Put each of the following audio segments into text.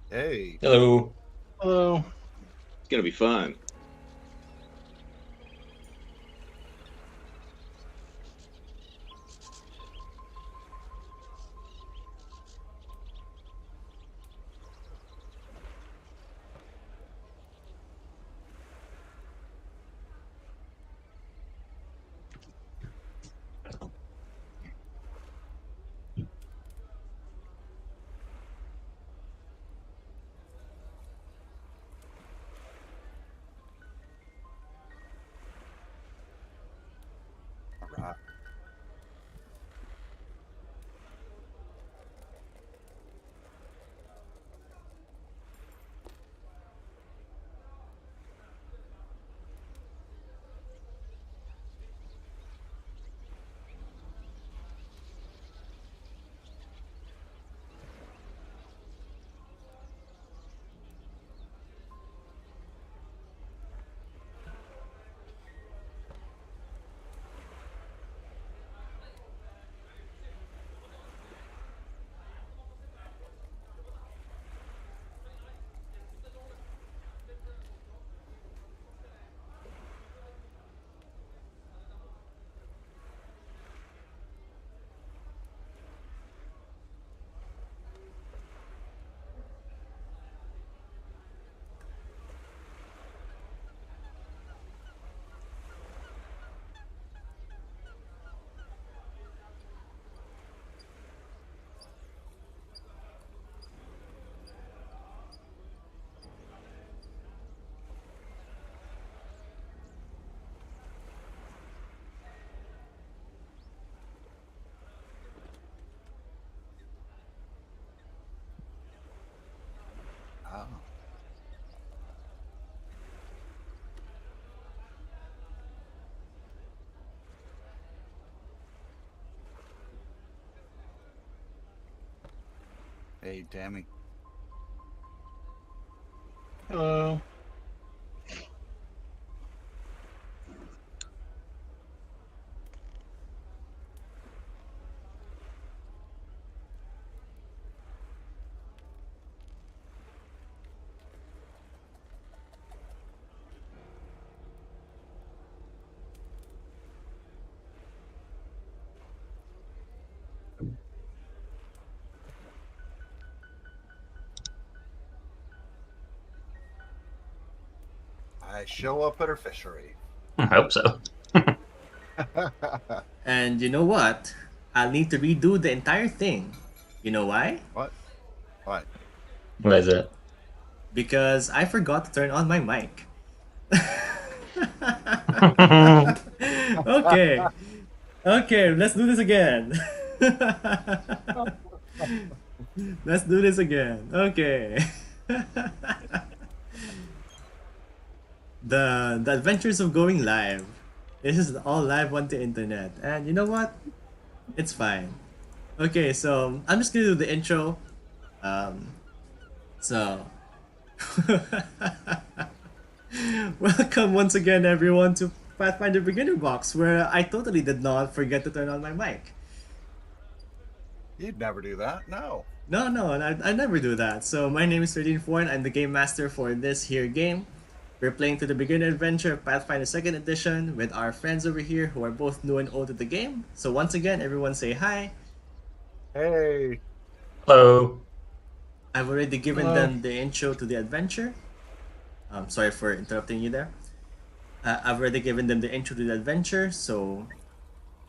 Hey, Hello. Hello. It's gonna be fun. all right. Oh, hey, Tammy. Hello. I show up at her fishery. I hope so. And you know what? I'll need to redo the entire thing. You know why? What? What? What is it? Because I forgot to turn on my mic. Okay. Okay, let's do this again. Let's do this again. Okay. The adventures of going live. This is all live on the internet. And you know what? It's fine. Okay, so I'm just gonna do the intro. Um, so welcome once again, everyone, to Pathfinder Beginner Box, where I totally did not forget to turn on my mic. You'd never do that. No. No, I never do that. So my name is 13 and I'm the game master for this here game. We're playing to the beginner adventure of Pathfinder 2nd Edition with our friends over here who are both new and old at the game. So once again, everyone say hi. Hey. Hello. I've already given Hello. them the intro to the adventure. Sorry for interrupting you there. I've already given them the intro to the adventure, so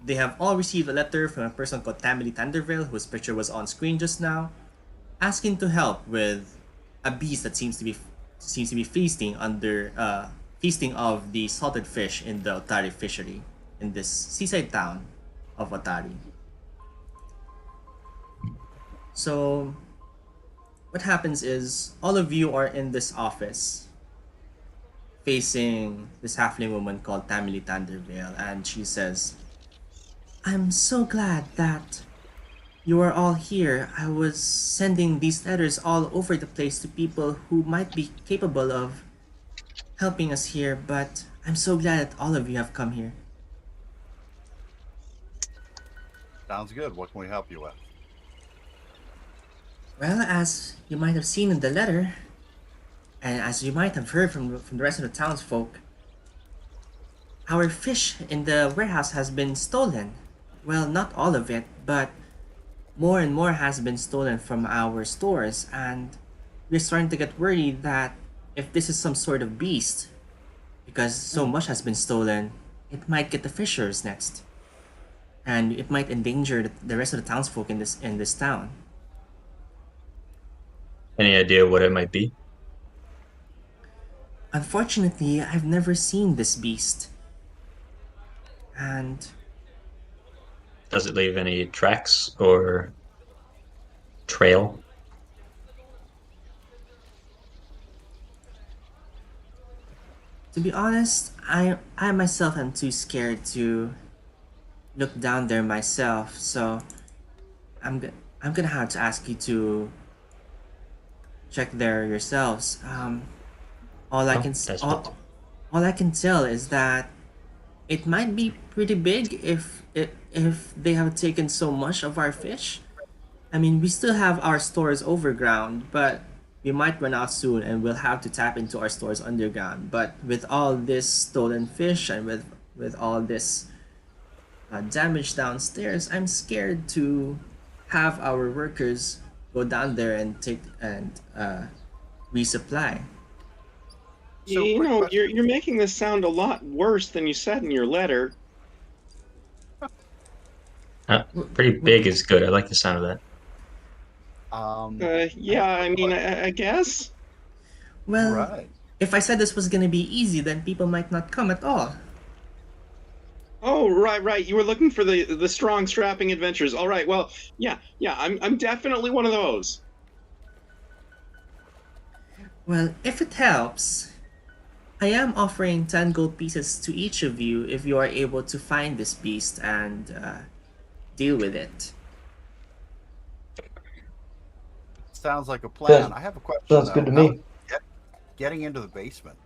they have all received a letter from a person called Tamily Tanderville, whose picture was on screen just now, asking to help with a beast that seems to be feasting of the salted fish in the Otari fishery in this seaside town of Otari. So what happens is all of you are in this office facing this halfling woman called Tamily Tandervale, and she says, I'm so glad that you are all here. I was sending these letters all over the place to people who might be capable of helping us here, but I'm so glad that all of you have come here. Sounds good. What can we help you with? Well, as you might have seen in the letter, and as you might have heard from the rest of the townsfolk, our fish in the warehouse has been stolen. Well, not all of it, but more and more has been stolen from our stores, and we're starting to get worried that if this is some sort of beast, because so much has been stolen, it might get the fishers next, and it might endanger the rest of the townsfolk in this town. Any idea what it might be? Unfortunately, I've never seen this beast, and Does it leave any tracks or trail? to be honest, I myself am too scared to look down there myself. So I'm gonna have to ask you to check there yourselves. All I Oh, can s- that's what. all I can tell is that it might be pretty big if they have taken so much of our fish. I mean, we still have our stores overground, but we might run out soon and we'll have to tap into our stores underground. But with all this stolen fish and with all this damage downstairs, I'm scared to have our workers go down there and take and resupply. So, You quick know, question. you're making this sound a lot worse than you said in your letter. Pretty big is good. I like the sound of that. I Yeah, have I a mean, question. I guess. All Well, right. if I said this was gonna be easy, then people might not come at all. Oh, right. You were looking for the strong, strapping adventures. All right. Well, yeah. I'm definitely one of those. Well, if it helps, I am offering 10 gold pieces to each of you if you are able to find this beast and deal with it. Sounds like a plan. Sounds I have a question sounds good though. to How me. getting into the basement?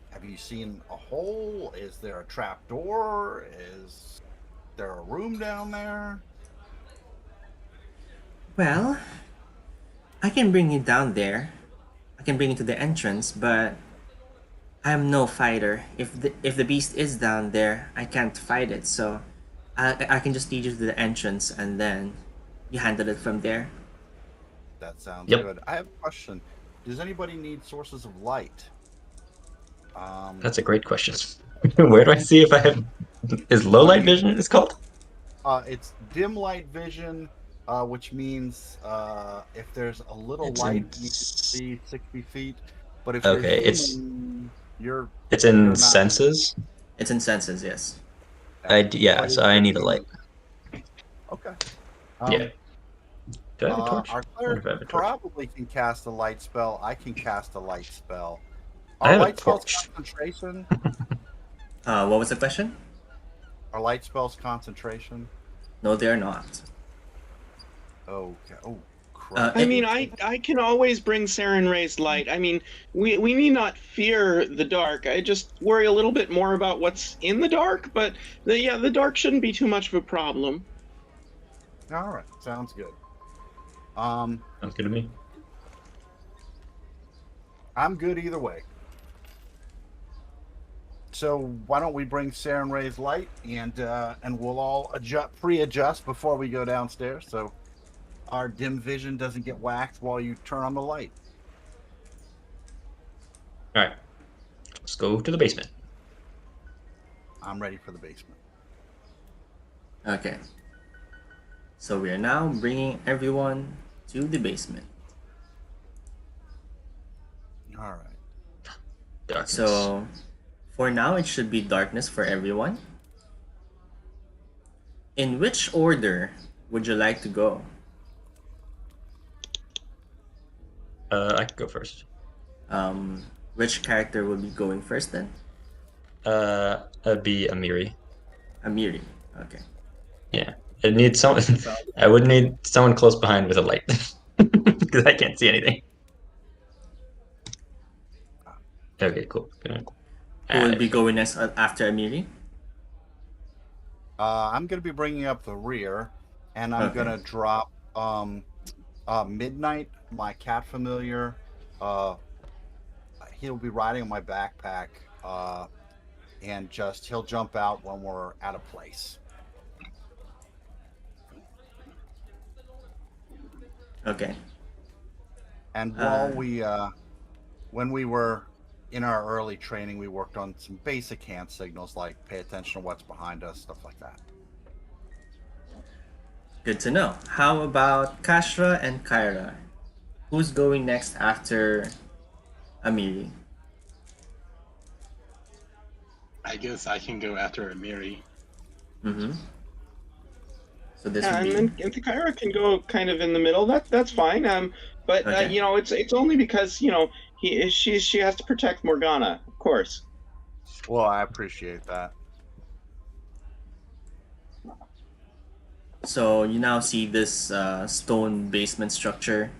Have you seen a hole? Is there a trap door? Is there a room down there? Well, I can bring you down there. I can bring you to the entrance, but I'm no fighter. If the beast is down there, I can't fight it. So I can just lead you to the entrance and then you handle it from there. That sounds Yep, good. I have a question. Does anybody need sources of light? Um, that's a great question. Where do I see if I have? Is low I light mean, vision? It's called. it's dim light vision, which means if there's a little It's in. light, you can see 60 feet. But if you're Okay, it's human, you're it's in you're not. senses. It's in senses, yes. Yeah, What so is I your need a light. human? Okay. Yeah. Um, Do I have a torch? our I wonder cleric if I have a torch. probably can cast a light spell. I can cast a light spell. I Are have a light spells torch. concentration? What was the question? Are light spells concentration? No, they're not. Okay. Oh, Uh, crap. I it, mean, I can always bring Saren Ray's light. I mean, we need not fear the dark. I just worry a little bit more about what's in the dark. But the dark shouldn't be too much of a problem. All right. Sounds good. Um, Sounds good to me. I'm good either way. So why don't we bring Saren Ray's light and we'll all pre-adjust before we go downstairs, so our dim vision doesn't get whacked while you turn on the light. All right, let's go to the basement. I'm ready for the basement. okay. So we are now bringing everyone to the basement. All right. Darkness. So for now, it should be darkness for everyone. In which order would you like to go? I can go first. Which character will be going first then? That'd be Amiri. Amiri. Okay. Yeah, I need someone. I would need someone close behind with a light because I can't see anything. Okay, cool. Good. Who will There be we go. going next after Amiri? I'm going to be bringing up the rear, and I'm Okay. going to drop Midnight, my cat familiar. Uh, he'll be riding on my backpack, and just he'll jump out when we're at a place. Okay. And while when we were in our early training, we worked on some basic hand signals like pay attention to what's behind us, stuff like that. Good to know. How about Kashra and Kyra? Who's going next after Amiri? I guess I can go after Amiri. Mm-hmm. So this Yeah, would and be then Takara can go kind of in the middle. That's fine. But Okay. you know, it's only because she has to protect Morgana, of course. Well, I appreciate that. So you now see this stone basement structure.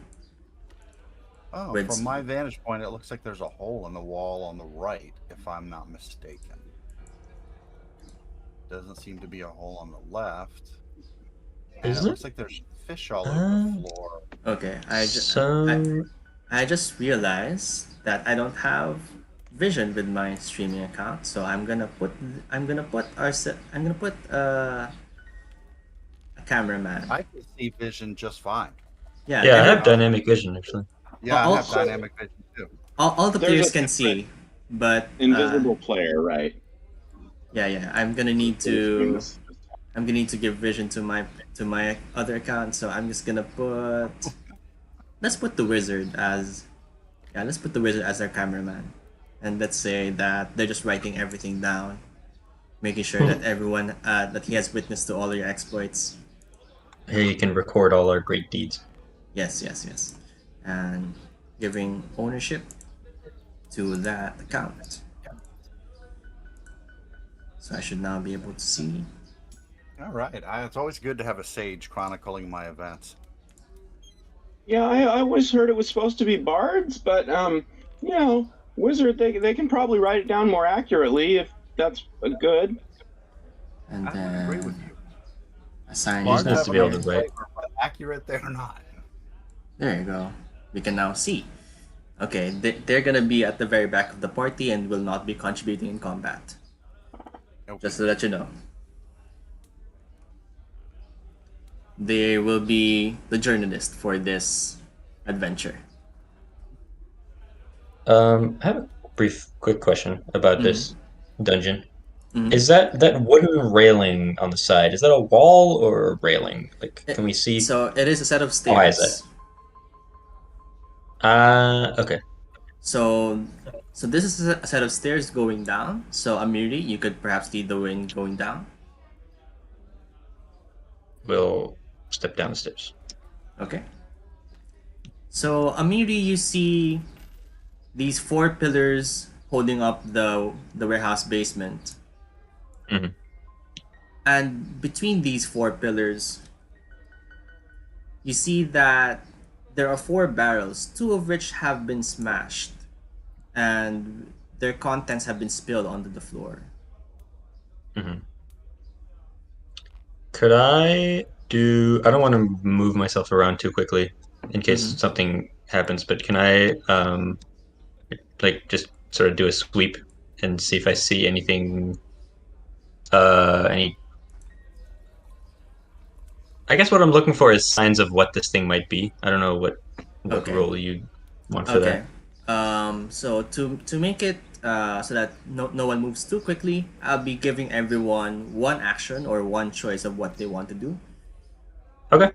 Oh, With- from my vantage point, it looks like there's a hole in the wall on the right, if I'm not mistaken. Doesn't seem to be a hole on the left. And Is it it? looks like there's fish all over the floor. Okay, So I just realized that I don't have vision with my streaming account, so I'm gonna put a cameraman. I can see vision just fine. Yeah, yeah, I every- have dynamic vision actually. Yeah, I have Also- dynamic vision too. all the There's players a can separate see, but Invisible player, right? yeah, I'm gonna need to give vision to my other account, so I'm just gonna put let's put the wizard as our cameraman, and let's say that they're just writing everything down, making sure that everyone that he has witness to all your exploits. Here you can record all our great deeds. Yes, and giving ownership to that account. So I should now be able to see. All right. It's always good to have a sage chronicling my events. Yeah, I always heard it was supposed to be bards, but wizard they can probably write it down more accurately if that's good. And I would agree with then you. assign Bards Bards has have to be a able to nice write. flavor, but accurate they're not. There you go. We can now see. Okay, they're gonna be at the very back of the party and will not be contributing in combat. Okay. Just to let you know. They will be the journalist for this adventure. I have a quick question about this dungeon. Mhm. Is that wooden railing on the side? Is that a wall or a railing? Like, can we see? So it is a set of How high is stairs. Okay. So this is a set of stairs going down. So Amiri, you could perhaps lead the way in going down. We'll step down the stairs. Okay. So Amiri, you see these 4 pillars holding up the warehouse basement. Mhm. And between these 4 pillars, you see that there are 4 barrels, 2 of which have been smashed, and their contents have been spilled onto the floor. Could I do? I don't want to move myself around too quickly in case Mhm. something happens, but can I like just sort of do a sweep and see if I see anything any I guess what I'm looking for is signs of what this thing might be. I don't know what Okay. role you want for Okay. that. So to make it so that no one moves too quickly, I'll be giving everyone one action or one choice of what they want to do. Okay.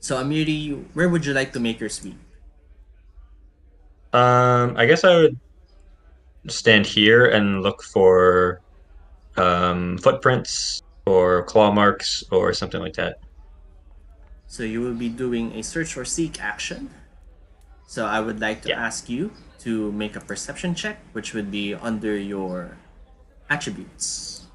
So Amiri, where would you like to make your sweep? I guess I would stand here and look for footprints or claw marks or something like that. So you will be doing a search or seek action. So I would like to Yeah. ask you to make a perception check, which would be under your attributes.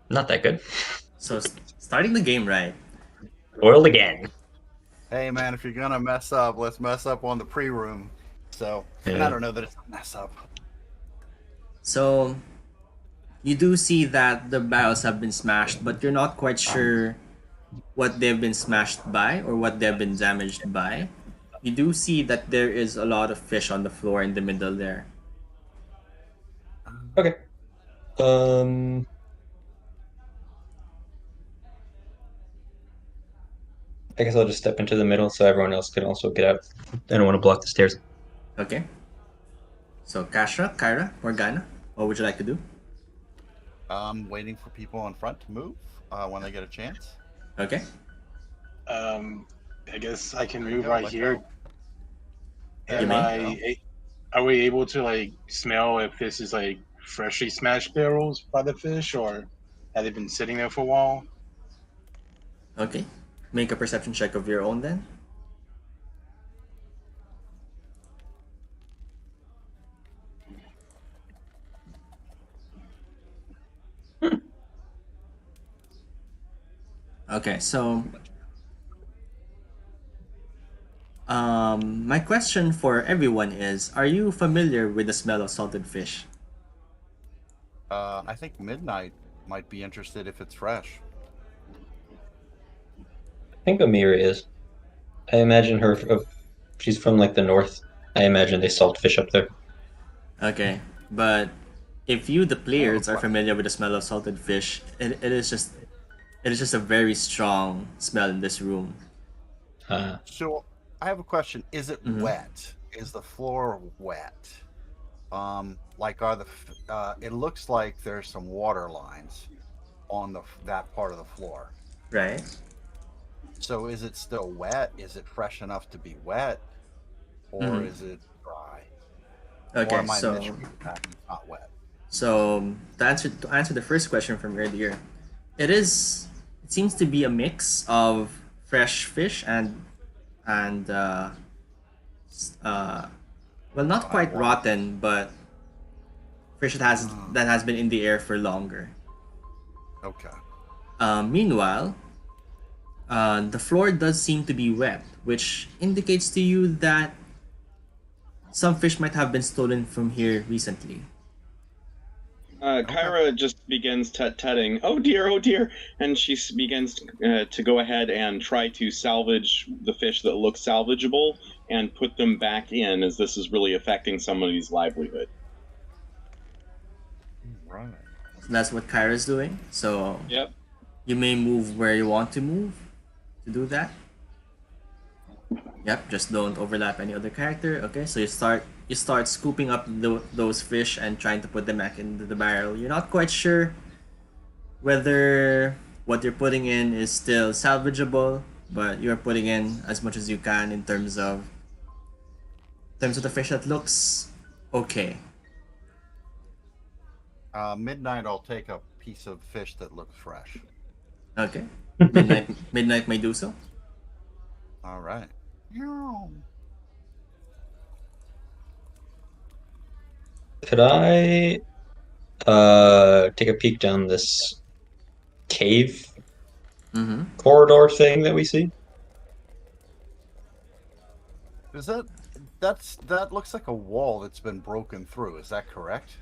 Not that good. So starting the game right. Oiled again. Hey man, if you're gonna mess up, let's mess up on the pre-room. So, and Yeah. I don't know that it's a mess up. So You do see that the barrels have been smashed, but you're not quite sure what they've been smashed by or what they've been damaged by. You do see that there is a lot of fish on the floor in the middle there. Okay. Um, I guess I'll just step into the middle so everyone else can also get out. I don't want to block the stairs. Okay. So Kashra, Kyra, Morgana, what would you like to do? Waiting for people in front to move when they get a chance. Okay. I guess I can move Yeah, right like here. that. You Are we able to like smell if this is like freshly smashed barrels by the fish, or have they been sitting there for a while? Okay. Make a perception check of your own then. Okay, so my question for everyone is: are you familiar with the smell of salted fish? I think Midnight might be interested if it's fresh. I think Amira is. I imagine her. She's from like the north. I imagine they salt fish up there. Okay, but if you, the players, are what? familiar with the smell of salted fish, it is just a very strong smell in this room. So I have a question. Is it Mhm. wet? Is the floor wet? Like are it looks like there's some water lines on that part of the floor. Right. So is it still wet? Is it fresh enough to be wet? Or Mhm. is it dry? Okay, or am I so misreading that it's not wet? to answer the first question from earlier, it seems to be a mix of fresh fish and uh well, not Dry quite water. rotten, but fish that has been in the air for longer. Okay. Meanwhile, the floor does seem to be wet, which indicates to you that some fish might have been stolen from here recently. Kyra just begins tut-tutting. Oh dear, and she begins to go ahead and try to salvage the fish that look salvageable and put them back in, as this is really affecting somebody's livelihood. Right. So that's what Kyra's doing. So Yep. you may move where you want to move to do that. Yep, just don't overlap any other character. Okay, so you start scooping up those fish and trying to put them back into the barrel. You're not quite sure whether what you're putting in is still salvageable, but you're putting in as much as you can in terms of the fish that looks okay. Midnight, I'll take a piece of fish that looks fresh. Okay, midnight may do so. All right. Could I take a peek down this cave Mm-hmm. corridor thing that we see? Is that looks like a wall that's been broken through? Is that correct?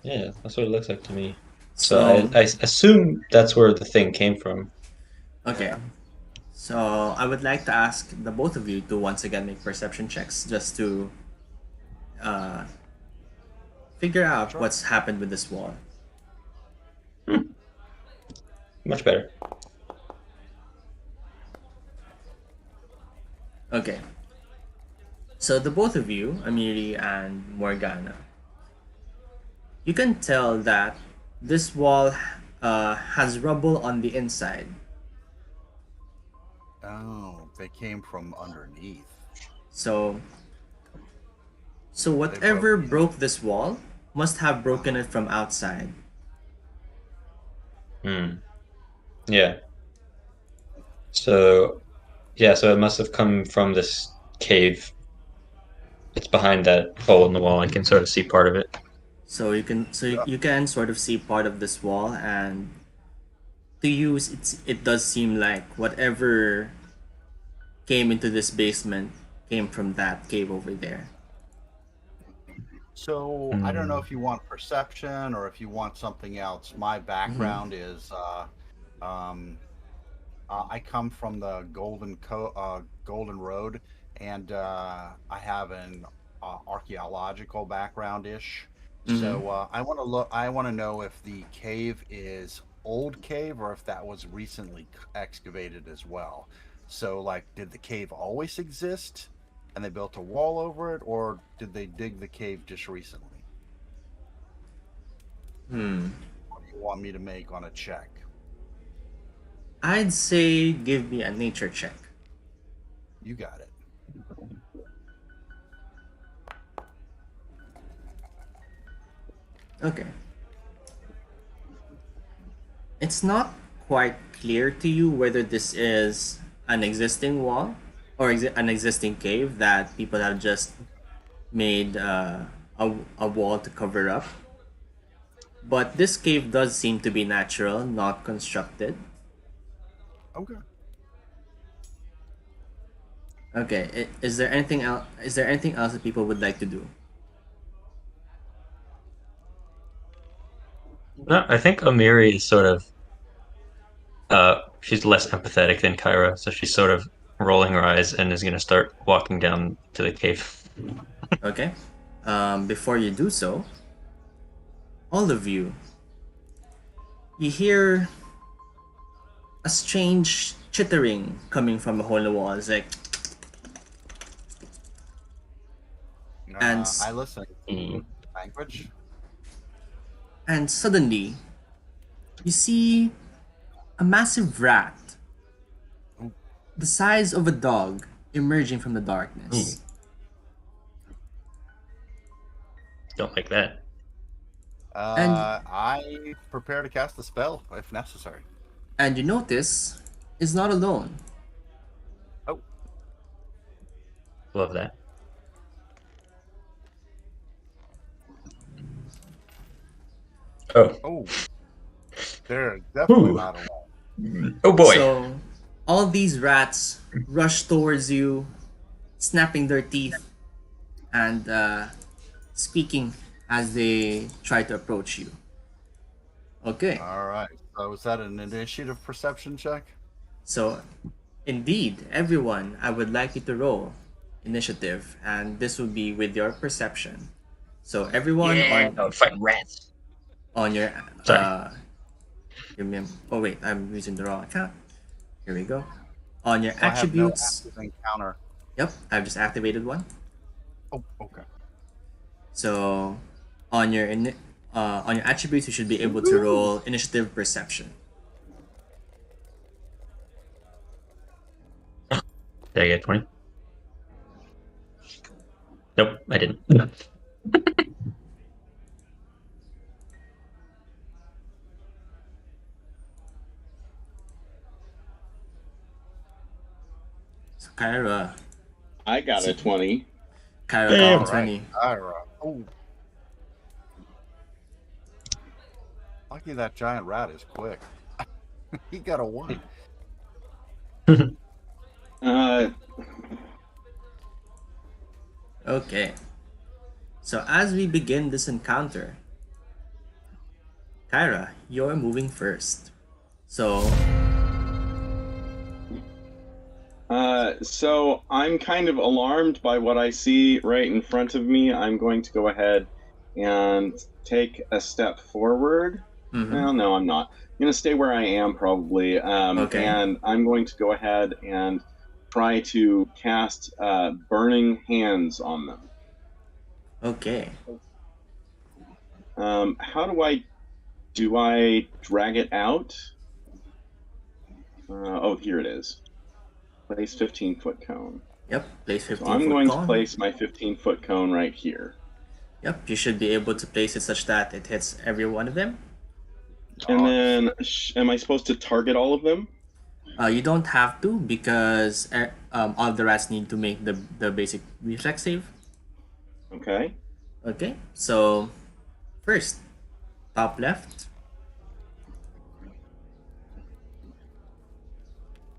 Yeah, that's what it looks like to me. So So I assume that's where the thing came from. okay. So I would like to ask the both of you to once again make perception checks just to uh, figure out Sure. what's happened with this wall. Much better. Okay. So the both of you, Amiri and Morgana, you can tell that this wall has rubble on the inside. Oh, they came from underneath. So whatever broke this wall must have broken it from outside. Yeah. So yeah, so it must have come from this cave. It's behind that hole in the wall. I can sort of see part of it. So you can sort of see part of this wall, and to you it does seem like whatever came into this basement came from that cave over there. So I don't know if you want perception or if you want something else. My background is I come from the Golden Road, and I have an archaeological background ish. So I want to look. I want to know if the cave is old cave or if that was recently excavated as well. So, like, did the cave always exist, and they built a wall over it, or did they dig the cave just recently? What do you want me to make on a check? I'd say give me a nature check. You got it. Okay. It's not quite clear to you whether this is an existing wall or an existing cave that people have just made a wall to cover up. But this cave does seem to be natural, not constructed. Okay. Okay, is there anything else? Is there anything else that people would like to do? No, I think Amiri is sort of she's less empathetic than Kyra, so she's sort of rolling her eyes and is gonna start walking down to the cave. Okay. Before you do so, all of you, you hear a strange chittering coming from a hole in the wall. It's like, And I listen. Mm. Language. and suddenly, you see a massive rat, the size of a dog, emerging from the darkness. Don't like that. And- I prepare to cast the spell if necessary. And you notice is not alone. Oh, Love that. Oh. oh, they're definitely Ooh. not alone. Oh boy. So, all these rats rush towards you, snapping their teeth and speaking as they try to approach you. Okay, All right. So is that an initiative perception check? so indeed, everyone, I would like you to roll initiative, and this will be with your perception. So, everyone Fighting rats. on your. Sorry. Give me oh, wait, I'm using the wrong account. Here we go. On your So I have no attributes. active encounter. Yep, I've just activated one. Oh, okay. So on your on your attributes, you should be able to roll initiative perception. Did I get 20? Nope, I didn't. So Kyra, I got a 20. Kyra Damn. got 20. Ira. Oh. Lucky that giant rat is quick. He got a 1. Okay. So as we begin this encounter, Kyra, you're moving first. So So I'm kind of alarmed by what I see right in front of me. I'm going to go ahead and take a step forward. Well, no, I'm not. I'm going to stay where I am probably. Okay. And I'm going to go ahead and try to cast Burning Hands on them. okay. How do I drag it out? Oh, here it is. Place 15-foot cone. Yep, place 15 So I'm foot going cone. to place my 15-foot cone right here. Yep, you should be able to place it such that it hits every one of them. And then, am I supposed to target all of them? You don't have to because all of the rats need to make the basic reflex save. Okay. Okay, so first, top left.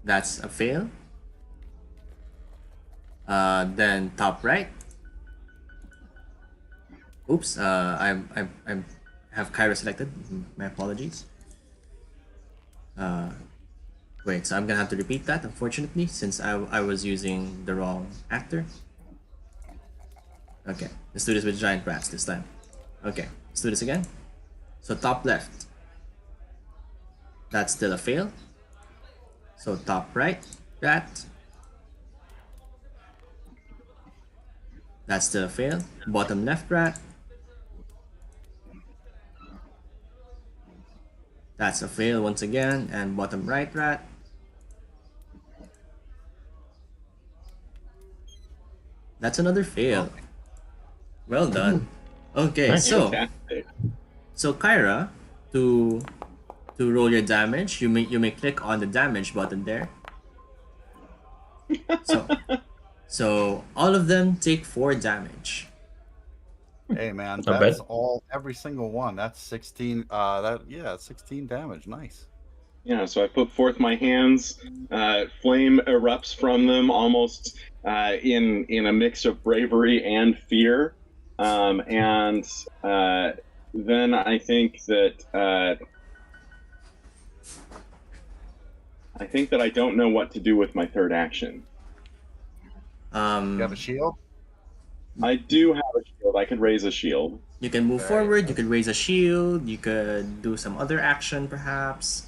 That's a fail. Then top right. Oops. I have Kyra selected. My apologies. Wait. So I'm gonna have to repeat that. Unfortunately, since I was using the wrong actor. Okay. Let's do this with giant rats this time. Okay. Let's do this again. So top left. That's still a fail. So top right rat. That's still a fail. Bottom left rat. That's a fail once again. And bottom right rat. That's another fail. Well done. Okay, Nice. Fantastic. so Kyra, to roll your damage, you may click on the damage button there. So so all of them take 4 damage. Hey man, Not that's bad. every single one. That's 16. 16 damage. Nice. Yeah, so I put forth my hands. Flame erupts from them, almost in a mix of bravery and fear. And then I think that I don't know what to do with my third action. You have a Um, shield? I do have a shield. I could raise a shield. you can move There forward. you You could raise a shield. You could do some other action, perhaps.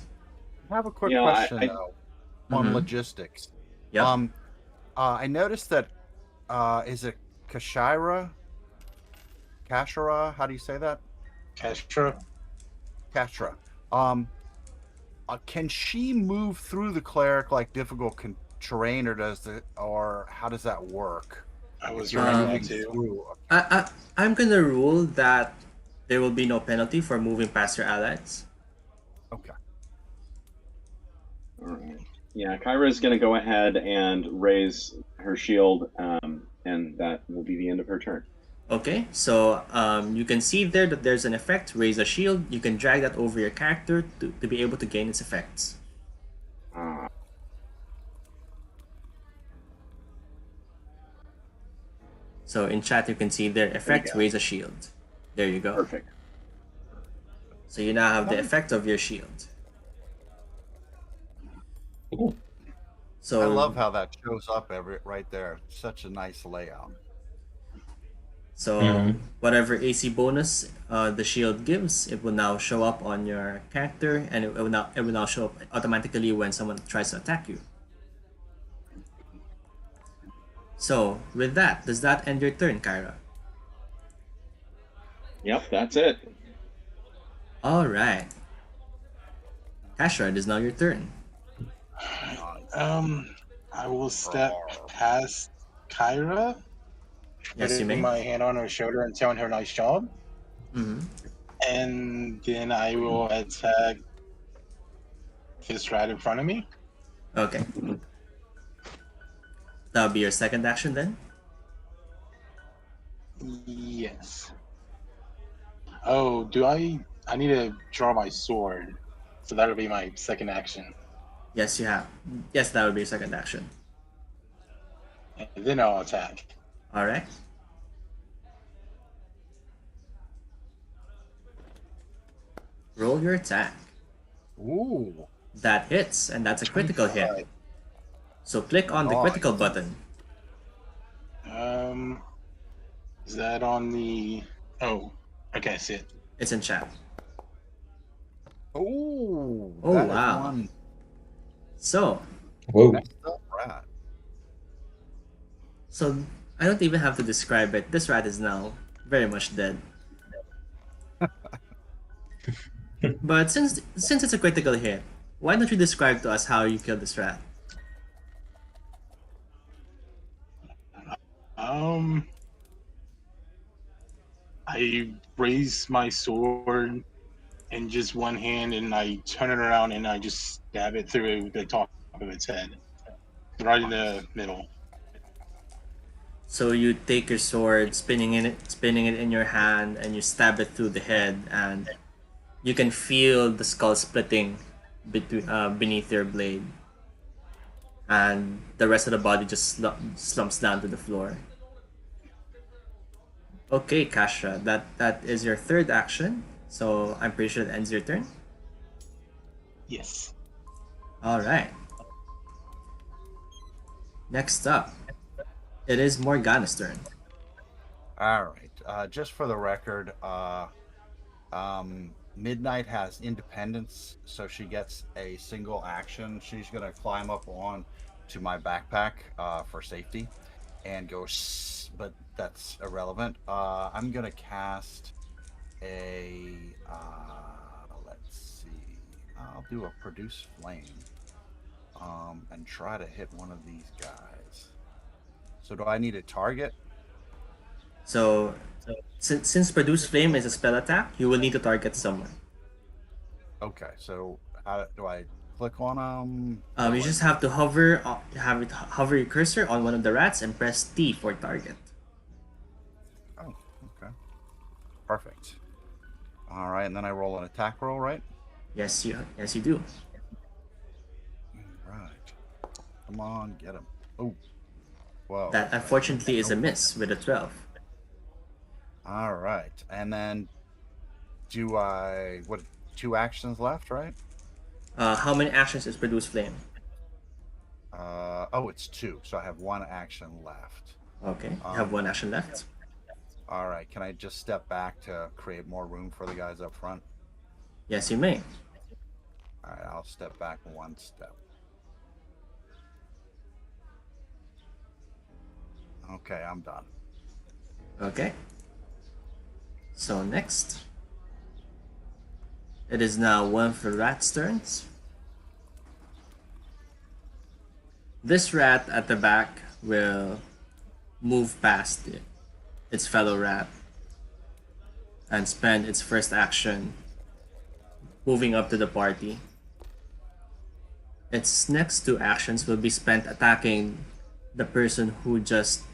I have a quick Yeah, question I though on Mhm. logistics. Yep. I noticed that is it Kashira? Kashira? How do you say that? Kestra. Kashra. Can she move through the cleric like difficult terrain, or how does that work? I was You're running that moving too. through. I'm gonna rule that there will be no penalty for moving past your allies. Okay. All right. Yeah, Kyra is going to go ahead and raise her shield, and that will be the end of her turn. Okay, so you can see there that there's an effect, raise a shield. You can drag that over your character to be able to gain its effects. Uh, So in chat, you can see their effect, go. raise a shield. There you go. Perfect. So you now have the effect of your shield. Ooh. So I love how that shows up right there. Such a nice layout. So Mhm. whatever AC bonus the shield gives, it will now show up on your character, and it will now show up automatically when someone tries to attack you. So with that, does that end your turn, Kyra? Yep, that's it. All right, Kashra, it is now your turn. I will step past Kyra, Yes, you putting may. my hand on her shoulder and telling her nice job, Mm-hmm. and then I will attack this right in front of me. Okay. That'll be your second action then. Yes. Oh, do I? I need to draw my sword, so that'll be my second action, Yes, you have. Yes, that would be your second action. and then I'll attack. All right. Roll your attack. Ooh. That hits, and that's a critical hit. Alright. So click on the Nice. critical button. Is that on the? Oh, okay, I see it. It's in chat. Ooh. Oh, that is wow. one So, Whoa. messed up rat. so I don't even have to describe it. This rat is now very much dead. But since it's a critical hit, why don't you describe to us how you killed this rat? I raise my sword in just one hand, and I turn it around, and I just stab it through the top of its head, right in the middle. So you take your sword, spinning it in your hand, and you stab it through the head, and you can feel the skull splitting beneath your blade, and the rest of the body just slumps down to the floor. Okay, Kasha, that is your third action. So I'm pretty sure that ends your turn. Yes. All right. Next up, it is Morgana's turn. All right. Just for the record, Midnight has independence, so she gets a single action. She's gonna climb up on to my backpack for safety and go, but that's irrelevant. I'm gonna cast a. Let's see. I'll do a produce flame. And try to hit one of these guys. So do I need a target? So since Produce Flame is a spell attack, you will need to target someone. Okay, so how do I click on them? You just have to hover your cursor on one of the rats and press T for target. Oh, okay, perfect. All right, and then I roll an attack roll, right? Yes you do. All right, come on, get him. Oh, whoa. That unfortunately is a miss with a 12. All right, and then do I what? 2 actions left, right? How many actions is Produce Flame? Oh, it's 2, so I have 1 action left. Okay, you have 1 action left. All right, can I just step back to create more room for the guys up front? Yes, you may. All right, I'll step back 1 step. Okay, I'm done. Okay. So next, it is now one of the rat's turns. This rat at the back will move past its fellow rat and spend its first action moving up to the party. Its next 2 actions will be spent attacking the person who just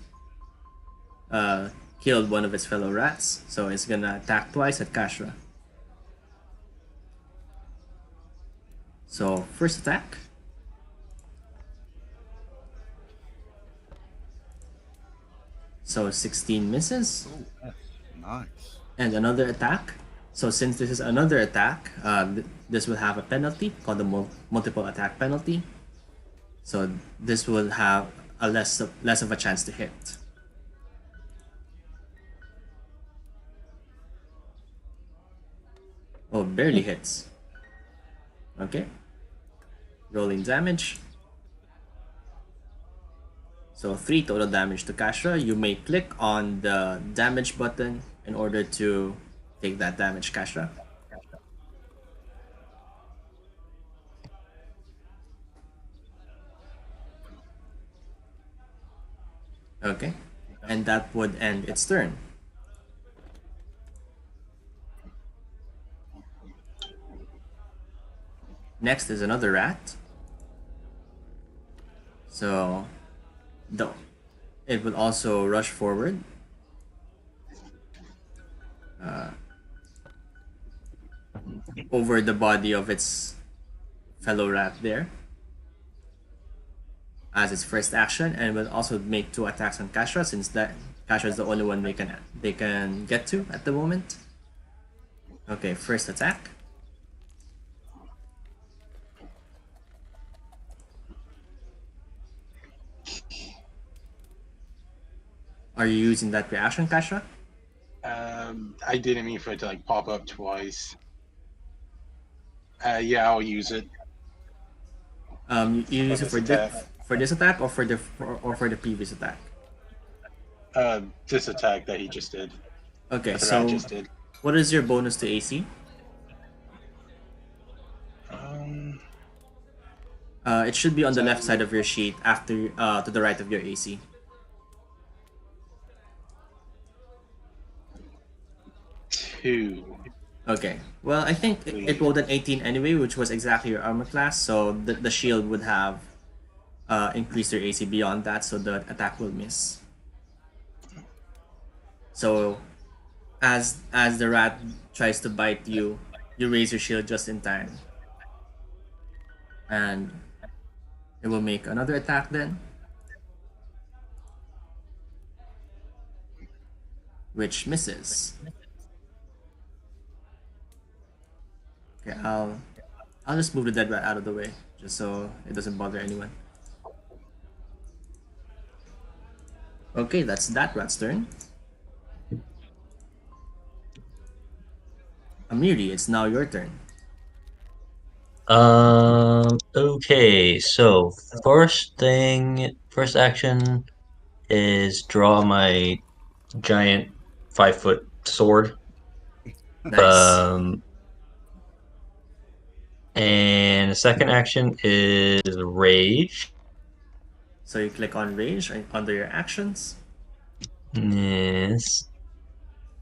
killed one of its fellow rats. So it's gonna attack twice at Kashra. So first attack. So 16 misses. Oh, that's nice. And another attack. So since this is another attack, this will have a penalty called the multiple attack penalty. So this will have a less of a chance to hit. Oh, barely hits. Okay. Rolling damage. So 3 total damage to Kashra. You may click on the damage button in order to take that damage, Kashra. Okay. And that would end its turn. Next is another rat. So it will also rush forward. Over the body of its fellow rat there as its first action, and will also make 2 attacks on Kashra since that Kashra is the only one they can get to at the moment. Okay, first attack. Are you using that reaction, Kashra? I didn't mean for it to like pop up twice. Yeah, I'll use it. You use it this attack. for this attack or for the previous attack? This attack that he just did. Okay, That the so rat just did. what is your bonus to AC? It should be on the left side of your sheet after to the right of your AC. Two. Okay. Well, I think it rolled an 18 anyway, which was exactly your armor class, so the shield would have increased your AC beyond that, so the attack will miss. So, as the rat tries to bite you, you raise your shield just in time. And it will make another attack then. which misses. Okay, I'll just move the dead rat out of the way, just so it doesn't bother anyone. Okay, that's that rat's turn. Amiri, it's now your turn. Okay, so first action is draw my giant 5-foot sword. Nice. And the second action is rage. So you click on rage under your actions. Yes.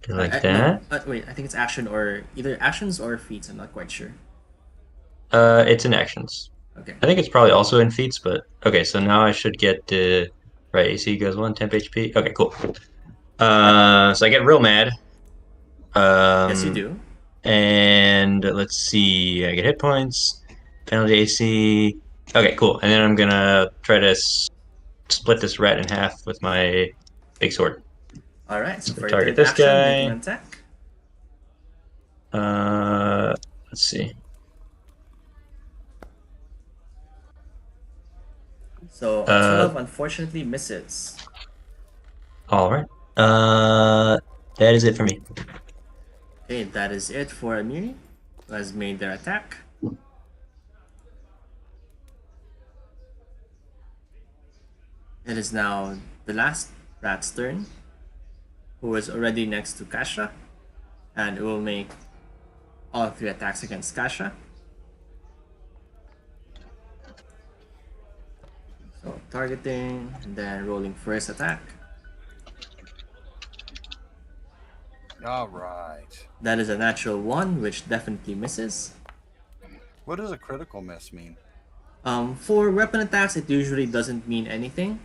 Like No, that. wait, I think it's action or either actions or feats. I'm not quite sure. It's in actions. Okay. I think it's probably also in feats, but okay, so now I should get right, AC goes 1, temp HP. Okay, cool. So I get real mad. Yes, you do. And let's see, I get hit points, penalty AC. Okay, cool. And then I'm gonna try to split this rat in half with my big sword. All right. So for your Target third this action, make an guy. attack. Let's see. So a 12 unfortunately misses. All right. That is it for me. Okay, that is it for Amiri, who has made their attack. It is now the last rat's turn, who is already next to Kasha, and it will make all 3 attacks against Kasha. So targeting, and then rolling first attack. All right. That is a natural 1, which definitely misses. What does a critical miss mean? For weapon attacks, it usually doesn't mean anything.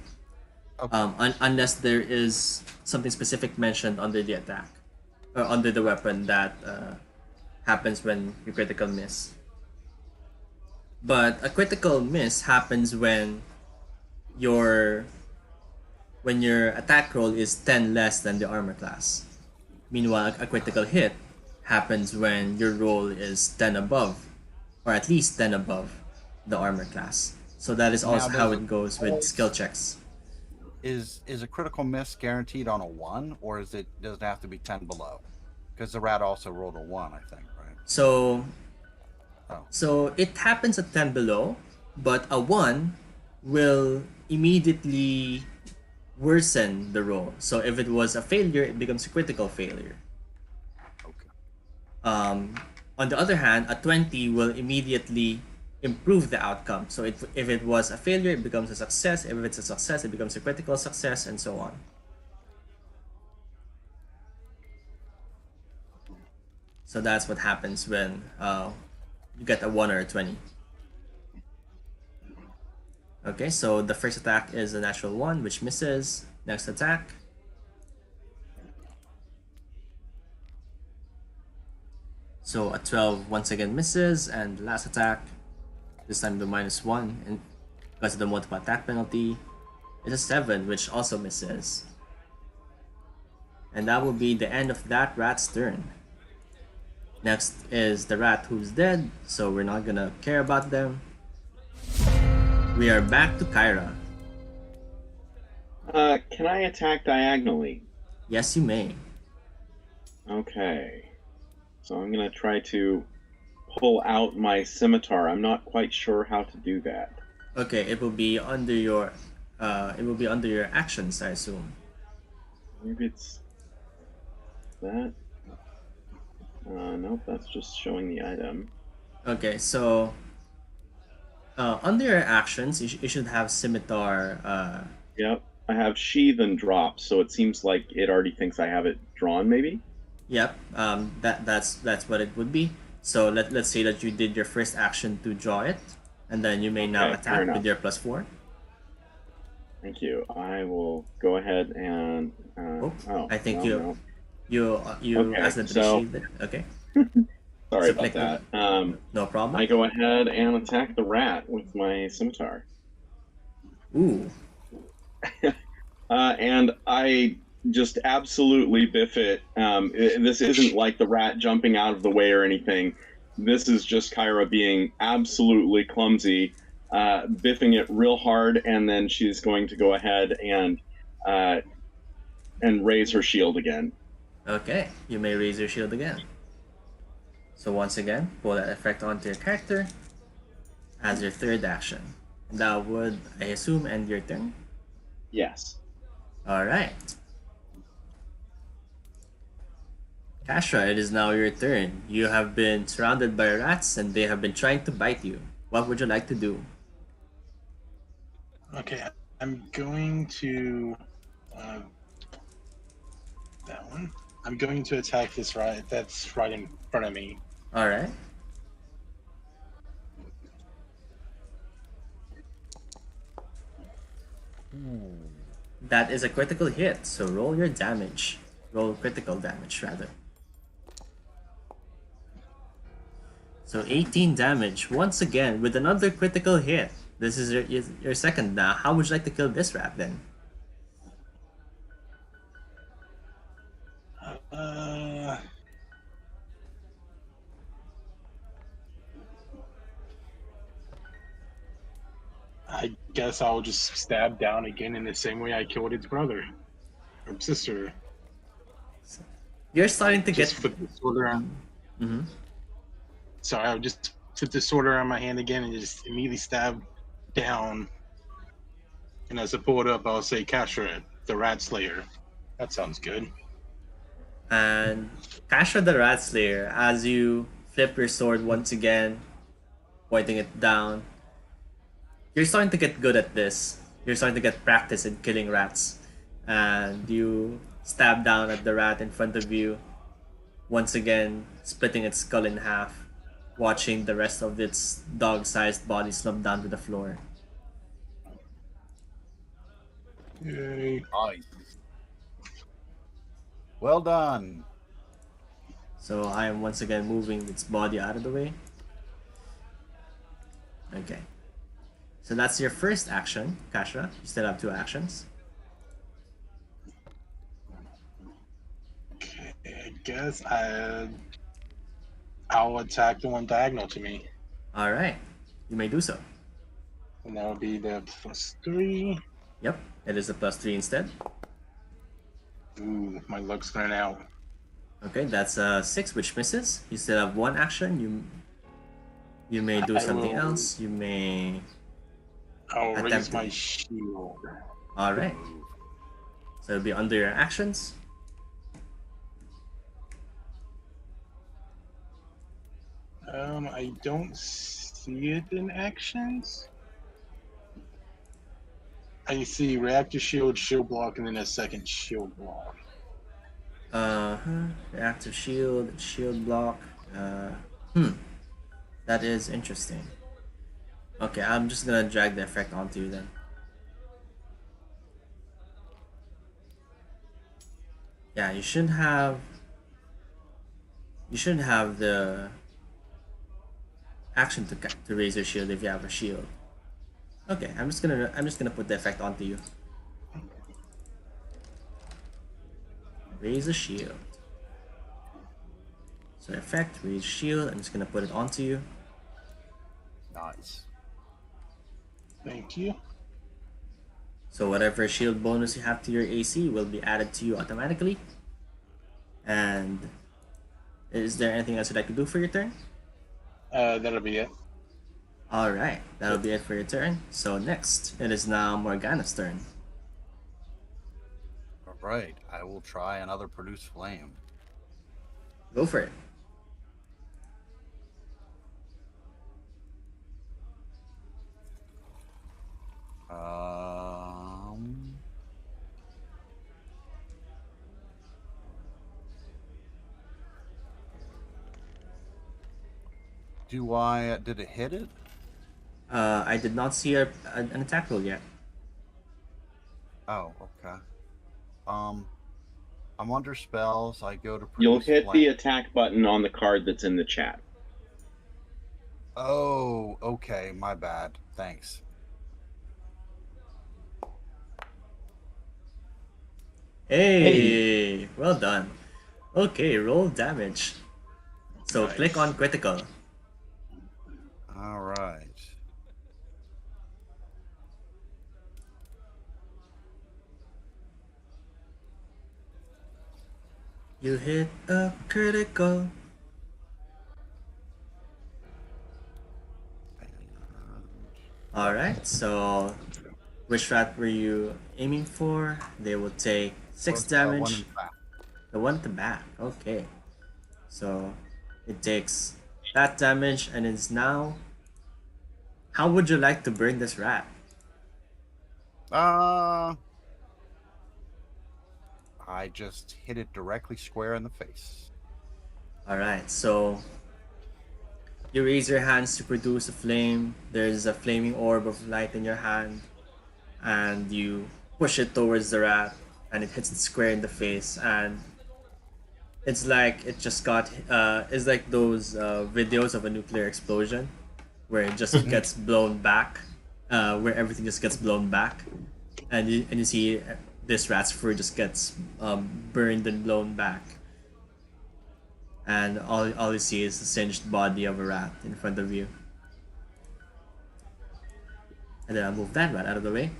Okay. Unless there is something specific mentioned under the attack or under the weapon that happens when you critical miss. But a critical miss happens when your attack roll is 10 less than the armor class. Meanwhile, a critical hit happens when your roll is 10 above, or at least 10 above the armor class. So that is also how it goes with skill checks. Is a critical miss guaranteed on a 1, or does it have to be 10 below? Because the rat also rolled a 1, I think, right? So it happens at 10 below, but a 1 will immediately worsen the roll. So if it was a failure, it becomes a critical failure. Okay. On the other hand, a 20 will immediately improve the outcome. So if it was a failure, it becomes a success. If it's a success, it becomes a critical success, and so on. So that's what happens when you get a 1 or a 20. Okay, so the first attack is a natural 1, which misses. Next attack. So a 12 once again misses, and last attack, this time the -1, and because of the multiple attack penalty, is a 7, which also misses. And that will be the end of that rat's turn. Next is the rat who's dead, so we're not gonna care about them. We are back to Kyra. Can I attack diagonally? Yes, you may. Okay. So I'm gonna try to pull out my scimitar. I'm not quite sure how to do that. Okay, it will be under your actions, I assume. Maybe it's that. Nope, that's just showing the item. Okay, so under your actions, you should have scimitar. Yep, I have sheath and drop, so it seems like it already thinks I have it drawn. Maybe. Yep. That's what it would be. So let's say that you did your first action to draw it, and then you may now attack with your +4. Thank you. I will go ahead and. I think you okay, asked them to sheath it. Okay. Sorry about that. No problem. I go ahead and attack the rat with my scimitar. Ooh. And I just absolutely biff it. This isn't like the rat jumping out of the way or anything. This is just Kyra being absolutely clumsy, biffing it real hard, and then she's going to go ahead uh, and raise her shield again. Okay, you may raise your shield again. So once again, pull that effect onto your character as your third action. And that would, I assume, end your turn? Yes. Alright. Kashra, it is now your turn. You have been surrounded by rats and they have been trying to bite you. What would you like to do? Okay, I'm going to that one. I'm going to attack this rat that's right in front of me. Alright. That is a critical hit, so roll your damage. Roll critical damage, rather. So 18 damage, once again, with another critical hit. This is your second now. How would you like to kill this rat, then? I guess I'll just stab down again in the same way I killed its brother or sister. You're starting to Just get... put the sword around. Mm-hmm. Sorry, I'll just put the sword around my hand again and just immediately stab down. And as I pull it up, I'll say, "Kashra, the Rat Slayer." That sounds good. And Kashra the Rat Slayer, as you flip your sword once again, pointing it down, you're starting to get good at this. You're starting to get practice in killing rats. And you stab down at the rat in front of you, once again splitting its skull in half, watching the rest of its dog-sized body slump down to the floor. Yay. Nice. Well done. So I am once again moving its body out of the way. Okay. So that's your first action, Kashra. You still have 2 actions. Okay, I guess I'll attack the one diagonal to me. Alright. You may do so. And that would be the +3. Yep. It is a +3 instead. Ooh, my luck's running out. Okay, that's a 6, which misses. You still have 1 action. You may do something else. You may... I'll raise attempt my to- shield. Alright. So it'll be under your actions. I don't see it in actions. I see reactor shield, shield block, and then a second shield block. Reactive shield, shield block. That is interesting. Okay, I'm just gonna drag the effect onto you then. Yeah, you should have. You should have the action to raise your shield if you have a shield. Okay, I'm just gonna put the effect onto you. Raise a shield. So effect, raise shield. I'm just gonna put it onto you. Nice. Thank you. So whatever shield bonus you have to your AC will be added to you automatically. And is there anything else you'd like to do for your turn? That'll be it. Alright, that'll be it for your turn. So next, it is now Morgana's turn. All right. I will try another produce flame. Go for it. Um. Did it hit it? I did not see an attack roll yet. Oh, okay. I'm under spells. I go to You'll produce hit flame. the attack button on the card that's in the chat. Oh, okay. My bad. Thanks. Hey, well done. Okay, roll damage. So click on Nice. critical. All right. You hit a critical. Alright, so which rat were you aiming for? They will take 6 Was one in damage. fact. The one at the back. Okay. So it takes that damage and is now. How would you like to burn this rat? I just hit it directly square in the face. Alright, so you raise your hands to produce a flame. There's a flaming orb of light in your hand, and you push it towards the rat, and it hits it square in the face. And it's like it just got. It's like those videos of a nuclear explosion, where it just Mhm. gets blown back, where everything just gets blown back, and you see this rat's fur just gets burned and blown back, and all you see is the singed body of a rat in front of you. And then I'll move that rat out of the way.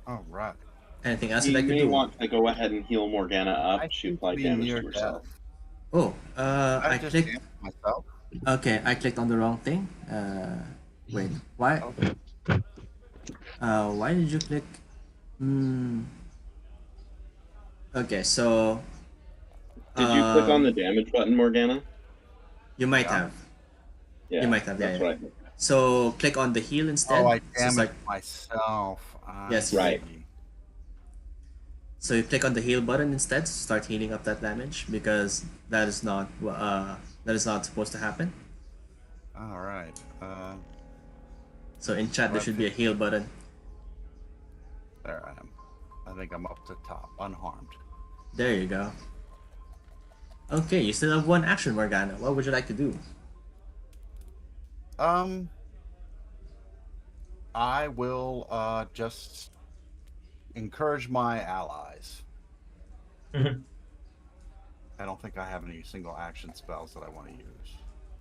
All right. Anything else you'd You like to may do? want to go ahead and heal Morgana up. I She seem to applied be damage near to herself. death. Oh, I I just clicked. damaged myself. Okay, I clicked on the wrong thing. Wait, why? Okay. Why did you click? Hmm. Okay, so Did you click on um, the damage button, Morgana? you might Yeah. have. Yeah, You might have. Yeah, that's yeah. right. So click on the heal Oh, instead. I So it's like damaged myself. I yes, you did. Right. see. So you click on the heal button instead to start healing up that damage because that is not supposed to happen. All right. So in chat there What should be a heal button. There I am. I think I'm up to top, unharmed. There you go. Okay, you still have one action, Morgana. What would you like to do? Um, I will just encourage my allies. Mhm. I don't think I have any single action spells that I want to use.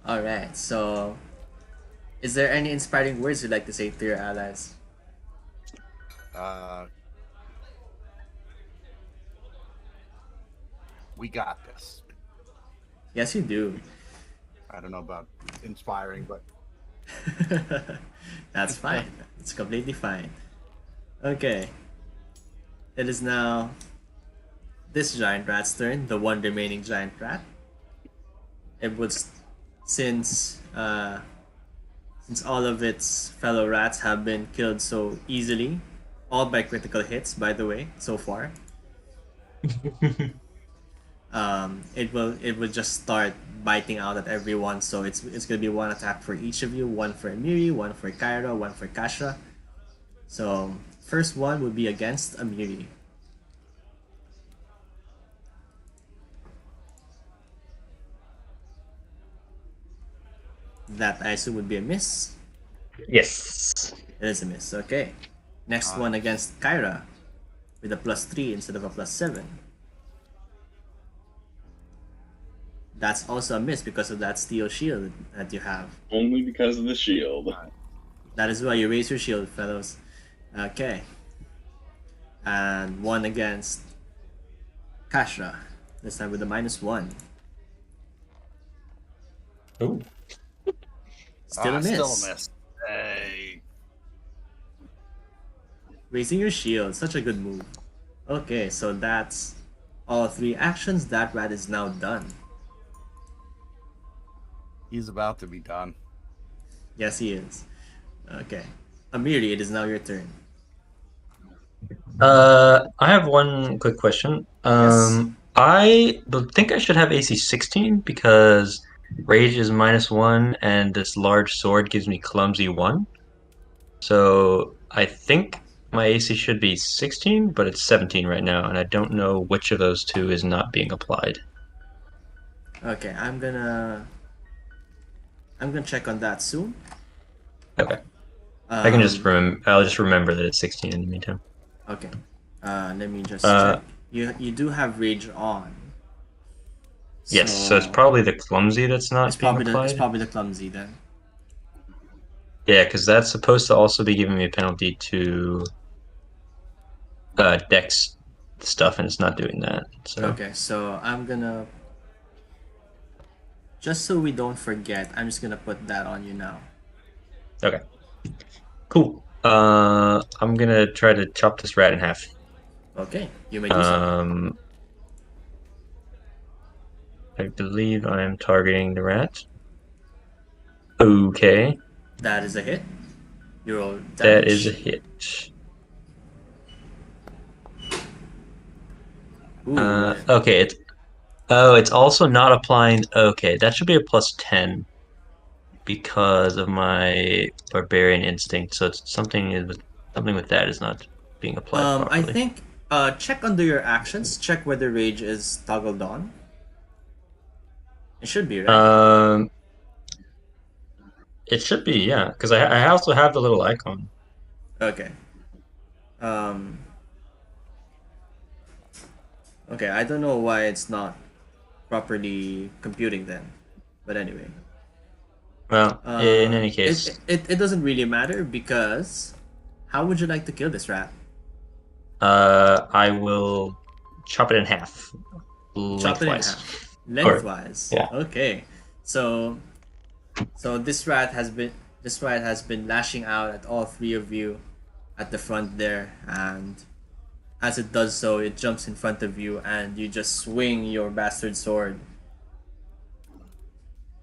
Alright, so is there any inspiring words you'd like to say to your allies? Uh, we got this. Yes, you do. I don't know about inspiring, but That's fine. It's completely fine. Okay. It is now this giant rat's turn, the one remaining giant rat. It was since since all of its fellow rats have been killed so easily, all by critical hits, by the way, so far. It will just start biting out at everyone. So it's gonna be one attack for each of you, one for Amiri, one for Kyra, one for Kashra. So first one would be against Amiri. That I assume would be a miss. Yes. It is a miss. Okay. Next one against Kyra with a +3 instead of a +7. That's also a miss because of that steel shield that you have. Only because of the shield. That is why you raise your shield, fellows. Okay. And one against Kashra. This time with a -1. Oh. Still a miss. Still a miss. Hey. Raising your shield, such a good move. Okay, so that's all 3 actions. That rat is now done. He's about to be done. Yes, he is. Okay. Amiri, it is now your turn. I have one quick question. Yes. I think I should have AC 16 because rage is -1 and this large sword gives me clumsy 1. So I think my AC should be 16, but it's 17 right now, and I don't know which of those two is not being applied. Okay, I'm gonna check on that soon. Okay. I'll just Um, remember that it's 16 in the meantime. okay. Let me just Uh, check. You do have rage on. Yes, so it's probably the clumsy that's not being applied. It's probably the clumsy then. Yeah, because that's supposed to also be giving me a penalty to Dex stuff, and it's not doing that. So Okay, so I'm gonna, just so we don't forget, I'm just gonna put that on you now. okay, cool. I'm gonna try to chop this rat in half. Okay, you may do so. I believe I am targeting the rat. Okay, That is a hit. You roll damage. that is a hit. Ooh, Okay, it's also not applying. Okay, that should be a +10 because of my barbarian instinct. So it's something with that is not being applied I properly. think check under your actions. Check whether rage is toggled on. It should be, right? It should be, yeah, because I also have the little icon. Okay. Okay, I don't know why it's not properly computing then, but anyway. Well, in any case, it doesn't really matter because how would you like to kill this rat? I will chop it in half, Chop it in lengthwise. half. Lengthwise. Yeah. Okay. So this rat has been lashing out at all three of you at the front there, and as it does so, it jumps in front of you and you just swing your bastard sword.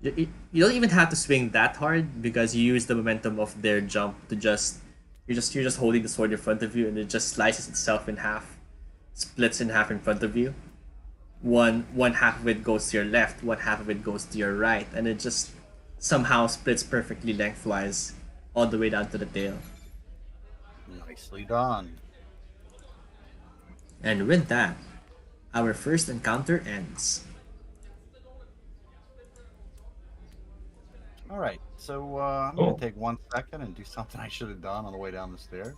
You don't even have to swing that hard because you use the momentum of their jump to just you're just holding the sword in front of you and it just slices itself in half, splits in half in front of you. One half of it goes to your left, one half of it goes to your right, and it just somehow splits perfectly lengthwise all the way down to the tail. Nicely done. And with that, our first encounter ends. All right, so I'm Cool. gonna take 1 second and do something I should have done on the way down the stairs.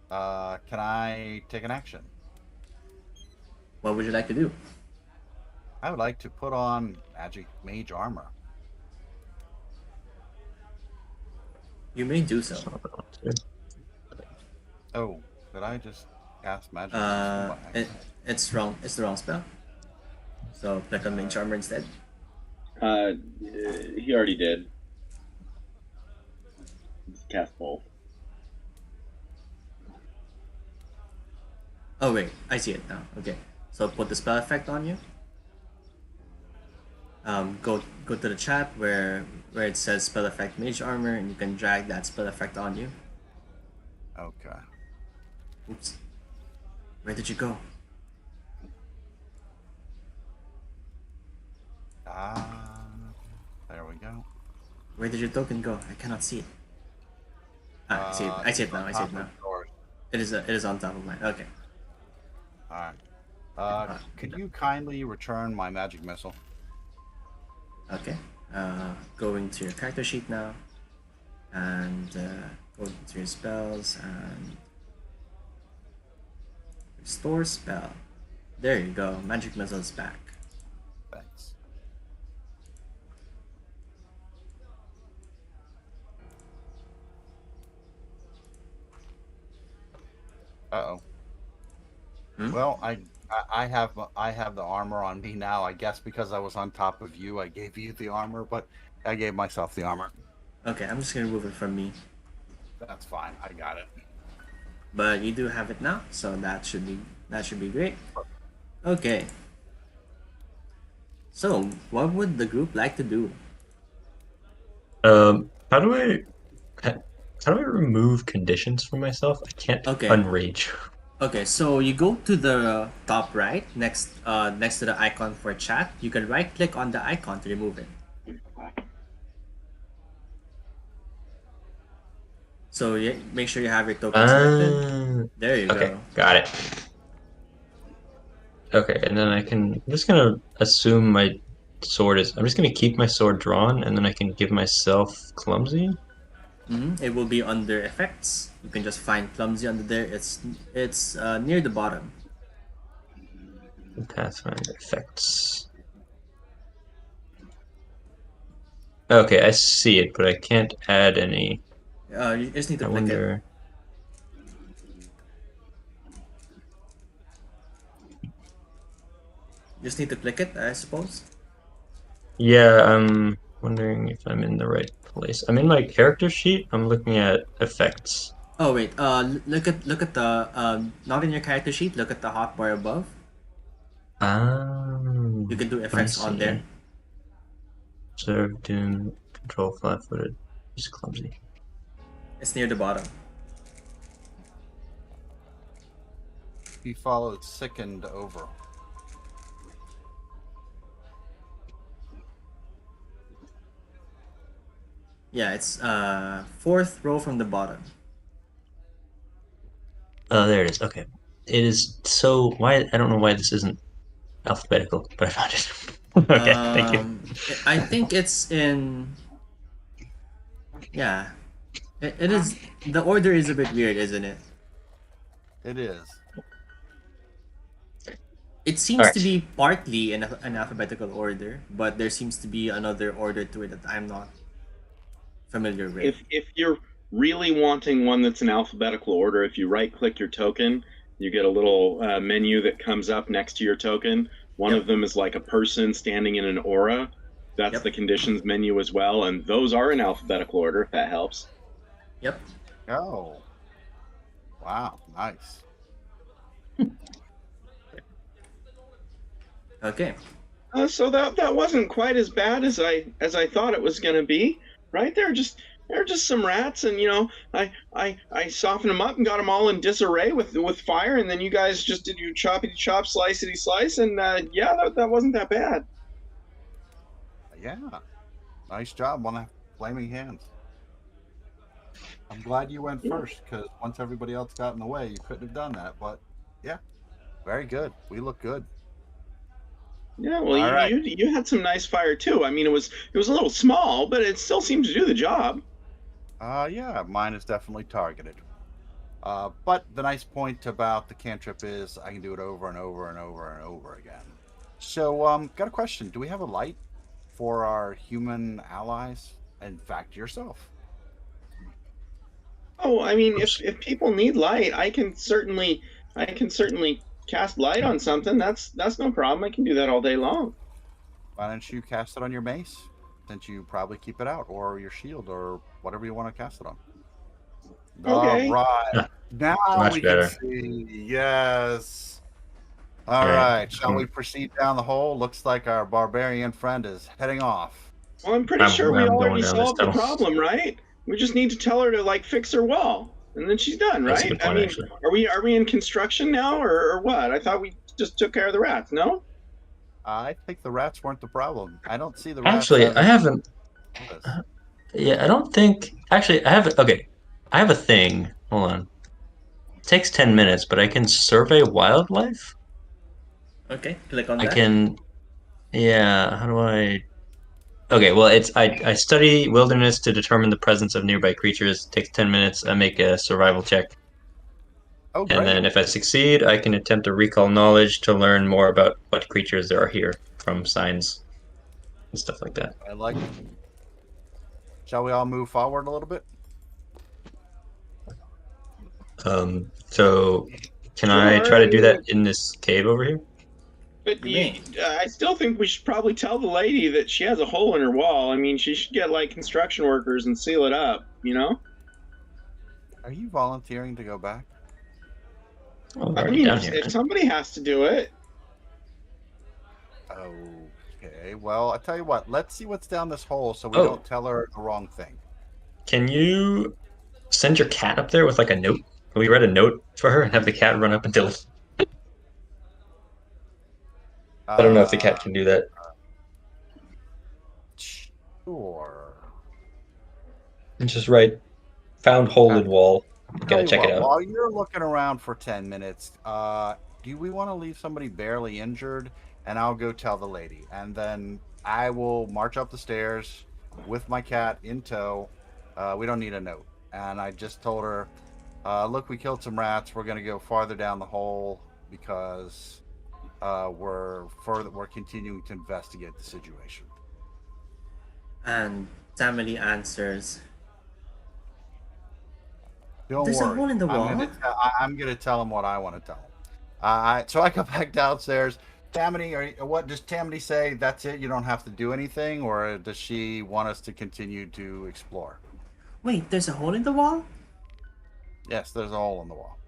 Can I take an action? What would you like to do? I would like to put on magic mage armor. You may do so. Oh, did I just cast magic? It's wrong. It's the wrong spell. So click on mage armor instead. He already did. Cast both. Oh wait, I see it now. Okay, so put the spell effect on you. Go to the chat where it says spell effect mage armor, and you can drag that spell effect on you. Okay. Oops. Where did you go? There we go. Where did your token go? I cannot see it. I see it. I see it now. I see it now. It is on top of mine. Okay. All right. Could you kindly return my magic missile? Okay. Going to your character sheet now, and go to your spells and restore spell. There you go. Magic missile is back. Thanks. Uh-oh. Well, I have the armor on me now. I guess because I was on top of you, I gave you the armor, but I gave myself the armor. Okay, I'm just gonna remove it from me. That's fine. I got it. But you do have it now, so that should be great. Okay. So, what would the group like to do? How do I remove conditions for myself? I can't unrage. Okay, so you go to the top right next to the icon for chat. You can right click on the icon to remove it. So make sure you have your token selected. There you go. Got it. Okay, and then I'm just gonna assume my sword is. I'm just gonna keep my sword drawn, and then I can give myself clumsy. It will be under effects. You can just find clumsy under there. It's near the bottom. Pathfinder effects. Okay, I see it, but I can't add any. You just need to I click it. wonder. You just need to click it, I suppose. Yeah, I'm wondering if I'm in the right place. I'm in my character sheet. I'm looking at effects. Oh wait, look at the not in your character sheet. Look at the hotbar above. Ah, You can do I effects on there. see. Observe, doom, control, flat-footed. Just clumsy. It's near the bottom. He followed sickened over. Yeah, it's fourth row from the bottom. Oh, there it is. Okay. It is so why I don't know why this isn't alphabetical, but I found it. Okay, thank you. I think it's in. Yeah, it is. The order is a bit weird, isn't it? It is. It seems to Alright. be partly in an alphabetical order, but there seems to be another order to it that I'm not familiar with. If you're really wanting one that's in alphabetical order, if you right click your token, you get a little menu that comes up next to your token. One Yep. of them is like a person standing in an aura. That's Yep. the conditions menu as well, and those are in alphabetical order, if that helps. Yep. Oh. Wow. Nice. Okay. So that wasn't quite as bad as I thought it was going to be, right? They're just some rats, and I softened them up and got them all in disarray with fire, and then you guys just did your choppity chop, slicety slice, and yeah, that wasn't that bad. Yeah. Nice job on that flaming hands. I'm glad you went first, because once everybody else got in the way, you couldn't have done that. But yeah, very good. We look good. Yeah, well, All right. you had some nice fire too. I mean, it was a little small, but it still seemed to do the job. Yeah, mine is definitely targeted. But the nice point about the cantrip is I can do it over and over and over and over again. So, got a question. Do we have a light for our human allies? In fact, yourself. Oh, I mean, if people need light, I can certainly cast light on something. That's no problem. I can do that all day long. Why don't you cast it on your mace? Since you probably keep it out, or your shield, or whatever you want to cast it on. Okay. All right. Yeah, Now much we better. can see. Yes. All Alright. right. Shall we proceed down the hole? Looks like our barbarian friend is heading off. Well, I'm pretty I'm sure we going already down this solved the tunnel. problem, right? We just need to tell her to fix her wall, and then she's done, That's a right? good I point, mean, actually. are we in construction now, or what? I thought we just took care of the rats. No? I think the rats weren't the problem. I don't see the rats Actually, I having haven't. this. Yeah, I don't think. Actually, I have. Okay, I have a thing. Hold on. It takes 10 minutes, but I can survey wildlife. Okay. Click on I that. can. Yeah. How do I? Okay. Well, I study wilderness to determine the presence of nearby creatures. It takes 10 minutes. I make a survival check, Oh, and great. then if I succeed, I can attempt to recall knowledge to learn more about what creatures there are here from signs and stuff like that. I like it. Shall we all move forward a little bit? So can I Sure. try to I do mean, that in this cave over here? but You may. I still think we should probably tell the lady that she has a hole in her wall. I mean, she should get construction workers and seal it up. You know? Are you volunteering to go back? Oh, we're I already mean, down here. if somebody has to do it. Okay. Well, I tell you what. Let's see what's down this hole, so we Oh. don't tell her the wrong thing. Can you send your cat up there with like a note? Can we write a note for her and have the cat run up until? I don't know if the cat can do that. Sure. And just write found hole in wall. Tell Gotta you check it what, out. while you're looking around for 10 minutes, do we want to leave somebody barely injured? And I'll go tell the lady. And then I will march up the stairs with my cat in tow. We don't need a note. And I just told her, look, we killed some rats. We're going to go farther down the hole because we're continuing to investigate the situation. And Tamily answers, Don't "There's a hole worry. in the wall." I'm gonna tell him what I want to tell him. So I go back downstairs. Tammany, what does Tammany say? That's it. You don't have to do anything, or does she want us to continue to explore? Wait, there's a hole in the wall? Yes, there's a hole in the wall.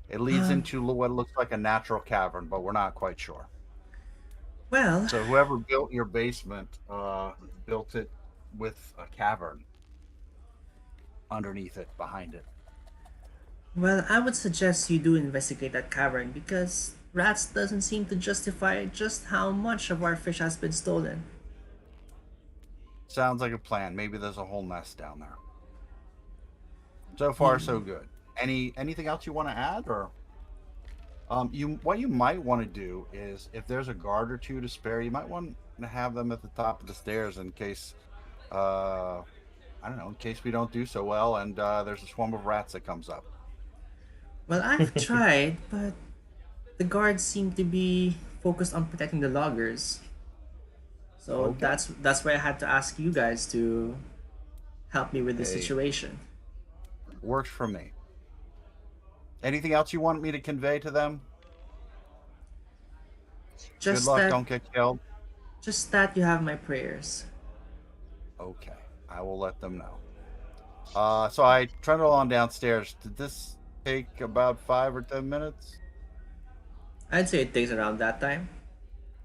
It leads Um, into what looks like a natural cavern, but we're not quite sure. well, So whoever built your basement built it with a cavern underneath it, behind it. well, I would suggest you do investigate that cavern because rats doesn't seem to justify just how much of our fish has been stolen. Sounds like a plan. Maybe there's a whole nest down there. So far, so You, good. Anything else you want to add, or you what you might want to do is if there's a guard or two to spare, you might want to have them at the top of the stairs in case uh, I don't know, in case we don't do so well and there's a swarm of rats that comes up. well, I've tried, but the guards seem to be focused on protecting the loggers. So Okay. that's why I had to ask you guys to help me with the Hey, situation. works for me. Anything else you want me to convey to them? Good Just luck. that Don't get killed. just that you have my prayers. Okay, I will let them know. So I trundle on downstairs. Did this take about 5 or 10 minutes? I'd say it takes around that time.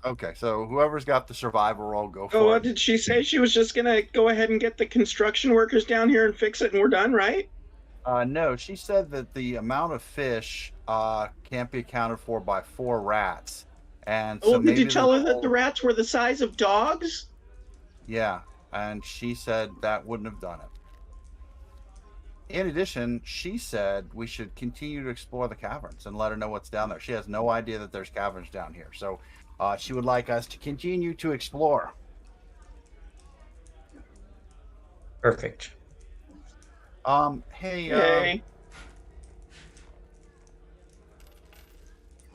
Okay, so whoever's got the survival roll, go Oh, for what it. did she say? She was just gonna go ahead and get the construction workers down here and fix it, and we're done, right? No, she said that the amount of fish can't be accounted for by 4 rats, and Oh, so did you maybe there's tell a her that the whole. rats were the size of dogs? Yeah, and she said that wouldn't have done it. In addition, she said we should continue to explore the caverns and let her know what's down there. She has no idea that there's caverns down here, so she would like us to continue to explore. Perfect. Hey, Yay.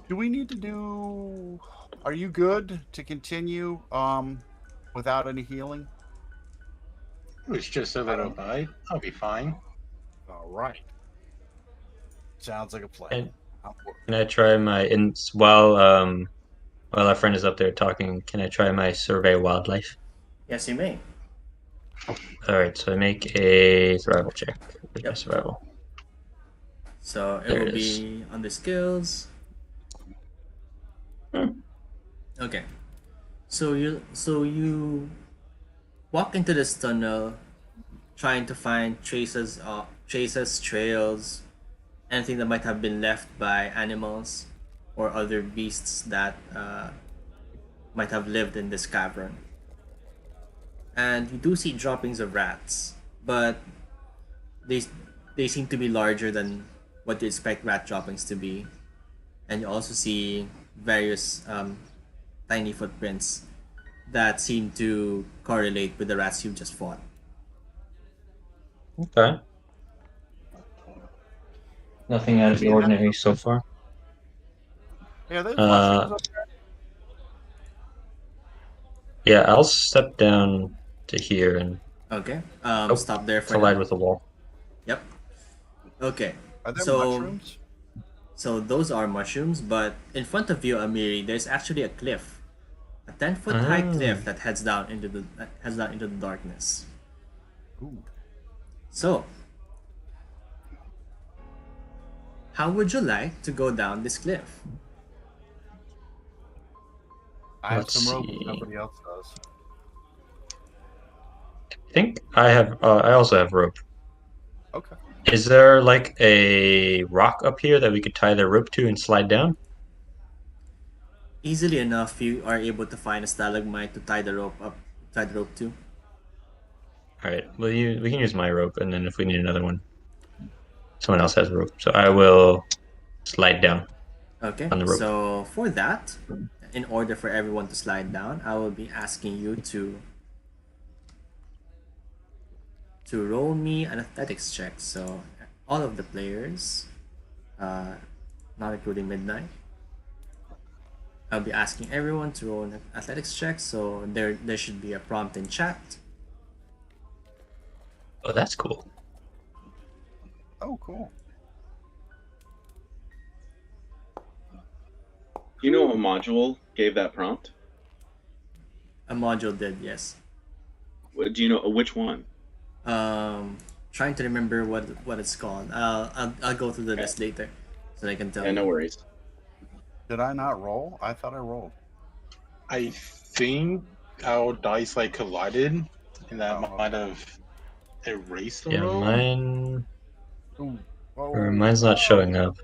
do we need to do? Are you good to continue without any healing? It was just a I little don't. bite. I'll be fine. All right. Sounds like a plan. And I'm, can I try my in while our friend is up there talking, can I try my survey wildlife? Yes, you may. All right, so I make a survival check with my Yep. survival. So it There will it is. be on the skills. Hmm. Okay. So you walk into this tunnel trying to find traces, trails, anything that might have been left by animals or other beasts that might have lived in this cavern. And you do see droppings of rats, but they they seem to be larger than what you expect rat droppings to be. And you also see various tiny footprints that seem to correlate with the rats you just fought. Okay. Nothing out I of the mean, ordinary so far. yeah, there's mushrooms Uh, up there. yeah, I'll step down to here and Okay. oh, Stop there for collide now. with the wall. Yep. Okay. Are there So mushrooms? so those are mushrooms, but in front of you, Amiri, there's actually a cliff, a 10-foot high Ah, cliff that heads down into the darkness. Ooh, So, how would you like to go down this cliff? I have let's some rope. If see. nobody else does. I think I have. I also have rope. Okay. Is there like a rock up here that we could tie the rope to and slide down? Easily enough, you are able to find a stalagmite to tie the rope to. All right. Well, we can use my rope, and then if we need another one, someone else has a rope. So I will slide down Okay, on the rope. so for that, in order for everyone to slide down, I will be asking you to roll me an athletics check. So all of the players, uh, not including Midnight. I'll be asking everyone to roll an athletics check, so there should be a prompt in chat. Oh, that's cool. Oh, cool. Do you know a module gave that prompt? A module did, yes. Do you know which one? Trying to remember what it's called. I'll go through the list later, so I can tell Yeah, you. no worries. Did I not roll? I thought I rolled. I think our dice like collided, and that Oh, might have erased the Yeah, roll. mine Ooh. or Whoa. mine's not showing up.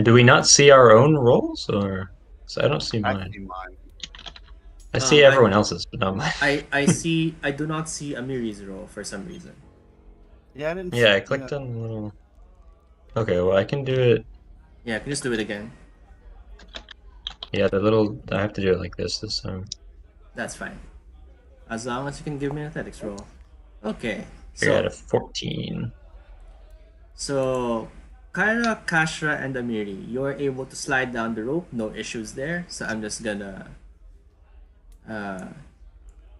Do we not see our own rolls, or? 'Cause I don't see I mine. see mine. I see everyone else's, but not mine. I do not see Amiri's roll for some reason. Yeah, I didn't. Yeah, I clicked on the little. Okay, well I can do it. Yeah, can you just do it again? Yeah, the little. I have to do it like this time. That's fine. As long as you can give me an athletics roll. Okay, I got so a 14. so Kyra, Kashra, and Amiri, you're able to slide down the rope, no issues there. So uh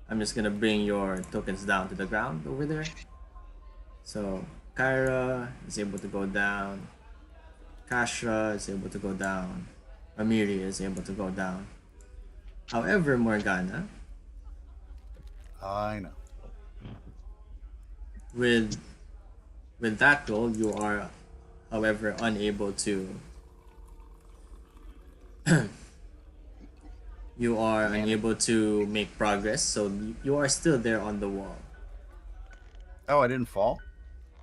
I'm just gonna bring your tokens down to the ground over there. So Kyra is able to go down. Kashra is able to go down. Amiri is able to go down. However, Morgana, I know. with with that roll, you are, however, unable to. You are unable to make progress, so you are still there on the wall. Oh, I didn't fall.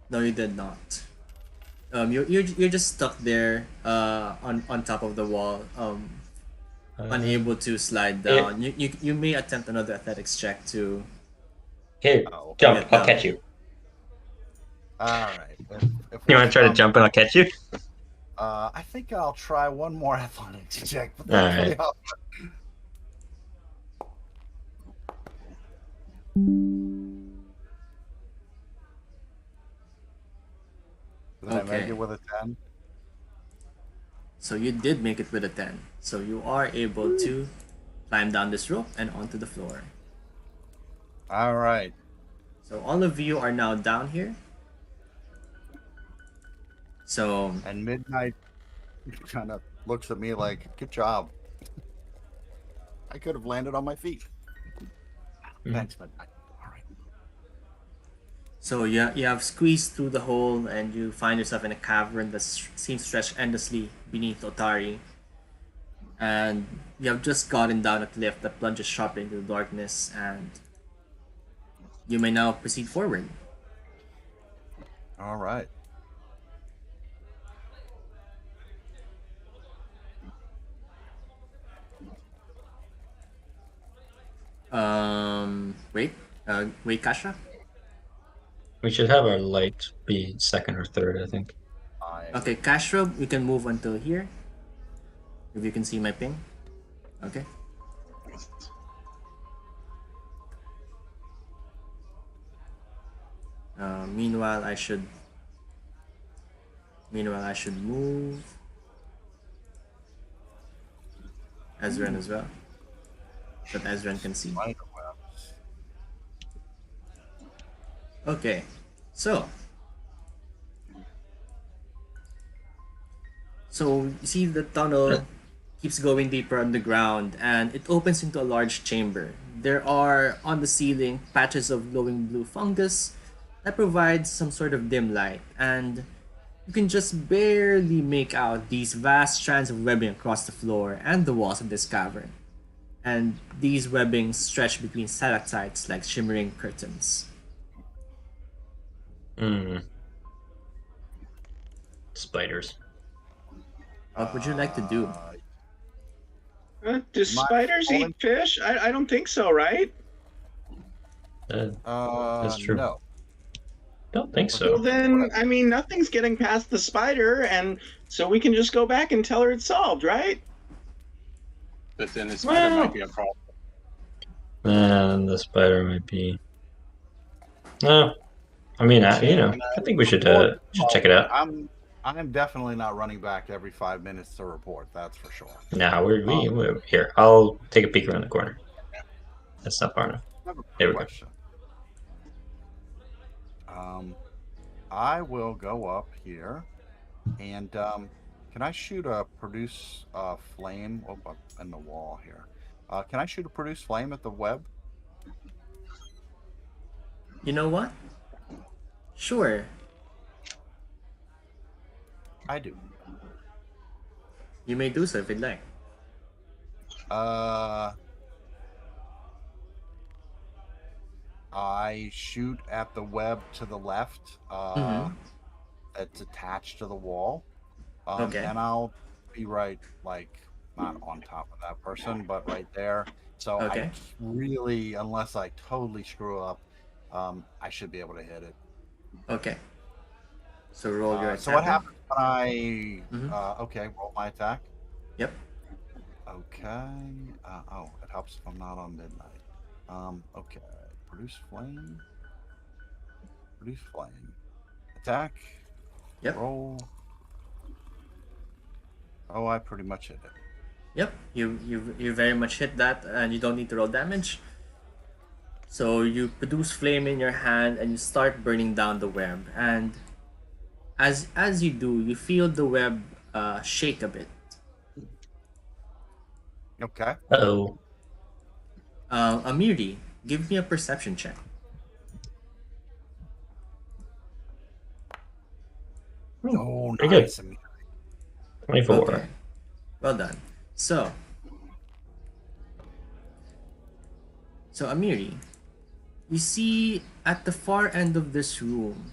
No, you did not. You're just stuck there, on top of the wall, unable to slide down. You may attempt another athletics check to Here, Oh. jump. get I'll down. catch you. All right. If You want worse to try to comes, jump and I'll catch you? I think I'll try one more athletics check. But All that's right. really hard. Did I make Okay. it with a 10? So you did make it with a 10. So you are able to climb down this rope and onto the floor. All right. So all of you are now down here. So And Midnight kind of looks at me like, good job. I could have landed on my feet. Thanks, Midnight. All right. So you have squeezed through the hole and you find yourself in a cavern that seems stretched endlessly beneath Otari. And you have just gotten down a cliff that plunges sharply into the darkness, and you may now proceed forward. All right. Wait, Kasha? We should have our light be second or third, I think. Okay, Kashra, you can move until here. If you can see my ping. Okay. Meanwhile, I should move Ezran as well, so that Ezran can see. Spider webs. Okay, so you see the tunnel keeps going deeper underground and it opens into a large chamber. There are on the ceiling patches of glowing blue fungus that provides some sort of dim light, and you can just barely make out these vast strands of webbing across the floor and the walls of this cavern. And these webbings stretch between stalactites like shimmering curtains. Spiders. What would you like to do? Do spiders eat fish? I don't think so, right? That's true. No. Don't think Well, so. then, I mean, nothing's getting past the spider, and so we can just go back and tell her it's solved, right? But then the spider might be a problem. And the spider might be. No, I mean, I think we should check it out. I'm definitely not running back every 5 minutes to report. That's for sure. Now Um, we're here. I'll take a peek around the corner. That's not far enough. I have a There quick we go. question. Um, I will go up here, and can I shoot a produce flame? Oh, up in the wall here. Can I shoot a produce flame at the web? You know what? Sure, I do. you may do so if you'd like. Uh, I shoot at the web to the left. Mm-hmm. That's attached to the wall. Okay. And I'll be right, like, not on top of that person, but right there. So I Okay. really, unless I totally screw up, I should be able to hit it. Okay. So roll your So what attack. happens when I? Mm-hmm. Okay, roll my attack. Yep. Okay. Oh, it helps if I'm not on midnight. Okay. Produce flame. Produce flame. Attack. Yep. Roll. Oh, I pretty much hit it. Yep. You very much hit that, and you don't need to roll damage. So you produce flame in your hand, and you start burning down the web. And as you do, you feel the web shake a bit. Okay. Oh, Amiri, give me a perception check. Oh, pretty good. nice. 24. Okay. Well done. So Amiri, you see at the far end of this room,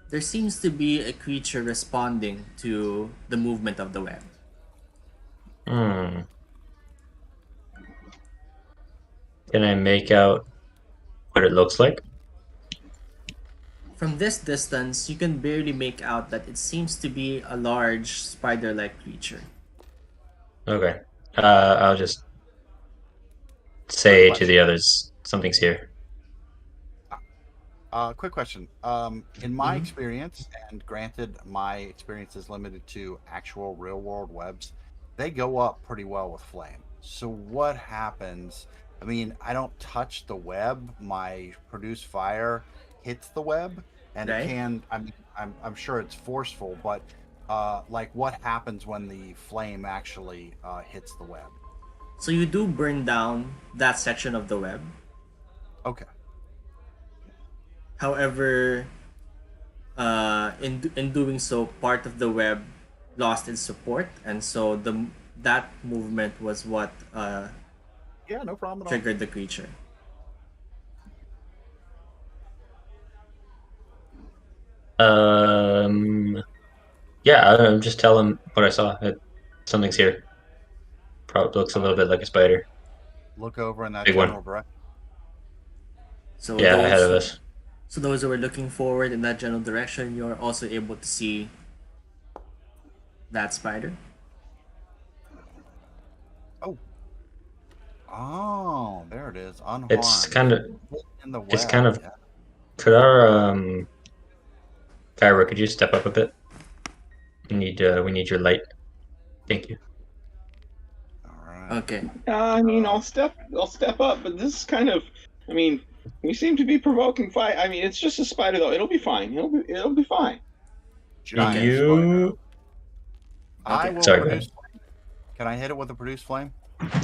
there seems to be a creature responding to the movement of the web. Hmm. Can I make out what it looks like? From this distance, you can barely make out that it seems to be a large spider-like creature. Okay. I'll just Quick say to question. the others, something's here. Quick question. In my experience, and granted, my experience is limited to actual real world webs, they go up pretty well with flame. So what happens? I mean, I don't touch the web. My produce fire hits the web, and it Right? can. I mean, I'm sure it's forceful, but like, what happens when the flame actually hits the web? So you do burn down that section of the web. Okay. However, in doing so, part of the web lost its support, and so that movement was what Yeah, no problem at all. triggered the creature. Yeah, just tell him what I saw. Something's here. Probably looks a little bit like a spider. Look over in that Big one. general direction. So Yeah, ahead of us. those who are looking forward in that general direction, you're also able to see that spider. Oh, there it is. Unharmed. It's kind of. In the web. It's kind of. Yeah. Could our Kyra, could you step up a bit? We need your light. Thank you. All right. Okay. I mean, I'll step up, but this is kind of. I mean, we seem to be provoking fight. I mean, it's just a spider, though. It'll be fine. It'll be fine. Giant spider. You. I Okay. will Sorry, go produce. Can I hit it with a produce flame?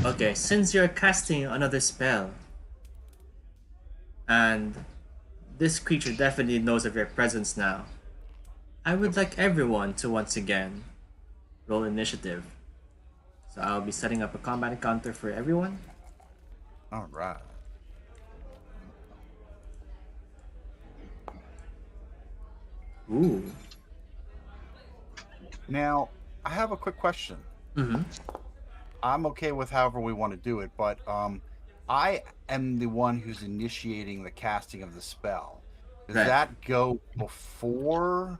Okay, since you're casting another spell, and this creature definitely knows of your presence now, I would like everyone to once again roll initiative. So I'll be setting up a combat encounter for everyone. All right. Ooh. Now, I have a quick question. Mm-hmm. I'm okay with however we want to do it, but I am the one who's initiating the casting of the spell. Does Right. that go before?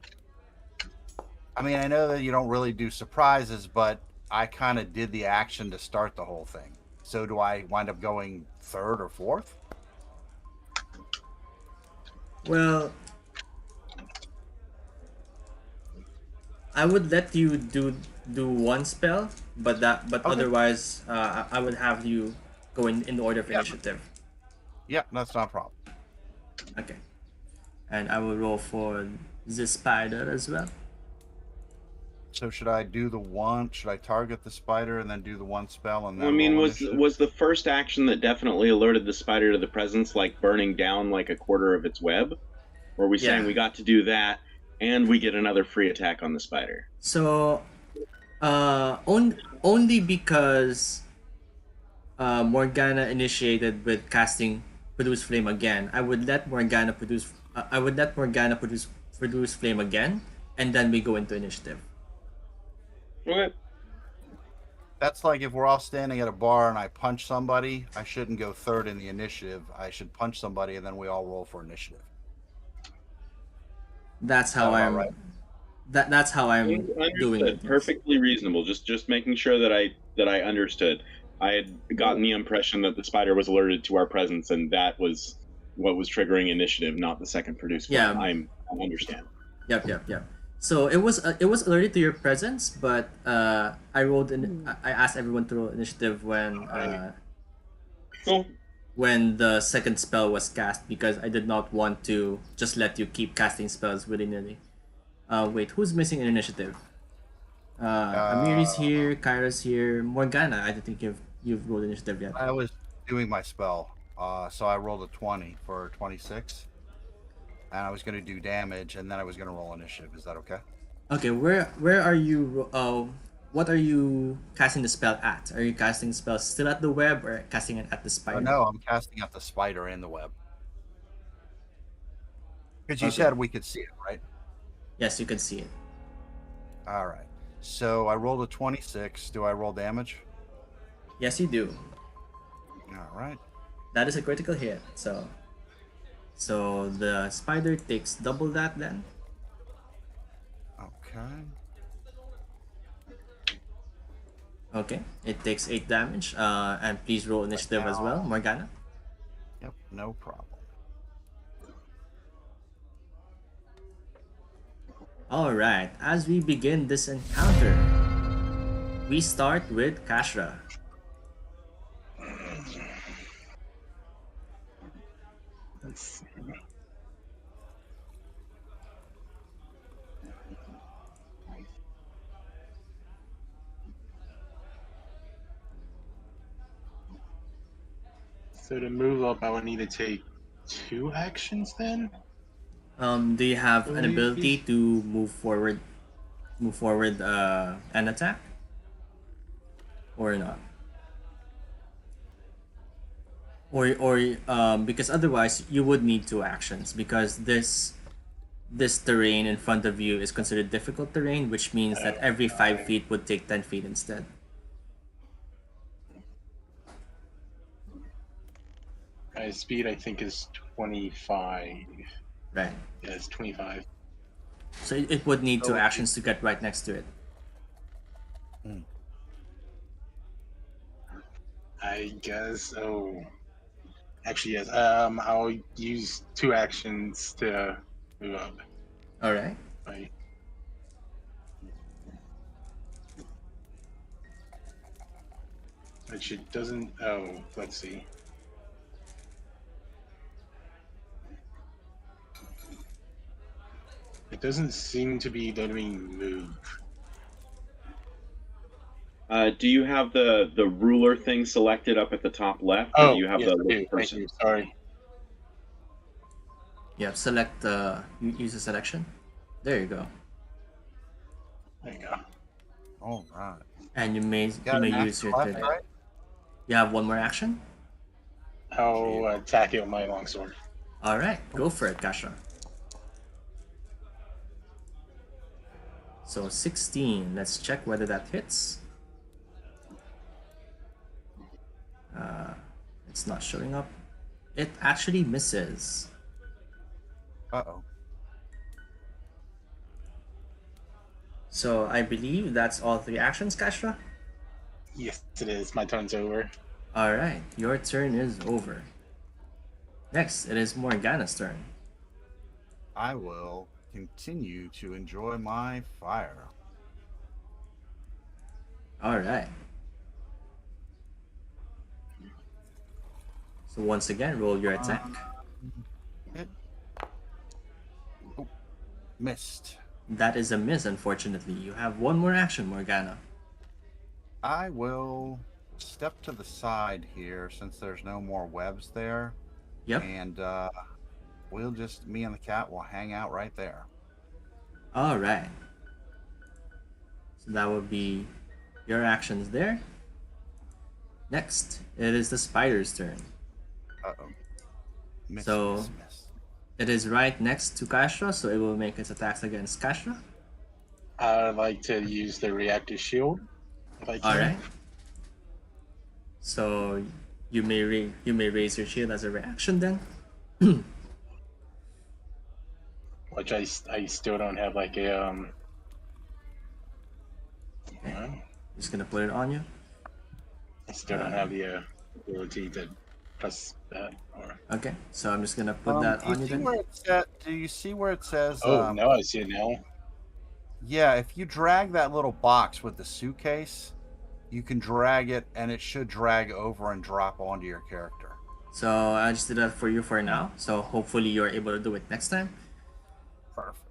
I mean, I know that you don't really do surprises, but I kind of did the action to start the whole thing. So do I wind up going third or fourth? Well, I would let you do one spell, but Okay. otherwise, I would have you go in order of Yeah. initiative. Yeah, that's not a problem. Okay, and I will roll for the spider as well. So should I do the one? Should I target the spider and then do the one spell and Well, I then mean, roll was initiative? was the first action that definitely alerted the spider to the presence like burning down like a quarter of its web? Or are we saying Yeah. we got to do that and we get another free attack on the spider? So, only because Morgana initiated with casting produce flame again. I would let Morgana produce flame again, and then we go into initiative. Okay. That's like if we're all standing at a bar and I punch somebody, I shouldn't go third in the initiative. I should punch somebody and then we all roll for initiative. That's Is how that about right? that's how I'm doing it. Understood. Yes. Perfectly reasonable. Just making sure that I understood. I had gotten the impression that the spider was alerted to our presence, and that was what was triggering initiative, not the second produce flame. Yeah. I understand. Yep. So it was alerted to your presence, but I asked everyone to roll initiative Cool. when the second spell was cast because I did not want to just let you keep casting spells willy nilly. Wait, who's missing in initiative? Amiri's here, Kyra's here, Morgana. I don't think you've rolled initiative yet. I was doing my spell. So I rolled a 20 for 26. And I was going to do damage and then I was going to roll initiative. Is that okay? Okay, where are you? What are you casting the spell at? Are you casting the spell still at the web or casting it at the Oh, spider? no, I'm casting at the spider and the web. Because you Okay. said we could see it, right? Yes, you can see it. All right. So I rolled a 26. Do I roll damage? Yes, you do. All right. That is a critical hit. So the spider takes double that then. Okay. Okay, it takes 8 damage. And please roll initiative as well, now. Morgana. Yep, no problem. Alright, as we begin this encounter, we start with Kashra. Let's see. So to move up, I would need to take 2 actions then? Do you have an Believe- ability to move forward an attack? Or not? Or because otherwise you would need 2 actions because this terrain in front of you is considered difficult terrain, which means that every 5 feet would take 10 feet instead. My speed, I think, is 25. Right. Yeah, it's 25. So it would need 2 So- actions to get right next to it. I guess. Oh, actually, yes. I'll use 2 actions to move up. All right. Right. Which it doesn't. Oh, let's see. It doesn't seem to be letting me move. Do you have the ruler thing selected up at the top left? Or Oh, do you have yes, the I do. little Thank person? you. Sorry. Yeah. Select. Use a selection. There you go. There you go. All right. And you may Got an use action your left, third. right? You have one more action. I'll attack it with my longsword. All right. Go for it, Kasha. So 16. Let's check whether that hits. It's not showing up. It actually misses. Uh-oh. So I believe that's all 3 actions, Kashra. Yes, it is. My turn's over. All right, your turn is over. Next, it is Morgana's turn. I will continue to enjoy my fire. All right. So once again, roll your attack. Hit. Oh, missed. That is a miss, unfortunately. You have one more action, Morgana. I will step to the side here since there's no more webs there. Yep. And we'll just, me and the cat will hang out right there. All right. So that would be your actions there. Next, it is the spider's turn. Uh-oh. Miss, So- miss. It is right next to Kashra, so it will make its attacks against Kashra. I'd like to use the reactive shield. If I can. All right. So you may raise your shield as a reaction then. Which I still don't have like a Just gonna put it on you. I still don't have the ability to press that. Or... Okay, so I'm just gonna put that on you then. Do you see where it says? Oh, now I see it now. Yeah, if you drag that little box with the suitcase, you can drag it, and it should drag over and drop onto your character. So I just did that for you for now. So hopefully you're able to do it next time. Perfect.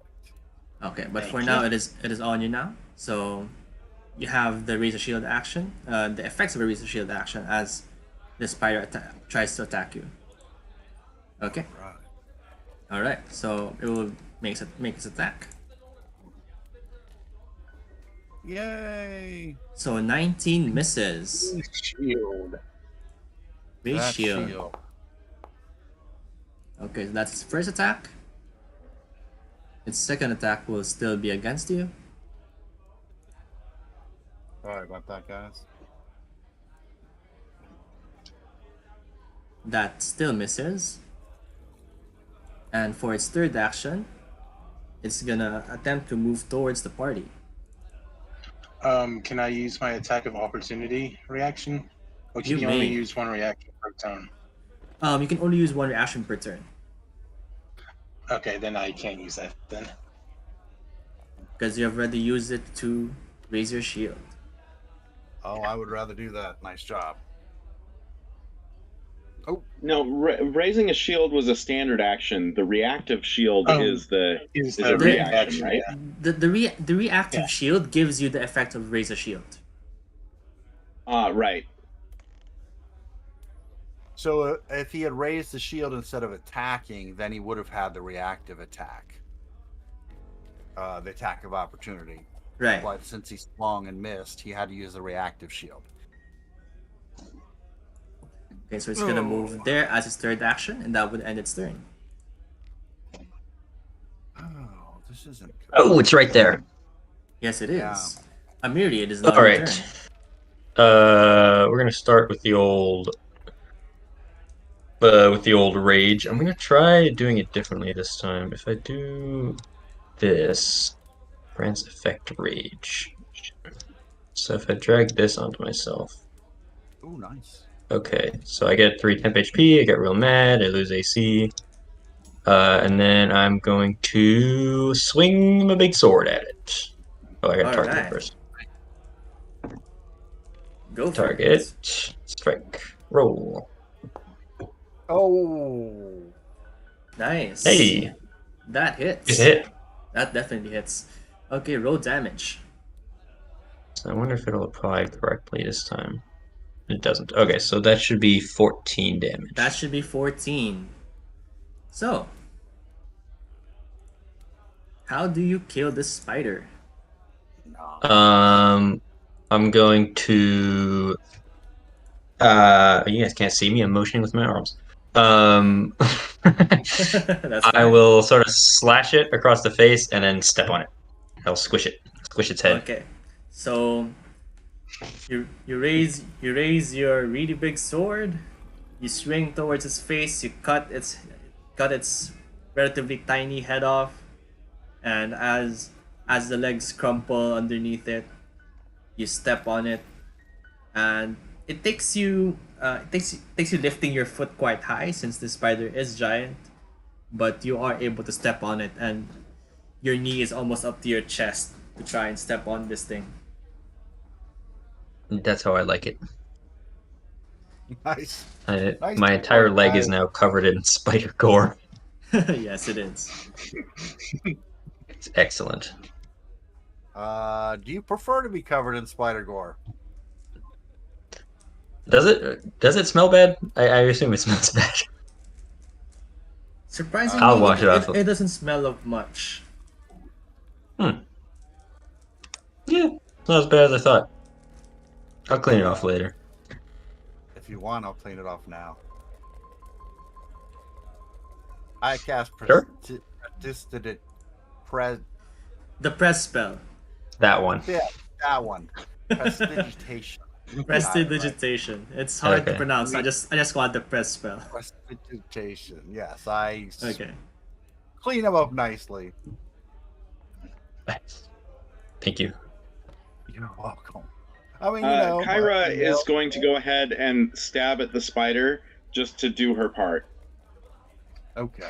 Okay, but Thank for you. now it is on you now. So you have the razor shield action, the effects of a razor shield action as the spider tries to attack you. Okay. Right. All right. So it will make its attack. Yay! So 19 misses. Shield. Raise That shield. Okay, so that's its first attack. Its second attack will still be against you. Sorry about that, guys. That still misses. And for its third action, it's gonna attempt to move towards the party. Can I use my attack of opportunity reaction? Or can You you only may. use one reaction per turn? You can only use one reaction per turn. Okay, then I can't use that then. Because you have already used it to raise your shield. Oh, I would rather do that. Nice job. No, raising a shield was a standard action. The reactive shield is a the reaction, right? yeah. The reactive Yeah. shield gives you the effect of raise a shield. Ah, right. So if he had raised the shield instead of attacking, then he would have had the reactive attack. The attack of opportunity. Right. But since he swung and missed, he had to use the reactive shield. Okay, so it's gonna move there as its third action, and that would end its turn. Oh, this isn't good. Oh, it's right there. Yes, it Yeah. is. Amiri, it is not All your right. turn. We're gonna start with the old rage. I'm gonna try doing it differently this time. If I do this, grants effect rage. So if I drag this onto myself, Oh, nice. okay, so I get 3 temp HP, I get real mad, I lose AC, and then I'm going to swing my big sword at it. Oh, I gotta target it Alright. first. Go for Target, it. strike, roll. Oh. Nice. Hey, That hits. good hit. That definitely hits. Okay, roll damage. So I wonder if it'll apply correctly this time. It doesn't. Okay, so that should be 14 damage. That should be 14. So, how do you kill this spider? No. I'm going to. You guys can't see me. I'm motioning with my arms. That's I fine. will sort of slash it across the face and then step on it. I'll squish its head. Okay, so you raise your really big sword. You swing towards its face. You cut its relatively tiny head off, and as the legs crumple underneath it, you step on it, and it takes you lifting your foot quite high since the spider is giant, but you are able to step on it, and your knee is almost up to your chest to try and step on this thing. That's how I like it. Nice. Nice My entire work, leg is guys. now covered in spider gore. Yes, it is. It's excellent. Do you prefer to be covered in spider gore? Does it smell bad? I assume it smells bad. I'll Surprisingly, wash it off. it doesn't smell of much. Yeah, it's not as bad as I thought. I'll clean it off later. If you want, I'll clean it off now. I cast Sure. The press spell. That one. Yeah, that one. Prestidigitation. Prestidigitation. It's hard to Okay. pronounce. I just want the press spell. Prestidigitation. Yes, I Okay. clean them up nicely. Thank you. You're welcome. I mean, you know, Kyra is going to go ahead and stab at the spider just to do her part. Okay.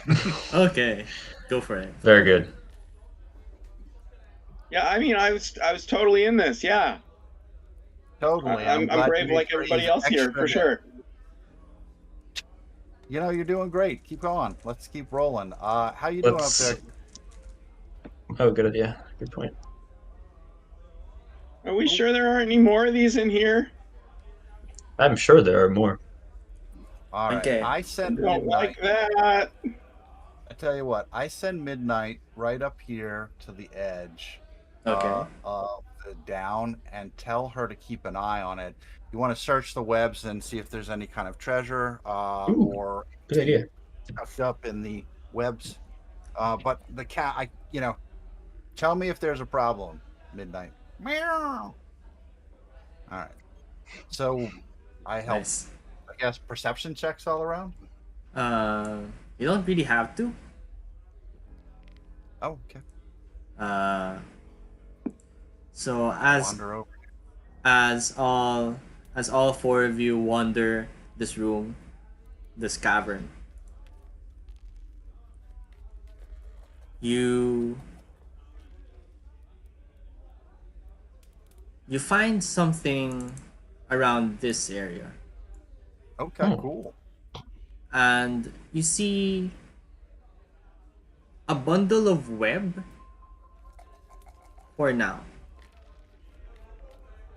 Okay. Go for it. Very good. Yeah, I mean, I was totally in this. Yeah, Totally. I'm glad brave you like did everybody raise else here extra for sure. You know, you're doing great. Keep going. Let's keep rolling. How you doing up Let's- there? Oh, good idea. Good point. Are we sure there aren't any more of these in here? I'm sure there are more. All right. Okay. I I send don't midnight. like that. I tell you what. I send midnight right up here to the edge. Okay. Of the down and tell her to keep an eye on it. You want to search the webs and see if there's any kind of treasure Ooh. or Good idea. tucked up in the webs. But the cat, tell me if there's a problem. Midnight. Meow. All right. So I help. Nice. I guess perception checks all around. You don't really have to. Oh, okay. So Wander over. as all four of you wander this room, this cavern, you find something around this area, Okay, cool. and you see a bundle of web for now.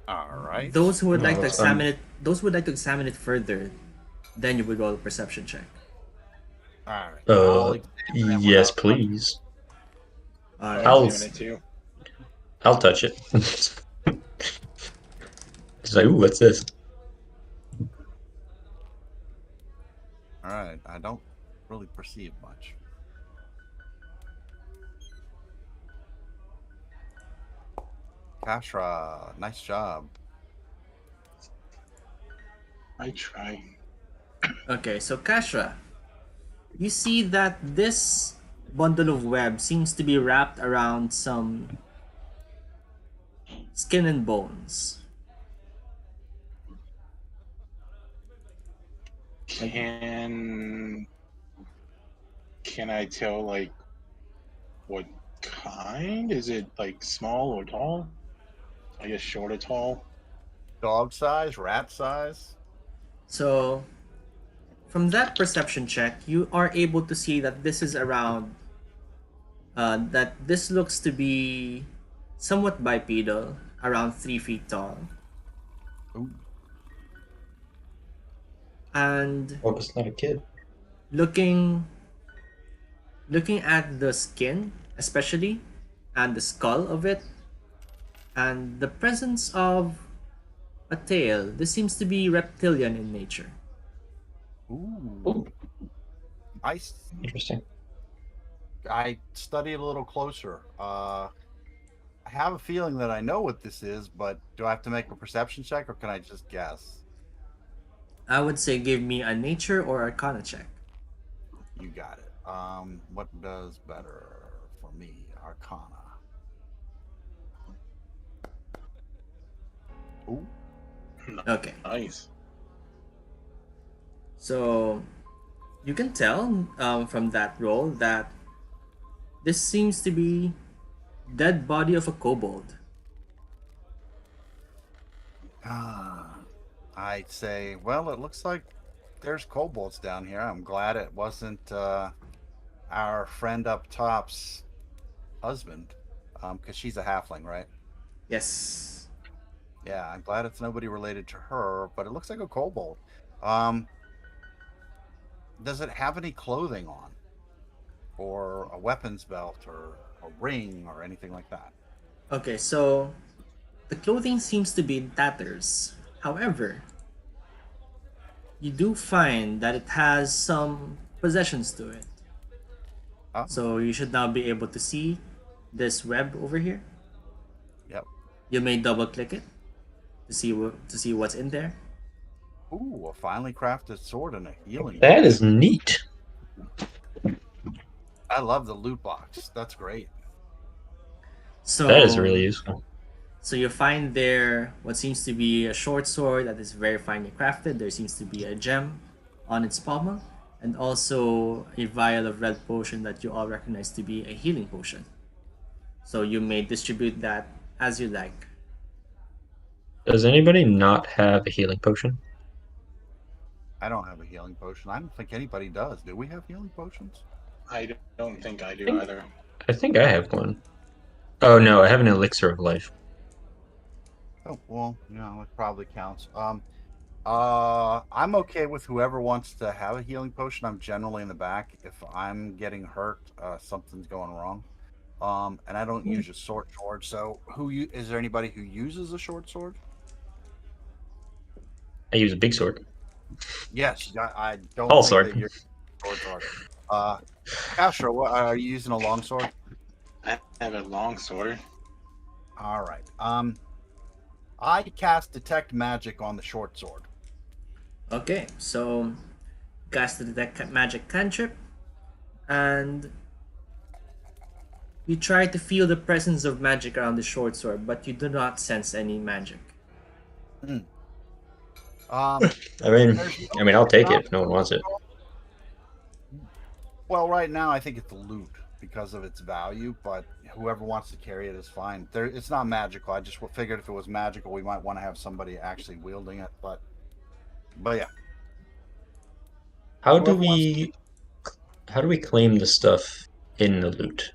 All right. Those who would like to Oh, examine it, those who would like to examine it further, then you would roll a perception check. All right. I'll examine it Yes, without- please. Alright. I'll Examine it too. I'll touch it. It's like, ooh, what's this? All right. I don't really perceive much. Kashra, nice job. I try. Okay, so Kashra, you see that this bundle of web seems to be wrapped around some skin and bones. Can I tell like what kind? Is it like small or tall? I guess short or tall. Dog size, rat size. So, from that perception check, you are able to see that this is around. That this looks to be somewhat bipedal, around 3 feet tall, Ooh. and Hope it's not a kid. looking at the skin especially, and the skull of it, and the presence of a tail. This seems to be reptilian in nature. Ooh. Interesting. I studied a little closer. I have a feeling that I know what this is, but do I have to make a perception check or can I just guess? I would say give me a nature or arcana check. You got it. What does better for me? Arcana. Ooh. Okay, Nice. so you can tell from that roll that this seems to be dead body of a kobold. I'd say, well, it looks like there's kobolds down here. I'm glad it wasn't our friend up top's husband, because she's a halfling, right? Yes. Yeah, I'm glad it's nobody related to her, but it looks like a kobold. Um, does it have any clothing on, or a weapons belt, or a ring, or anything like that? Okay, so the clothing seems to be in tatters. However, you do find that it has some possessions to it. Oh, So you should now be able to see this web over here. yep. You may double click it to see what's in there. Ooh, a finely crafted sword and a healing That is potion. neat. I love the loot box. That's great. That is So really useful. So you find there what seems to be a short sword that is very finely crafted. There seems to be a gem on its pommel, and also a vial of red potion that you all recognize to be a healing potion. So you may distribute that as you like. Does anybody not have a healing potion? I don't have a healing potion. I don't think anybody does. Do we have healing potions? I don't think I do think- either. I think I have one. Oh no, I have an elixir of life. Oh, well, it probably counts. I'm okay with whoever wants to have a healing potion. I'm generally in the back. If I'm getting hurt, something's going wrong. And I don't use a short sword. So, is there anybody who uses a short sword? I use a big sword. Yes, I don't Tall think sword. that you're short sword. Castro, what are you using a long sword? I have a long sword. All right. I cast detect magic on the short sword. Okay, so cast the detect magic cantrip, and you try to feel the presence of magic around the short sword, but you do not sense any magic. Um, I mean, there's I'll take no- it if no one wants it. Well, right now I think it's loot because of its value, but whoever wants to carry it is fine. It's not magical. I just figured if it was magical, we might want to have somebody actually wielding it. But yeah, How do whoever wants. how do we claim the stuff in the loot?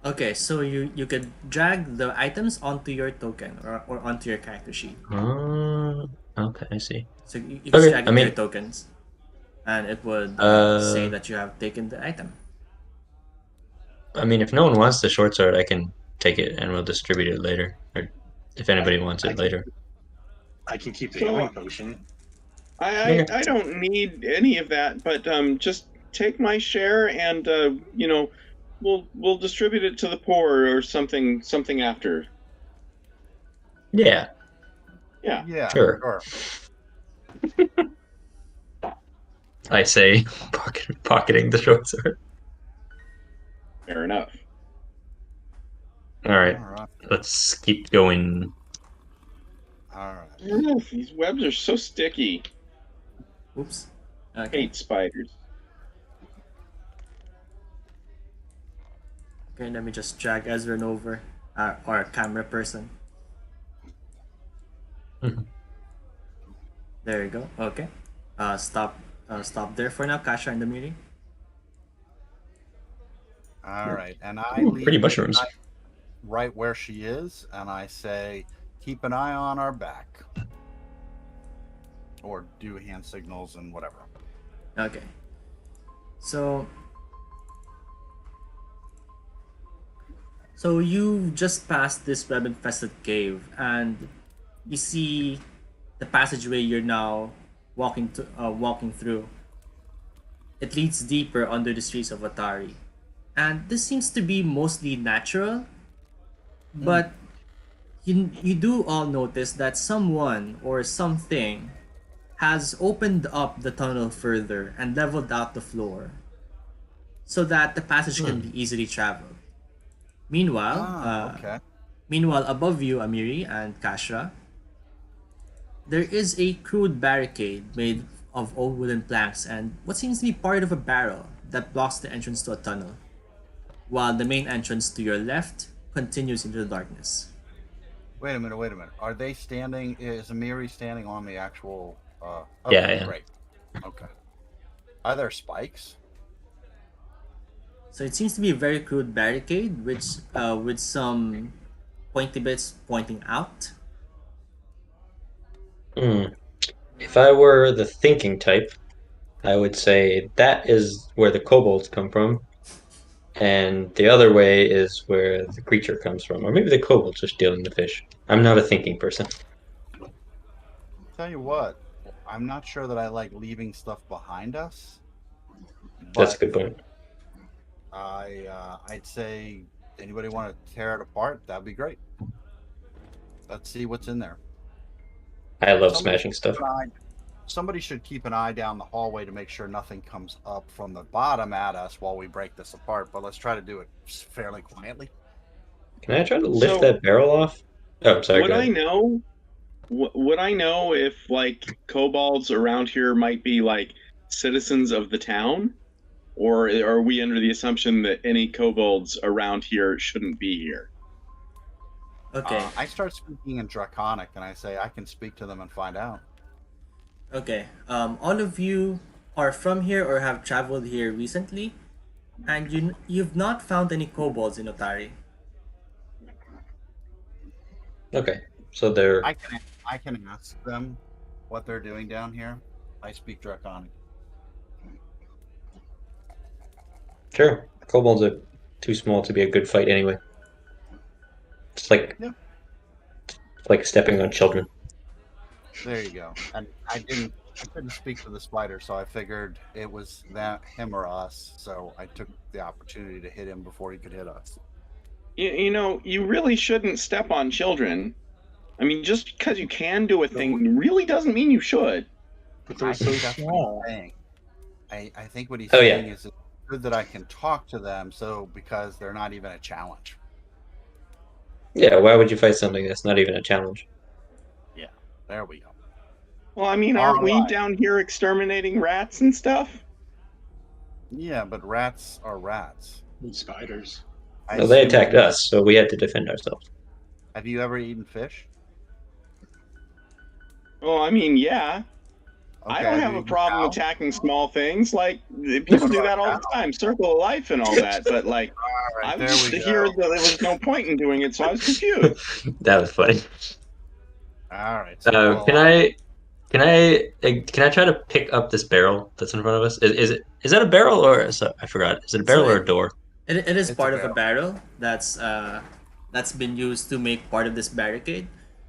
Okay, so you could drag the items onto your token or onto your character sheet. Okay, I see. So you just Okay, drag it to your tokens, and it would say that you have taken the item. if no one wants the short sword, I can take it and we'll distribute it later. Or if anybody wants I it can, later. I can keep the So- healing potion. Okay. I don't need any of that, but just take my share and we'll distribute it to the poor or something after. Yeah, Yeah. Yeah, sure. I say, pocketing the short sword. Fair enough. All right, All right. let's keep going. All right. Oof, these webs are so sticky. Oops. Okay. Hate spiders. Okay, let me just drag Ezra over, our camera person. Mhm. There you go. Okay. Stop there for now. Kasha in the meeting. All right. And I Ooh, leave pretty the mushrooms. knife right where she is, and I say, keep an eye on our back. Or do hand signals and whatever. Okay. So you just passed this web infested cave, and you see the passageway you're now walking through. It leads deeper under the streets of Atari, and this seems to be mostly natural. But you do all notice that someone or something has opened up the tunnel further and leveled out the floor so that the passage can be easily traveled. Meanwhile, Okay. above you, Amiri and Kashra, there is a crude barricade made of old wooden planks and what seems to be part of a barrel that blocks the entrance to a tunnel, while the main entrance to your left continues into the darkness. Wait a minute. Wait a minute. Are they standing? Is Amiri standing on the actual? Yeah, Okay, yeah. great. Okay. Are there spikes? So it seems to be a very crude barricade, which with some pointy bits pointing out. Hmm. If I were the thinking type, I would say that is where the kobolds come from, and the other way is where the creature comes from. Or maybe the kobolds are stealing the fish. I'm not a thinking person. Tell you what, I'm not sure that I like leaving stuff behind us, That's a but good point. I'd say anybody want to tear it apart? That'd be great. Let's see what's in there. I love Somebody smashing should stuff. keep an eye. Somebody should keep an eye down the hallway to make sure nothing comes up from the bottom at us while we break this apart. But let's try to do it fairly quietly. Can I try to lift So that barrel off? Oh, I'm sorry, would go I ahead. know? Would I know if like kobolds around here might be like citizens of the town, or are we under the assumption that any kobolds around here shouldn't be here? Okay. I start speaking in Draconic and I say I can speak to them and find out. Okay. All of you are from here or have traveled here recently, and you've not found any kobolds in Otari. Okay, so they're I can ask them what they're doing down here. I speak Draconic. sure. Kobolds are too small to be a good fight anyway. It's like Yeah. it's like stepping on children. There you go. And I couldn't speak for the spider, so I figured it was that him or us. So I took the opportunity to hit him before he could hit us. You know, you really shouldn't step on children. I mean, just because you can do a thing really doesn't mean you should. But I they're so think that's what small. he's saying. I think what he's Oh, yeah. saying is it's good that I can talk to them, so because they're not even a challenge. Yeah, why would you fight something that's not even a challenge? Yeah, there we go. Well, I mean, All aren't we right. down here exterminating rats and stuff? Yeah, but rats are rats. And spiders. I Well, they assume attacked us, so we had to defend ourselves. Have you ever eaten fish? Well, I mean, yeah. I don't have you a eaten problem cow? attacking small things. Like people What do about that all the time, circle of life and all that. But like, All right, I there was just we here go. that there was no point in doing it, so I was confused. That was funny. All right. So we'll, Can I try to pick up this barrel that's in front of us? Is that a barrel or I forgot. Is it a barrel So or a door? It is It's part a of a barrel that's been used to make part of this barricade.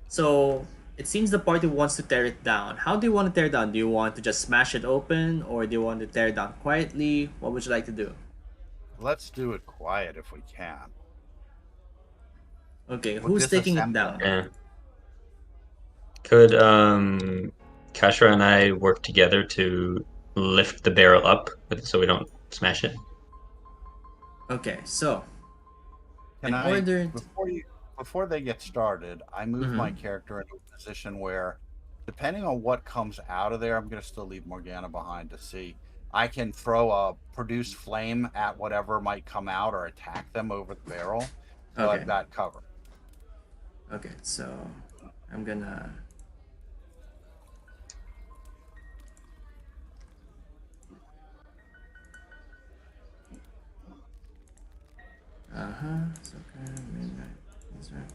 So it seems the party wants to tear it down. How do you want to tear it down? Do you want to just smash it open, or do you want to tear it down quietly? What would you like to do? let's do it quiet if we can. Okay, With who's taking it disassembly. down? Yeah. Could Kashra and I work together to lift the barrel up so we don't smash it? Okay, so Can in I order before they get started, I move my Mhm. character into a position where, depending on what comes out of there, I'm going to still leave Morgana behind to see. I can throw a produce flame at whatever might come out or attack them over the barrel. So Okay. I've got cover. Okay, so I'm gonna so midnight. That's right.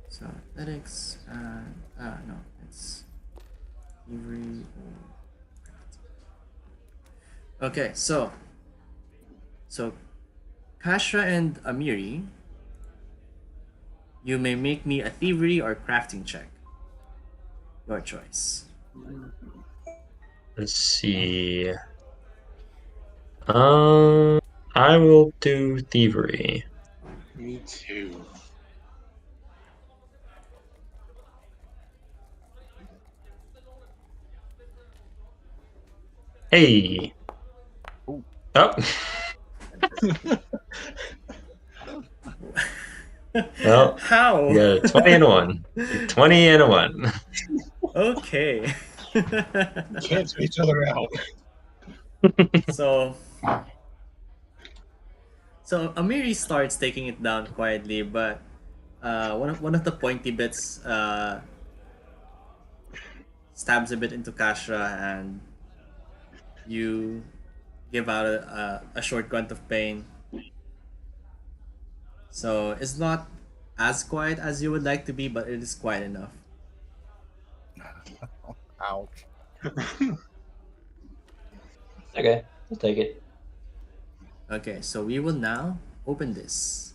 So athletics and no, it's thievery or okay, so Kashra and Amiri, you may make me a thievery or crafting check. Your choice. Let's see. I will do thievery. Me too. Hey. Ooh. Oh. Well, How? we got a 20 and a 1. 20 and a 1. Okay. Cancel each other out. So Amiri starts taking it down quietly, but one of the pointy bits stabs a bit into Kashra, and you give out a short grunt of pain. So it's not as quiet as you would like to be, but it is quiet enough. Ouch. Okay, I'll take it. Okay, so we will now open this.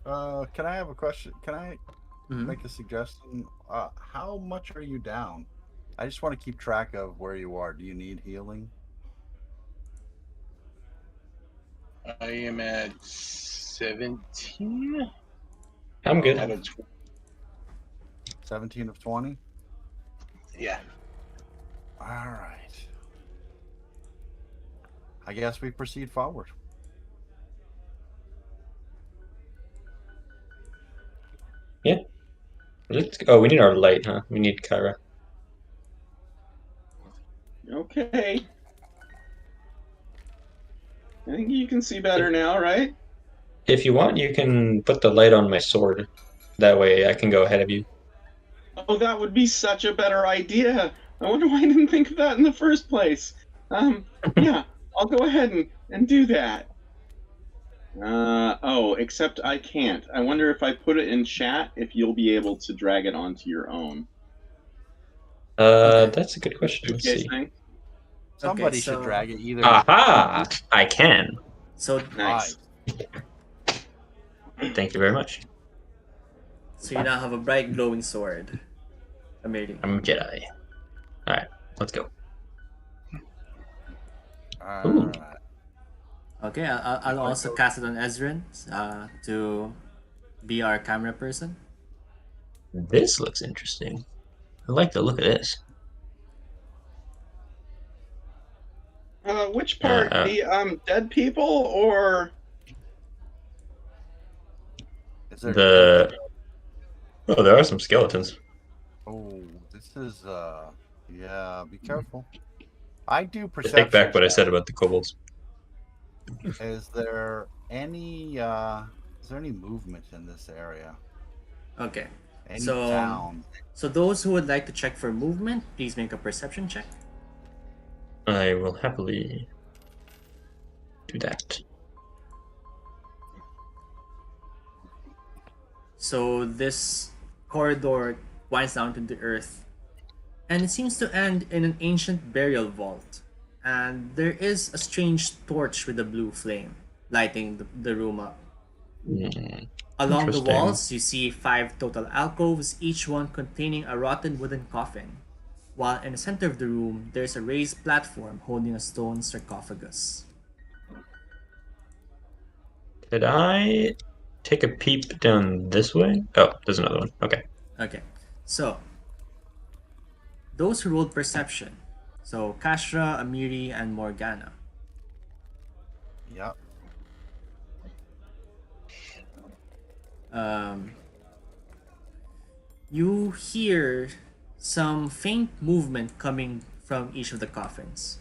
Can I have a question? Can I Mhm. make a suggestion? How much are you down? I just want to keep track of where you are. Do you need healing? I am at 17 I'm out good. of 20. 17 of 20? Yeah. All right. I guess we proceed forward. Yeah. Oh, we need our light, huh? We need Kyra. Okay. I think you can see better now, right? If you want, you can put the light on my sword. That way I can go ahead of you. Oh, that would be such a better idea. I wonder why I didn't think of that in the first place. Yeah, I'll go ahead and do that. Oh, except I can't. I wonder if I put it in chat, if you'll be able to drag it onto your own. Okay. That's a good question. Let's Okay, see. thing? Somebody so- should drag it either. Aha! I can. So Nice. Thank you very much. so you now have a bright glowing sword. Amazing. I'm a Jedi. Alright, let's go. All Ooh. right. Okay, I'll also cast it on Ezrin to be our camera person. This looks interesting. I like the look of this. Which part? The dead people or Is there Oh, there are some skeletons. Oh, this is yeah, be careful. I do I perception. take back what I check. said about the kobolds. Is there any movement in this area? Okay. Any So- sound? So those who would like to check for movement, please make a perception check. I will happily do that. So this corridor winds down to the earth, and it seems to end in an ancient burial vault. And there is a strange torch with a blue flame lighting the room up. Hmm. Along the Interesting. walls, you see 5 total alcoves, each one containing a rotten wooden coffin. While in the center of the room, there's a raised platform holding a stone sarcophagus. Did I take a peep down this way? Oh, there's another one. Okay. Okay, so those who rolled perception, so Kashra, Amiri, and Morgana. Yep. You hear some faint movement coming from each of the coffins.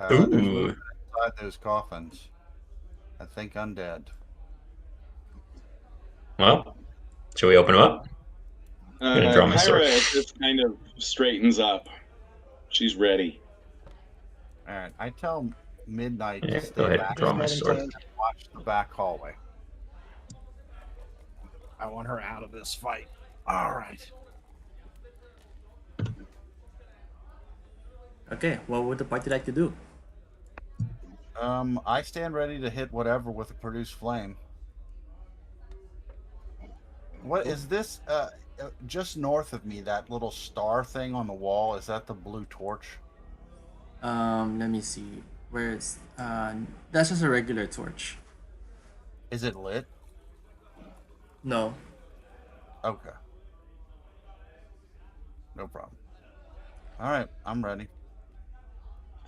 There's Ooh. movement inside those coffins. I think undead. Well, should we open them up? I'm gonna draw my sword. Kyra just kind of straightens up. She's ready. All right. I tell Midnight Yeah, to stay go ahead, back draw my and sword. watch the back hallway. I want her out of this fight. All right. Okay, what would the party like to do? I stand ready to hit whatever with a produced flame. What is this? Just north of me, that little star thing on the wall. Is that the blue torch? Let me see. Where is that's just a regular torch. Is it lit? No. Okay. No problem. All right, I'm ready.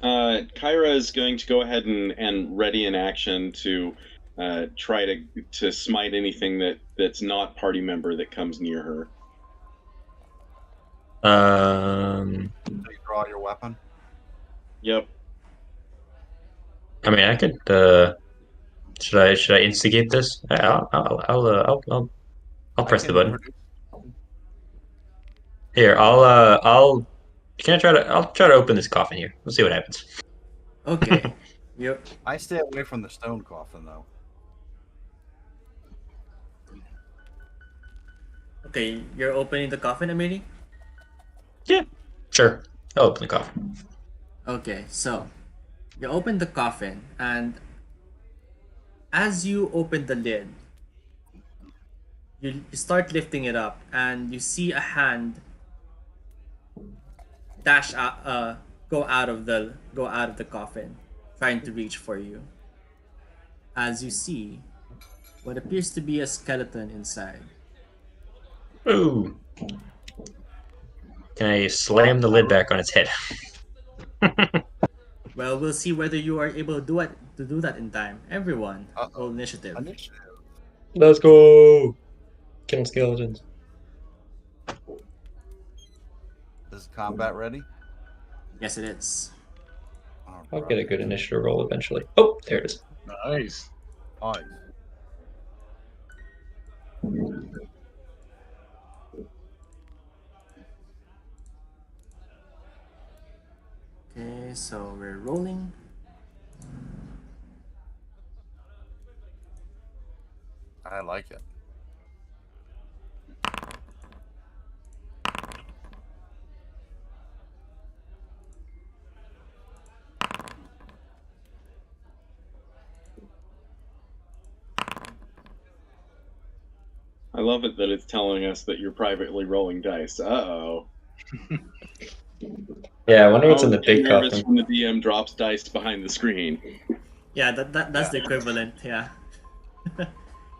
Kyra is going to go ahead and ready in action to try to smite anything that's not party member that comes near her. So you draw your weapon. Yep. I mean, I could. Should I instigate this? I'll I'll I press the can button. produce. Here, I'll I'll try to open this coffin here. We'll see what happens. Okay. You I stay away from the stone coffin though. okay? You're opening the coffin, Amiri? Yeah, sure. I'll open the coffin. Okay, so you open the coffin, and as you open the lid, you start lifting it up, and you see a hand dash out, go out of the coffin, trying to reach for you. As you see what appears to be a skeleton inside. Ooh. Can I slam the lid back on its head? Well, we'll see whether you are able to do that in time. Everyone, roll Uh-oh. initiative. Initiative. Let's go. Killing skeletons. Is combat ready? Yes, it is. I'll get a good initiative roll eventually. Oh, there it is. Nice. Alright. Okay, so we're rolling. I like it. I love it that it's telling us that you're privately rolling dice. Uh-oh. Yeah, I wonder what's in I'll the get big nervous coffin. when the DM drops dice behind the screen. Yeah, that's the equivalent. Yeah.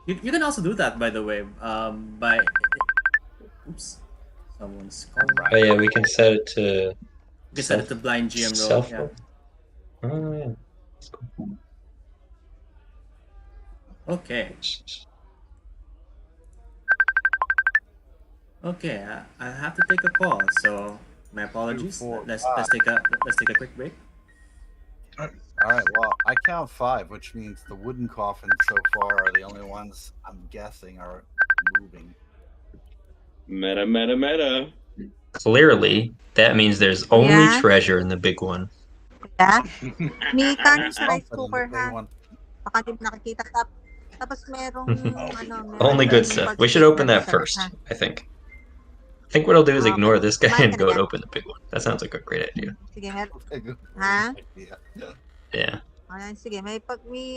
You can also do that, by the way. By oops, someone's calling. Oh yeah, we can set it to You can set it to blind GM roll. self Yeah. roll. Oh yeah. Okay. Okay, I have to take a call, so my apologies. 2, 4, Let's take a quick break. Alright, well, I count 5, which means the wooden coffins so far are the only ones I'm guessing are moving. Meta, meta, meta. Clearly, that means there's only Yeah. treasure in the big one. Yeah. May kanin sa rice Something in the cooker, big ha? one. Baka di mo nakikita. Tapos merong, Only good meron stuff. pork We should steak open na that masarap, first, ha? I think. I think what I'll do is Okay. ignore this guy Kumain and ka go na and dyan? open the big one. That sounds like a great idea. Sige, ha? Yeah. Yeah. Ayan, sige. May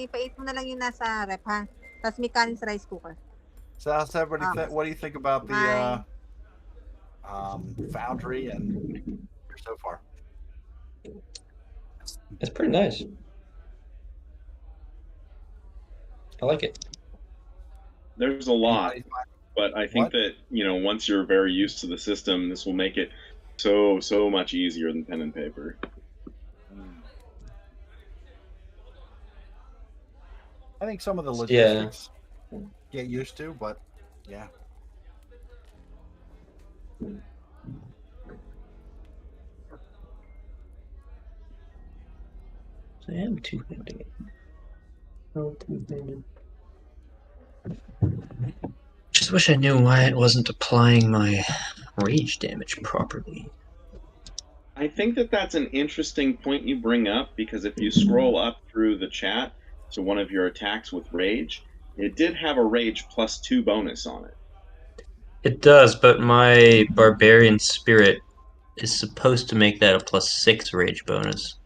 pait mo na lang yung nasa rep, ha? Tapos may kanin sa rice cooker. So how's everybody Okay. what do you think about Bye. the foundry and so far? It's pretty nice. I like it. There's a lot, Anybody find- but I think What? that, once you're very used to the system, this will make it so much easier than pen and paper. I think some of the Yeah. logistics get used to, but yeah. I am two-handed. Oh, two-handed. Just wish I knew why it wasn't applying my rage damage properly. I think that that's an interesting point you bring up, because if you scroll up through the chat to one of your attacks with rage, it did have a rage +2 bonus on it. It does, but my barbarian spirit is supposed to make that a +6 rage bonus.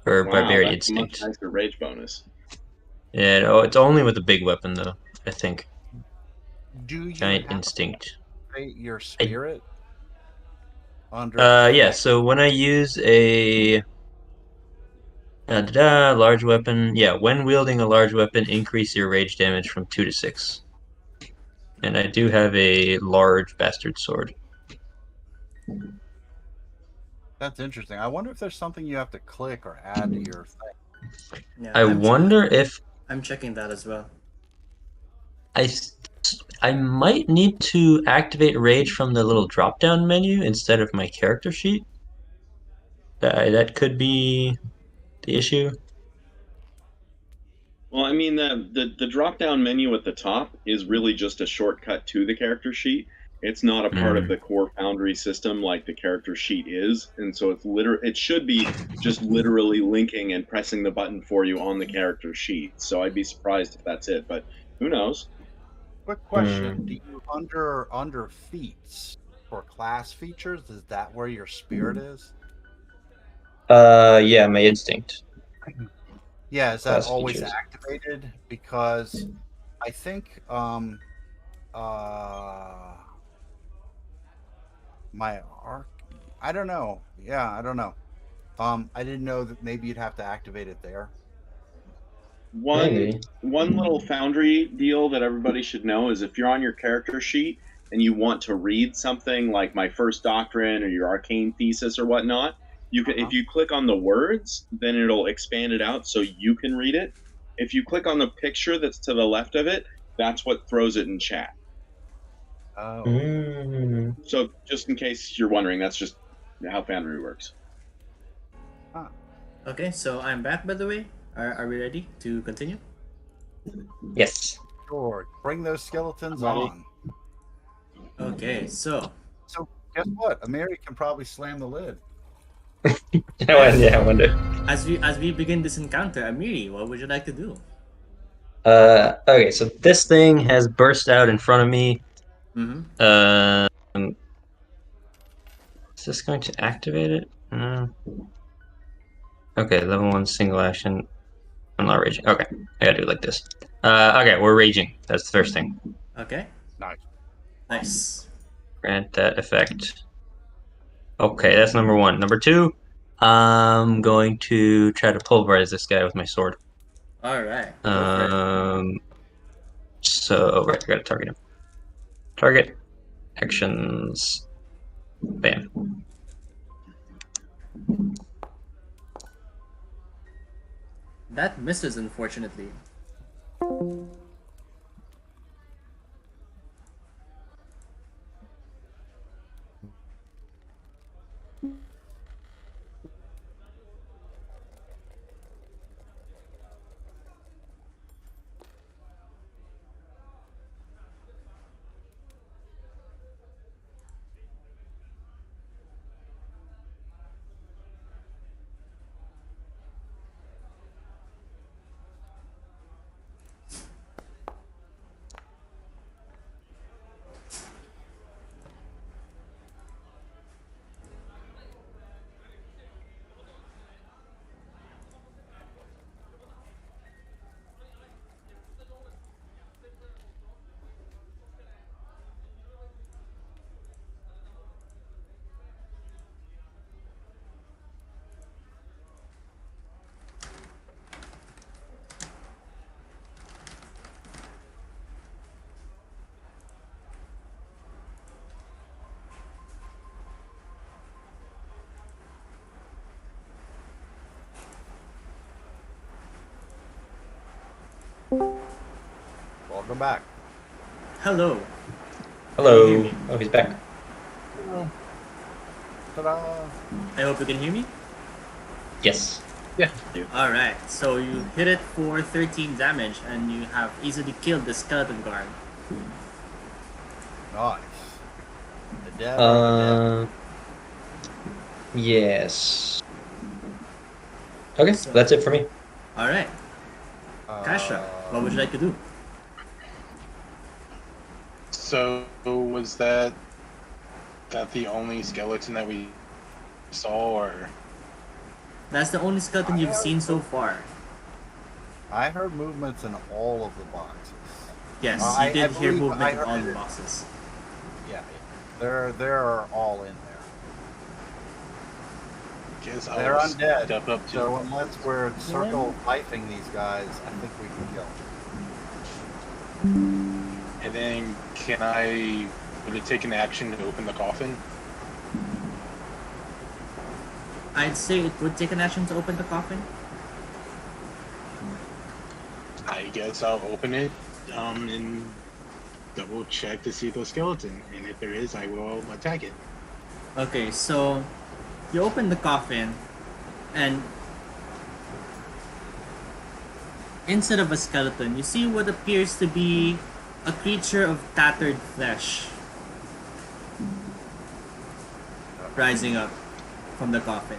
Or Wow, barbarian that's a much instinct. nicer rage bonus. Yeah, no, it's only with the big weapon though, I think. Do you Giant have instinct. to activate your spirit? Under Yeah, so when I use a large weapon, yeah, when wielding a large weapon, increase your rage damage from 2 to 6. And I do have a large bastard sword. That's interesting. I wonder if there's something you have to click or add to your thing. Yeah, I wonder if I'm checking that as well. I might need to activate rage from the little drop-down menu instead of my character sheet. That could be the issue. Well, I mean, the drop down menu at the top is really just a shortcut to the character sheet. It's not a part of the core Foundry system like the character sheet is, and so it should be just literally linking and pressing the button for you on the character sheet. So I'd be surprised if that's it, but who knows? Quick question: do you under feats for class features? Is that where your spirit is? Yeah, my instinct. Yeah, is that Class always features. activated? Because I think uh my arc, I don't know. Yeah, I don't know. I didn't know that maybe you'd have to activate it there. Maybe. One little Foundry deal that everybody should know is if you're on your character sheet and you want to read something like my first doctrine or your arcane thesis or whatnot, you can if you click on the words, then it'll expand it out so you can read it. If you click on the picture that's to the left of it, that's what throws it in chat. Oh. Mm. So just in case you're wondering, that's just how Foundry works. Huh. Okay, so I'm back, by the way. Are we ready to continue? Yes. Sure. Bring those skeletons Ready. on. Okay, so So guess what? Amiri can probably slam the lid. Yeah, I wonder. as we begin this encounter, Amiri, what would you like to do? Okay, so this thing has burst out in front of me. Mm-hmm. Is this going to activate it? Okay, level 1 single action. I'm not raging. Okay, I gotta do it like this. Okay, we're raging. That's the first thing. Okay, Nice. nice. Grant that effect. Okay, that's number 1. Number 2, I'm going to try to pulverize this guy with my sword. All right. Go for it. So, right, I gotta target him. Target. Actions. Bam. That misses, unfortunately. Welcome back. Hello. Hello. Can you hear me? Oh, he's back. Ta-da! I hope you can hear me. Yes. All right. So you hit it for 13 damage, and you have easily killed the skeleton guard. Nice. The dead are the Yes. Okay, so that's it for me. All right. dead. Kasha, what would you like to do? So was that the only skeleton that we saw, or That's the only skeleton you've seen so far. I heard movements in all of the boxes. Yes, I you did hear believe movement I in all heard the it. boxes. Yeah, they're all in there. guess They're I'll undead. step up to So unless we're circle knifing these guys, I think we can kill them. And then would it take an action to open the coffin? I'd say it would take an action to open the coffin. I guess I'll open it and double check to see if there's a skeleton. And if there is, I will attack it. Okay, so you open the coffin, and instead of a skeleton, you see what appears to be a creature of tattered flesh rising up from the coffin.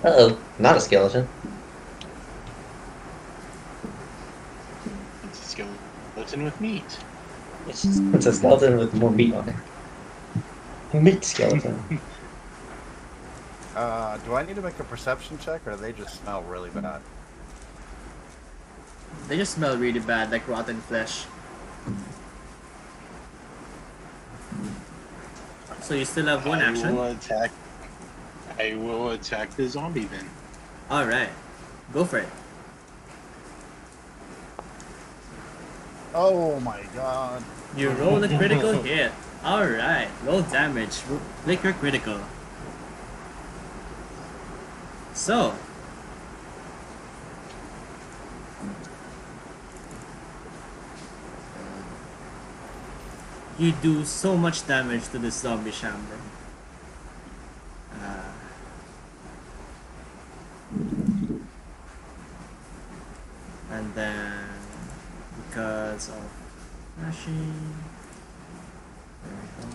Uh-oh, not a skeleton. It's a skeleton with meat. It's a skeleton with more meat on it. Meat skeleton. Do I need to make a perception check, or do they just smell really bad? They just smell really bad, like rotten flesh. So you still have one action. I will attack the zombie then. Alright. Go for it. Oh my god. You roll a critical hit. Alright. Roll damage. Click your critical. So. You do so much damage to this zombie chamber. And then, because of crashing, there we go.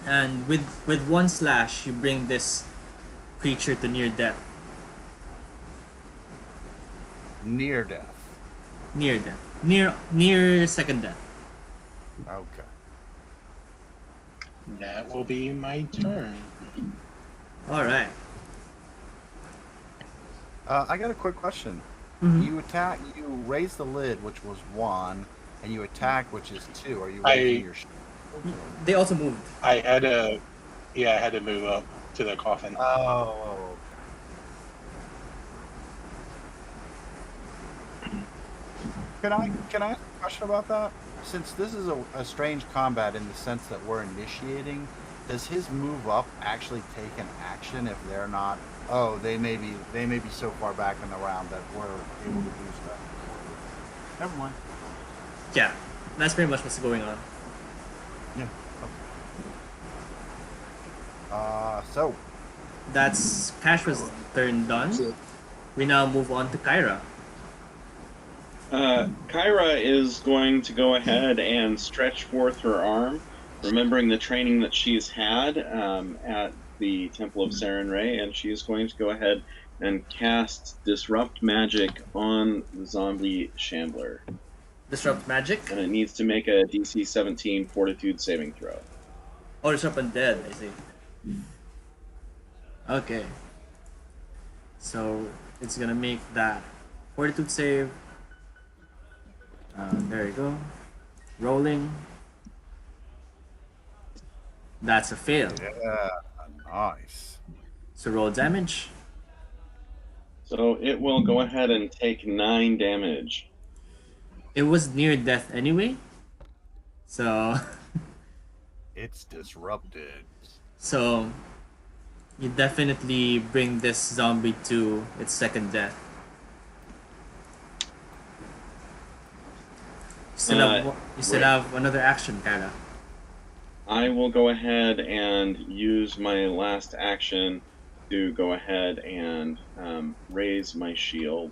And with one slash, you bring this creature to near death. Near death. Near death. Near second death. Okay. That will be my turn. All right. I got a quick question. Mhm. You raise the lid, which was 1, and you attack, which is 2. Are you raising your shield? They also moved. I had to move up to the coffin. Oh. Can I ask a question about that? Since this is a strange combat in the sense that we're initiating, does his move up actually take an action if they're not? Oh, they may be so far back in the round that we're able to do stuff. Never mind. Yeah, that's pretty much what's going on. Yeah. Okay. So That's Kasha's turn done. We now move on to Kyra. Kyra is going to go ahead and stretch forth her arm, remembering the training that she's had at the Temple of Sarenrae, and she is going to go ahead and cast Disrupt Magic on the zombie Shambler. Disrupt magic? And it needs to make a DC 17 Fortitude saving throw. Oh, Disrupt Undead, I see. Okay. So, it's gonna make that Fortitude save. There you go. Rolling. That's a fail. yeah, nice. So roll damage. So it will go ahead and take 9 damage. It was near death anyway. So It's disrupted. so you definitely bring this zombie to its second death. You still have another action, Kara. I will go ahead and use my last action to go ahead and raise my shield.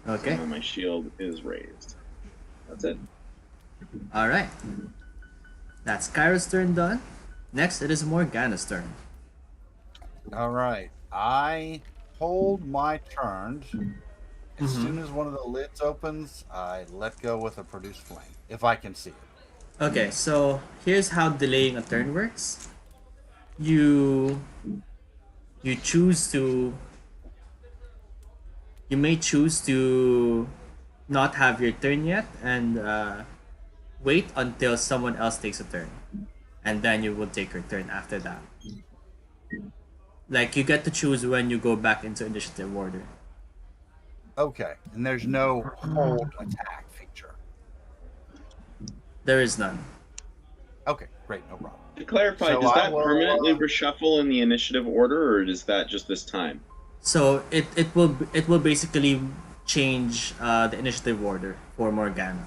Okay. So my shield is raised. That's it. Alright. That's Kyra's turn done. Next, it is Morgana's turn. All right. I hold my turn. As Mhm. soon as one of the lids opens, I let go with a produce flame, if I can see it. Okay, so here's how delaying a turn works. You choose to you may choose to not have your turn yet and wait until someone else takes a turn, and then you will take your turn after that. Like you get to choose when you go back into initiative order. Okay. And there's no hold attack feature. There is none. Okay, great, no problem. To clarify, So does I that will, permanently reshuffle in the initiative order, or is that just this time? So it will basically change the initiative order for Morgana.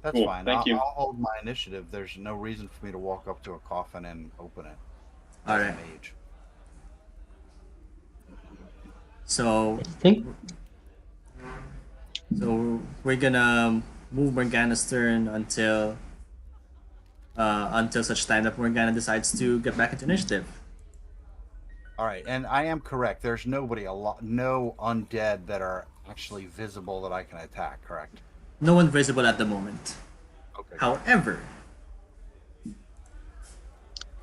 That's Cool. fine. Thank you. I'll hold my initiative. There's no reason for me to walk up to a coffin and open it All as right. a mage. So I think we're gonna move Morgana's turn until such time that Morgana decides to get back into initiative. All right, and I am correct. There's nobody, no undead that are actually visible that I can attack. Correct? No one visible at the moment. Okay. However,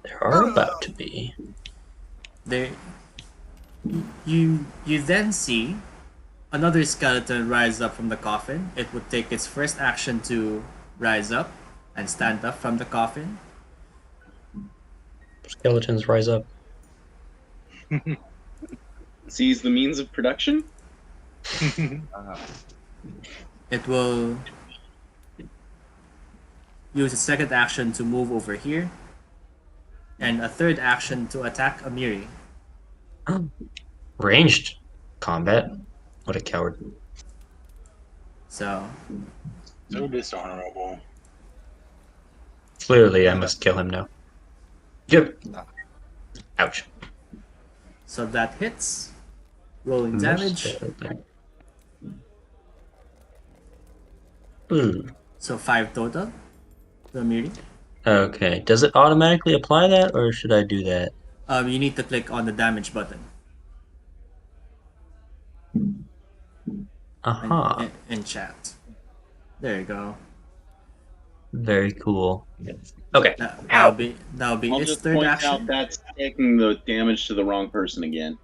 there are about to be. there you then see another skeleton rise up from the coffin. It would take its first action to rise up and stand up from the coffin. Skeletons rise up. Seize the means of production. It will use its second action to move over here, and a third action to attack Amiri. Ranged combat. What a coward. So So dishonorable. Clearly, I must kill him now. Yep. Ouch. so that hits. Rolling damage. Ooh. So 5 total. To Amiri. Okay. Does it automatically apply that, or should I do that? You need to click on the damage button Aha. in chat. There you go. Very cool. Okay. That'll be I'll its just third point action. out that's taking the damage to the wrong person again.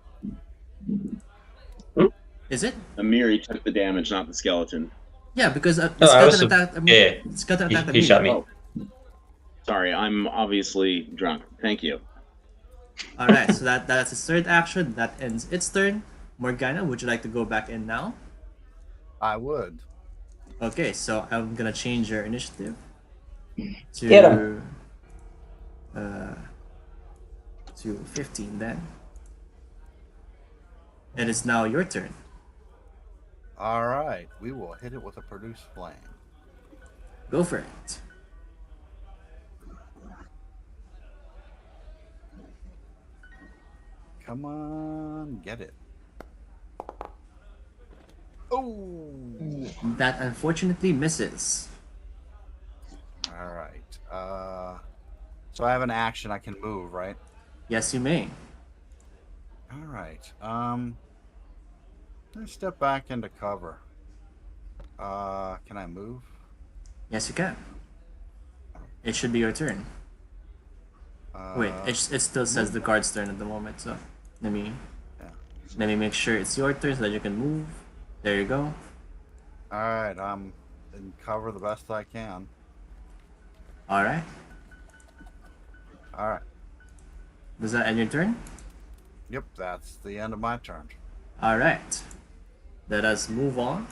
Is it? Amiri took the damage, not the skeleton. Yeah, because the No, I was skeleton attacked. yeah. Skeleton attacked He Amiri. shot me. Oh. Sorry, I'm obviously drunk. Thank you. All right, so that's its third action. That ends its turn. Morgana, would you like to go back in now? I would. Okay, so I'm gonna change your initiative Get to 15 then. It is now your turn. All right, we will hit it with a produce flame. Go for it. Come on, get it. Oh. That unfortunately misses. All right. So I have an action. I can move, right? Yes, you may. All right. Let's step back into cover. Can I move? Yes, you can. It should be your turn. Wait, it still says the guard's turn at the moment, so let me make sure it's your turn so that you can move. There you go. All right. I'm in cover the best I can. All right. All right. Does that end your turn? Yep, that's the end of my turn. All right. Let us move on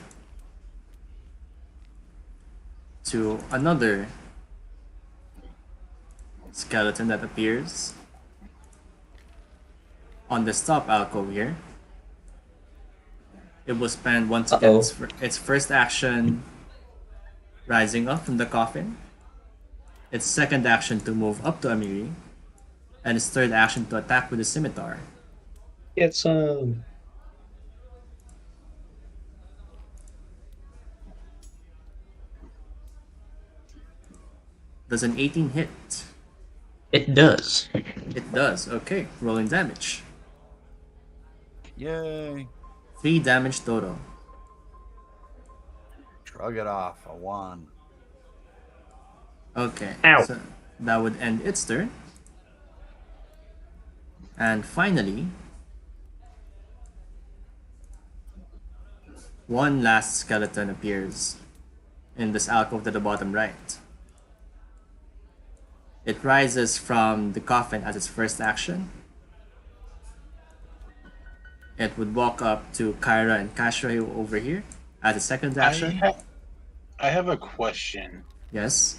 to another skeleton that appears on this top alcove here. It will spend once again its first action rising up from the coffin, its second action to move up to Amiri, and its third action to attack with the scimitar. Get some. Does an 18 hit? It does. It does. Okay, rolling damage. Yay. 3 damage total. Shrug it off. A 1. Okay. Ow. So that would end its turn. And finally, one last skeleton appears in this alcove to the bottom right. It rises from the coffin as its first action. It would walk up to Kyra and Kashra over here as a second action. I have a question. Yes.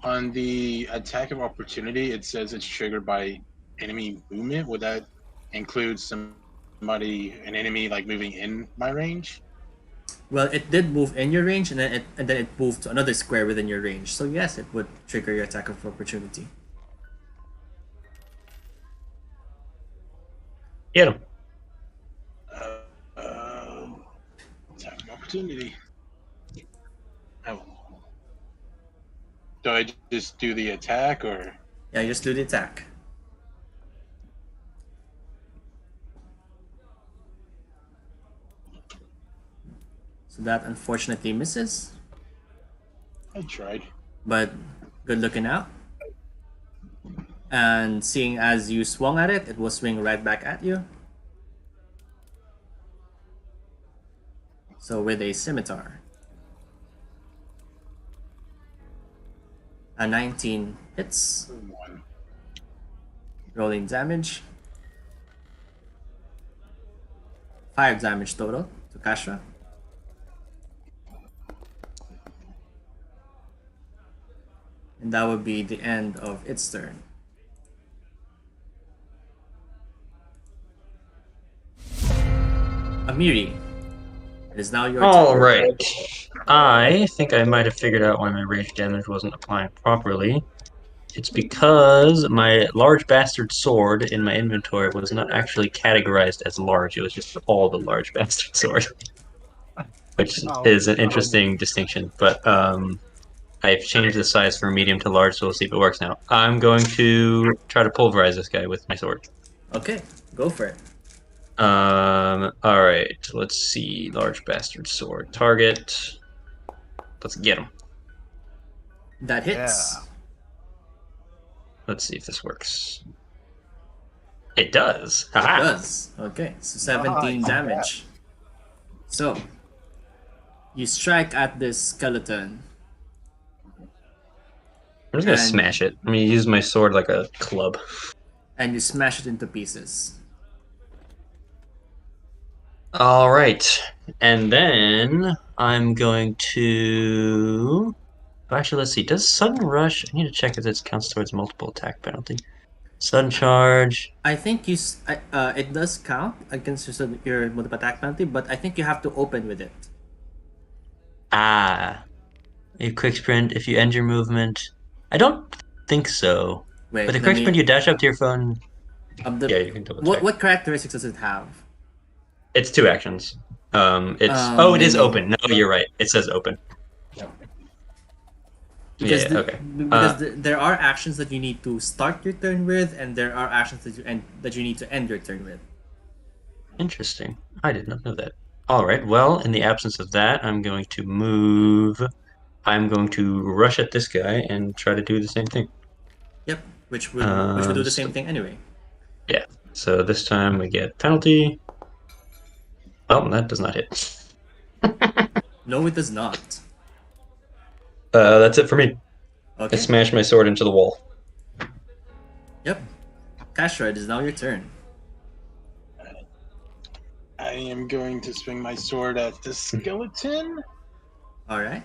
On the attack of opportunity, it says it's triggered by enemy movement. Would that include an enemy like moving in my range? Well, it did move in your range, and then it moved to another square within your range. So yes, it would trigger your attack of opportunity. Get him. Attack of opportunity. Oh. Do I just do the attack or? Yeah, you just do the attack. So that unfortunately misses, I tried. but good looking out. And seeing as you swung at it, it will swing right back at you. So with a scimitar. A 19 hits, One. rolling damage. 5 damage total to Kashra. And that would be the end of its turn. Amiri, it is now your All turn. right. I think I might have figured out why my rage damage wasn't applying properly. It's because my large bastard sword in my inventory was not actually categorized as large. It was just called a large bastard sword, which is an interesting distinction. But I've changed the size from medium to large, so we'll see if it works now. I'm going to try to pulverize this guy with my sword. Okay, go for it. All right. Let's see. Large bastard sword target. Let's get him. That hits. Yeah. Let's see if this works. It does. It Haha. does. Okay, so 17 Nice. damage. So, you strike at this skeleton. I'm just gonna And- smash it. I'm gonna use my sword like a club. And you smash it into pieces. All right, and then I'm going to. Actually, let's see. Does sudden rush? I need to check if this counts towards multiple attack penalty. Sudden charge. I think it does count against your multiple attack penalty, but I think you have to open with it. Ah, a quick sprint. If you end your movement, I don't think so. Wait, But the let quick me- sprint, you dash up to your phone. the- Yeah, you can double check. What characteristics does it have? It's 2 actions. It's it is maybe- open. No, you're right. It says open. Because Yeah, okay. there are actions that you need to start your turn with, and there are actions that you need to end your turn with. Interesting. I did not know that. All right. Well, in the absence of that, I'm going to move. I'm going to rush at this guy and try to do the same thing. Yep, which would do the same So- thing anyway. Yeah. So this time we get penalty. Oh, that does not hit. No, it does not. That's it for me. I Okay. smashed my sword into the wall. Yep. Kashra, it is now your turn. I am going to swing my sword at the skeleton. All right.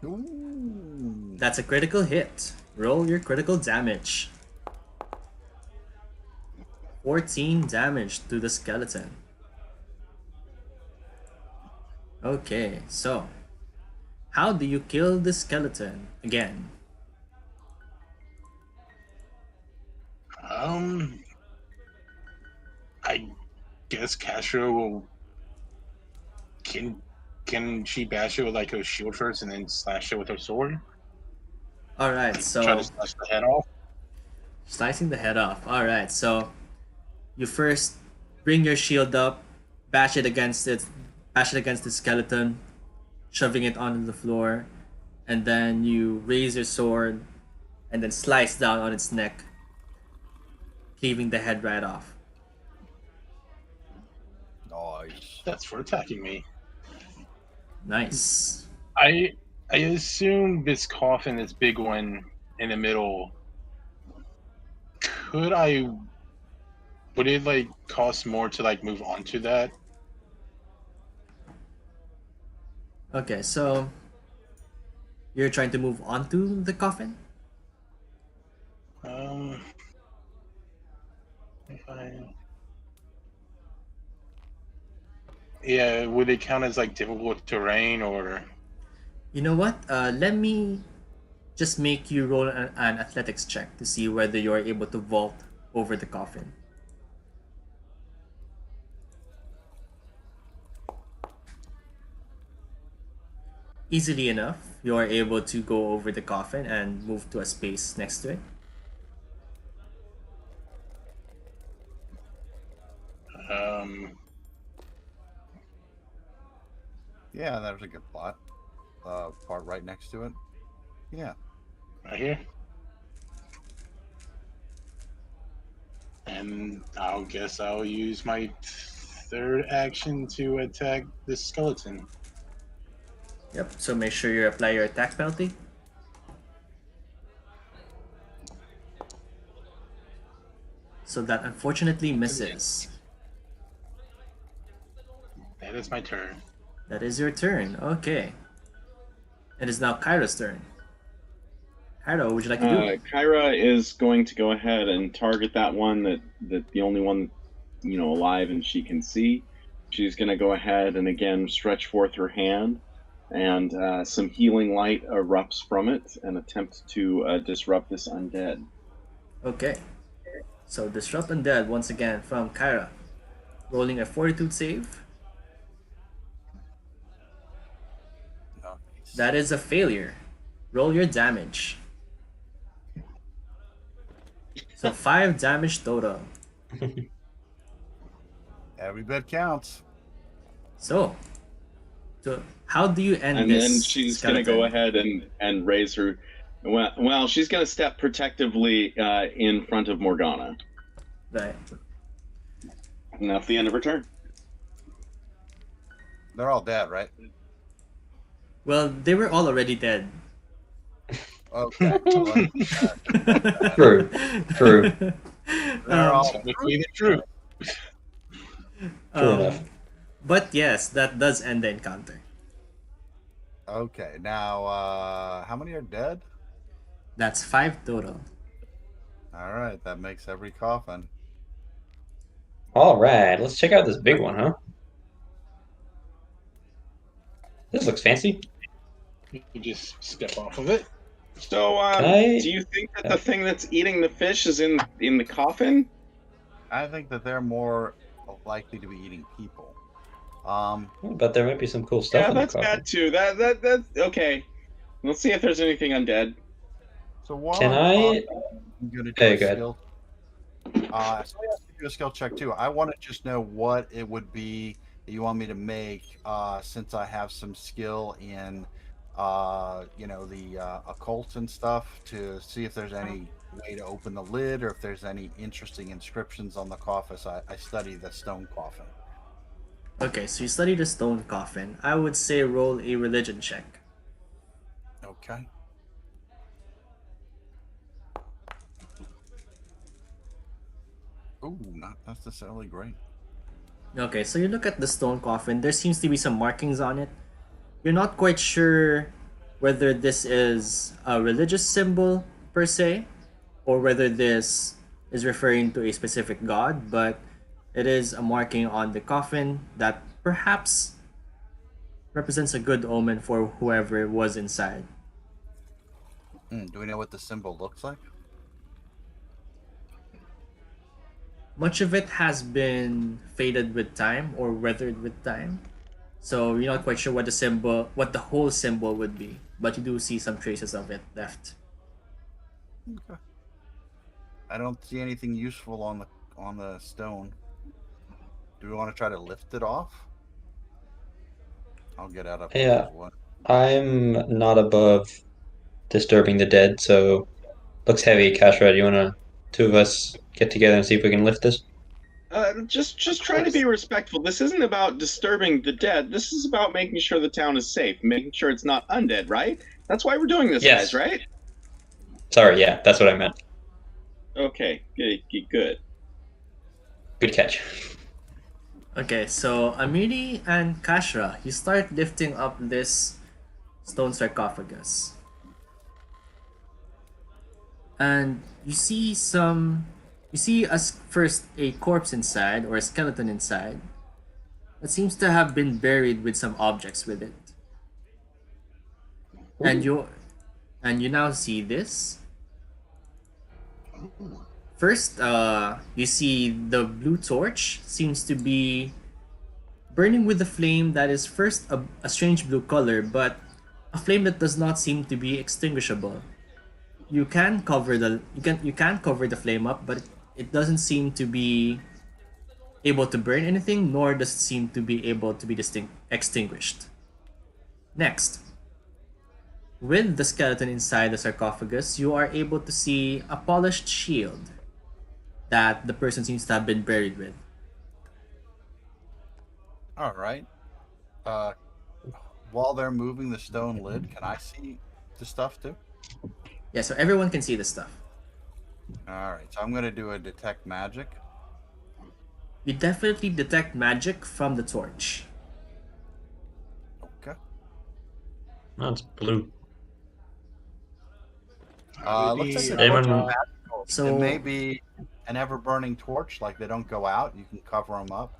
Ooh. That's a critical hit. Roll your critical damage. 14 damage to the skeleton. Okay, so how do you kill the skeleton again? I guess Castro will. Can she bash it with like her shield first and then slash it with her sword? All right, Try so to slash the head off. slicing the head off. All right, so you first bring your shield up, bash it against the skeleton, shoving it onto the floor, and then you raise your sword and then slice down on its neck, cleaving the head right off. Nice. That's for attacking me. Nice. I assume this coffin, this big one in the middle. Would it like cost more to like move on to that? Okay, so you're trying to move onto the coffin? If I Yeah, would it count as like difficult terrain or? You know what? Let me just make you roll an athletics check to see whether you're able to vault over the coffin. Easily enough, you are able to go over the coffin and move to a space next to it. Um, Yeah, that was a good plot. Part right next to it. Yeah. right here. And I'll guess I'll use my third action to attack the skeleton. Yep, so make sure you apply your attack penalty. So that unfortunately misses. That is my turn. That is your turn. Okay. It is now Kyra's turn. Kyra, what would you like to do? Kyra is going to go ahead and target that one that the only one, alive and she can see. She's going to go ahead and again stretch forth her hand, and some healing light erupts from it and attempt to disrupt this undead. Okay. So disrupt undead once again from Kyra. Rolling a fortitude save. Nice. That is a failure. Roll your damage. So 5 damage total. Every bit counts. So how do you end And this? then she's going to go ahead and raise her. Well, she's going to step protectively in front of Morgana. Right. And that's the end of her turn. They're all dead, right? Well, they were all already dead. Okay. True. They're all Technically true. True enough. But yes, that does end the encounter. okay. Now, how many are dead? That's 5 total. All right, that makes every coffin. All right, let's check out this big one, huh? This looks fancy. You just step off of it. So, I- do you think that the thing that's eating the fish is in the coffin? I think that they're more likely to be eating people. But there might be some cool stuff Yeah, in the that's coffin. bad too. That's okay. Let's see if there's anything undead. So while Can I'm I- talking, I'm gonna do Hey, a go ahead. skill. Somebody has to do a skill check too. I want to just know what it would be that you want me to make, since I have some skill in, the occult and stuff, to see if there's any way to open the lid or if there's any interesting inscriptions on the coffin. So I study the stone coffin. Okay, so you study the stone coffin. I would say roll a religion check. Okay. Ooh, not necessarily great. Okay, so you look at the stone coffin. There seems to be some markings on it. You're not quite sure whether this is a religious symbol per se, or whether this is referring to a specific god, but it is a marking on the coffin that perhaps represents a good omen for whoever was inside. Do we know what the symbol looks like? Much of it has been faded with time or weathered with time. So you're not quite sure what the whole symbol would be, but you do see some traces of it left. Okay. I don't see anything useful on the stone. Do we want to try to lift it off? I'll get out of Yeah. what. I'm not above disturbing the dead, so looks heavy. Kashra, do you wanna two of us get together and see if we can lift this? Just try to be respectful. This isn't about disturbing the dead. This is about making sure the town is safe, making sure it's not undead, right? That's why we're doing this, Yes. guys, right? Sorry, yeah, that's what I meant. Okay, good. Good catch. Okay, so Amiri and Kashra, you start lifting up this stone sarcophagus. And you see first a corpse inside or a skeleton inside. that seems to have been buried with some objects with it. And you now see this. First, you see the blue torch seems to be burning with a flame that is first a strange blue color, but a flame that does not seem to be extinguishable. You can cover the flame up, but it doesn't seem to be able to burn anything, nor does it seem to be able to be extinguished. Next, with the skeleton inside the sarcophagus, you are able to see a polished shield that the person seems to have been buried with. All right. Uh, while they're moving the stone lid, can I see the stuff too? Yeah, so everyone can see the stuff. All right. So I'm gonna do a detect magic. You definitely detect magic from the torch. Okay. That's blue. Looks like the Anyone- torch is magical. So- It may be an ever-burning torch, like they don't go out. You can cover them up,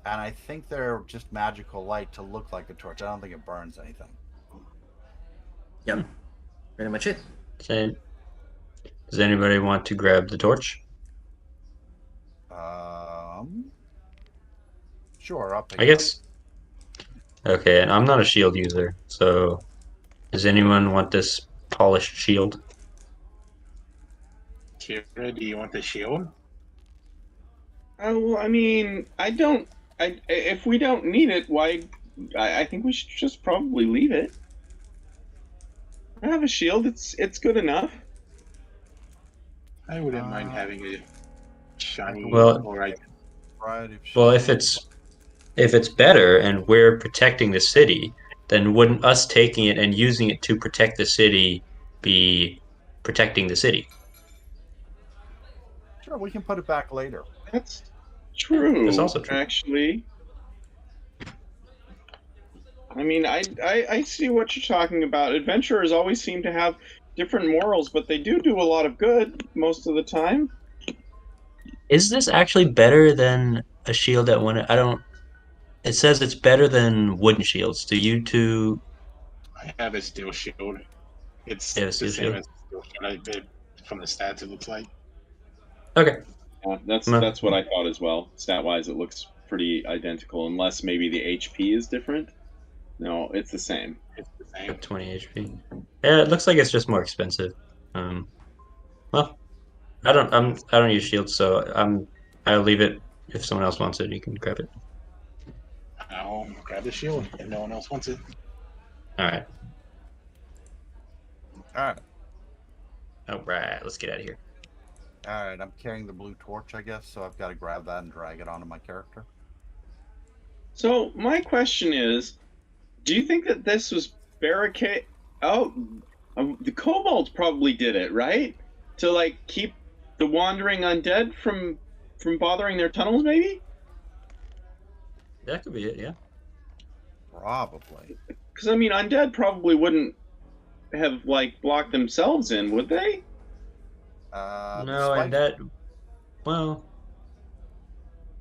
and I think they're just magical light to look like a torch. I don't think it burns anything. Yep, pretty much it. Okay. Does anybody want to grab the torch? Sure, I'll pick I it up. guess. Okay, and I'm not a shield user, so does anyone want this polished shield? Kira, do you want the shield? Well, I mean, I don't. If we don't need it, why? I think we should just probably leave it. I have a shield. It's good enough. I wouldn't mind having a shiny Well- or I Variety of Well, shields. if it's better and we're protecting the city, then wouldn't us taking it and using it to protect the city be protecting the city? Sure, we can put it back later. That's true. That's also true. Actually. I mean, I see what you're talking about. Adventurers always seem to have different morals, but they do a lot of good most of the time. Is this actually better than a shield that one? I don't. It says it's better than wooden shields. Do you two? have a steel shield. It's Yeah, the steel same shield. as steel shield. From the stats, it looks like. Okay. Yeah, that's No. that's what I thought as well. Stat wise, it looks pretty identical, unless maybe the HP is different. No, it's the same. It's the same. 20 HP. Yeah, it looks like it's just more expensive. Well, I don't use shields, so I'll leave it. If someone else wants it, you can grab it. I'll grab the shield if no one else wants it. All right. All right. All right. Let's get out of here. All right. I'm carrying the blue torch, I guess, so I've got to grab that and drag it onto my character. So my question is, do you think that this was barricade? Oh, the kobolds probably did it, right? To like keep the wandering undead from bothering their tunnels, maybe? That could be it. Yeah. Probably. Because I mean, undead probably wouldn't have like blocked themselves in, would they? No, despite- and that. Well,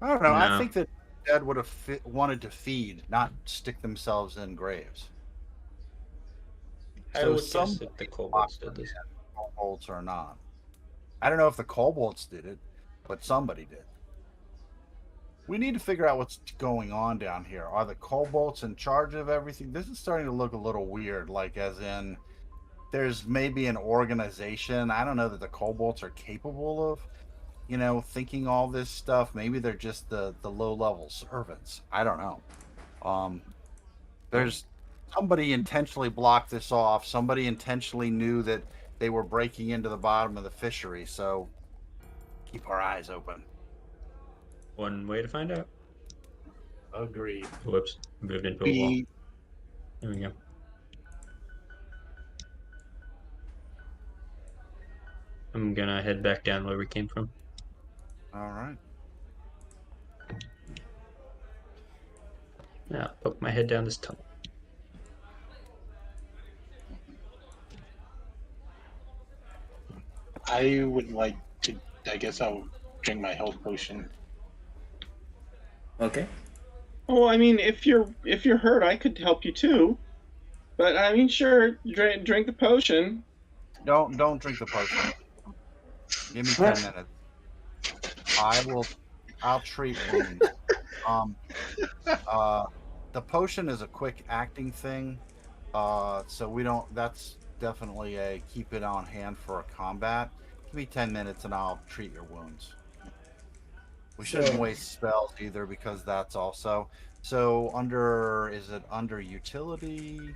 I don't know. I No. think that Dad would have wanted to feed, not stick themselves in graves. I So would some guess that the kobolds did this. kobolds or not. I don't know if the kobolds did it, but somebody did. We need to figure out what's going on down here. Are the kobolds in charge of everything? This is starting to look a little weird, like as in there's maybe an organization. I don't know that the kobolds are capable of, thinking all this stuff. Maybe they're just the low-level servants. I don't know. There's somebody intentionally blocked this off. Somebody intentionally knew that they were breaking into the bottom of the fishery, so keep our eyes open. One way to find out. Agreed. Whoops. Moved into a wall. We There we go. I'm gonna head back down where we came from. All right. Now, poke my head down this tunnel. I would like to. I guess I'll drink my health potion. Okay. Oh, I mean, if you're hurt, I could help you too. But I mean, sure, drink the potion. Don't drink the potion. Give me 10 minutes. I'll treat wounds. Um, the potion is a quick acting thing. So we don't. That's definitely a keep it on hand for a combat. Give me 10 minutes and I'll treat your wounds. We shouldn't waste spells either because that's also. So is it under utility?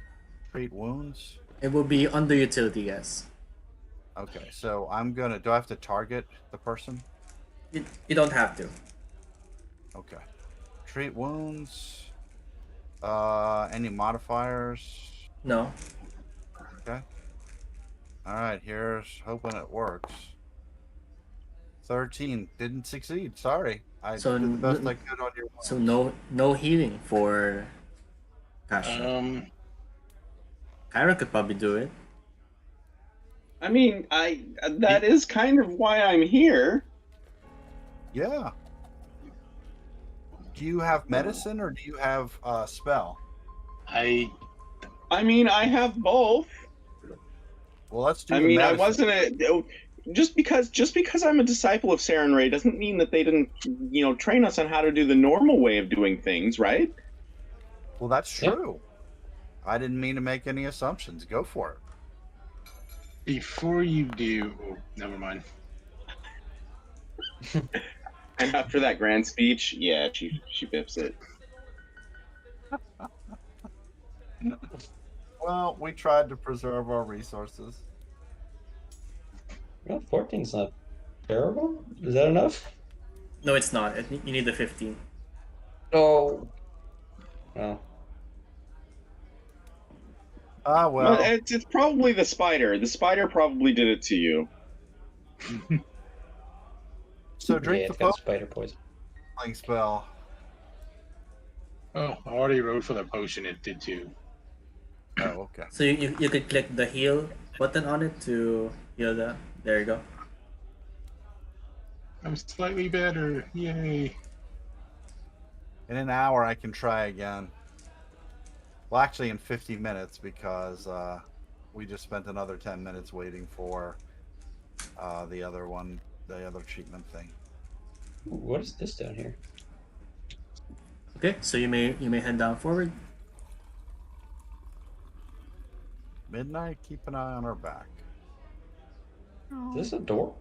Treat wounds? It will be under utility, yes. Okay, so do I have to target the person? You don't have to. Okay. Treat wounds. Any modifiers? No. Okay. Alright, here's hoping it works. 13. Didn't succeed. Sorry. I So did the best I could on your So wounds. no healing for Kasha. Kyra could probably do it. I mean, that is kind of why I'm here. Yeah. Do you have medicine or do you have spell? I mean, I have both. Well, let's do I the mean, I medicine. wasn't just because I'm a disciple of Saren Ray doesn't mean that they didn't, train us on how to do the normal way of doing things, right? Well, that's true. I didn't mean to make any assumptions. Go for it. Before you do, never mind. And after that grand speech, yeah, she biffs it. Well, we tried to preserve our resources. Well, 14's not terrible. Is that enough? No, it's not. You need the 15. Oh. Well. Ah, well. It's probably the spider. The spider probably did it to you. So drink it's the got spider poison. spell. Oh, I already wrote for the potion. It did too. Oh, okay. So you could click the heal button on it to heal the. There you go. I'm slightly better. Yay. In an hour, I can try again. Well, actually, in 50 minutes because we just spent another 10 minutes waiting for the other treatment thing. Ooh, what is this down here? Okay, so you may head down forward. Midnight, keep an eye on our back. Is this a door?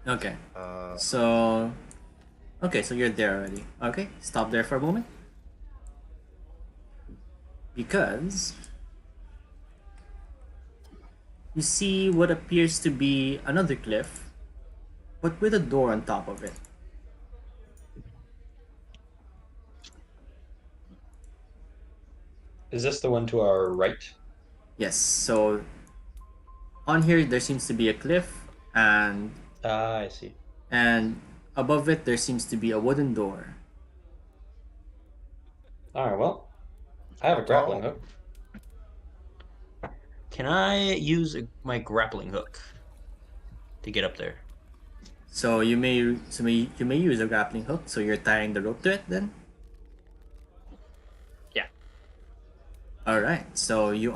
Okay. Uh, So you're there already. Okay, stop there for a moment. Because you see what appears to be another cliff, but with a door on top of it. Is this the one to our right? Yes, so on here there seems to be a cliff, and I see. and above it there seems to be a wooden door. Alright, well, I have a grappling hook. Can I use my grappling hook to get up there? So you may use a grappling hook, so you're tying the rope to it then? Yeah. Alright, so you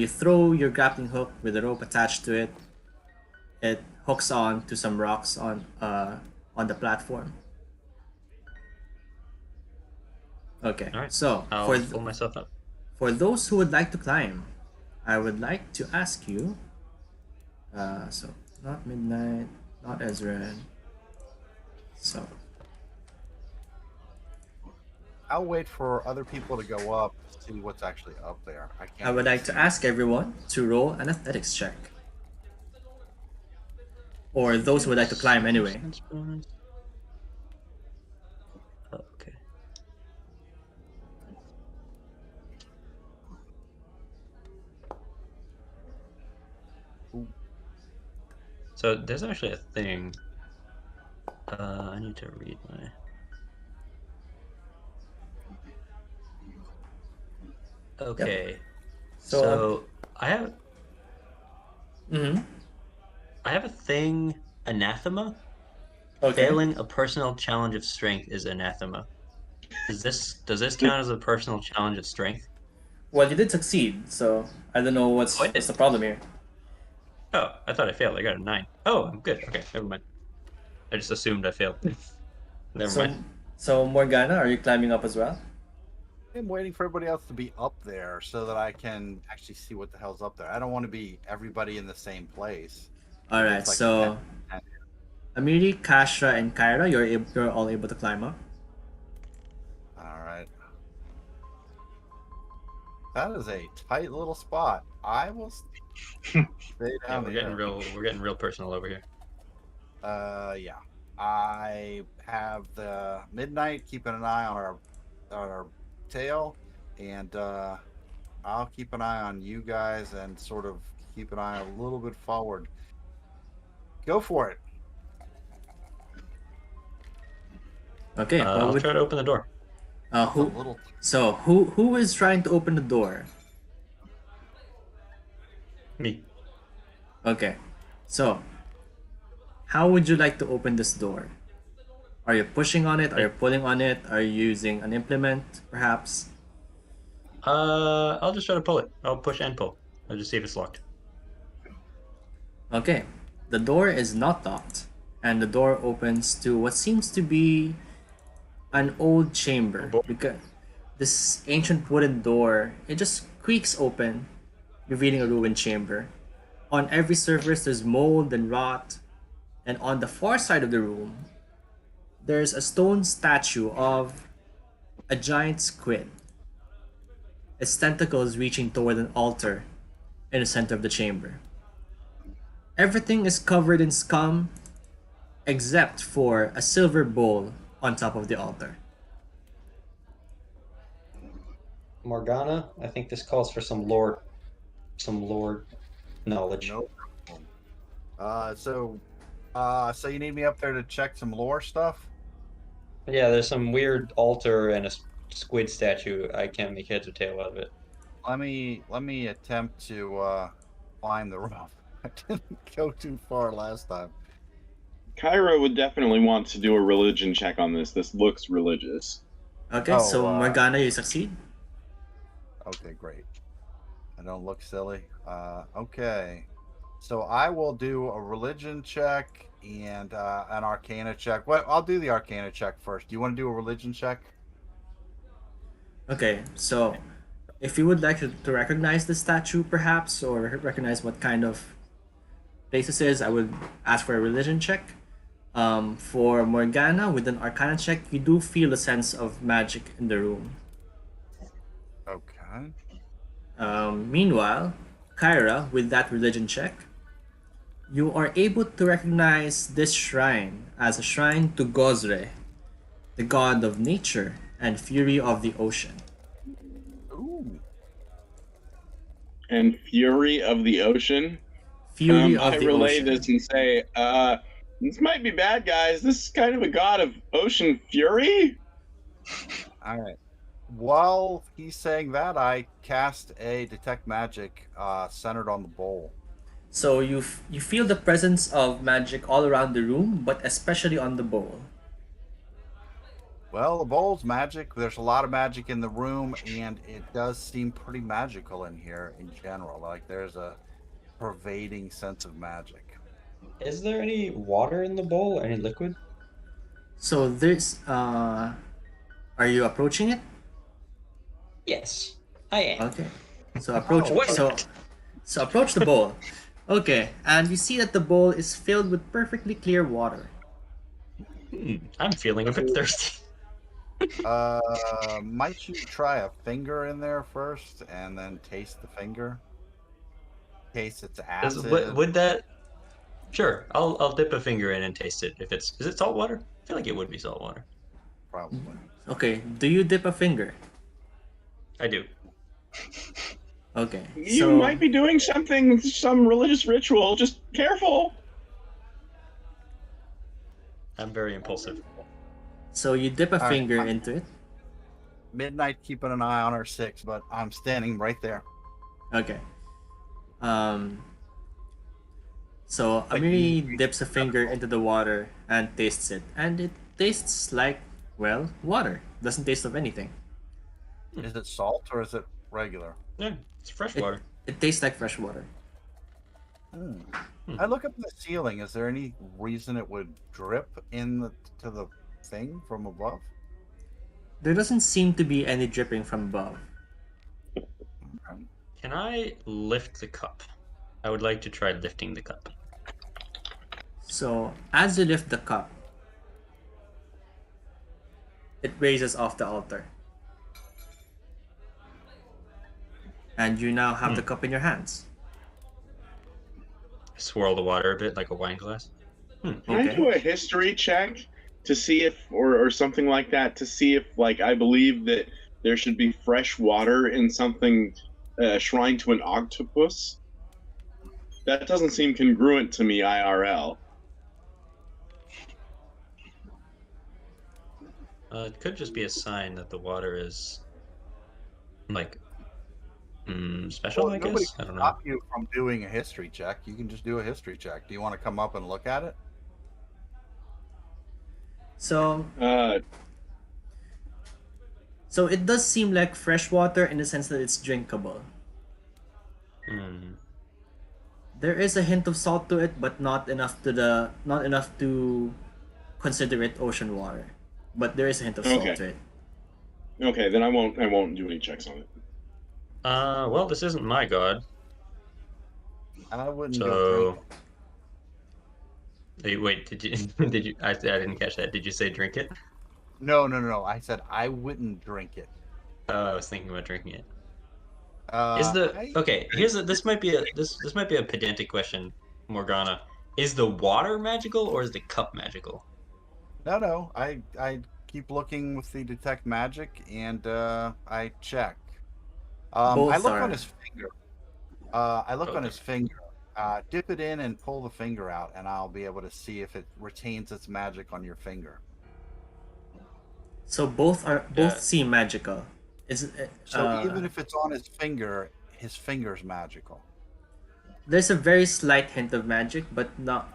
throw your grappling hook with the rope attached to it. It hooks on to some rocks on the platform. Okay, Alright, so I'll pull myself up. For those who would like to climb, I would like to ask you. So not Midnight, not Ezra. So I'll wait for other people to go up to see what's actually up there. I would like to ask everyone to roll an athletics check. Or those who would like to climb anyway. Okay. So there's actually a thing. I need to read my. Okay. Yep. So I have. Mm-hmm. I have a thing, anathema. Okay. Failing a personal challenge of strength is anathema. Does this count as a personal challenge at strength? Well, you did succeed, so I don't know Oh, I what's did. the problem here. Oh, I thought I failed. I got a 9. Oh, I'm good. Okay, never mind. I just assumed I failed. Never So, mind. so Morgana, are you climbing up as well? I'm waiting for everybody else to be up there so that I can actually see what the hell's up there. I don't want to be everybody in the same place. All right. It's like So, Amiri, Kashra, and Kyra, you're all able to climb up. all right. That is a tight little spot. I will stay Yeah, down we're here. getting real personal over here. Yeah. I have the midnight keeping an eye on our tail, and I'll keep an eye on you guys and sort of keep an eye a little bit forward. Go for it. Okay. Well, I'll with try to open the door. A who? little. So who is trying to open the door? Me. Okay. So, how would you like to open this door? Are you pushing on it? Are you pulling on it? Are you using an implement, perhaps? I'll just try to pull it. I'll push and pull. I'll just see if it's locked. Okay. The door is not locked, and the door opens to what seems to be an old chamber. boy. Because this ancient wooden door, it just creaks open, revealing a ruined chamber. On every surface, there's mold and rot, and on the far side of the room, there's a stone statue of a giant squid, its tentacles reaching toward an altar in the center of the chamber. Everything is covered in scum except for a silver bowl on top of the altar. Morgana, I think this calls for some lore knowledge. No problem. So you need me up there to check some lore stuff? Yeah, there's some weird altar and a squid statue. I can't make heads or tail out of it. Let me attempt to climb the roof. I didn't go too far last time. Kyra would definitely want to do a religion check on this. This looks religious. Okay, Oh, so Morgana, you succeed. Okay, great. I don't look silly. Okay. So I will do a religion check and an arcana check. Well, I'll do the arcana check first. Do you want to do a religion check? Okay, so if you would like to recognize the statue, perhaps, or recognize what kind of place this is, I would ask for a religion check. For Morgana, with an arcana check, you do feel a sense of magic in the room. Okay. Meanwhile, Kyra, with that religion check, you are able to recognize this shrine as a shrine to Gozre, the god of nature and fury of the ocean. Ooh. And Fury of the Ocean. Fury of I the relay ocean. this and say, this might be bad, guys. This is kind of a god of ocean fury. All right. While he's saying that, I cast a detect magic centered on the bowl. So you feel the presence of magic all around the room, but especially on the bowl. Well, the bowl's magic. There's a lot of magic in the room, and it does seem pretty magical in here in general. Like there's a pervading sense of magic. Is there any water in the bowl? Any liquid? So this are you approaching it? Yes, I am. Okay. So approach Oh, so approach the bowl. Okay, and you see that the bowl is filled with perfectly clear water. I'm feeling a bit thirsty. Might you try a finger in there first, and then taste the finger? In case it's acid. Would that? Sure, I'll dip a finger in and taste it. If it's is it salt water? I feel like it would be salt water. Probably. Okay, do you dip a finger? I do. Okay. You might be doing some religious ritual. Just careful. I'm very impulsive. So you dip a All right, finger fine. into it. Midnight keeping an eye on our 6, but I'm standing right there. Okay. So Amiri dips a finger into the water and tastes it, and it tastes like Well, water. Doesn't taste of anything. Is it salt or is it regular? Yeah, it's fresh It, water. it tastes like fresh water. Hmm. I look up at the ceiling. Is there any reason it would drip to the thing from above? There doesn't seem to be any dripping from above. Okay. Can I lift the cup? I would like to try lifting the cup. So, as you lift the cup, it raises off the altar. And you now have the cup in your hands. Swirl the water a bit like a wine glass. Can I do a history check to see if, or something like that, to see if, like, I believe that there should be fresh water in something shrine to an octopus? That doesn't seem congruent to me IRL. It could just be a sign that the water is like special, Well, I nobody guess. I can don't know. stop you from doing a history check. You can just do a history check. Do you want to come up and look at it? So, Uh, so it does seem like fresh water in the sense that it's drinkable. Hmm. There is a hint of salt to it, but not enough to consider it ocean water. But there is a hint of salt Okay. to it. okay, then I won't do any checks on it. Well, this isn't my god. I wouldn't go So drink wait, did you did you I didn't catch that. Did you say drink it? it. No. I said I wouldn't drink it. I was thinking about drinking it. I- Okay, this might be a pedantic question, Morgana. Is the water magical or is the cup magical? No. I keep looking with the detect magic and I check. I Both look are. on his finger. I look on Okay. his finger. Dip it in and pull the finger out, and I'll be able to see if it retains its magic on your finger. So both Yeah. seem magical. So even if it's on his finger's magical. There's a very slight hint of magic, but not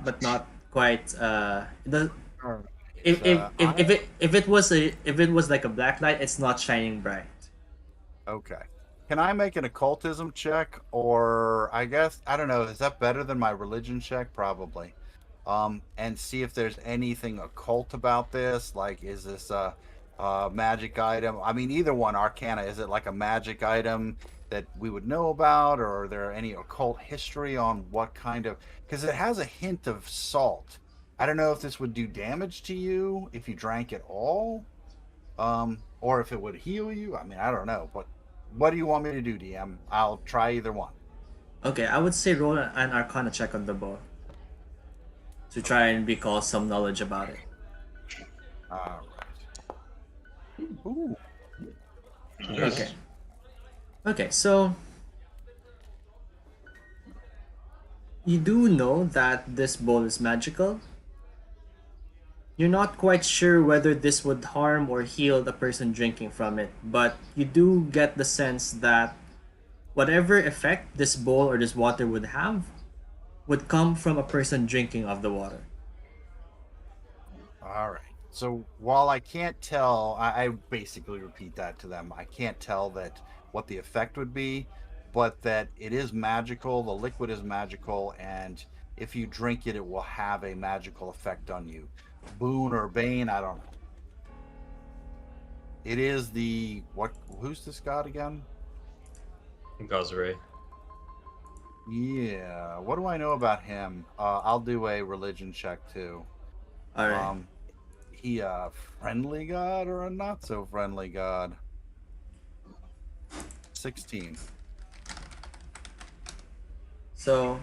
quite. If it was like a black light, it's not shining bright. Okay. Can I make an occultism check, or I guess I don't know? Is that better than my religion check? Probably. And see if there's anything occult about this. Like, is this a magic item? I mean, either one. Arcana. Is it like a magic item that we would know about, or are there any occult history on what kind of? Because it has a hint of salt. I don't know if this would do damage to you if you drank it all, or if it would heal you. I mean, I don't know, but. What do you want me to do, DM? I'll try either one. Okay, I would say roll an Arcana check on the bow to try and recall some knowledge about it. All right. Ooh. Okay. Okay, so you do know that this bowl is magical. You're not quite sure whether this would harm or heal the person drinking from it, but you do get the sense that whatever effect this bowl or this water would have would come from a person drinking of the water. All right. So while I can't tell, I basically repeat that to them. I can't tell that what the effect would be, but that it is magical. The liquid is magical, and if you drink it, it will have a magical effect on you. Boon or bane, I don't know. It is the what? Who's this god again? Gozray. Yeah. What do I know about him? I'll do a religion check too. All right. He a friendly god or a not so friendly god? 16. So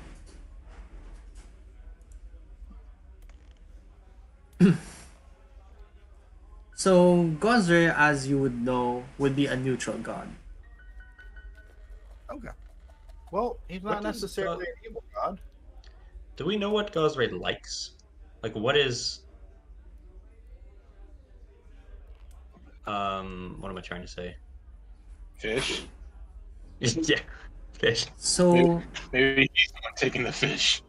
So Gozre, as you would know, would be a neutral god. Okay. Well, he's What not does, necessarily an evil god. Do we know what Gozray likes? Like, what is what am I trying to say? Fish. Yeah, fish. So Maybe he's the one taking the fish.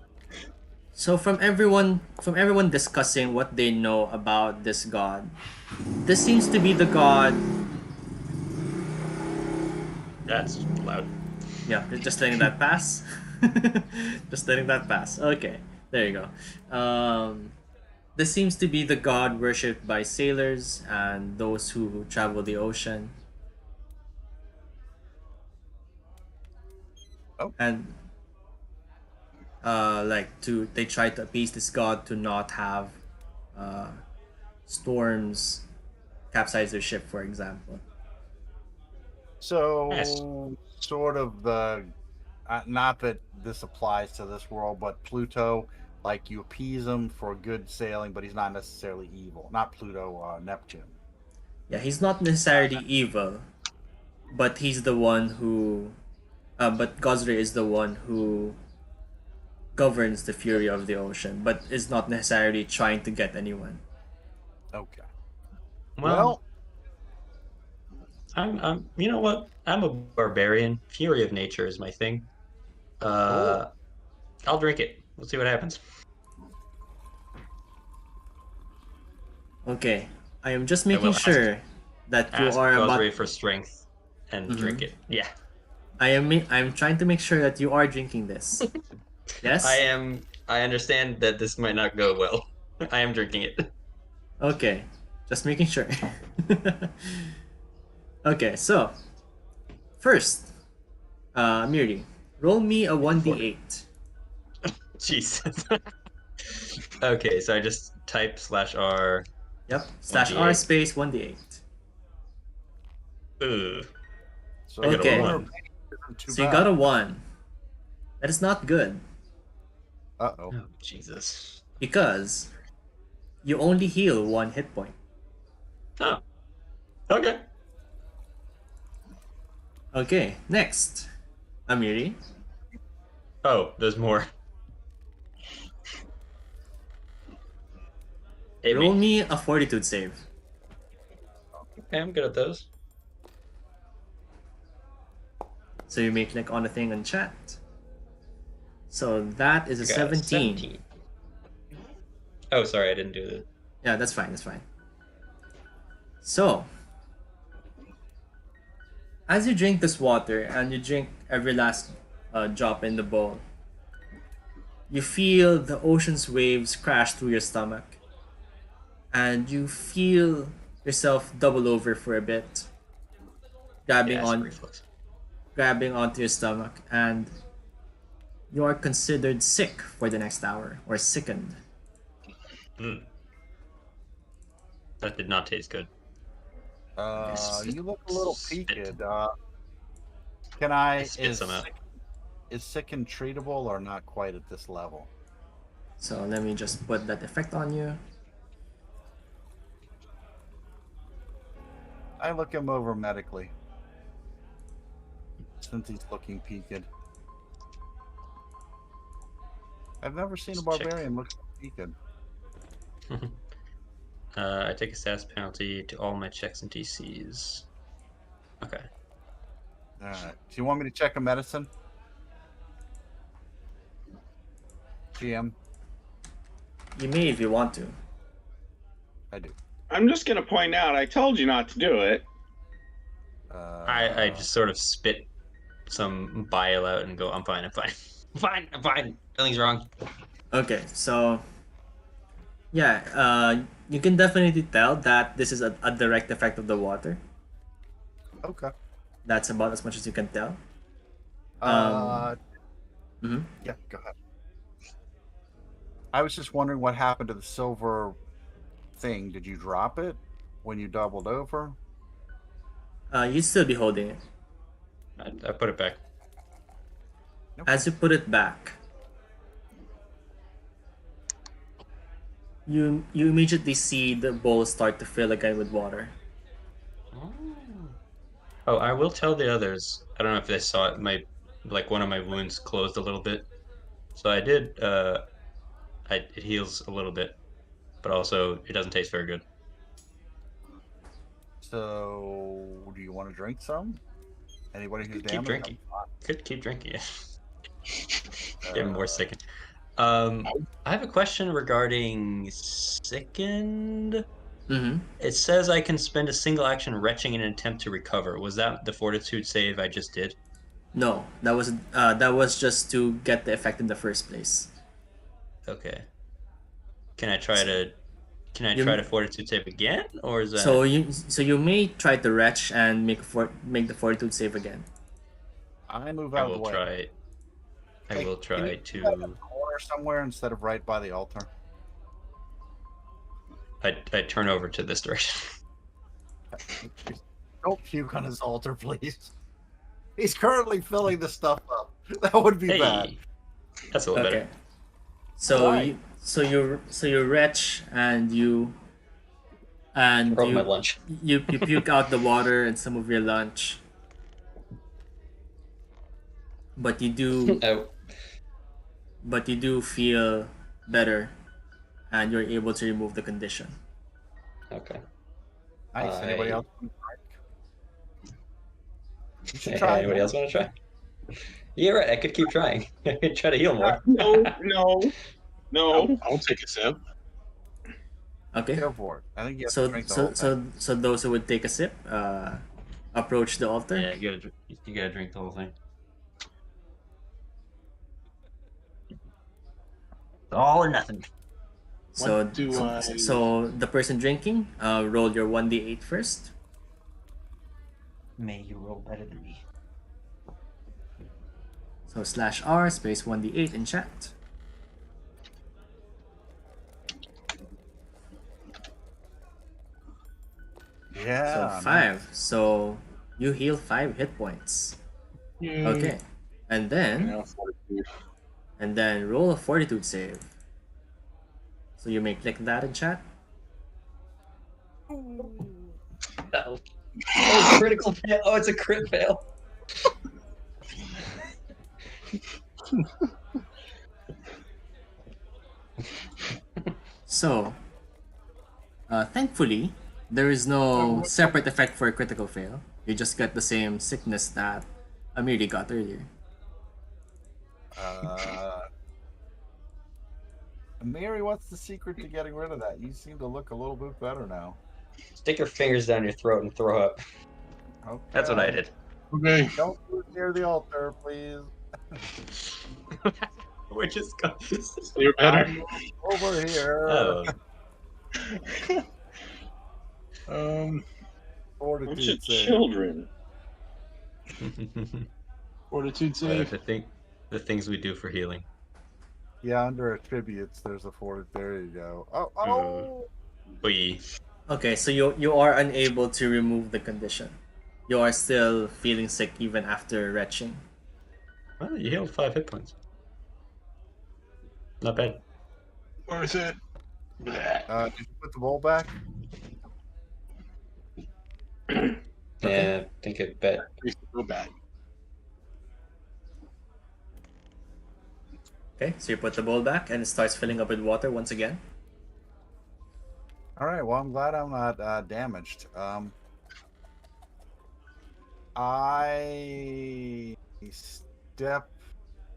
So from everyone discussing what they know about this god, this seems to be the god. That's loud. Yeah, just letting that pass. Just letting that pass. Okay, there you go. This seems to be the god worshipped by sailors and those who travel the ocean. Oh. And like to they try to appease this god to not have uh, storms capsize their ship, for example. So, sort of the not that this applies to this world, but Pluto, like you appease him for good sailing, but he's not necessarily evil. Not Pluto, Neptune. Yeah, he's not necessarily evil, but he's the one who. But Gosri is the one who governs the fury of the ocean, but is not necessarily trying to get anyone. Okay. Well, I'm you know what? I'm a barbarian. Fury of nature is my thing. I'll drink it. We'll see what happens. Okay, I am just I making will sure that you ask are Gosri about. for strength and drink it. Yeah. I'm trying to make sure that you are drinking this. Yes? I am. I understand that this might not go well. I am drinking it. Okay, just making sure. Okay, so first, Miri, roll me a 1d8. Jesus. Okay, so I just type /R. Yep, /R space 1d8. Ooh. So I got a Okay. one. So you got a 1. That is not good Uh-oh. Oh, Jesus. because you only heal 1 hit point. Oh. Okay. Okay, next, Amiri. Oh, there's more. Hit Roll me. me a fortitude save. Okay, I'm good at those. So you may click on the thing and chat. So that is a I got a 17. Oh, sorry, I didn't do that. Yeah, that's fine, that's fine. So, as you drink this water and you drink every last drop in the bowl, you feel the ocean's waves crash through your stomach. And you feel yourself double over for a bit, grabbing Yeah, on reflex. grabbing onto your stomach, and you are considered sick for the next hour, or sickened. That did not taste good. You look a little Spit. peaked. Can I Spit some out. is sicken treatable or not quite at this level? So let me just put that effect on you. I look him over medically. Since he's looking peaked. I've never seen a Just check. barbarian look so peaked. I take a status penalty to all my checks and DCs. Okay. Alright. Do you want me to check a medicine? GM? You may if you want to. I do. I'm just going to point out, I told you not to do it. I just sort of spit some bile out and go, I'm fine, I'm fine. I'm fine, I'm fine. Nothing's wrong. Okay, so yeah, you can definitely tell that this is a direct effect of the water. Okay. That's about as much as you can tell. Mhm. Yeah, go ahead. I was just wondering what happened to the silver thing. Did you drop it when you doubled over? You'd still be holding it. I put it back. As you put it back, you immediately see the bowl start to fill again with water. Oh, I will tell the others. I don't know if they saw it. One of my wounds closed a little bit. So I did, it heals a little bit, but also it doesn't taste very good. So, do you want to drink some? Anybody who's Keep damaged? drinking. Could keep drinking it. Get more sick. I have a question regarding Sickened. Mm-hmm. It says I can spend a single action retching in an attempt to recover. Was that the fortitude save I just did? No, that was just to get the effect in the first place. Okay. Can I try to You fortitude save again, or is so that you may try to retch and make the fortitude save again. I move I out of the will way. try. I Hey, will can you try put that in to. the corner somewhere instead of right by the altar? I turn over to this direction. Don't puke on his altar, please. He's currently filling the stuff up. That would be bad. Hey, that's a little Okay. better. So Right. you retch and Or my lunch. you puke out the water and some of your lunch. But you do Oh, but you do feel better and you're able to remove the condition. okay. Nice. Anybody I else? You should try Anybody else want to try? Yeah, right. I could keep trying. I could try to heal more. No. I'll take a sip. Okay. Go for it. I think you have to So drink the whole thing. those who would take a sip, approach the altar. Yeah, you gotta drink the whole thing. All or nothing. So What do I- so the person drinking, roll your 1d8 first. May you roll better than me. So /r space 1d8 in chat. Yeah. So 5. So you heal 5 hit points. Yay. Okay. And then Now fortitude. roll a fortitude save. So you may click that in chat. Oh, critical fail. Oh, it's a crit fail. So, thankfully, there is no separate effect for a critical fail. You just get the same sickness that Amiri got earlier. Mary, what's the secret to getting rid of that? You seem to look a little bit better now. Stick your fingers down your throat and throw up. Okay. That's what I did. Okay. Don't do it near the altar, please. We're just going. You're better. I'm over here. Oh, Bunch Fortitude of save. children. Fortitude save. the things we do for healing. Yeah, under attributes, there's a fort. There you go. Oh. We. Okay, so you are unable to remove the condition. You are still feeling sick even after retching. Well, you healed 5 hit points. Not bad. Worth it. Bleh. Did you put the bowl back? Yeah, I think it bet. Go back. Okay, so you put the bowl back and it starts filling up with water once again. All right. Well, I'm glad I'm not damaged. I step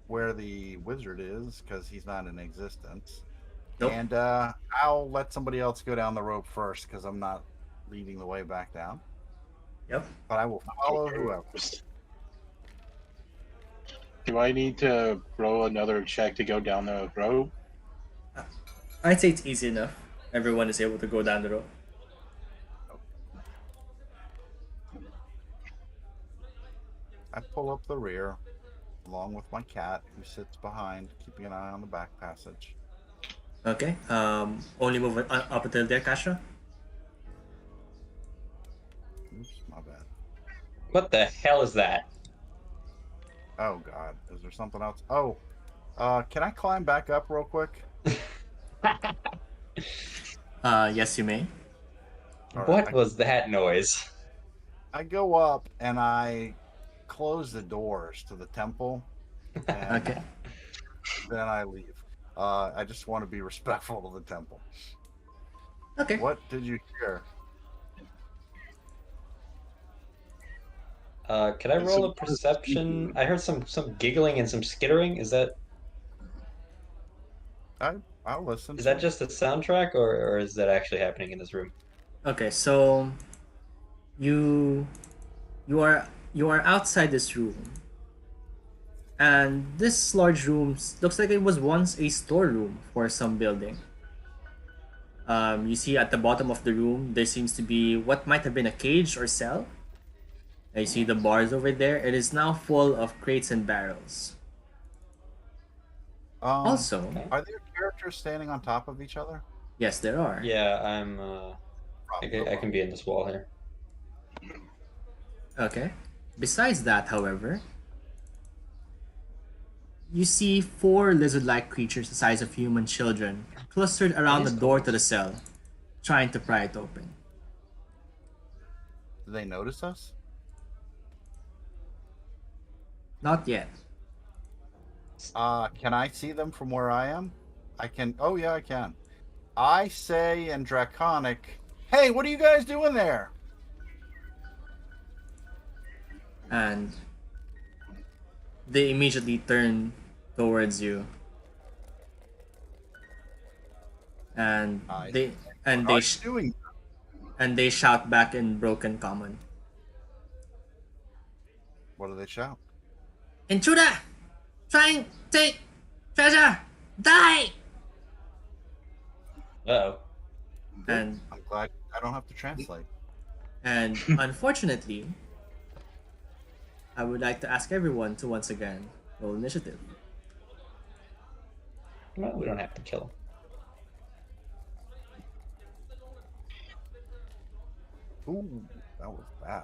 where the wizard is because he's not in existence. Nope. And I'll let somebody else go down the rope first because I'm not leading the way back down. Yep. But I will follow whoever. Do I need to roll another check to go down the road? I'd say it's easy enough. Everyone is able to go down the road. I pull up the rear along with my cat who sits behind, keeping an eye on the back passage. Okay. Only move up until there, Kasha. Oops, my bad. What the hell is that? Oh God, is there something else? Oh, can I climb back up real quick? Yes, you may. All right, What was that noise? I go up and I close the doors to the temple, and Okay. then I leave. I just want to be respectful to the temple. Okay. What did you hear? Can I roll a perception? I heard some giggling and some skittering. Is that? I'll listen. Is that just a soundtrack, or is that actually happening in this room? Okay, so you you are outside this room, and this large room looks like it was once a storeroom for some building. You see at the bottom of the room there seems to be what might have been a cage or cell. You see the bars over there. It is now full of crates and barrels. Also, Are there characters standing on top of each other? yes, there are. Yeah, I can be in this wall here. Okay. Besides that, however, you see four lizard-like creatures the size of human children clustered around the door to the cell, trying to pry it open. Do they notice us? Not yet. Can I see them from where I am? I can. Oh yeah, I can. I say in Draconic, "Hey, what are you guys doing there?" And they immediately turn towards you. And they and What are they you sh- doing? and they shout back in broken common. What do they shout? Intruder! Trying take treasure! Die! Uh-oh. And I'm glad I don't have to translate. and unfortunately, I would like to ask everyone to once again roll initiative. Well, we don't have to kill him. Ooh, that was bad.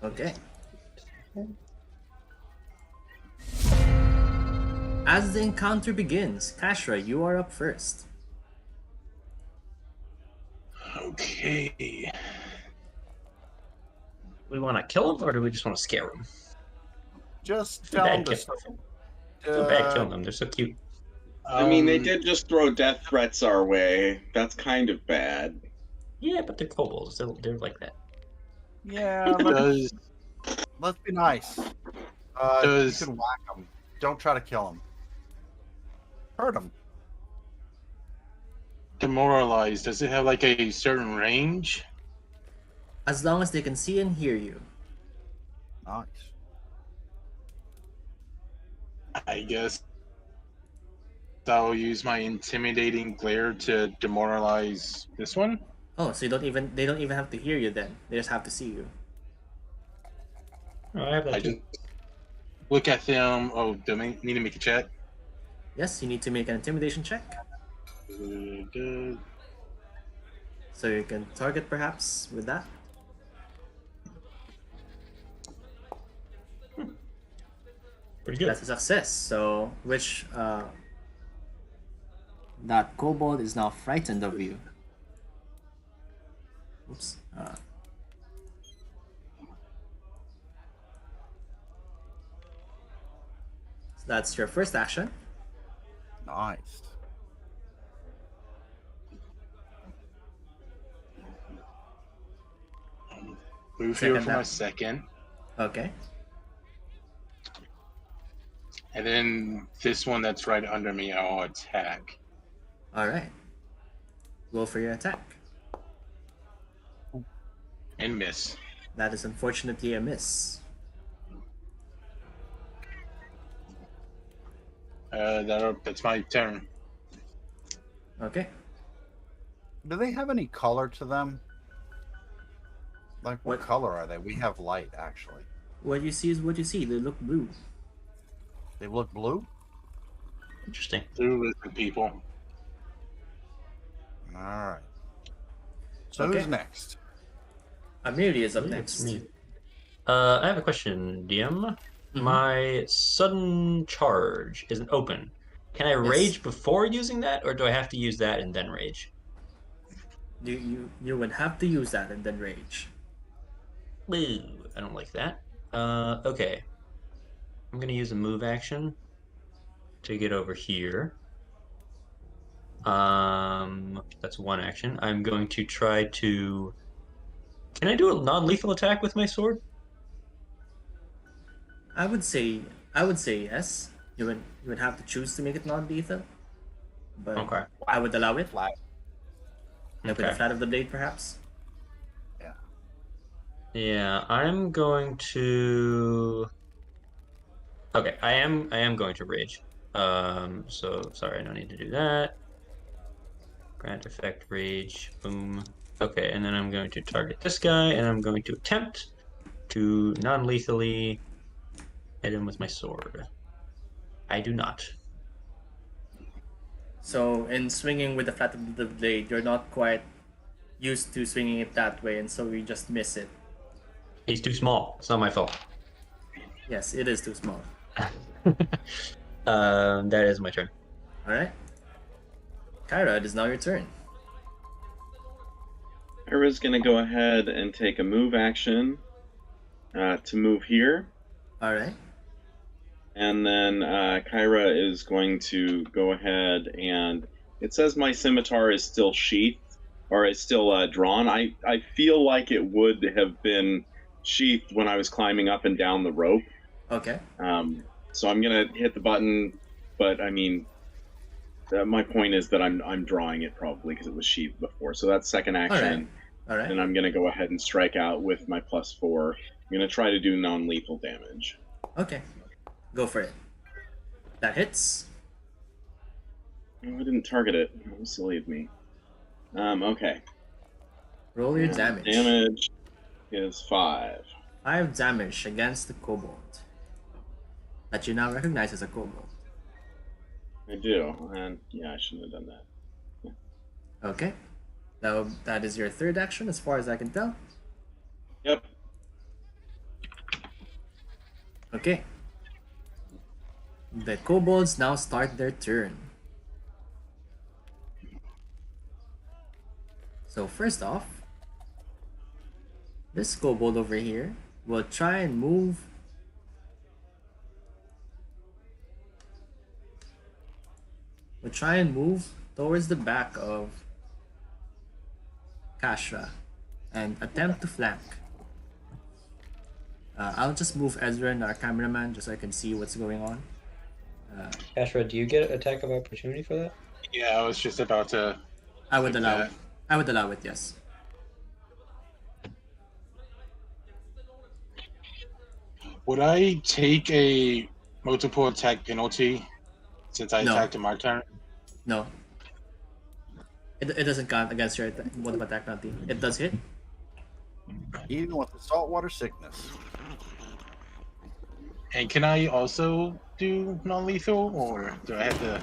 Okay. As the encounter begins, Kashra, you are up first. Okay. We want to kill him, or do we just want to scare him? Just Too tell bad, them to. Too bad killing them. They're so cute. I mean, they did just throw death threats our way. That's kind of bad. Yeah, but they're kobolds. They're like that. Yeah, let's be nice. You can whack them. Don't try to kill them. Hurt them. Demoralized. Does it have like a certain range? As long as they can see and hear you. Nice. I guess I'll use my intimidating glare to demoralize this one. Oh, so they don't even have to hear you then. They just have to see you. Oh, I have that I too. just look at them. Oh, do I need to make a check? Yes, you need to make an intimidation check. Good. So you can target perhaps with that. Hmm. Pretty good. That's a success. So which that kobold is now frightened of you. Oops. So that's your first action. Nice. Move here Second for my down. second. Okay. And then this one that's right under me, I'll attack. All right. Roll for your attack. And miss. That is unfortunately a miss. That's my turn. Okay. Do they have any color to them? Like, what What? color are they? We have light, actually. What you see is what you see. They look blue. They look blue? Interesting. Through listen, people. Alright. So Okay. who's next? Amelia is up I believe it's next. me. I have a question, DM. Mhm. My sudden charge isn't open. Can I Yes. rage before using that, or do I have to use that and then rage? You would have to use that and then rage. Boo, I don't like that. Okay. I'm gonna use a move action to get over here. That's one action. I'm going to try to. Can I do a non-lethal attack with my sword? I would say I would say yes. You would have to choose to make it non-lethal, but Okay. I would allow it. Flat. Like with the Okay. flat of the blade, perhaps. Yeah. Yeah, I'm going to. Okay, I am going to rage. So sorry, I don't need to do that. Grant effect rage. Boom. Okay, and then I'm going to target this guy, and I'm going to attempt to non-lethally hit him with my sword. I do not. So in swinging with the flat of the blade, you're not quite used to swinging it that way, and so you just miss it. He's too small. It's not my fault. Yes, it is too small. That is my turn. All right, Kyra, it is now your turn. Kyra's gonna go ahead and take a move action to move here. All right. And then Kyra is going to go ahead and it says my scimitar is still sheathed or is still drawn. I feel like it would have been sheathed when I was climbing up and down the rope. Okay. So I'm gonna hit the button, but I mean, my point is that I'm drawing it probably because it was sheathed before. So that's second action. All right. And I'm gonna go ahead and strike out with my +4. I'm gonna try to do non-lethal damage. Okay. Go for it. That hits. Oh, I didn't target it. That was silly of me. Okay. Roll your damage. Damage is 5. 5 damage against the kobold that you now recognize as a kobold. I do, and yeah, I shouldn't have done that. Okay. Now that is your third action, as far as I can tell. Yep. Okay. The kobolds now start their turn. So first off, this kobold over here will try and move towards the back of Kashra and attempt to flank. I'll just move Ezra and our cameraman just so I can see what's going on. Ashra, do you get attack of opportunity for that? Yeah, I was just about to. I would Like allow that. it. I would allow it, yes. Would I take a multiple attack penalty since I No. attacked in my turn? No. It doesn't count against your mode of attack penalty. It does hit. Even with the saltwater sickness. And can I also do non-lethal, or do I have to?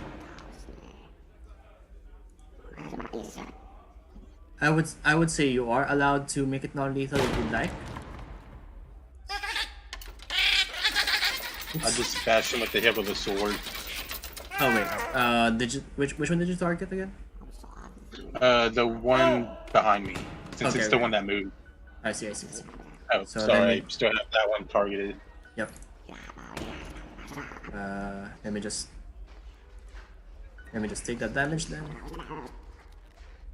I would say you are allowed to make it non-lethal if you'd like. I just bash him with the hip of the sword. Oh wait. Did you which one did you target again? The one behind me, since Okay, it's the okay. one that moved. I see. Oh, So sorry, then I you- still have that one targeted. Yep. Let me just take that damage then.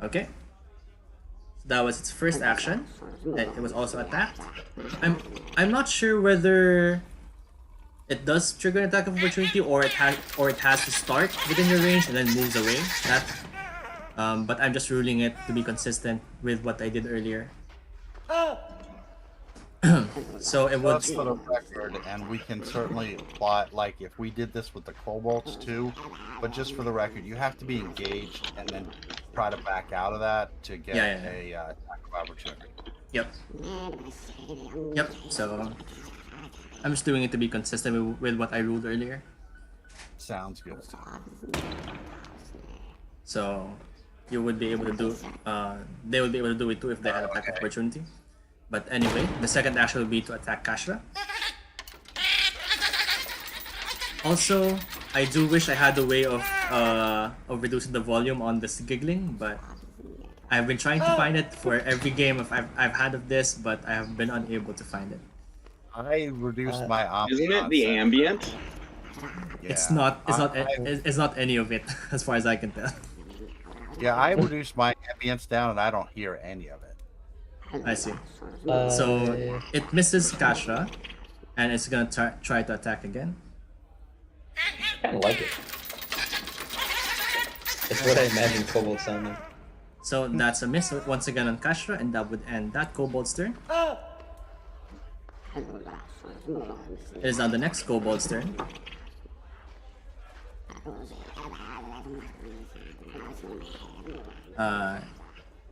Okay. That was its first action. It was also attacked. I'm not sure whether it does trigger an attack of opportunity or it has to start within your range and then moves away. But I'm just ruling it to be consistent with what I did earlier. So it would. That's for the record, and we can certainly apply, like, if we did this with the kobolds too, but just for the record, you have to be engaged and then try to back out of that to get Yeah. a attack of opportunity. Yep. So I'm just doing it to be consistent with what I ruled earlier. Sounds good. So you would be able to do. They would be able to do it too if they had attack of opportunity. But anyway, the second action will be to attack Kashra. Also, I do wish I had a way of reducing the volume on this giggling, but I've been trying to find it for every game I've had of this, but I have been unable to find it. I reduced my ambiance. Isn't it the ambient? Yeah. It's not. It's not any of it, as far as I can tell. Yeah, I reduced my ambience down, and I don't hear any of it. I see. So it misses Kashra, and it's gonna try to attack again. I kind of like it. It's what I imagine kobolds sounding. So that's a miss once again on Kashra, and that would end that kobold's turn. It is now the next kobold's turn.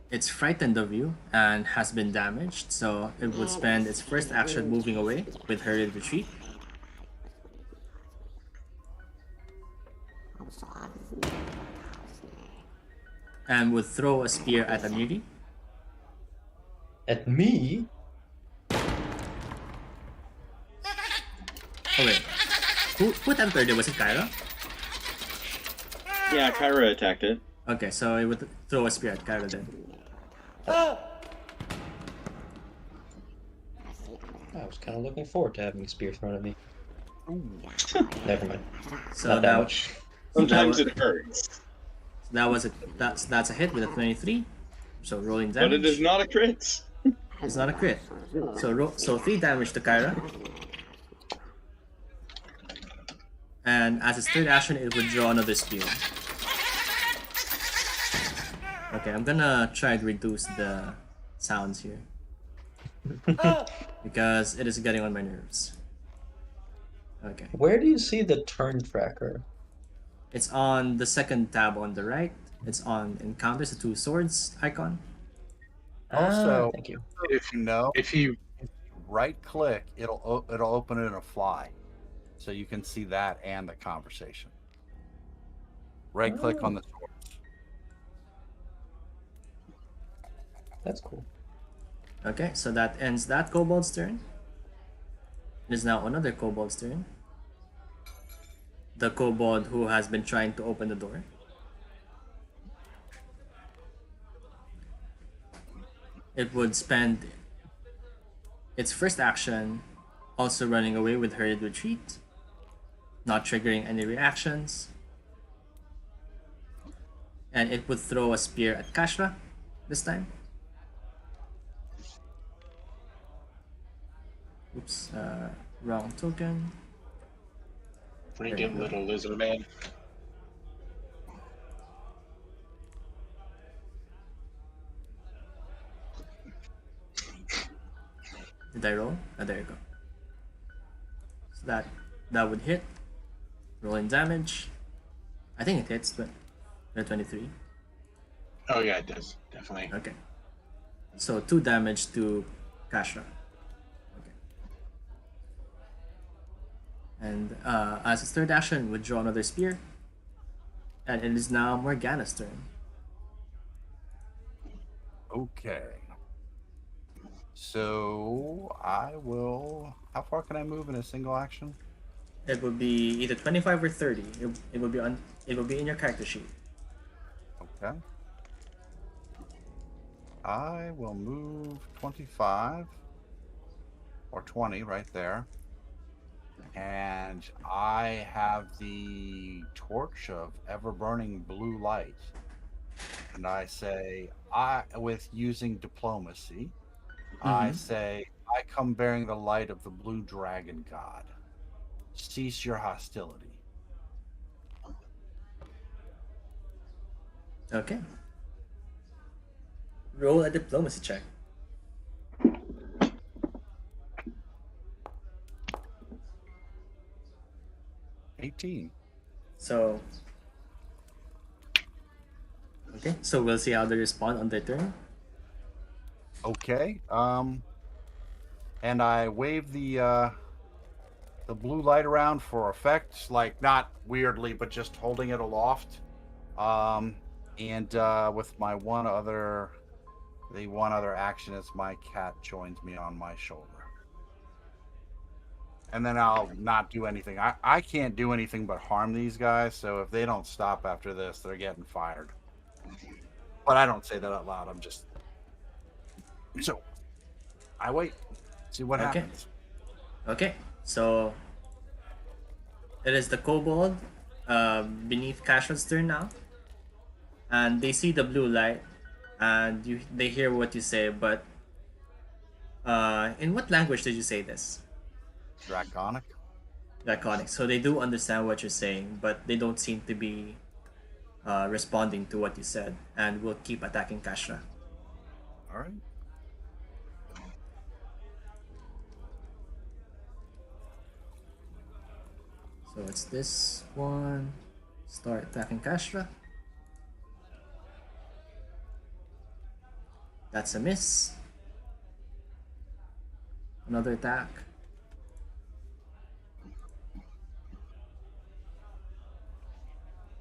It's frightened of you and has been damaged, so it would spend its first action moving away with hurried retreat. And would throw a spear at Amiri. At me? Oh wait, who attacked earlier? Was it Kyra? Yeah, Kyra attacked it. Okay, so it would throw a spear at Kyra then. I was kind of looking forward to having a spear thrown at me. Never mind. So Not that much. Sometimes it hurts, that's a hit with a 23. So rolling but damage. it is not a crit. It's not a crit. So 3 damage to Kyra. And as its third action, it would draw another spear. Okay, I'm gonna try to reduce the sounds here. Because it is getting on my nerves. Okay. Where do you see the turn tracker? It's on the second tab on the right. It's on encounters, the 2 swords icon. Also, thank you. if you know, If you right click, it'll open it in a fly, so you can see that and the conversation. Right click on the swords. That's cool. Okay, so that ends that kobold's turn. It is now another kobold's turn. The kobold who has been trying to open the door. It would spend its first action also running away with hurried retreat, not triggering any reactions. And it would throw a spear at Kashra this time. Oops, wrong token. bring it, little lizard man. Did I roll? Oh, there you go. So that would hit. Rolling damage. I think it hits, but 23. Oh yeah, it does definitely. Okay. So 2 damage to Kashra. Okay. And as its third action, would draw another spear. And it is now Morgana's turn. Okay. So I will. How far can I move in a single action? It would be either 25 or 30. It will be on. It will be in your character sheet. Okay. I will move 25 or 20 right there. And I have the torch of ever-burning blue light. And I say, with using diplomacy, I say, I come bearing the light of the blue dragon god. Cease your hostility. Okay. Roll a diplomacy check. $18. So. Okay, so we'll see how they respond on their turn. Okay. And I wave the blue light around for effect, like not weirdly, but just holding it aloft. And with my one other action is my cat joins me on my shoulder. And then I'll not do anything. I can't do anything but harm these guys, so if they don't stop after this, they're getting fired. But I don't say that out loud. I'm just so I wait, see what Okay. happens. Okay, so it is the kobold beneath Cashman's turn now, and they see the blue light, and they hear what you say. But in what language did you say this? Draconic. Draconic. So they do understand what you're saying, but they don't seem to be responding to what you said, and will keep attacking Kashra. All right. So it's this one. Start attacking Kashra. That's a miss. Another attack.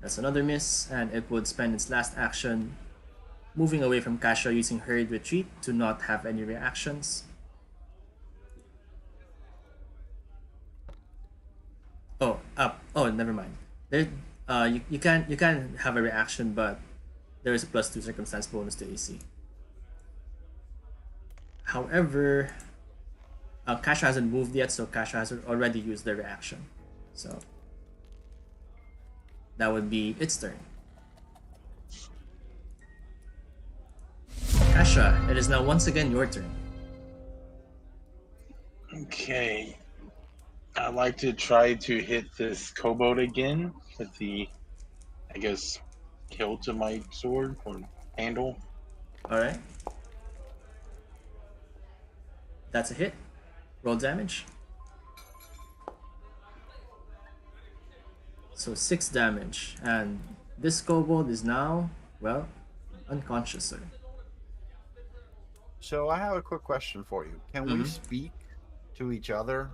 That's another miss, and it would spend its last action moving away from Kashra using Hurried Retreat to not have any reactions. Oh, up. Oh, never mind. There, you can have a reaction, but there is a +2 circumstance bonus to AC. However, Kashra hasn't moved yet, so Kashra has already used their reaction. So that would be its turn. Kashra, it is now once again your turn. Okay. I'd like to try to hit this kobold again with the, I guess, hilt of my sword or handle. Alright. That's a hit. Roll damage. So 6 damage. And this kobold is now, well, unconscious, sir. So I have a quick question for you. Can we speak to each other,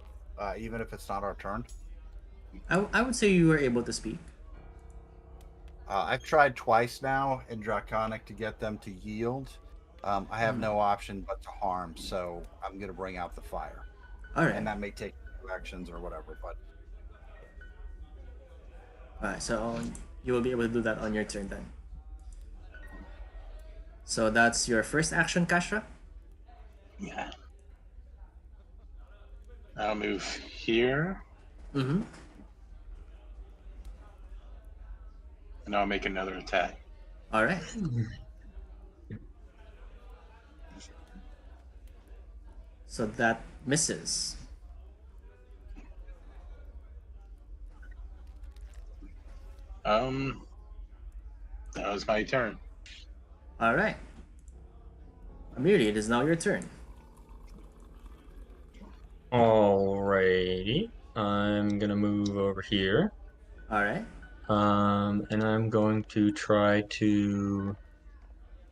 even if it's not our turn? I would say you were able to speak. I've tried twice now in Draconic to get them to yield. I have no option but to harm, so I'm going to bring out the fire. Alright. And that may take actions or whatever, but... Alright, so you will be able to do that on your turn then. So that's your first action, Kashra? Yeah. I'll move here. Mm-hmm. And I'll make another attack. Alright. So that misses. That was my turn. Alright. Amiri, it is now your turn. Alrighty. I'm gonna move over here. Alright. And I'm going to try to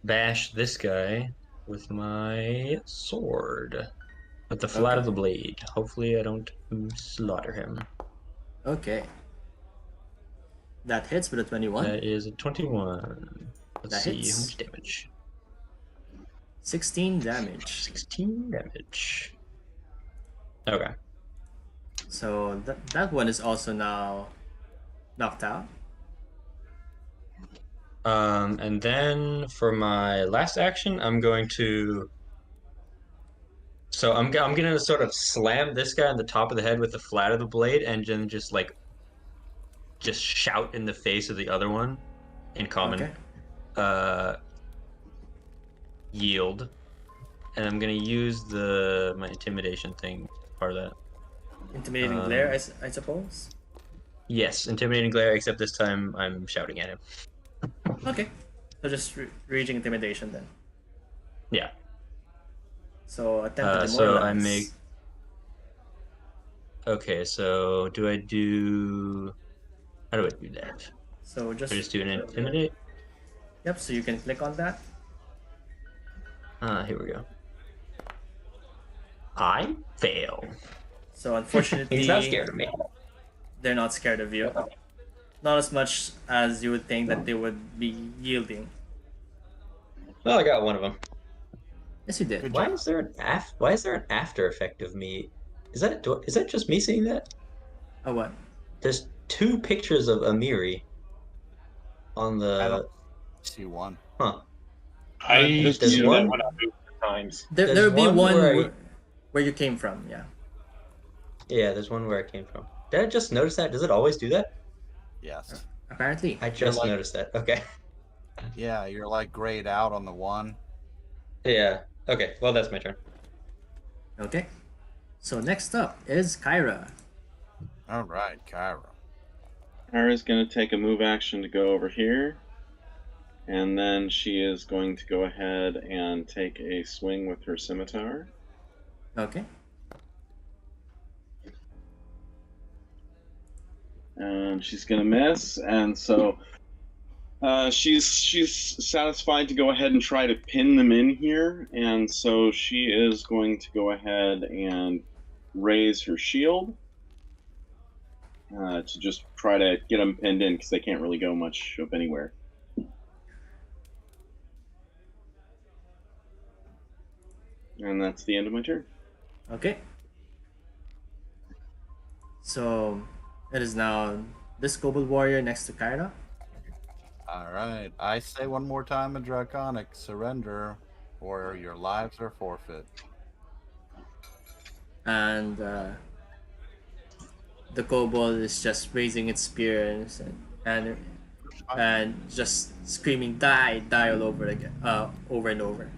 bash this guy with my sword. With the flat of the blade. Hopefully I don't slaughter him. Okay. That hits with a 21. That is a 21. Let's That see hits. how much damage. 16 damage. 16 damage. Okay. So that one is also now knocked out. And then for my last action, I'm going to. So I'm gonna sort of slam this guy on the top of the head with the flat of the blade, and then just shout in the face of the other one in common. Okay. Yield, and I'm gonna use my intimidation thing as part of that. Intimidating glare, I suppose. Yes, intimidating glare. Except this time I'm shouting at him. Okay. So just raging intimidation then. Yeah. So attempt to demoralize. So I make. Okay, so do I do? How do I do that? So I just do an intimidate. Yep. So you can click on that. Here we go. I fail. So unfortunately, He's not scared of me. They're not scared of you. Not as much as you would think that they would be yielding. Well, I got one of them. Yes, you did. Why is there an after effect of me? Is that just me seeing that? Oh, what? There's 2 pictures of Amiri on the. I don't see one. Huh. I There's do that one- when I move the times. There There's will be one one where where you came from. Yeah. Yeah, there's one where I came from. Did I just notice that? Does it always do that? Yes. Apparently. I You're just like, noticed that. Okay. yeah, you're like grayed out on the one. Yeah. Okay. Well, that's my turn. Okay. So next up is Kyra. All right, Kyra. Kara's going to take a move action to go over here. And then she is going to go ahead and take a swing with her scimitar. Okay. And she's going to miss. And so she's satisfied to go ahead and try to pin them in here. And so she is going to go ahead and raise her shield to just try to get them pinned in because they can't really go much of anywhere. And that's the end of my turn. Okay. So it is now this Kobold Warrior next to Kyra. All right. I say one more time in Draconic, surrender, or your lives are forfeit. And the Kobold is just raising its spear and just screaming "Die! Die!" all over again, over and over.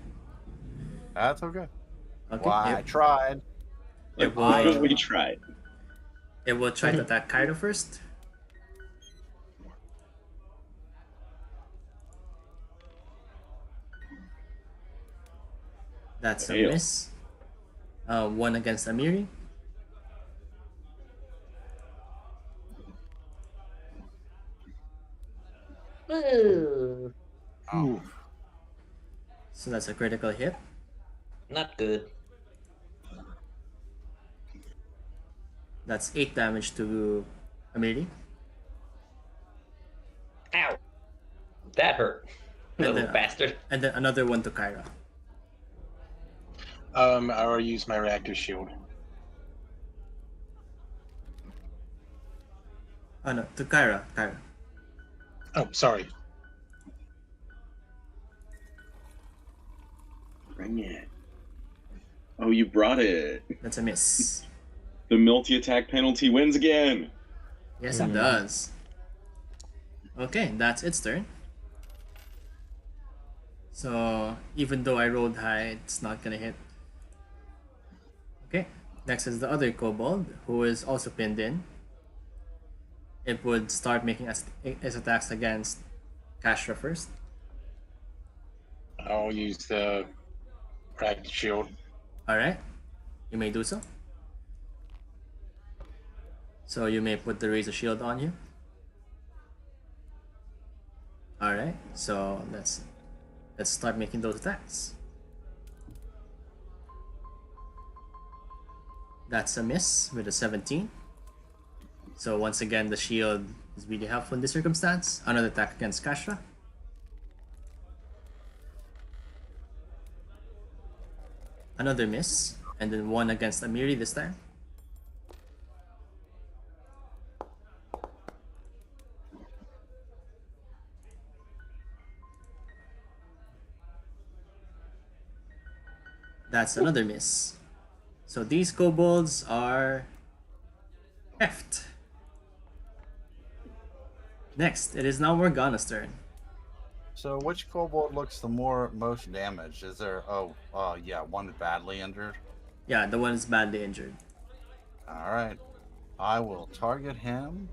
That's okay. Okay. Well, I tried. It We will. tried. It will try to attack Kyra first. That's a Fail. miss. One against Amiri. Oh, So that's a critical hit. Not good. That's 8 damage to Amiri. Ow. That hurt. Little then- bastard. And then another one to Kyra. I already used my reactor shield. Oh no, to Kyra. Kyra. Oh, sorry. Bring it. Oh, you brought it. That's a miss. The multi-attack penalty wins again. Yes, it does. Okay, that's its turn. So even though I rolled high, it's not gonna hit. Okay, next is the other kobold who is also pinned in. It would start making its attacks against Kashra first. I'll use the reactor shield. Alright, you may do so. So you may put the razor shield on you. Alright, so let's start making those attacks. That's a miss with a 17. So once again, the shield is really helpful in this circumstance. Another attack against Kashra. Another miss, and then one against Amiri this time. That's another miss. So these kobolds are effed. Next, it is now Morgana's turn. so which kobold looks the most damaged? Is there? Oh, yeah, one badly injured. Yeah, the one is badly injured. All right, I will target him,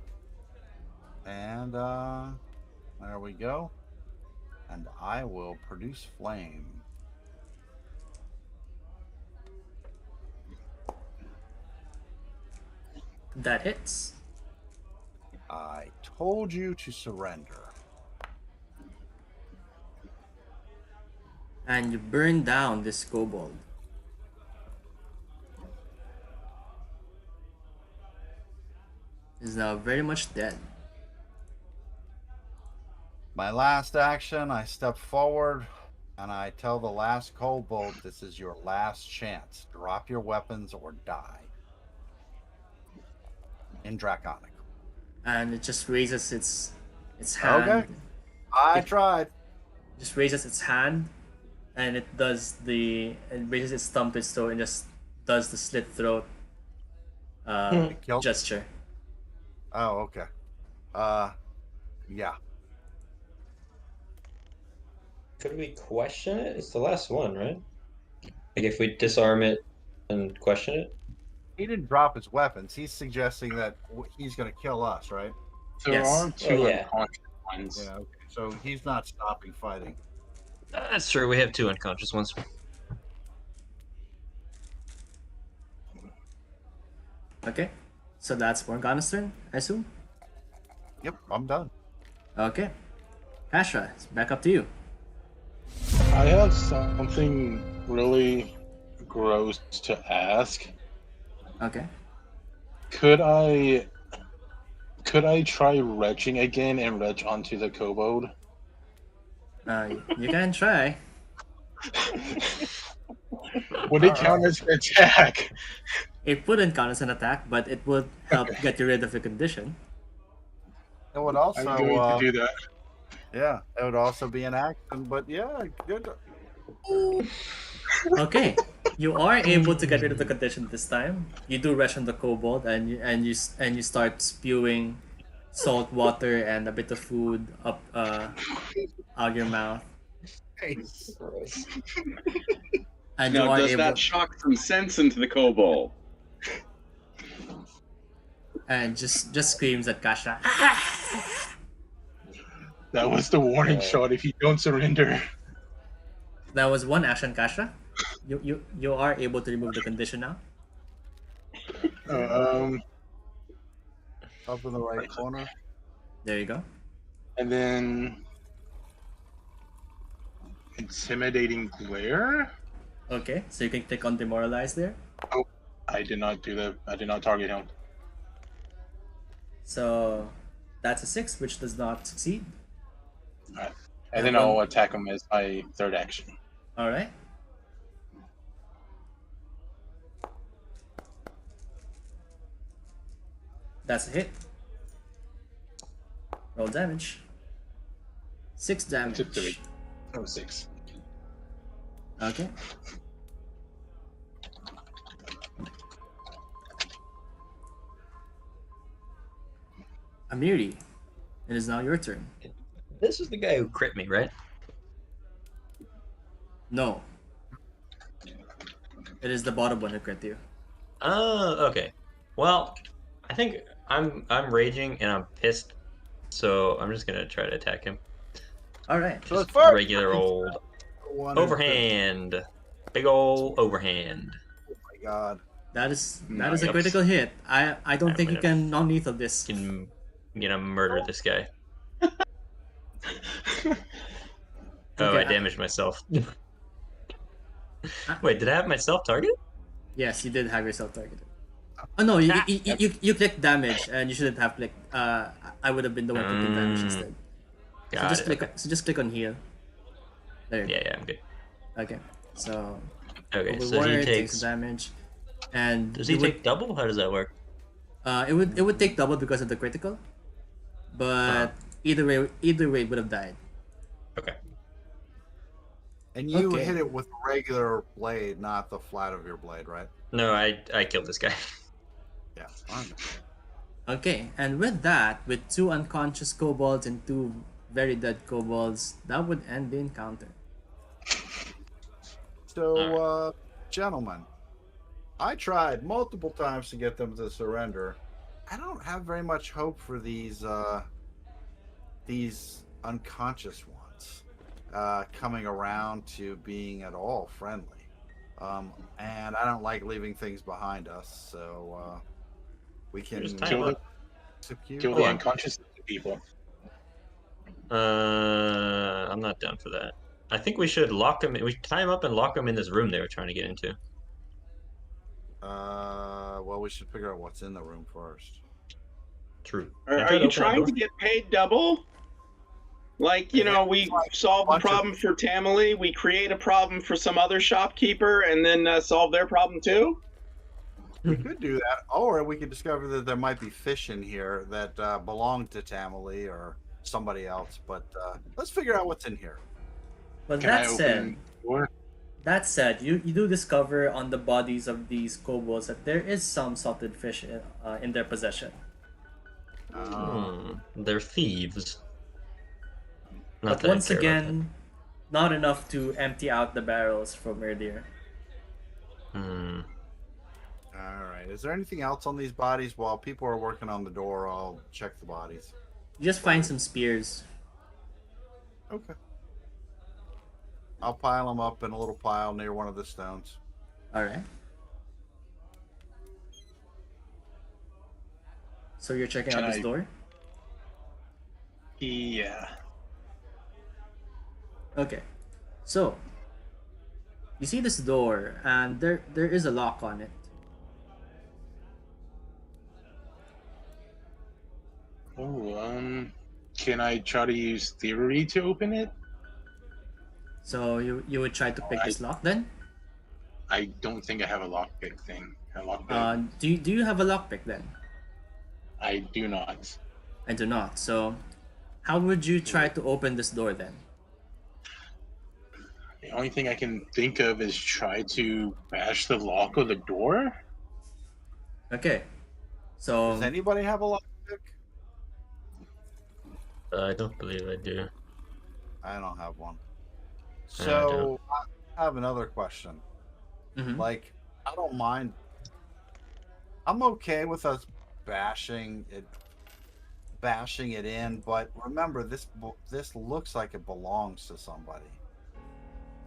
and there we go. And I will produce flame. That hits. I told you to surrender. And you burn down this kobold. Is now very much dead. My last action, I step forward and I tell the last kobold, this is your last chance. Drop your weapons or die. In Draconic. And it just raises its hand. Okay. I tried. Just raises its hand and it raises its thumb to its throat and just does the slit throat Kill. gesture. Oh, okay. Yeah. Could we question it? It's the last one, right? Like if we disarm it and question it? He didn't drop his weapons. He's suggesting that he's going to kill us, right? There Yes. are two yeah. unconscious ones. Yeah. Okay. So he's not stopping fighting. That's true. We have 2 unconscious ones. Okay, so that's Morgana's turn, I assume. Yep, I'm done. Okay, Kashra, it's back up to you. I have something really gross to ask. Okay. Could I try retching again and retch onto the kobold? You can try. Would it count as an attack? It wouldn't count as an attack, but it would help get you rid of the condition. It would also, I'm going to do that. yeah, it would also be an action. But yeah, good. Okay, you are able to get rid of the condition this time. You do ration the kobold, and you start spewing salt water and a bit of food up out your mouth. And you Now, are does able, that shock some sense into the kobold? and just screams at Kasha. That was the warning shot if you don't surrender. That was one action, Kasha. You are able to remove the condition now. Up in the right corner. There you go. And then intimidating glare. Okay, so you can click on demoralize there. Oh, I did not do that. I did not target him. So that's a 6, which does not succeed. Alright. And then I'll attack him as my third action. All right. That's a hit. Roll damage. 6 damage. Took 3. Oh, 6. Okay. Amiri, it is now your turn. This is the guy who crit me, right? No. It is the bottom one who crit you. Oh, okay. Well, I think I'm raging and I'm pissed, so I'm just gonna try to attack him. All right. So Just first, regular old overhand, big old overhand. Oh my god. That is a Nice. critical hit. I don't think you can non-lethal this. I'm gonna murder this guy. Oh, I Okay. damaged myself. Wait, did I have myself targeted? Yes, you did have yourself targeted. Oh no, you clicked damage and you shouldn't have clicked. I would have been the one clicking damage instead. Got So it. just click on heal. There. Yeah, I'm good. Okay. So Okay, Holy so Warrior he takes. damage, and Does he take double? How does that work? it would take double because of the critical, but either way it would have died. Okay. And you Okay. hit it with a regular blade, not the flat of your blade, right? No, I killed this guy. Yeah. Fine. Okay, and with that, with 2 unconscious kobolds and 2 very dead kobolds, that would end the encounter. So, gentlemen, I tried multiple times to get them to surrender. I don't have very much hope for these unconscious ones coming around to being at all friendly. And I don't like leaving things behind us, so we can Just tie Kill him the, up. execute. kill the unconscious people. I'm not down for that. I think we should lock him. We should tie him up and lock him in this room they were trying to get into. Well, we should figure out what's in the room first. True. Are you trying to get paid double? Like, you know, we solve a problem for Tamily, we create a problem for some other shopkeeper, and then solve their problem too? We could do that, or we could discover that there might be fish in here that belong to Tamily or somebody else. But let's figure out what's in here. But Can I open the door? that said, you do discover on the bodies of these kobolds that there is some salted fish in their possession. They're thieves. Not But that I once care about that. again, not enough to empty out the barrels from earlier. Hmm. All right. Is there anything else on these bodies? While people are working on the door, I'll check the bodies. You just find some spears. Okay. I'll pile them up in a little pile near one of the stones. All right. So you're checking Can out this I- door? Yeah. Okay. So you see this door, and there is a lock on it. Oh, can I try to use theory to open it? So you would try to pick this lock then? I don't think I have a lockpick thing. A lockpick. Do you have a lockpick then? I do not. I do not. So how would you try to open this door then? The only thing I can think of is try to bash the lock of the door. Okay. So Does anybody have a lockpick? I don't believe I do. I don't have one. I So I have another question. Mhm. Like, I don't mind. I'm okay with us bashing it in, but remember this looks like it belongs to somebody.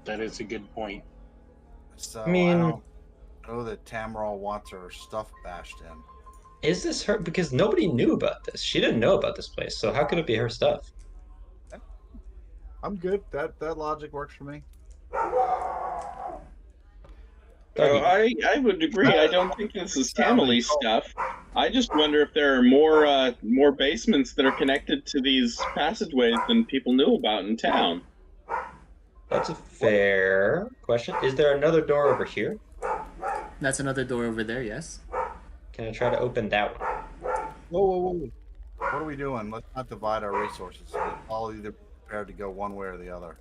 That is a good point. So I mean- I don't know that Tamara wants her stuff bashed in. Is this her? Because nobody knew about this. She didn't know about this place, so how could it be her stuff? I'm good. That logic works for me. So I would agree. I don't think this is Tamily stuff. I just wonder if there are more basements that are connected to these passageways than people knew about in town. That's a fair question. Is there another door over here? that's another door over there. Yes. Can I try to open that one? Whoa. What are we doing? Let's not divide our resources. We're all either prepared to go one way or the other.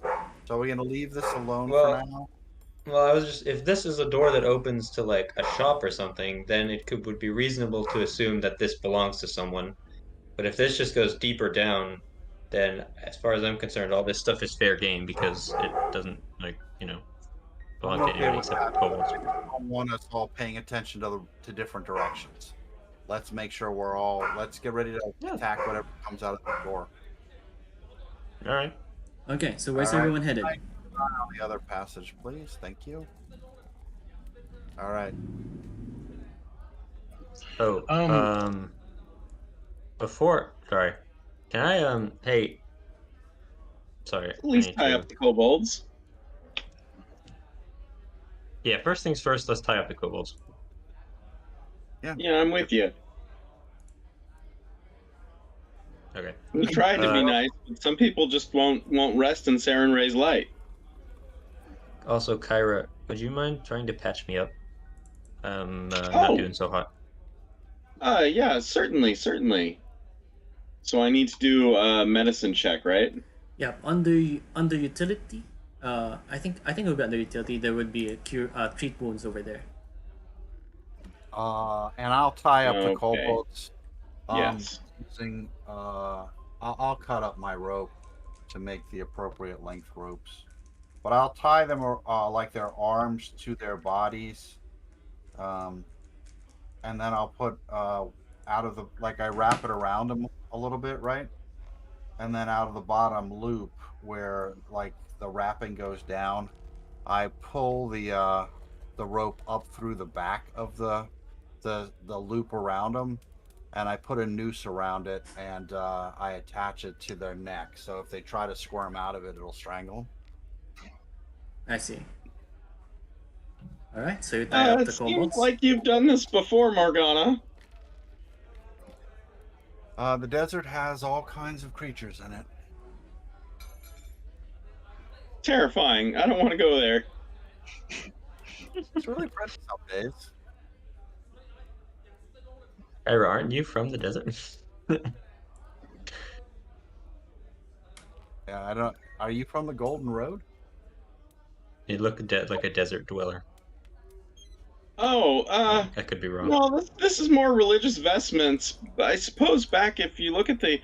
So are we going to leave this alone Well- for now? Well, I was just if this is a door that opens to like a shop or something, then would be reasonable to assume that this belongs to someone. But if this just goes deeper down, then as far as I'm concerned, all this stuff is fair game because it doesn't belong to I'm okay anyone with except that. the kobolds. I don't want us all paying attention to different directions. Let's make sure let's get ready to attack whatever comes out of the door. All right. Okay. So where's All right. everyone headed? On the other passage, please. Thank you. All right. Oh, sorry. Can I hey, sorry. At least tie up the kobolds. Yeah, first things first, let's tie up the kobolds. Yeah, I'm with you. Okay. We tried to be nice, but some people just won't rest in Saren Ray's light. Also, Kyra, would you mind trying to patch me up? Not Oh. doing so hot. Yeah, certainly. So I need to do a medicine check, right? Yep. Under utility. I think it would be under utility. There would be a treat wounds over there. And I'll tie up the Okay. kobolds. Yes. Using I'll cut up my rope to make the appropriate length ropes, but I'll tie them like their arms to their bodies, and then I'll put I wrap it around them a little bit, right? And then out of the bottom loop where like the wrapping goes down, I pull the rope up through the back of the loop around them, and I put a noose around it, and I attach it to their neck. So if they try to squirm out of it, it'll strangle them. I see. All right. So you tie up It the seems kobolds. like you've done this before, Morgana. The desert has all kinds of creatures in it. Terrifying. I don't want to go there. It's really pretty some days. Kyra, aren't you from the desert? Yeah, I don't. Are you from the Golden Road? He looked like a desert dweller. Oh, I could be wrong. no, this is more religious vestments. I suppose back if you look at the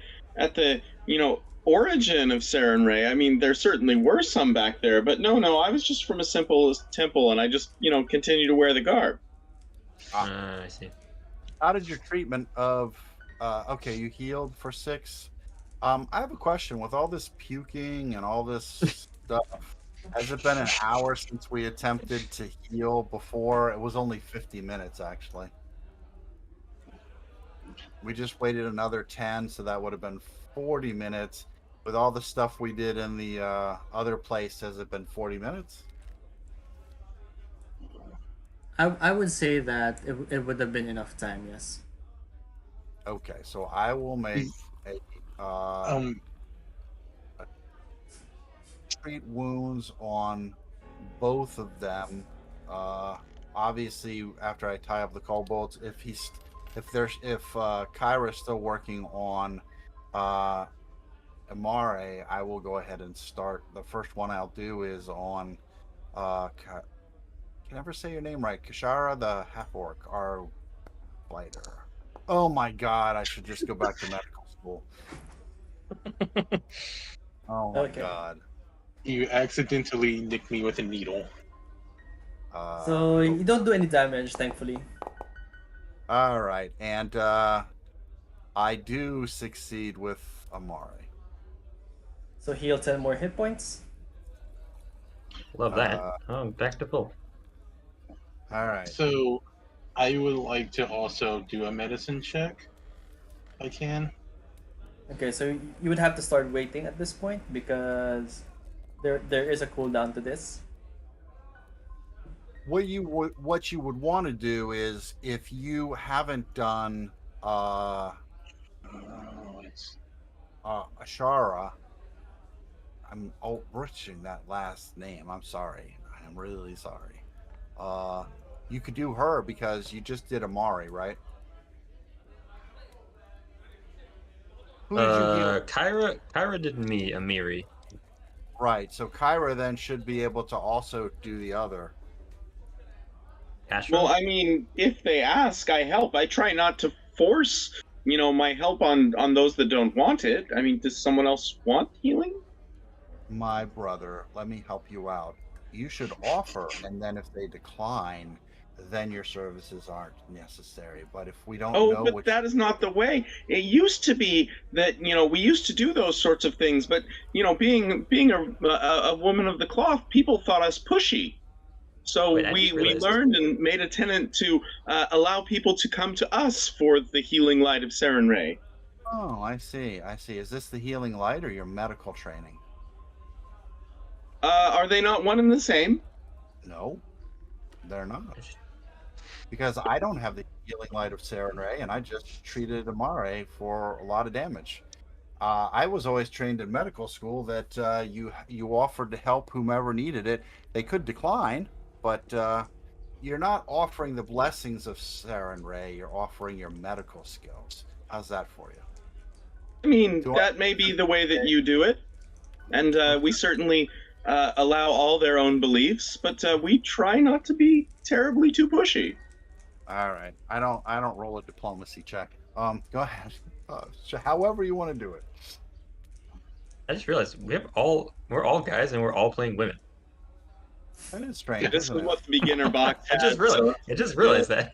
origin of Sarenrae, I mean there certainly were some back there, but no, I was just from a simple temple, and I just continue to wear the garb. I see. How did your treatment of? Okay, you healed for 6. I have a question. With all this puking and all this stuff, has it been an hour since we attempted to heal before? It was only 50 minutes, actually. We just waited another 10, so that would have been 40 minutes. With all the stuff we did in the other place, has it been 40 minutes? I would say that it would have been enough time, yes. Okay, so I will make a treat wounds on both of them. Obviously, after I tie up the kobolds, if Kyra's still working on Amare, I will go ahead and start. The first one I'll do is on can I never say your name right? Kashara, the half orc, our fighter. Oh my god, I should just go back to medical school. Oh my Okay. god. You accidentally nicked me with a needle. So you don't do any damage, thankfully. All right, and I do succeed with Amari. So heal 10 more hit points. Love that. Oh, back to full. All right. So, I would like to also do a medicine check. If I can. Okay, so you would have to start waiting at this point because there is a cooldown to this. What you would want to do is, if you haven't done Ashara, I'm butchering that last name. I'm sorry. I'm really sorry. You could do her because you just did Amari, right? Who did you heal? Kyra did me, Amiri. Right. So Kyra then should be able to also do the other. Ashra? Well, I mean, if they ask, I help. I try not to force, my help on those that don't want it. I mean, does someone else want healing? My brother, let me help you out. You should offer, and then if they decline, then your services aren't necessary. But if we don't know but that is not the way. It used to be that we used to do those sorts of things, but being a woman of the cloth, people thought us pushy. So Wait, we learned and made a tenet to allow people to come to us for the healing light of Sarenrae. Oh, I see. Is this the healing light or your medical training? Are they not one and the same? No, they're not. Because I don't have the healing light of Sarenrae, and I just treated Amare for a lot of damage. I was always trained in medical school that you offered to help whomever needed it. They could decline, but you're not offering the blessings of Sarenrae. You're offering your medical skills. How's that for you? I mean, that may be the way that you do it, and we certainly allow all their own beliefs, but we try not to be terribly too pushy. All right, I don't roll a diplomacy check. Go ahead. However you want to do it. I just realized we're all guys and we're all playing women. That is strange. This is what the beginner box I just realized that.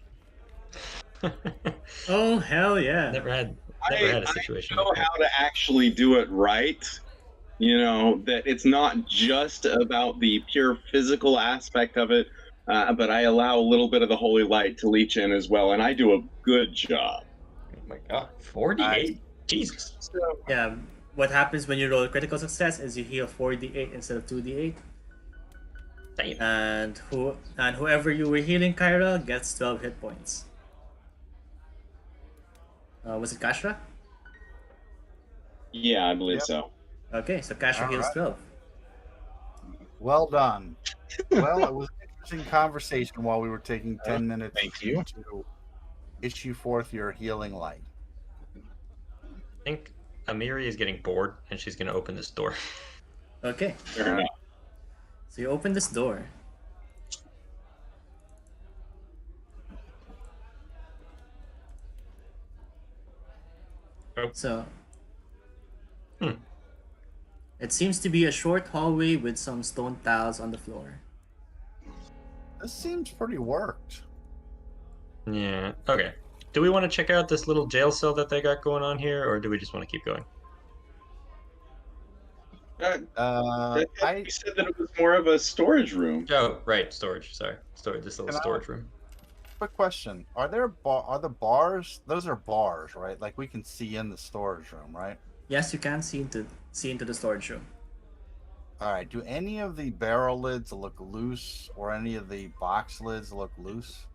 Oh hell yeah! Never had a situation. I know how to actually do it right. That it's not just about the pure physical aspect of it, but I allow a little bit of the holy light to leach in as well, and I do a good job. Oh my god, 48? Jesus. Yeah, what happens when you roll critical success is you heal 4d8 instead of 2d8. Damn. And whoever you were healing, Kyra, gets 12 hit points. Was it Kashra? Yeah, I believe so. Okay, so Kashra heals 12. Well done. Well, it was an interesting conversation while we were taking 10 minutes to issue forth your healing light. I think Amiri is getting bored and she's going to open this door. Okay. Fair enough. So you open this door. Oh. So Hmm. it seems to be a short hallway with some stone tiles on the floor. This seems pretty worked. Yeah. Okay. Do we want to check out this little jail cell that they got going on here, or do we just want to keep going? You said that it was more of a storage room. Oh, right, storage. Sorry, storage. This little Can I- storage room. Quick question: are the bars? Those are bars, right? Like we can see in the storage room, right? Yes, you can see into the storage room. All right. Do any of the barrel lids look loose, or any of the box lids look loose?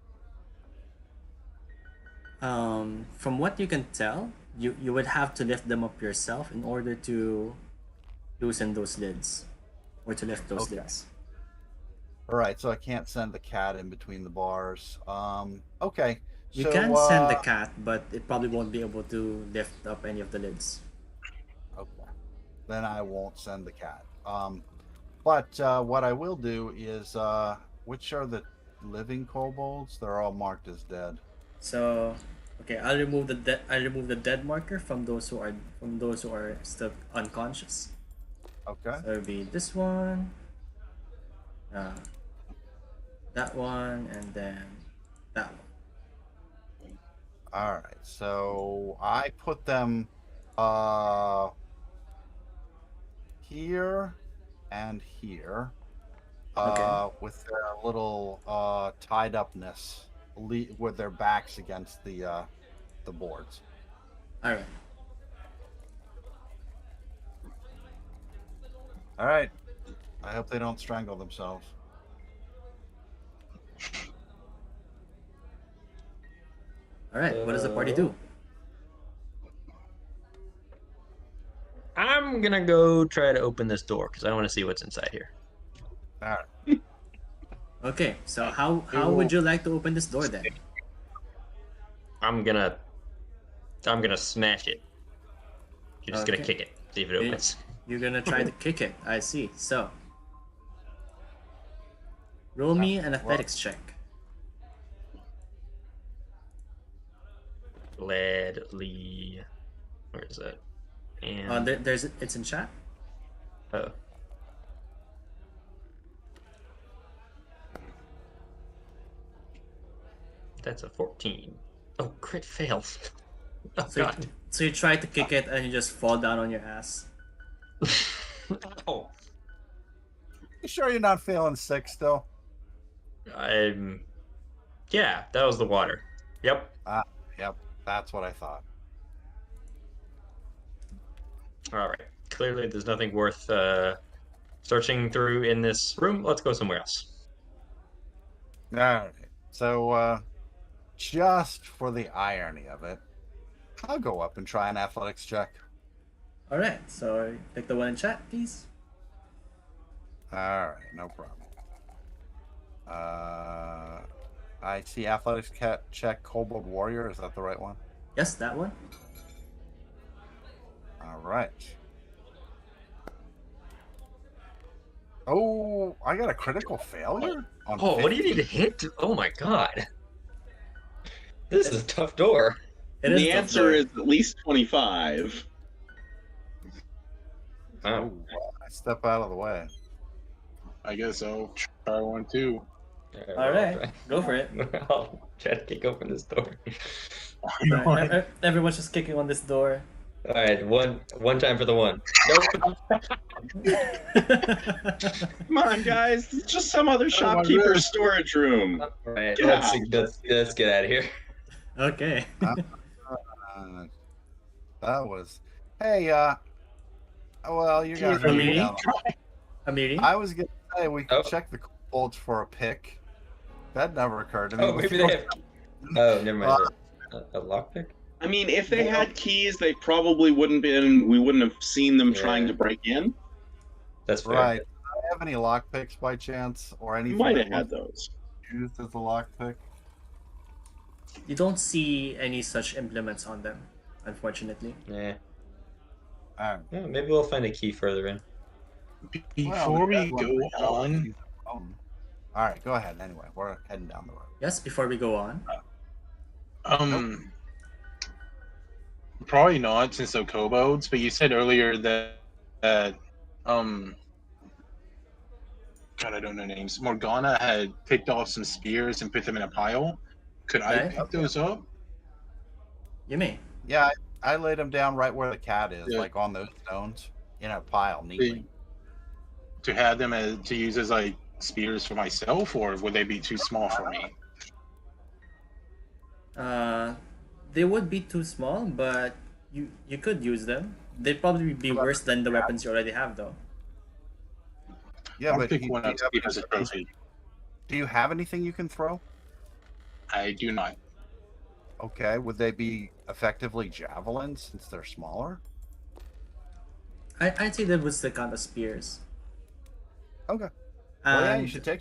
From what you can tell, you would have to lift them up yourself in order to loosen those lids, or to lift those Okay. lids. All right. So I can't send the cat in between the bars. Okay. You So, can send the cat, but it probably won't be able to lift up any of the lids. Okay. Then I won't send the cat. But what I will do is, which are the living kobolds? They're all marked as dead. So, okay, I'll remove the dead marker from those who are still unconscious. Okay. So it'll be this one, that one, and then that one. All right. So I put them here and here Okay. with their little tied upness with their backs against the boards. All right. All right. I hope they don't strangle themselves. All right. What does the party do? I'm gonna go try to open this door because I want to see what's inside here. All right. Okay. So how would you like to open this door then? I'm gonna smash it. You're just gonna Okay. kick it, see if it opens. You're gonna try to kick it. I see. So roll me an athletics check. Gladly. Where is that? And It's in chat. oh. That's a 14. Oh, crit fails. Oh god. So you try to kick it and you just fall down on your ass. Oh. You sure you're not feeling sick still? Yeah, that was the water. Yep. Yep. That's what I thought. All right. Clearly, there's nothing worth searching through in this room. Let's go somewhere else. All right. So, just for the irony of it, I'll go up and try an athletics check. All right. So pick the one in chat, please. All right, no problem. I see athletics check Kobold Warrior. Is that the right one? Yes, that one. All right. Oh, I got a critical failure. On Oh, what do you 50? need to hit? Oh my god. This is a tough door. It is The tough answer door. is at least 25. Oh. Oh, I step out of the way. I guess I'll try one too. All right, go for it. I'll try to kick open this door. Everyone's just kicking on this door. All right, one time for the one. Nope. Come on, guys. It's just some other shopkeeper's storage room. All right, Get let's get out of here. Okay. That was. Hey, well, you guys are Amiri? down. Amiri? I was gonna say we could Oh. check the kobolds for a pick. That never occurred to me. Oh, maybe they have. Oh, never mind. A lockpick. I mean, if they had keys, they probably wouldn't been. We wouldn't have seen them trying Yeah. to break in. That's fair. Right. Do I have any lockpicks by chance, or You anything might that have had was those. used as a lockpick? You don't see any such implements on them, unfortunately. Yeah. Alright. Yeah, maybe we'll find a key further in. Well, the Before dead we ones, go they could always on, use a phone. All right, go ahead. Anyway, we're heading down the road. Yes, before we go on. Nope. probably not since they're kobolds, but you said earlier that God, I don't know names. Morgana had picked off some spears and put them in a pile. Could I Right? pick those up? You may. Yeah, I laid them down right where the cat is, Yeah. like on those stones, in a pile neatly. To have them to use as like spears for myself, or would they be too small for me? Uh, they would be too small, but you could use them. They'd probably be What about worse than the weapons you already have, though. Yeah, I'll but pick one do up you to have keep as a anything, trophy. do you have anything you can throw? I do not. Okay, would they be effectively javelins since they're smaller? I'd say that would still count as spears. Okay. Well, yeah, you And should take.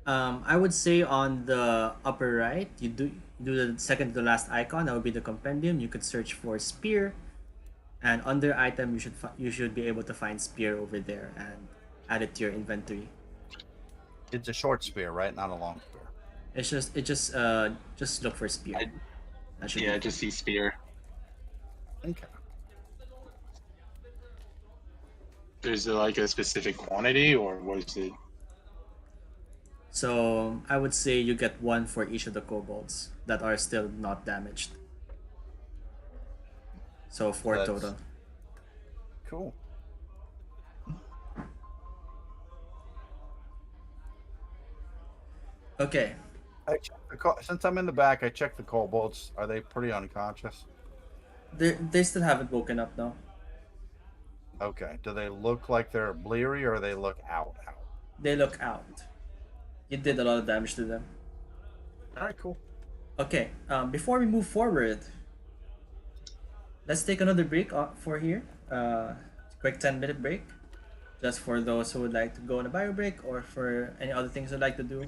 I would say on the upper right, you do the second to the last icon. That would be the compendium. You could search for spear, and under item you should be able to find spear over there and add it to your inventory. It's a short spear, right? Not a long spear. Just look for spear. I, That should yeah, be just see spear. Okay. There's like a specific quantity, or was it? So I would say you get one for each of the kobolds that are still not damaged. So four That's total. cool. Okay. Since I'm in the back, I checked the kobolds. Are they pretty unconscious? They still haven't woken up now. Okay. Do they look like they're bleary or they look out? They look out. You did a lot of damage to them. All right, cool. Okay. Before we move forward, let's take another break for here. Quick 10-minute break, just for those who would like to go on a bio break or for any other things they'd like to do.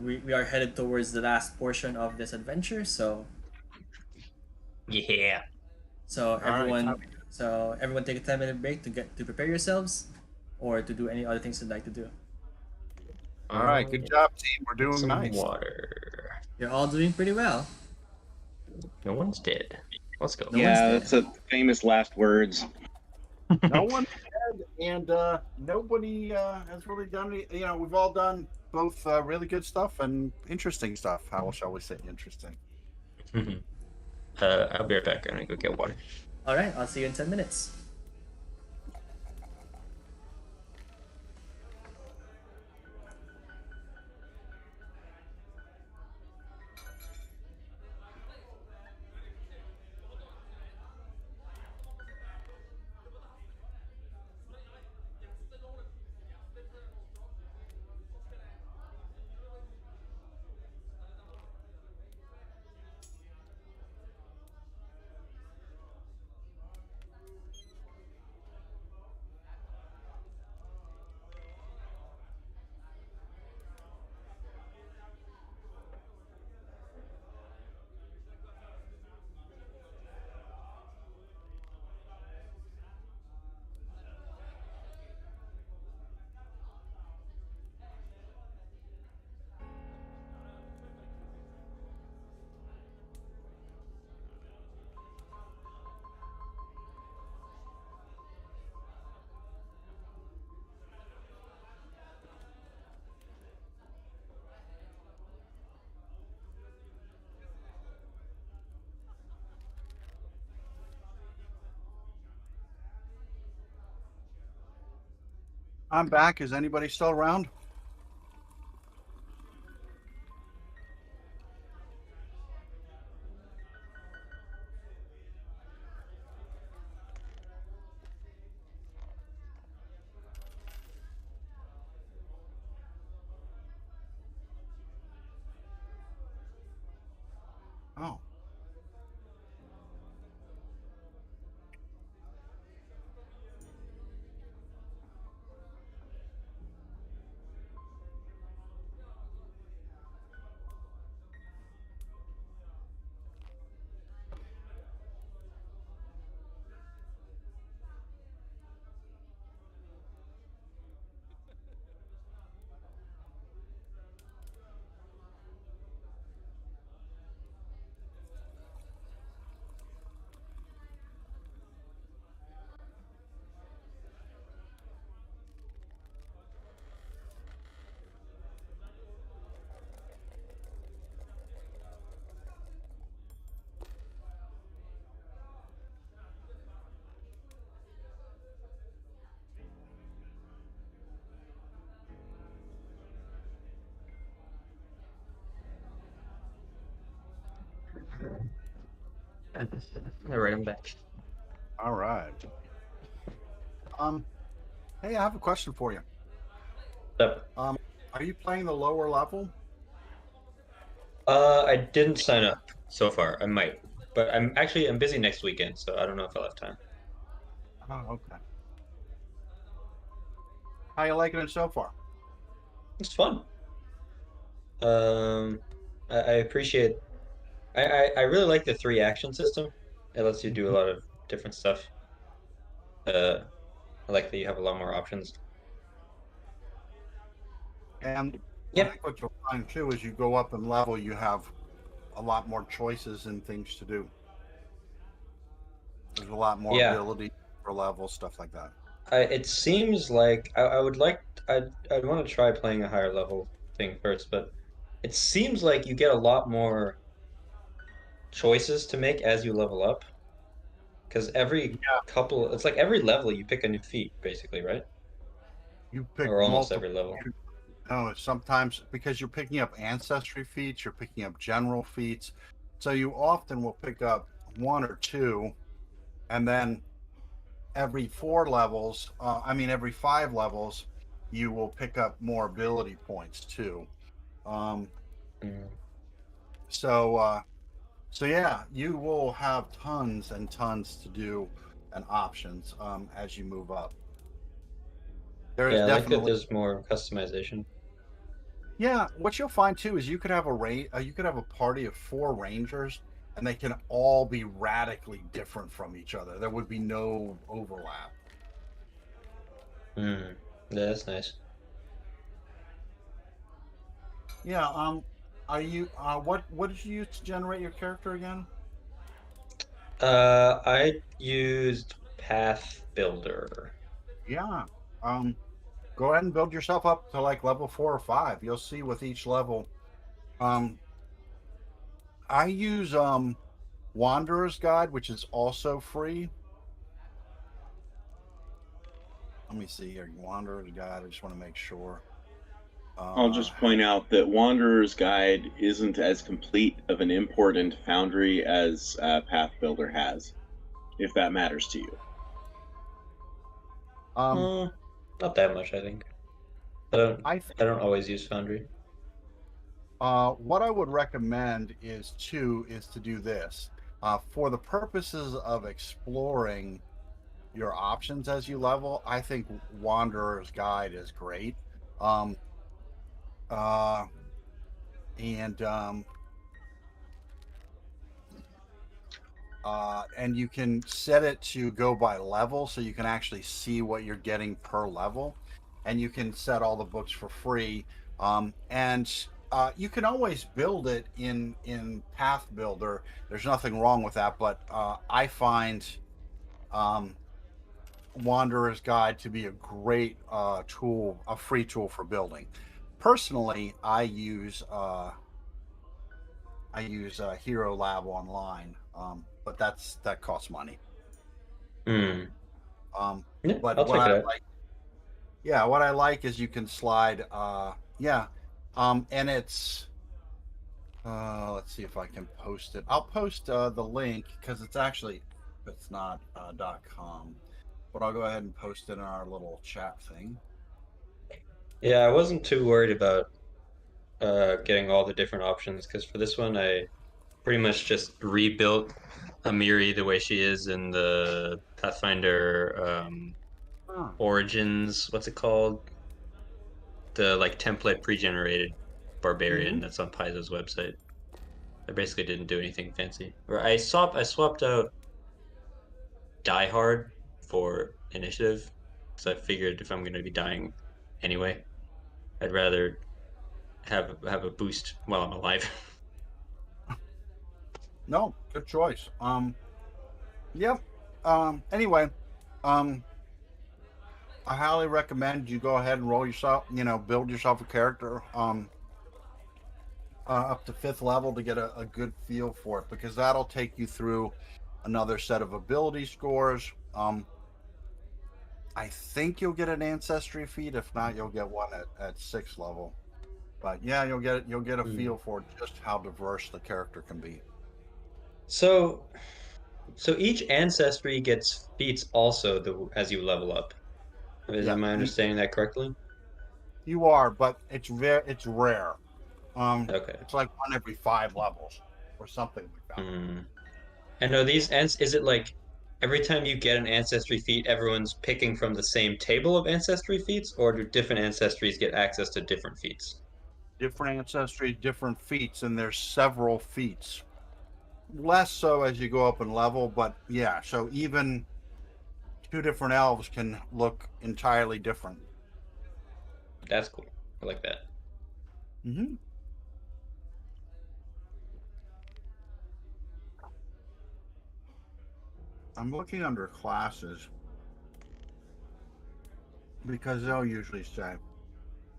We are headed towards the last portion of this adventure, so Yeah. so All right, everyone sounds so everyone take a 10-minute break to prepare yourselves or to do any other things you'd like to do. All right, good job, team. We're doing Some nice. water. You're all doing pretty well. No one's dead. Let's go. No one's Yeah, dead. that's a famous last words. No one's dead, and nobody has really done any. You know, we've all done both really good stuff and interesting stuff. How shall we say interesting? I'll be right back. I'm gonna go get water. All right, I'll see you in 10 minutes. I'm back. Is anybody still around? Oh. All right, I'm back. All right. Hey, I have a question for you. Yep. Are you playing the lower level? I didn't sign up so far. I might, but I'm busy next weekend, so I don't know if I'll have time. Oh, okay. How you liking it so far? It's fun. Um, I appreciate. I really like the three action system. It lets you do a lot of different stuff. I like that you have a lot more options. And I Yep. think what you'll find too is you go up in level, you have a lot more choices and things to do. There's a lot more Yeah. ability for level, stuff like that. It seems like I would like I'd want to try playing a higher level thing first, but it seems like you get a lot more choices to make as you level up. Because it's like every level you pick a new feat, basically, right? You pick Or almost multiple. every level. No, sometimes because you're picking up ancestry feats, you're picking up general feats. So you often will pick up one or two, and then every 4 levels, every 5 levels, you will pick up more ability points too. Um, Mm. so, uh, so yeah, you will have tons and tons to do and options as you move up. There is Yeah, I like that definitely. there's more customization. Yeah, what you'll find too is you could have a party of 4 rangers, and they can all be radically different from each other. There would be no overlap. Mm. Yeah, that's nice. Yeah. Are you? What did you use to generate your character again? I used Path Builder. Yeah. Um. Go ahead and build yourself up to like level 4 or 5. You'll see with each level. Um. I use Wanderer's Guide, which is also free. Let me see here. Wanderer's Guide. I just want to make sure. I'll just point out that Wanderer's Guide isn't as complete of an import into Foundry as Path Builder has, if that matters to you. Um. Not that much, I think. I don't I I think don't always use Foundry. what I would recommend is to do this. For the purposes of exploring your options as you level, I think Wanderer's Guide is great. Um, uh, and and you can set it to go by level, so you can actually see what you're getting per level, and you can set all the books for free. And you can always build it in Path Builder. There's nothing wrong with that, but I find um, Wanderer's Guide to be a great tool, a free tool for building. Personally, I use Hero Lab Online, but that costs money. Hmm. Um, Yeah, but I'll check it out. what I like is you can slide. Yeah, and it's. Let's see if I can post it. I'll post the link because it's not .com, but I'll go ahead and post it in our little chat thing. Yeah, I wasn't too worried about getting all the different options because for this one I pretty much just rebuilt Amiri the way she is in the Pathfinder Huh. Origins. What's it called? The like template pre-generated barbarian Mm-hmm. that's on Paizo's website. I basically didn't do anything fancy. Or I swapped out Die Hard for initiative because I figured if I'm going to be dying anyway, I'd rather have a boost while I'm alive. No, good choice. Yep. Anyway, um, I highly recommend you go ahead and roll yourself. Build yourself a character. Up to 5th level to get a good feel for it, because that'll take you through another set of ability scores. I think you'll get an ancestry feat. If not, you'll get one at 6th level. But yeah, you'll get a Hmm. feel for just how diverse the character can be. So So each ancestry gets feats also as you level up. Yeah, Am I understanding that correctly? you are, but it's rare. Okay. It's like one every 5 levels or something like that. Hmm. And are these is it like every time you get an ancestry feat, everyone's picking from the same table of ancestry feats, or do different ancestries get access to different feats? Different ancestry, different feats, and there's several feats. Less so as you go up in level, but yeah. So even two different elves can look entirely different. That's cool. I like that. Hmm. I'm looking under classes because they'll usually say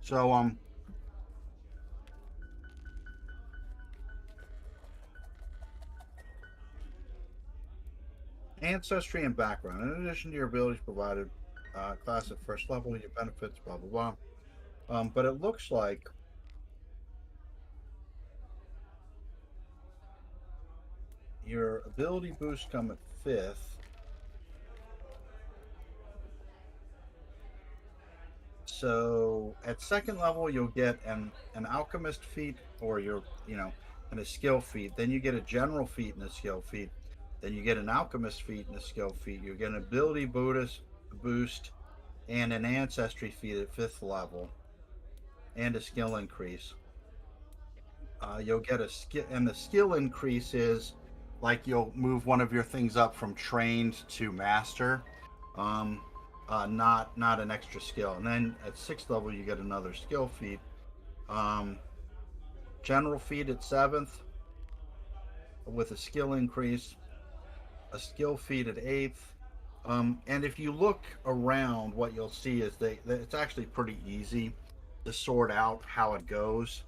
so. Ancestry and background. In addition to your abilities provided, class at first level, your benefits, blah blah blah. But it looks like your ability boosts come at 5th. So at 2nd level, you'll get an alchemist feat, or and a skill feat. Then you get a general feat and a skill feat. Then you get an alchemist feat and a skill feat. You get an ability boost and an ancestry feat at 5th level, and a skill increase. You'll get a skill, and the skill increase is like you'll move one of your things up from trained to master. Um, not an extra skill. And then at 6th level, you get another skill feat. Um, General feat at 7th with a skill increase, a skill feat at 8th. And if you look around, what you'll see is it's actually pretty easy to sort out how it goes,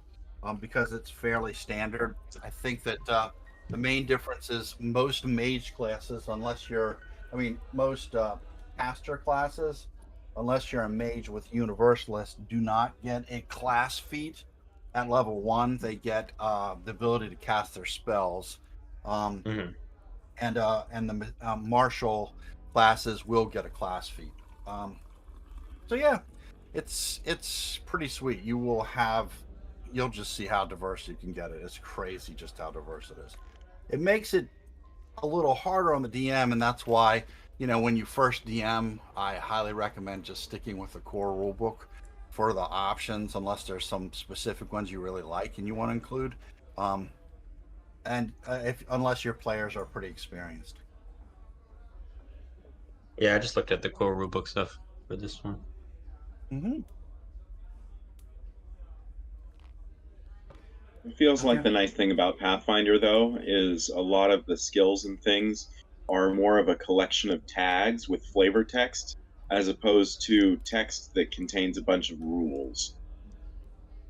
because it's fairly standard. I think that the main difference is most mage classes, most caster classes, unless you're a mage with universalist, do not get a class feat at level 1. They get the ability to cast their spells. Um, Hmm. and the martial classes will get a class feat. Um, so yeah, it's pretty sweet. You'll just see how diverse you can get it. It's crazy just how diverse it is. It makes it a little harder on the DM, and that's why when you first DM, I highly recommend just sticking with the core rulebook for the options, unless there's some specific ones you really like and you want to include. Um, and if unless your players are pretty experienced. Yeah, I just looked at the core rulebook stuff for this one. Mm-hmm. It feels like Okay. the nice thing about Pathfinder, though, is a lot of the skills and things are more of a collection of tags with flavor text as opposed to text that contains a bunch of rules.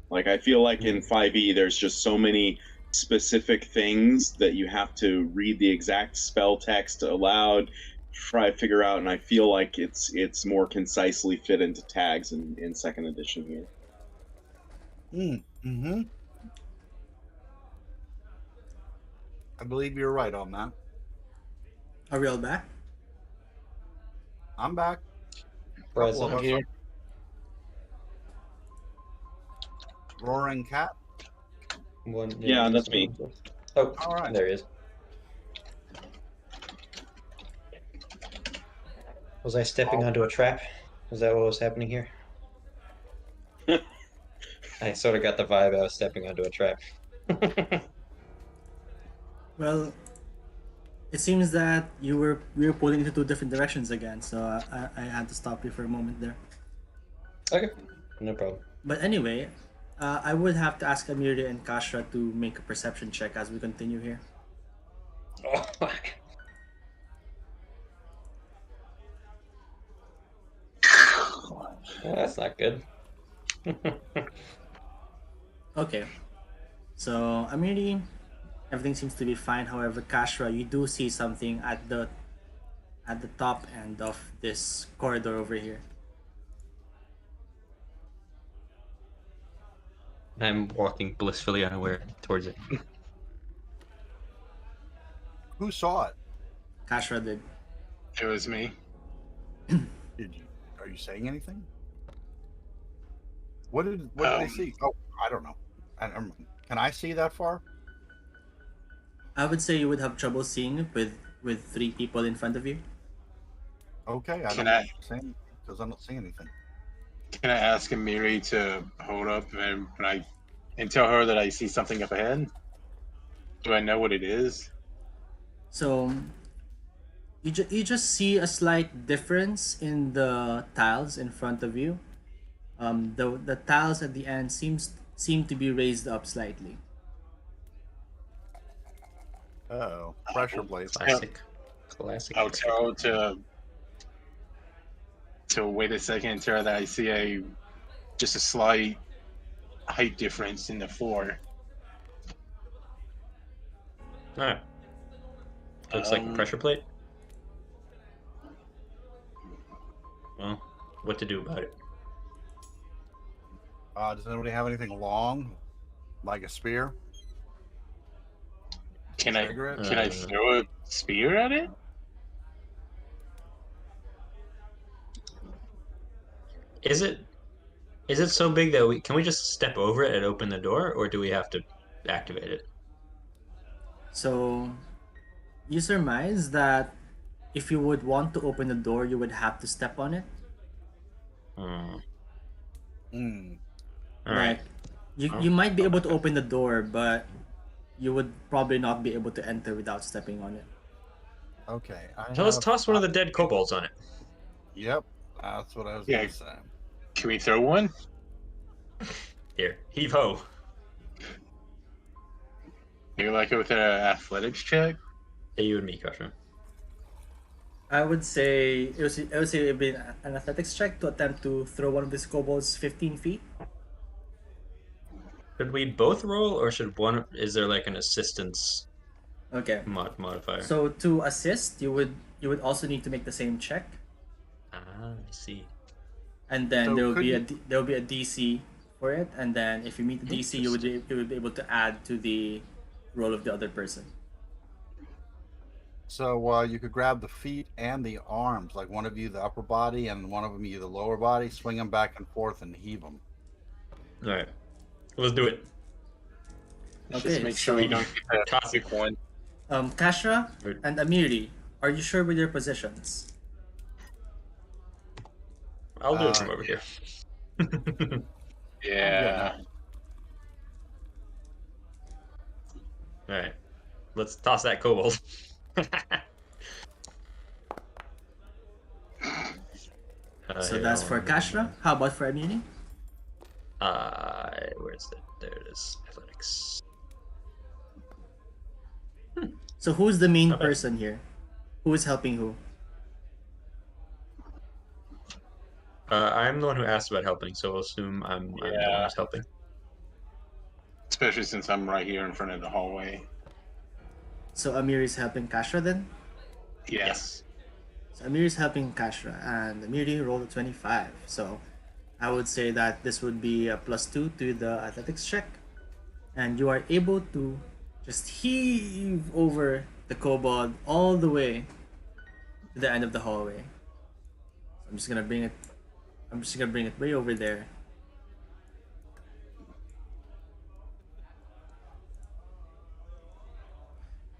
Like, I feel like in 5e, there's just so many specific things that you have to read the exact spell text aloud, try to figure out, and I feel like it's more concisely fit into tags in second edition here. Mm-hmm. I believe you're right on that. Are we all back? I'm back. Couple of Present. I'm us. here. Roaring cat. One, yeah, Yeah, just that's me. one. Oh, All right. there he is. Was I stepping onto a trap? Was that what was happening here? I sort of got the vibe I was stepping onto a trap. Well, it seems that we were pulling into two different directions again, so I had to stop you for a moment there. Okay, no problem. But anyway, I would have to ask Amiri and Kashra to make a perception check as we continue here. Oh, well, that's not good. Okay, so Amiri, everything seems to be fine. However, Kashra, you do see something at the top end of this corridor over here. I'm walking blissfully unaware towards it. Who saw it? Kashra did. It was me. Are you saying anything? What did they see? Oh, I don't know. Can I see that far? I would say you would have trouble seeing it with 3 people in front of you. Okay, I Can don't I say because I don't see anything. can I ask Amiri to hold up and tell her that I see something up ahead? Do I know what it is? So you just see a slight difference in the tiles in front of you. The tiles at the end seem to be raised up slightly. Oh, pressure blade. Classic. Classic. I'll tell her to wait a second and tell her that I see just a slight height difference in the floor. Alright. Looks like a pressure plate. Well, what to do about it? Does anybody have anything long, like a spear? Can I Trigger it? can I throw a spear at it? Is it so big that we just step over it and open the door, or do we have to activate it? So you surmise that if you would want to open the door, you would have to step on it. Hmm. Hmm. All Like right. you might be able to open the door, but you would probably not be able to enter without stepping on it. Okay. So let's toss one of the dead kobolds on it. Yep, that's what I was Yeah. gonna say. Can we throw one? Here, heave ho. You like it with an athletics check? Hey, you and me, Kashra. I would say it'd be an athletics check to attempt to throw one of these kobolds 15 feet. Should we both roll, or should one? Is there like an assistance Okay. modifier? So to assist, you would also need to make the same check, I see. and then So could there will be a DC for it, and then if you meet the DC, you would be able to add to the roll of the other person. So you could grab the feet and the arms, like one of you the upper body and one of them you the lower body, swing them back and forth and heave them. All right, let's do it. Let's Okay, just make sure we so- don't get the Toss it. big one. Kashra Right. and Amiri, are you sure with your positions? I'll do it from over here. Yeah. All right, let's toss that kobold. So that's for Kashra. How about for Amiri? Where's it? There it is. Athletics. So who's the main Not bad. person here? Who is helping who? I'm the one who asked about helping, so we'll assume I'm the one Yeah. who's helping. Especially since I'm right here in front of the hallway. So Amiri is helping Kashra then? Yes. So Amiri is helping Kashra, and Amiri rolled a 25. So I would say that this would be a +2 to the athletics check, and you are able to just heave over the kobold all the way to the end of the hallway. So I'm just gonna bring it way over there.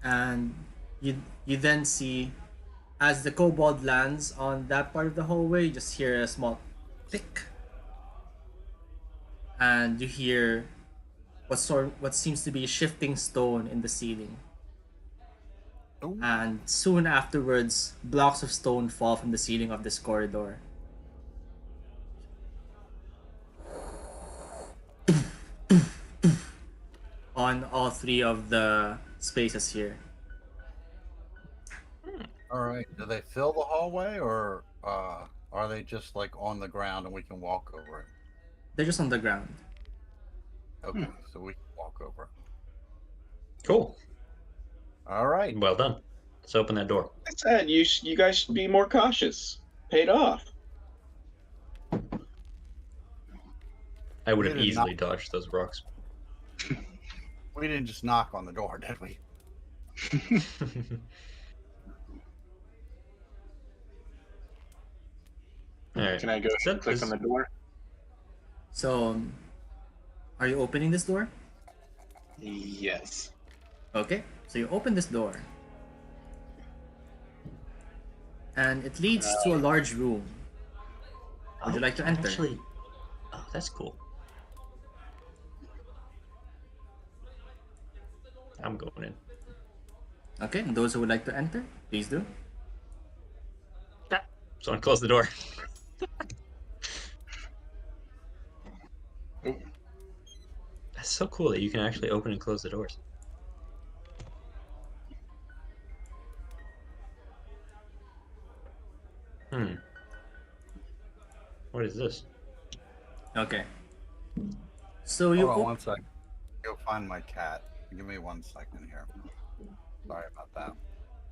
And you then see, as the kobold lands on that part of the hallway, you just hear a small click, and you hear what seems to be a shifting stone in the ceiling. Ooh. And soon afterwards, blocks of stone fall from the ceiling of this corridor. On all 3 of the spaces here. All right. Do they fill the hallway, or are they just like on the ground and we can walk over it? They're just on the ground. Okay, so we can walk over it. Cool. All right. Well done. Let's open that door. I said you guys should be more cautious. Paid off. I would have We did easily dodged those rocks. We didn't just knock on the door, did we? All right. Can I go ahead and click on the door? So, are you opening this door? Yes. Okay, so you open this door. And it leads to a large room. Would you like to enter? Actually, that's cool. I'm going in. Okay, and those who would like to enter, please do. Someone close the door. That's so cool that you can actually open and close the doors. What is this? Okay. So you Hold on one second. Go find my cat. Give me 1 second here. Sorry about that.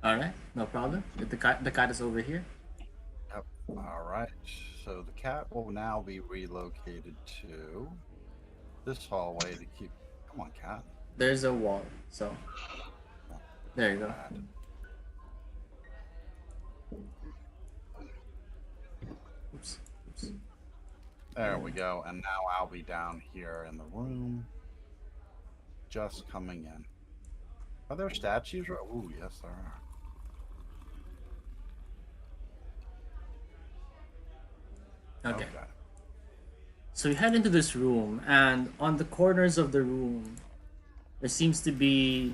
All right, no problem. The cat is over here. Yep. All right. So the cat will now be relocated to this hallway to keep. Come on, cat. There's a wall, so there you go. Oops. There we go. And now I'll be down here in the room. Just coming in. Are there statues? Oh, yes, there are. Okay. So you head into this room, and on the corners of the room, there seems to be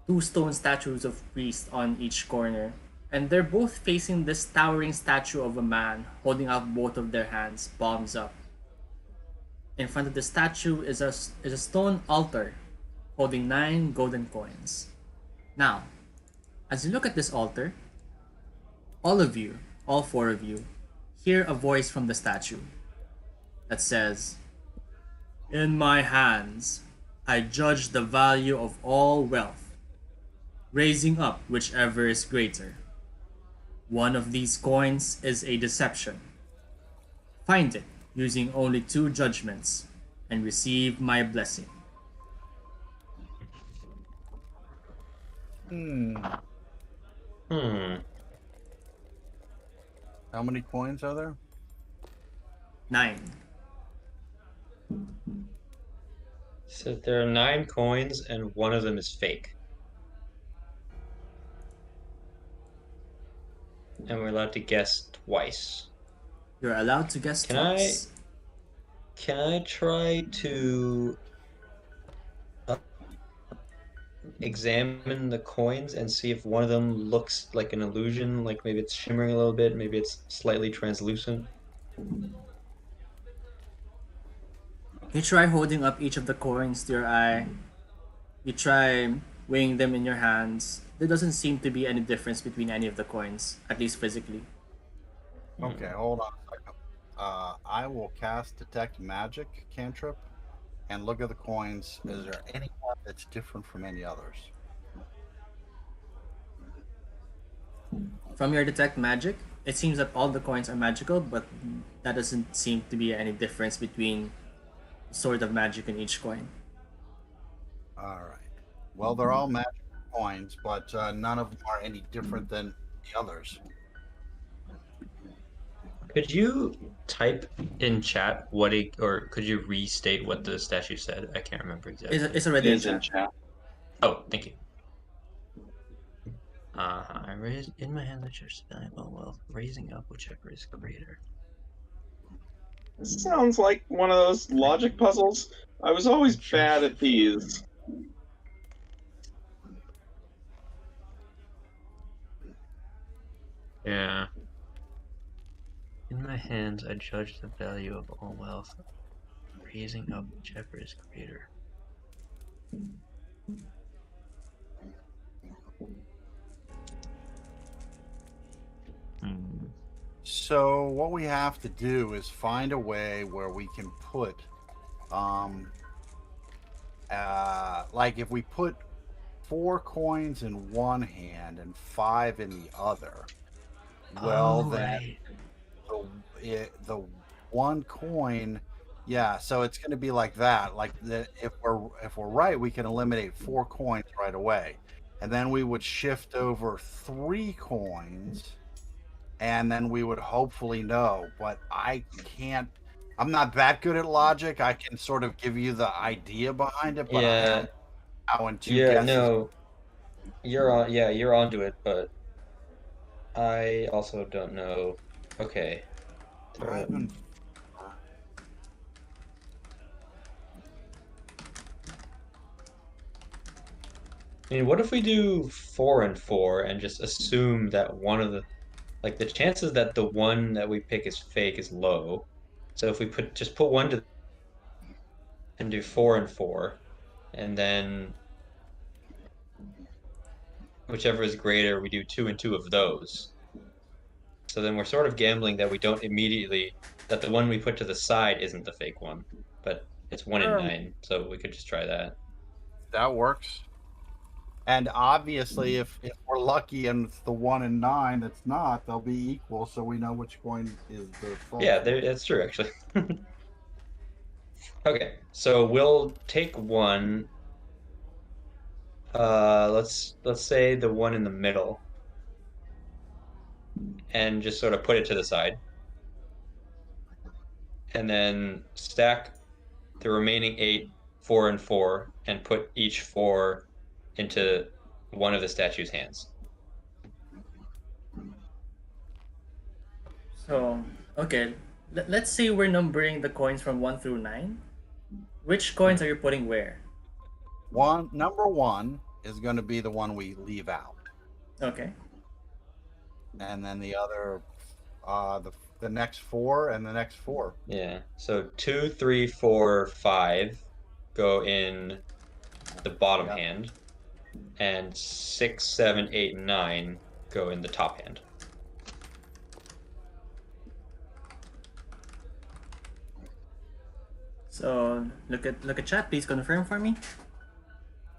2 stone statues of priests on each corner. And they're both facing this towering statue of a man, holding out both of their hands, palms up. In front of the statue is a stone altar, holding 9 golden coins. Now, as you look at this altar, all of you, all 4 of you, hear a voice from the statue that says, "In my hands, I judge the value of all wealth, raising up whichever is greater. One of these coins is a deception. Find it using only 2 judgments and receive my blessing." How many coins are there? 9. So there are 9 coins, and one of them is fake. And we're allowed to guess twice. You're allowed to guess twice. Can I try to examine the coins and see if one of them looks like an illusion, like maybe it's shimmering a little bit, maybe it's slightly translucent? You try holding up each of the coins to your eye. You try weighing them in your hands. There doesn't seem to be any difference between any of the coins, at least physically. Okay, hold on a second. I will cast Detect Magic cantrip and look at the coins. Is there any one that's different from any others? From your Detect Magic, it seems that all the coins are magical, but that doesn't seem to be any difference between sort of magic in each coin. All right. Well, they're all magic coins, but none of them are any different than the others. Could you type in chat or could you restate what the statue said? I can't remember exactly. It's already in chat. Oh, thank you. I raise in my hand the church valuable wealth, raising up whichever is greater. This sounds like one of those logic puzzles. I was always bad at these. Yeah. In my hands, I judge the value of all wealth, raising up whichever is greater. So what we have to do is find a way where we can put, like if we put 4 coins in one hand and 5 in the other, well, then the one coin, yeah. So it's going to be like that. Like if we're right, we can eliminate 4 coins right away, and then we would shift over 3 coins. and then we would hopefully know. But I can't. I'm not that good at logic. I can sort of give you the idea behind it, but I Yeah, don't know how in two yeah, guesses. no, you're on. Yeah, you're onto it, but I also don't know. Okay. 5 and 4. I mean, what if we do 4 and 4 and just assume that one of the like the chances that the one that we pick is fake is low. So if we put one to and do 4 and 4, and then whichever is greater, we do 2 and 2 of those. So then we're sort of gambling that we don't immediately that the one we put to the side isn't the fake one, but it's 1 in 9. So we could just try that. That works. And obviously, if we're lucky and it's the 1 and 9 that's not, they'll be equal, so we know which coin is the false Yeah, one. that's true actually. Okay, so we'll take one. Let's say the one in the middle, and just sort of put it to the side, and then stack the remaining 8, 4 and 4, and put each 4 into one of the statue's hands. So, okay, let's say we're numbering the coins from 1 through 9. Which coins are you putting where? Number 1 is going to be the one we leave out, Okay. and then the other, the next 4 and the next 4. Yeah. So 2, 3, 4, 5 go in the bottom Yeah. hand, and 6, 7, 8, 9 go in the top hand. So look at chat. Please confirm for me.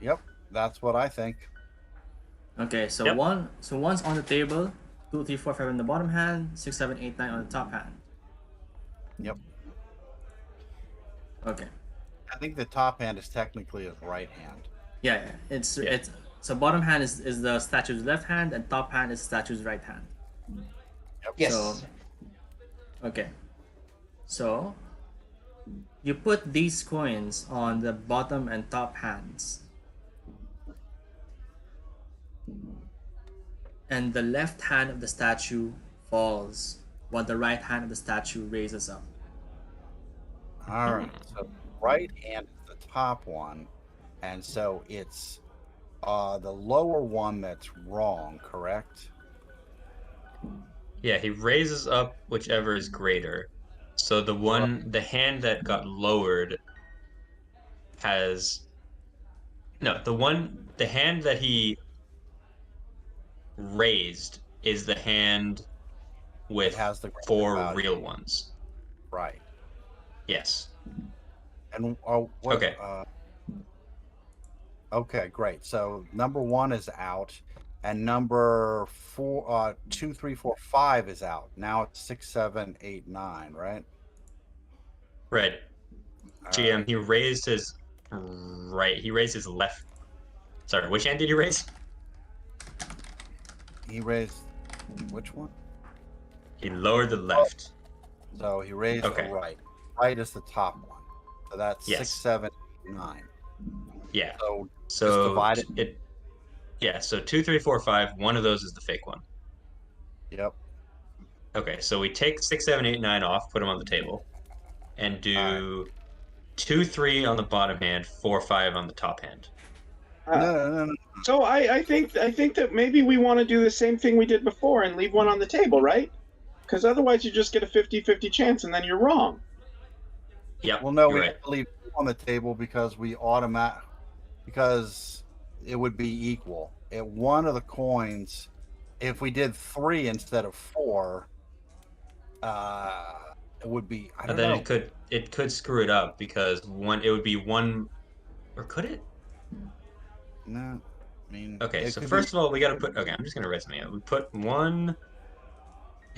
Yep, that's what I think. Okay, so Yep. one's on the table, 2, 3, 4, 5 in the bottom hand, 6, 7, 8, 9 on the top hand. Yep. Okay. I think the top hand is technically his right hand. Yeah. It's so bottom hand is the statue's left hand, and top hand is statue's right hand. Yep. Yes. So, okay. So you put these coins on the bottom and top hands, and the left hand of the statue falls while the right hand of the statue raises up. All right. So right hand is the top one, and so it's the lower one that's wrong, correct? Yeah, he raises up whichever is greater. So the hand that got lowered has no, the hand that he raised is the hand with It has the greater 4 value. real ones. Right. Yes. And what? Okay. Okay, great. So number 1 is out, and number 4, 2, 3, 4, 5 is out. Now it's 6, 7, 8, 9, right? Right. All GM, right. he raised his right. He raised his left. Sorry, which hand did he raise? He raised which one? He lowered the left. So he raised Okay. the right. Right is the top one. So that's Yes. 6, 7, 8, 9. Yeah. So So divide it. Yeah. So 2, 3, 4, 5. One of those is the fake one. yep. Okay. So we take 6, 7, 8, 9 off, put them on the table, and do 2, 3 on the bottom hand, 4, 5 on the top hand. No. So I think that maybe we want to do the same thing we did before and leave one on the table, right? Because otherwise you just get a 50-50 chance and then you're wrong. Yep. Well, no, you're we right. have to leave 2 on the table because because it would be equal. At one of the coins, if we did 3 instead of 4, it would be I don't And then know. it could screw it up because it would be one, or could it? No, I mean Okay, it so could first of all, we got to put. Okay, I'm just gonna write something out. We put 1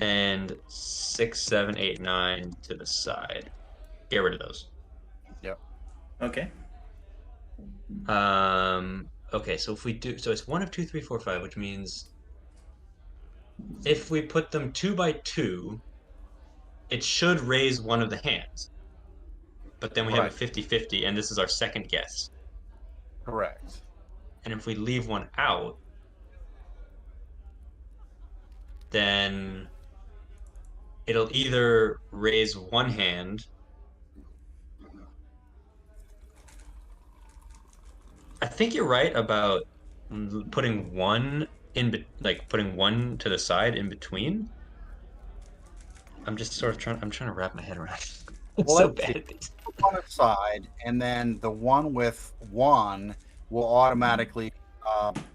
and 6, 7, 8, 9 to the side. Get rid of those. Yep. Okay. Okay, so if we do, so it's 1 of 2, 3, 4, 5, which means if we put them 2 by 2, it should raise one of the hands. But then we have a Right. 50-50, and this is our second guess. Correct. And if we leave one out, then it'll either raise one hand. I think you're right about putting one putting one to the side in between. I'm just sort of I'm trying to wrap my head around it. I'm Well, so let's see. bad at this. Put one aside, and then the one with 1 will automatically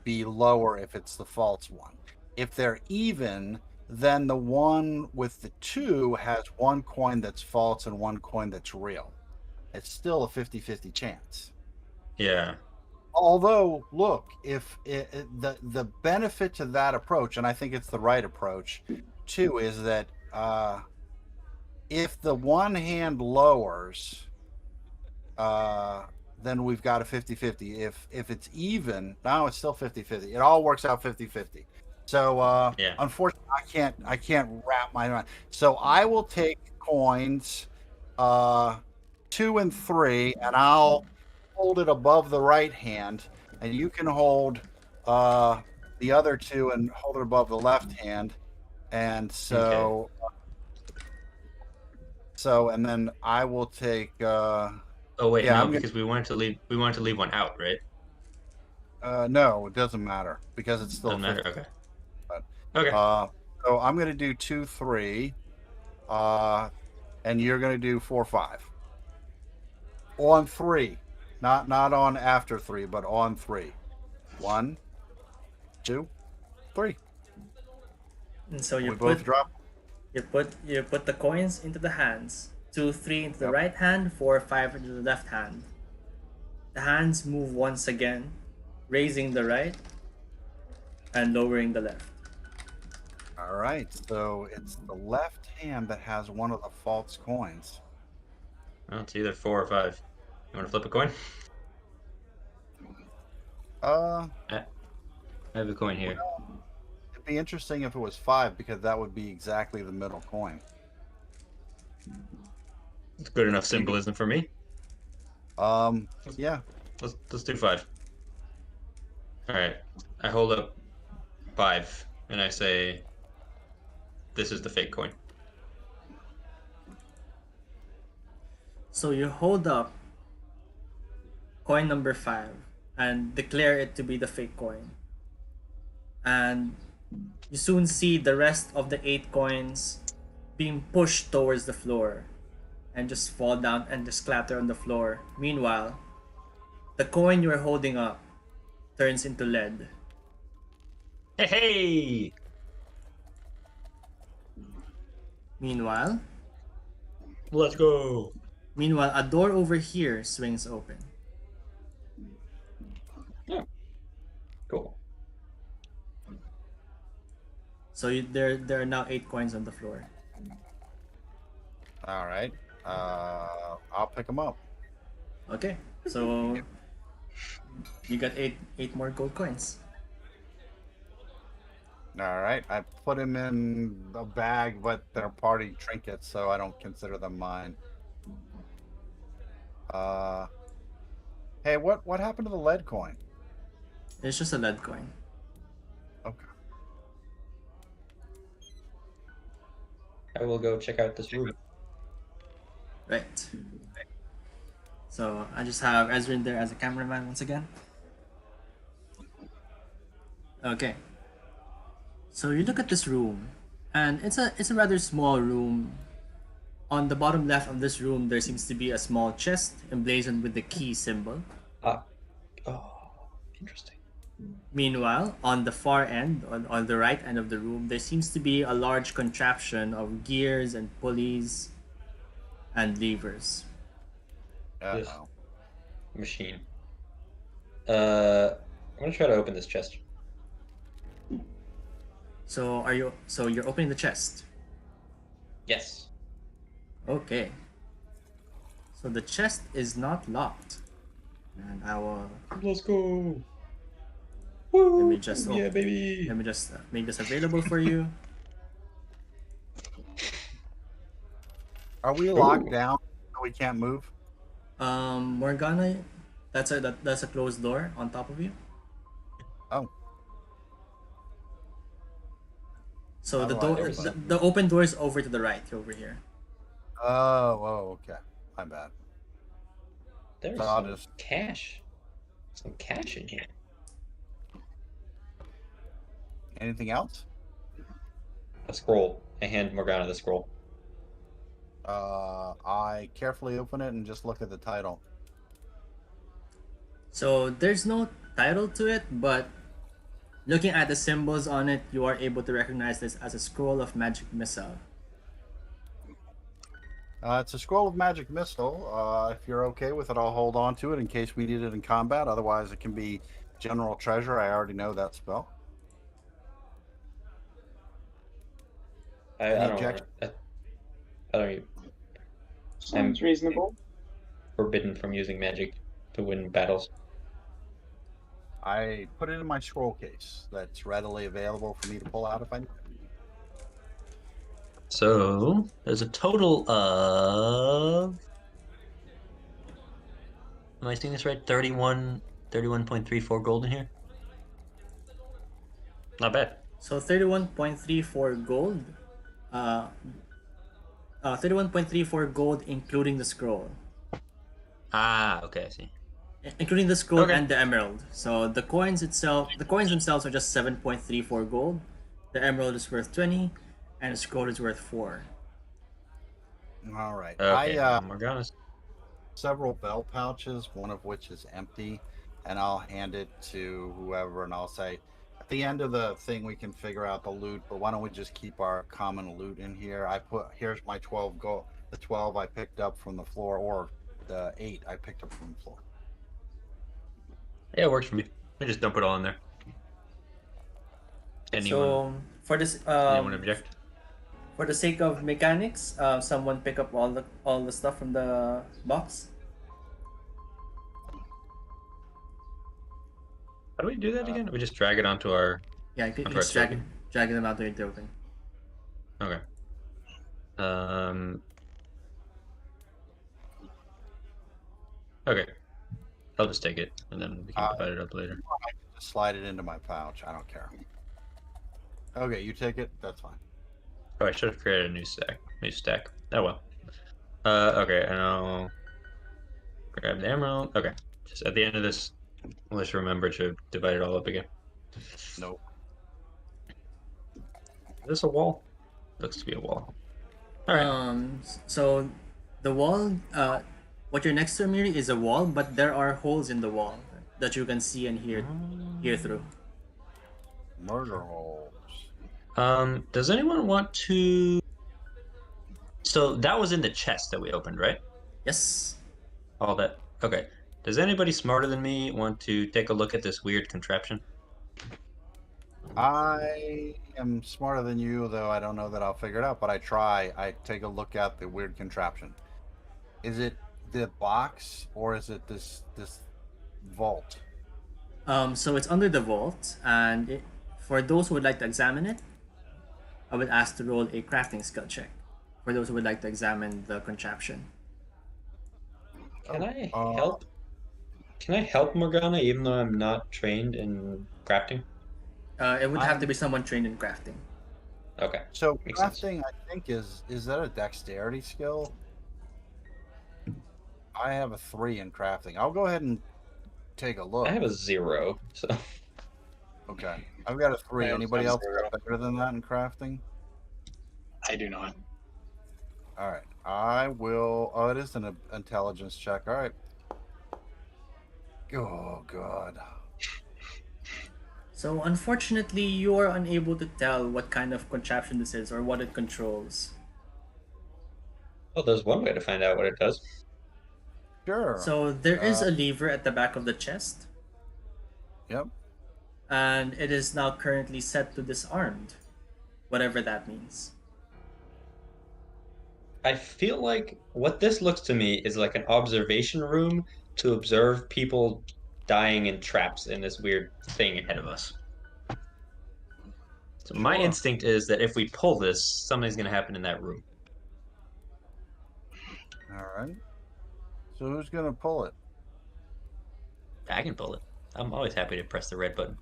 be lower if it's the false one. If they're even, then the one with the 2 has 1 coin that's false and 1 coin that's real. It's still a 50-50 chance. Yeah. Although, look, if the benefit to that approach, and I think it's the right approach too, is that if the one hand lowers, then we've got a 50-50. If it's even, now it's still 50-50. It all works out 50-50. So Yeah. unfortunately, I can't wrap my mind. So I will take coins 2 and 3, and I'll hold it above the right hand, and you can hold the other 2 and hold it above the left hand. And so and then I will take Oh wait, yeah, no, I'm gonna, because we wanted to leave one out, right? no, it doesn't matter because it's still Doesn't matter. 50. Okay. But, Okay. so I'm gonna do 2, 3, and you're gonna do 4, 5 on 3, not on after 3, but on 3. 1, 2, 3. And so We both drop. you put the coins into the hands. 2, 3 into the Yep. right hand, 4, 5 into the left hand. The hands move once again, raising the right and lowering the left. All right, so it's the left hand that has one of the false coins. Well, it's either 4 or 5. You want to flip a coin? Uh, I have a coin here. It'd be interesting if it was 5 because that would be exactly the middle coin. It's good enough symbolism for me. Yeah. Let's do 5. All right. I hold up 5 and I say, "This is the fake coin." So you hold up coin number 5 and declare it to be the fake coin. And you soon see the rest of the 8 coins being pushed towards the floor and just fall down and just clatter on the floor. Meanwhile, the coin you are holding up turns into lead. Hey, hey! Meanwhile, Let's go. a door over here swings open. Yeah. Cool. So there are now 8 coins on the floor. All right. I'll pick them up. Okay, so you got eight more gold coins. All right. I put them in a bag, but they're party trinkets, so I don't consider them mine. Hey, what happened to the lead coin? It's just a lead coin. Okay. I will go check out this room. Right. So I just have Ezrin there as a cameraman once again. Okay. So you look at this room, and it's a rather small room. On the bottom left of this room, there seems to be a small chest emblazoned with the key symbol. Oh, interesting. Meanwhile, on the far end, on the right end of the room, there seems to be a large contraption of gears and pulleys and levers. This Uh-oh. machine. I'm gonna try to open this chest. So you're opening the chest. Yes. Okay. So the chest is not locked. And I will Let's go. Let me just Yeah, baby. let me just make this available for you. Are we locked down so we can't move? Morgana, that's a closed door on top of you. Oh, So how the do I door, open it? the open door is over to the right, over here. Oh, okay. My bad. There's So I'll some just cash. Some cash in here. anything else? A scroll. I hand Morgana the scroll. I carefully open it and just look at the title. So there's no title to it, but looking at the symbols on it, you are able to recognize this as a scroll of magic missile. It's a scroll of magic missile. If you're okay with it, I'll hold on to it in case we need it in combat. Otherwise, it can be general treasure. I already know that spell. I Any don't want objection? to. I don't. Sounds reasonable. Forbidden from using magic to win battles. I put it in my scroll case. That's readily available for me to pull out if I need it. So there's a total of. Am I seeing this right? 31.34 gold in here. Not bad. So 31.34 gold. 31.34 gold, including the scroll. Ah, okay, I see. Including the scroll Okay. and the emerald. So the coins themselves are just 7.34 gold. The emerald is worth 20, and the scroll is worth 4. All right. Okay, I Morgana's. several belt pouches, one of which is empty, and I'll hand it to whoever, and I'll say, at the end of the thing, we can figure out the loot. But why don't we just keep our common loot in here? Here's my 12 gold. The 12 I picked up from the floor, or the 8 I picked up from the floor. Yeah, it works for me. I just dump it all in there. So for this, Anyone object? for the sake of mechanics, someone pick up all the stuff from the box. How do we do that again? We just drag it onto our. Yeah, you can Onto just our drag them out to your token. Okay. Okay. I'll just take it, and then we can divide it up later. I can just slide it into my pouch. I don't care. Okay, you take it. That's fine. Oh, I should have created a new stack. Oh well. Okay, and I'll grab the emerald. Okay, just at the end of this, let's remember to divide it all up again. Nope. Is this a wall? Looks to be a wall. All right. So the wall, what you're next to, Amiri, is a wall, but there are holes in the wall that you can see and hear through. Murder holes. Does anyone want to? So that was in the chest that we opened, right? Yes. All that. Okay. Does anybody smarter than me want to take a look at this weird contraption? I am smarter than you, though I don't know that I'll figure it out, but I try. I take a look at the weird contraption. Is it the box or is it this vault? So it's under the vault, and for those who would like to examine it, I would ask to roll a crafting skill check. For those who would like to examine the contraption. Can I help? Can I help Morgana even though I'm not trained in crafting? It would have to be someone trained in crafting. Okay. So Makes sense. crafting, I think, is that a dexterity skill? I have a 3 in crafting. I'll go ahead and take a look. I have a 0, so. Okay, I've got a 3. I also Anybody have else 0. better than that in crafting? I do not. All right, I will. Oh, it is an intelligence check. All right. Oh God. So unfortunately, you are unable to tell what kind of contraption this is or what it controls. Oh, there's one way to find out what it does. Sure. So there is a lever at the back of the chest, Yep. and it is now currently set to disarmed, whatever that means. I feel like what this looks to me is like an observation room to observe people dying in traps in this weird thing ahead of us. So my Sure. instinct is that if we pull this, something's going to happen in that room. All right. So who's gonna pull it? I can pull it. I'm always happy to press the red button.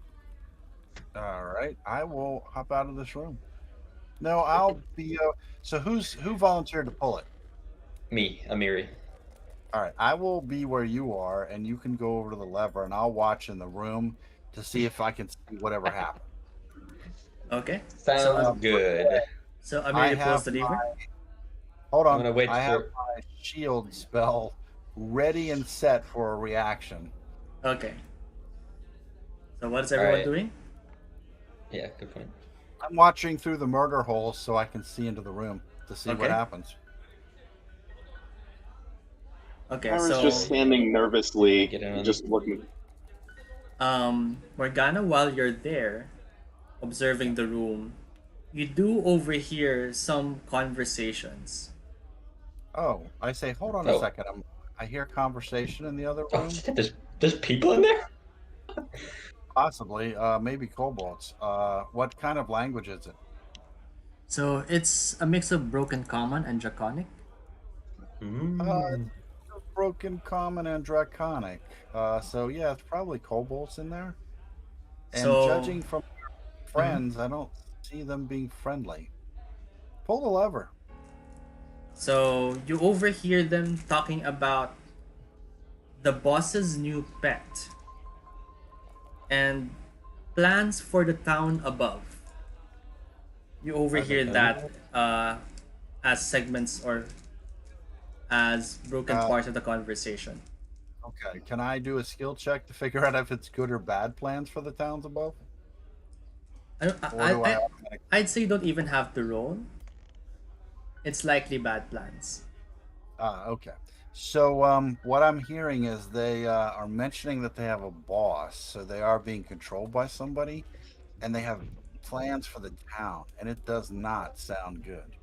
All right. I will hop out of this room. No, I'll be. So who volunteered to pull it? Me, Amiri. All right. I will be where you are, and you can go over to the lever, and I'll watch in the room to see if I can see whatever happened. Okay. Sounds good. So I Amiri pulls have the lever. Hold I'm on. gonna wait I have for. my shield spell ready and set for a reaction. Okay. So what is everyone Alright. doing? Yeah, good point. I'm watching through the murder hole so I can see into the room to see Okay. what happens. Okay, I was so just standing nervously, Get in on just looking. Morgana, while you're there, observing the room, you do overhear some conversations. Oh, I say, hold on a second. I hear conversation in the other Oh room. shit! There's people in there. Possibly, maybe kobolds. What kind of language is it? So it's a mix of broken common and draconic. Mm. Broken, common, and draconic. So yeah, it's probably kobolds in there. And So judging from friends, I don't see them being friendly. Pull the lever. so you overhear them talking about the boss's new pet and plans for the town above. You overhear that as segments or as broken parts of the conversation. Okay, can I do a skill check to figure out if it's good or bad plans for the towns above? I don't, Or do I I'd say you don't even have to roll. It's likely bad plans. Okay. So what I'm hearing is they are mentioning that they have a boss, so they are being controlled by somebody, and they have plans for the town, and it does not sound good.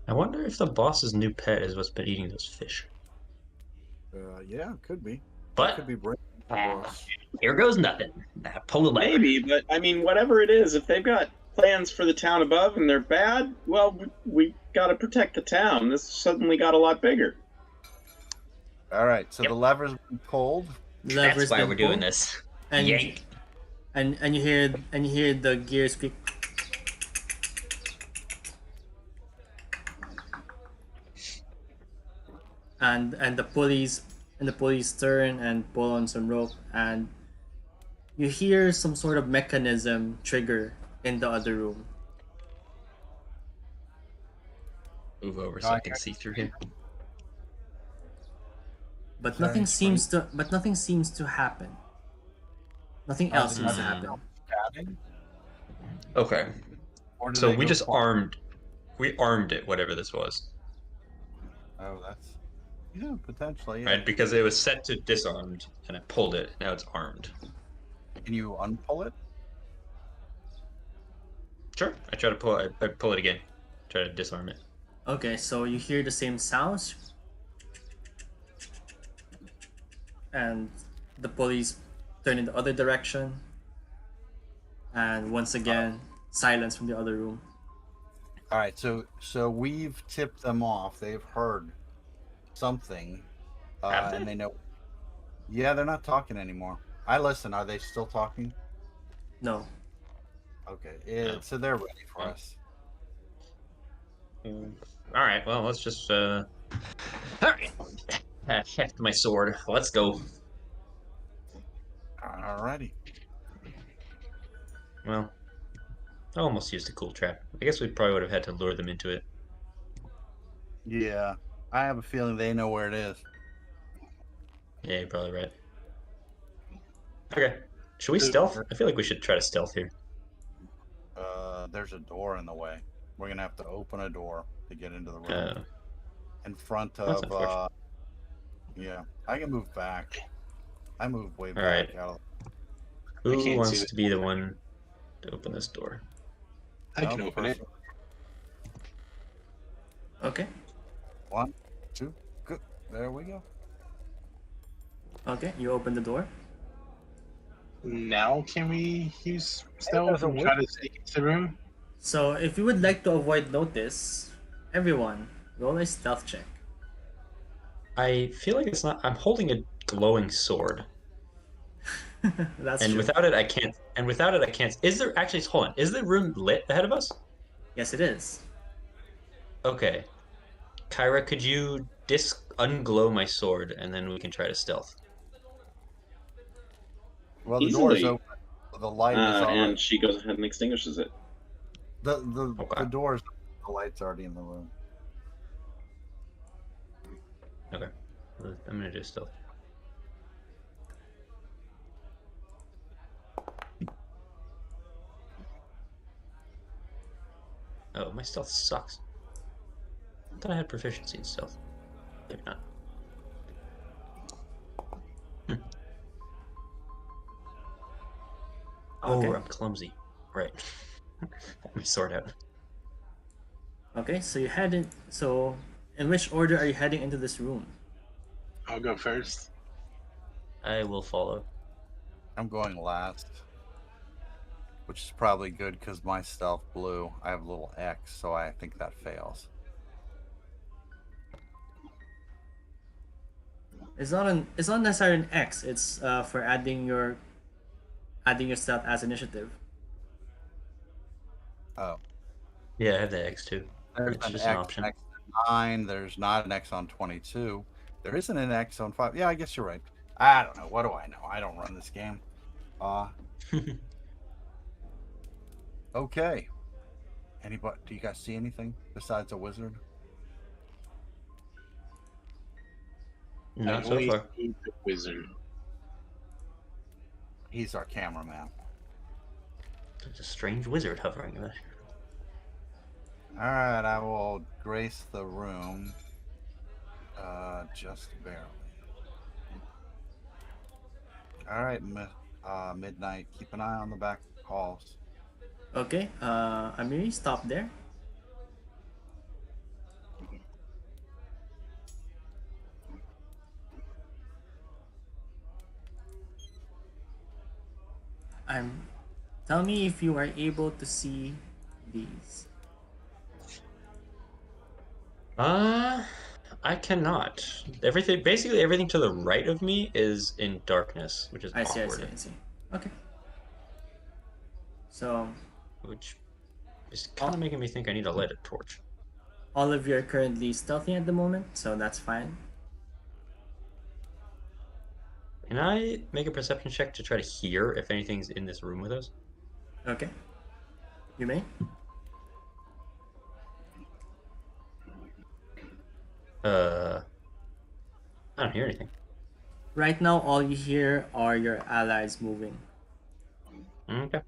I wonder if the boss's new pet is what's been eating those fish. Yeah, could be. But Could be bringing the boss. here goes nothing. Pull the lever. Maybe, but I mean, whatever it is, if they've got plans for the town above and they're bad, well, we got to protect the town. This suddenly got a lot bigger. All right, so the lever's been pulled. That's why we're doing this. And Yank. and you hear the gears squeak. And the pulleys turn and pull on some rope, and you hear some sort of mechanism trigger in the other room. Move over so I can see through him. But nothing seems to happen. Nothing else seems to happen. Stabbing? Okay. Or do So they we go just far? armed it, whatever this was. Oh, that's potentially. Yeah. Right? Because it was set to disarmed and I pulled it. Now it's armed. Can you unpull it? Sure. I try to pull it. I pull it again. Try to disarm it. Okay, so you hear the same sounds, and the pulleys turn in the other direction, and once again, silence from the other room. All right, so we've tipped them off. They've heard something, Have they? and they know. Yeah, they're not talking anymore. I listen. Are they still talking? No. Okay, No. so they're ready for us. All right. Well, let's just. All right. Heft my sword. Let's go. Alrighty. Well, I almost used a cool trap. I guess we probably would have had to lure them into it. Yeah, I have a feeling they know where it is. Yeah, you're probably right. Okay. Should we stealth? I feel like we should try to stealth here. There's a door in the way. We're gonna have to open a door to get into the room. In front That's of. unfortunate. Yeah, I can move back. I moved way All back right. out. Who can't wants see to be the one to open this door? I can open it. Okay. 1, 2, good. There we go. Okay, you open the door. Now can we use stealth doesn't and try work. to sneak into the room? So if you would like to avoid notice, everyone roll a stealth check. I feel like it's not. I'm holding a glowing sword, That's and true. without it, I can't. And without it, I can't. Is there actually? Hold on. Is the room lit ahead of us? Yes, it is. Okay, Kyra, could you unglow my sword, and then we can try to stealth. Well, the door is Easily. open. The light is already. And she goes ahead and extinguishes it. The Okay. door is. The light's already in the room. Okay, I'm gonna do stealth. Oh, my stealth sucks. I thought I had proficiency in stealth. Maybe not. Oh, Okay. I'm clumsy. Right. Got my sword out. Okay, so you head in. So, in which order are you heading into this room? I'll go first. I will follow. I'm going last, which is probably good because my stealth blue. I have a little X, so I think that fails. It's not necessarily an X. It's for adding your stealth as initiative. Oh, Yeah, I have the X too. there's It's an just an X option. next to 9. There's not an X on 22. There isn't an X on 5. Yeah, I guess you're right. I don't know. What do I know? I don't run this game. Okay. Anybody? Do you guys see anything besides a wizard? Not I so only far. see the wizard. He's our cameraman. There's a strange wizard hovering there. All right, I will grace the room. Just barely. All right, midnight. Keep an eye on the back halls. Okay, Amiri, stop there. Tell me if you are able to see these. I cannot. Basically everything to the right of me is in darkness, which is I see. awkward. Okay. So, Which is kind of making me think I need to light a torch. all of you are currently stealthy at the moment, so that's fine. Can I make a perception check to try to hear if anything's in this room with us? Okay. You may. I don't hear anything. Right now, all you hear are your allies moving. Okay.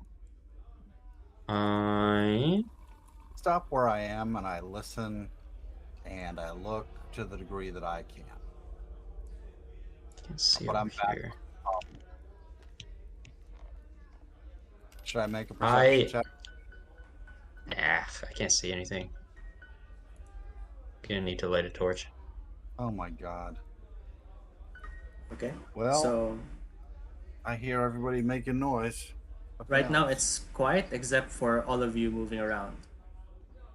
I Stop where I am and I listen and I look to the degree that I can. can't see But over I'm back. here. Should I make a perception check? I can't see anything. Gonna need to light a torch. Oh my god. Okay. Well, So I hear everybody making noise. right now it's quiet except for all of you moving around.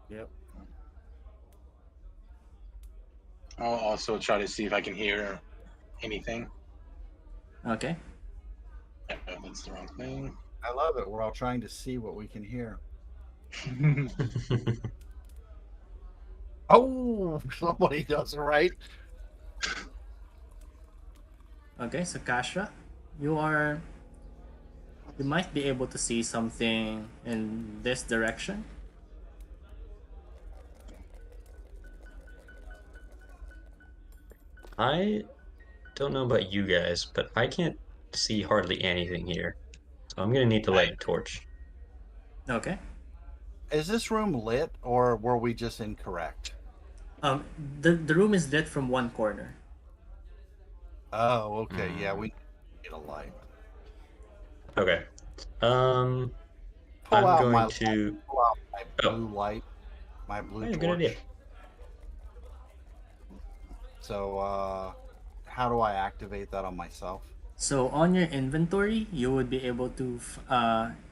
Yep. I'll also try to see if I can hear anything. Okay. Yeah, that's the wrong thing. I love it. We're all trying to see what we can hear. Oh, somebody does it right. Okay, so Kashra, you might be able to see something in this direction. I don't know about you guys, but I can't see hardly anything here. So I'm gonna need to light a torch. Okay. Is this room lit or were we just incorrect? The room is lit from one corner. Oh, okay. Yeah, we need a light. Okay. Pull I'm out going my to. pull out my blue light, my blue Hey, torch. good idea. So, how do I activate that on myself? So on your inventory, you would be able to,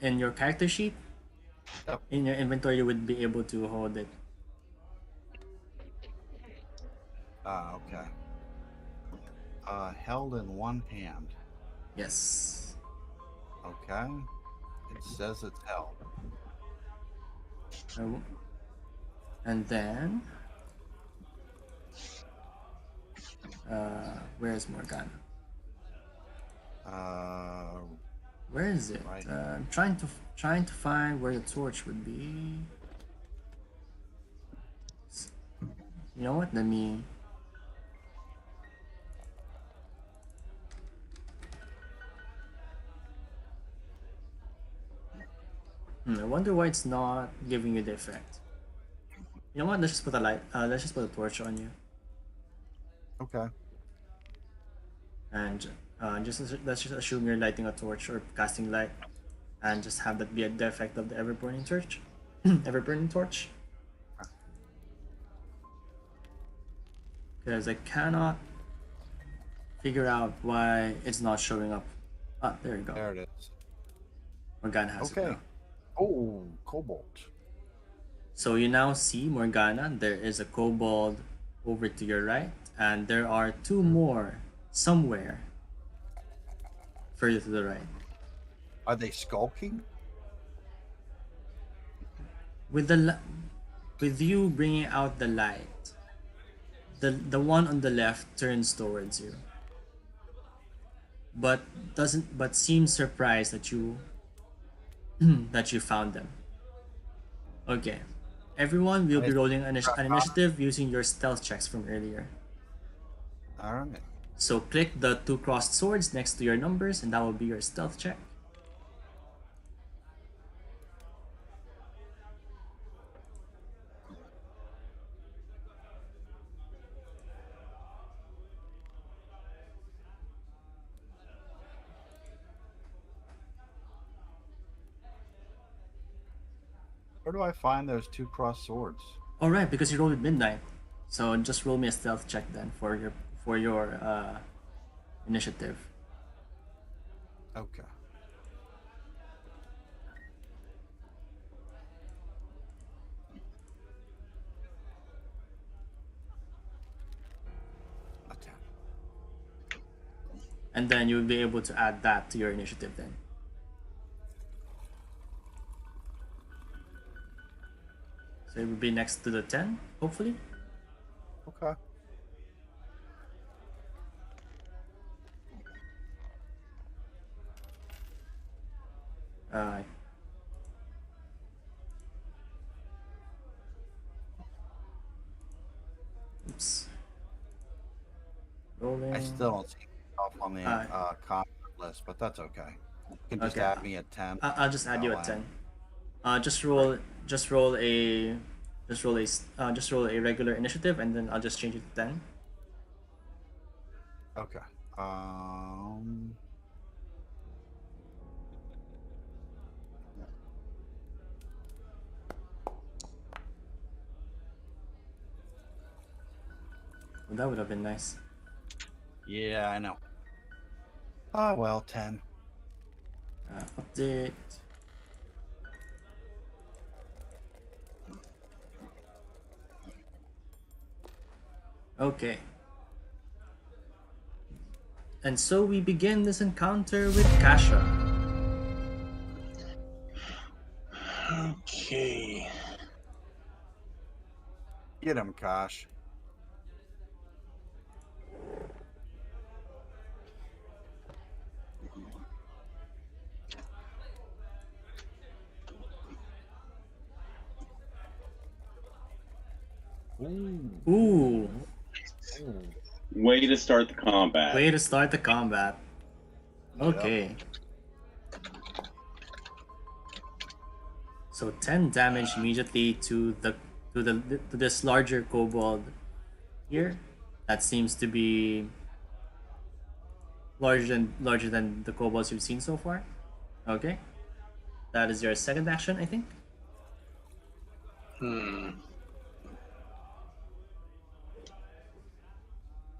in your character sheet, Yep. in your inventory, you would be able to hold it. Okay. Held in one hand. Yes. Okay. It says it's held. Oh. And then, where's Morgana? Where is it? Right. I'm trying to find where the torch would be. You know what? Let me. I wonder why it's not giving you the effect. You know what? Let's just put a light. Let's just put a torch on you, Okay. and just let's just assume you're lighting a torch or casting light, and just have that be the effect of the ever burning torch. Ever burning torch. Because I cannot figure out why it's not showing up. Ah, there you go. There it is. Morgana has it Okay. now. Oh, cobalt. So you now see Morgana. There is a kobold over to your right, and there are two more somewhere further to the right. Are they skulking? With with you bringing out the light, the one on the left turns towards you, but seems surprised that you that you found them. Okay, everyone will be rolling an initiative using your stealth checks from earlier. All right. So click the two crossed swords next to your numbers, and that will be your stealth check. Where do I find those two crossed swords? All right, because you rolled at midnight, so just roll me a stealth check then for your initiative. Okay. Attack. And then you'll be able to add that to your initiative then. So it will be next to the 10, hopefully. Okay. Uh, oops. Rolling. I still don't see myself on the combat list, but that's okay. You can just Okay. add me at 10. I'll just add you I'll at 10. Just roll a just roll a regular initiative, and then I'll just change it to 10. Okay. Well, that would have been nice. Yeah, I know. Oh, well, 10. Update. Okay. And so we begin this encounter with Kasha. Okay. Get him, Kosh. Ooh. Way to start the combat. Way to start the combat. Okay. So 10 damage immediately to this larger kobold here. That seems to be larger than the kobolds you've seen so far. Okay. That is your second action, I think.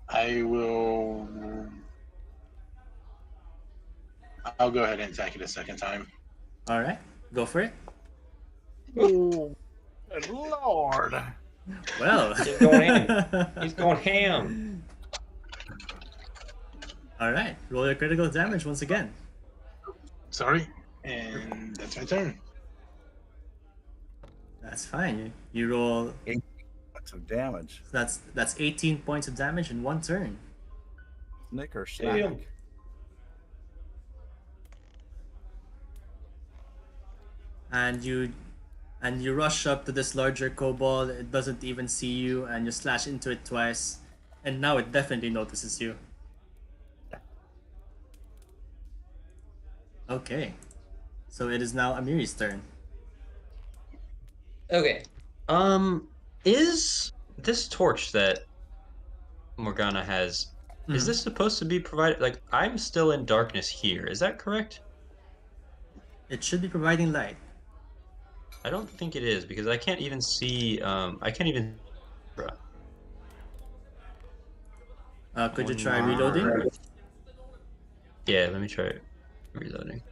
I will I'll go ahead and attack it a second time. All right, go for it. Oh, good lord! Well, He's going ham. He's going ham. All right, roll your critical damage once again. Sorry, and that's my turn. That's fine. You roll. 8 points of damage. That's 18 points of damage in one turn. Snicker Damn. snack. And you rush up to this larger kobold. It doesn't even see you, and you slash into it twice, and now it definitely notices you. Okay, so it is now Amiri's turn. Okay. Is this torch that Morgana has, is this supposed to be provided? Like, I'm still in darkness here. Is that correct? It should be providing light. I don't think it is because I can't even see. I can't even. Could you try reloading? Yeah, let me try reloading.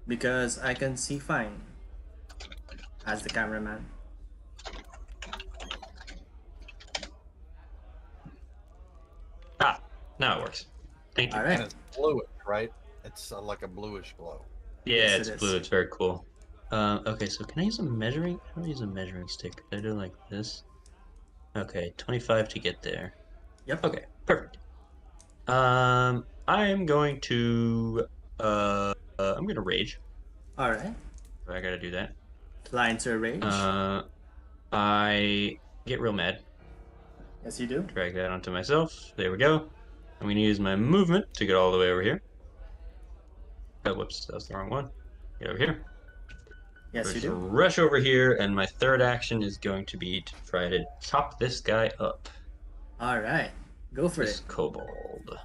Because I can see fine as the cameraman. Ah, now it works. Thank you. All And right. it's bluish, right? It's like a bluish glow. Yeah, Yes, it's it is. blue. It's very cool. Okay, so can I use a measuring? How do I use a measuring stick? Can I do it like this? Okay, 25 to get there. Yep. Okay, perfect. I am going to I'm gonna rage. All right. I gotta do that. Fly into a rage. I get real mad. Yes, you do. Drag that onto myself. There we go. I'm gonna use my movement to get all the way over here. Oh, whoops, that was the wrong one. Get over here. Yes, you Just do. rush over here, and my third action is going to be to try to chop this guy up. All right. Go for This it. kobold.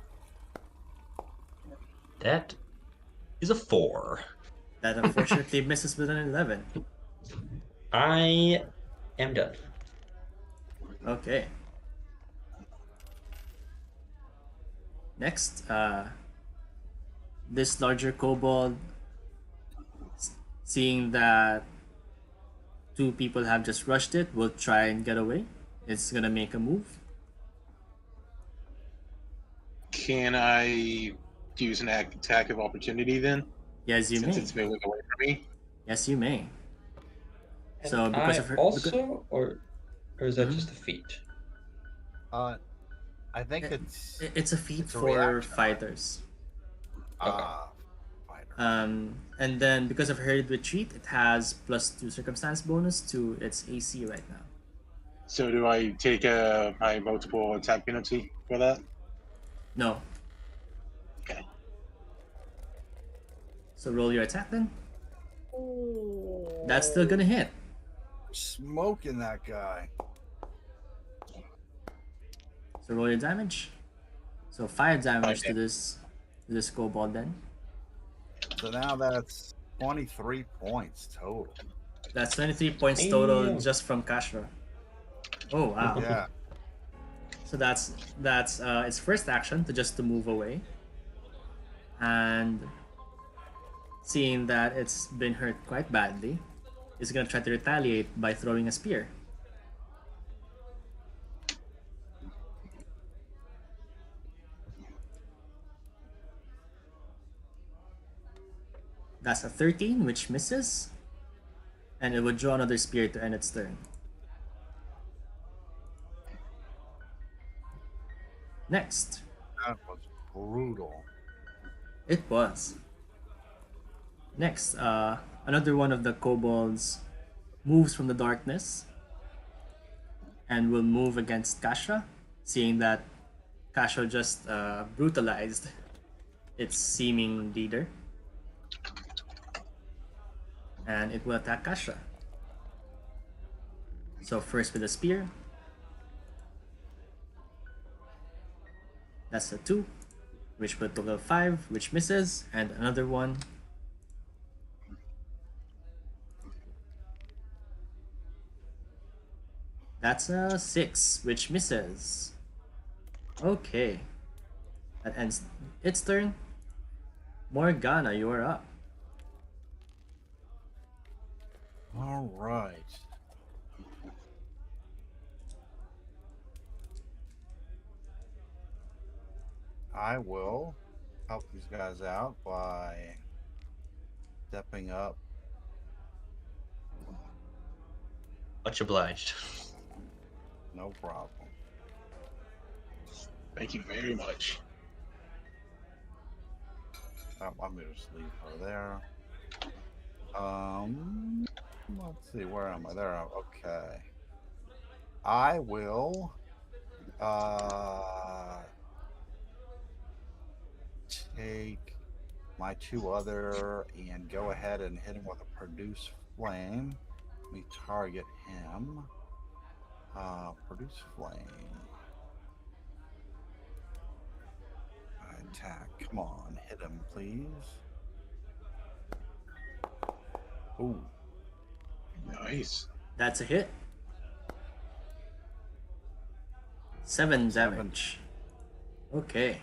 That is a 4. That unfortunately misses with an 11. I am done. Okay. Next, this larger kobold, seeing that two people have just rushed it, will try and get away. It's gonna make a move. Can I use an attack of opportunity then? Yes, you Since may. it's moving away from me? Yes, you may. And So because I of her, also, or is that Mhm. just a feat? I think It- it's it's a feat it's a for reaction, right? fighters. fighter. And then because of her retreat, it has +2 circumstance bonus to its AC right now. So do I take my multiple attack penalty for that? No. Okay. So roll your attack then. That's still gonna hit. Smoking that guy. So roll your damage. So 5 damage to damage. this kobold then. So now that's 23 points total. That's 23 points total Damn. just from Kashra. Oh wow. Yeah. So that's its first action to move away. And seeing that it's been hurt quite badly, it's gonna try to retaliate by throwing a spear. That's a 13, which misses. And it would draw another spear to end its turn. Next. That was brutal. It was. Next, another one of the kobolds moves from the darkness and will move against Kashra, seeing that Kashra just brutalized its seeming leader. And it will attack Kashra. So first with a spear. That's a 2, which will total 5, which misses, and another one. That's a 6, which misses. Okay. That ends its turn. Morgana, you are up. All right. I will help these guys out by stepping up. Much obliged. No problem. Thank you very much. I'm gonna just leave her there. Let's see, where am I? There. Okay. I will take my two other and go ahead and hit him with a produce flame. Let me target him. Produce flame. Attack. Come on, hit him, please. Ooh. Nice. That's a hit. 7 damage. Okay.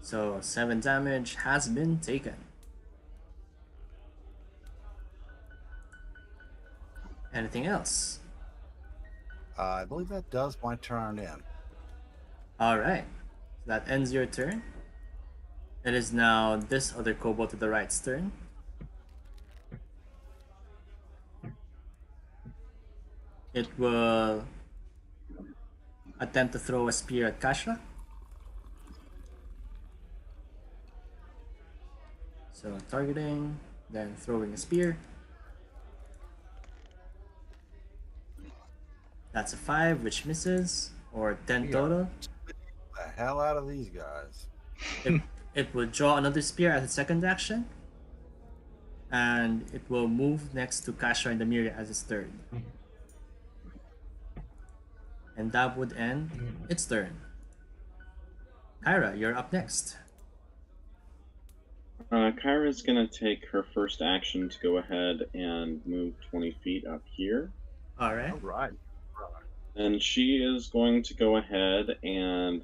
So 7 damage has been taken. Anything else? I believe that does my turn in. Alright. So that ends your turn. It is now this other kobold to the right's turn. It will attempt to throw a spear at Kashra. So targeting, then throwing a spear. That's a 5, which misses, or 10 total. The hell out of these guys. It will draw another spear as its second action. And it will move next to Kashra in the mirror as its third. And that would end its turn. Kyra, you're up next. Kyra's gonna take her first action to go ahead and move 20 feet up here. Alright. All right. And she is going to go ahead and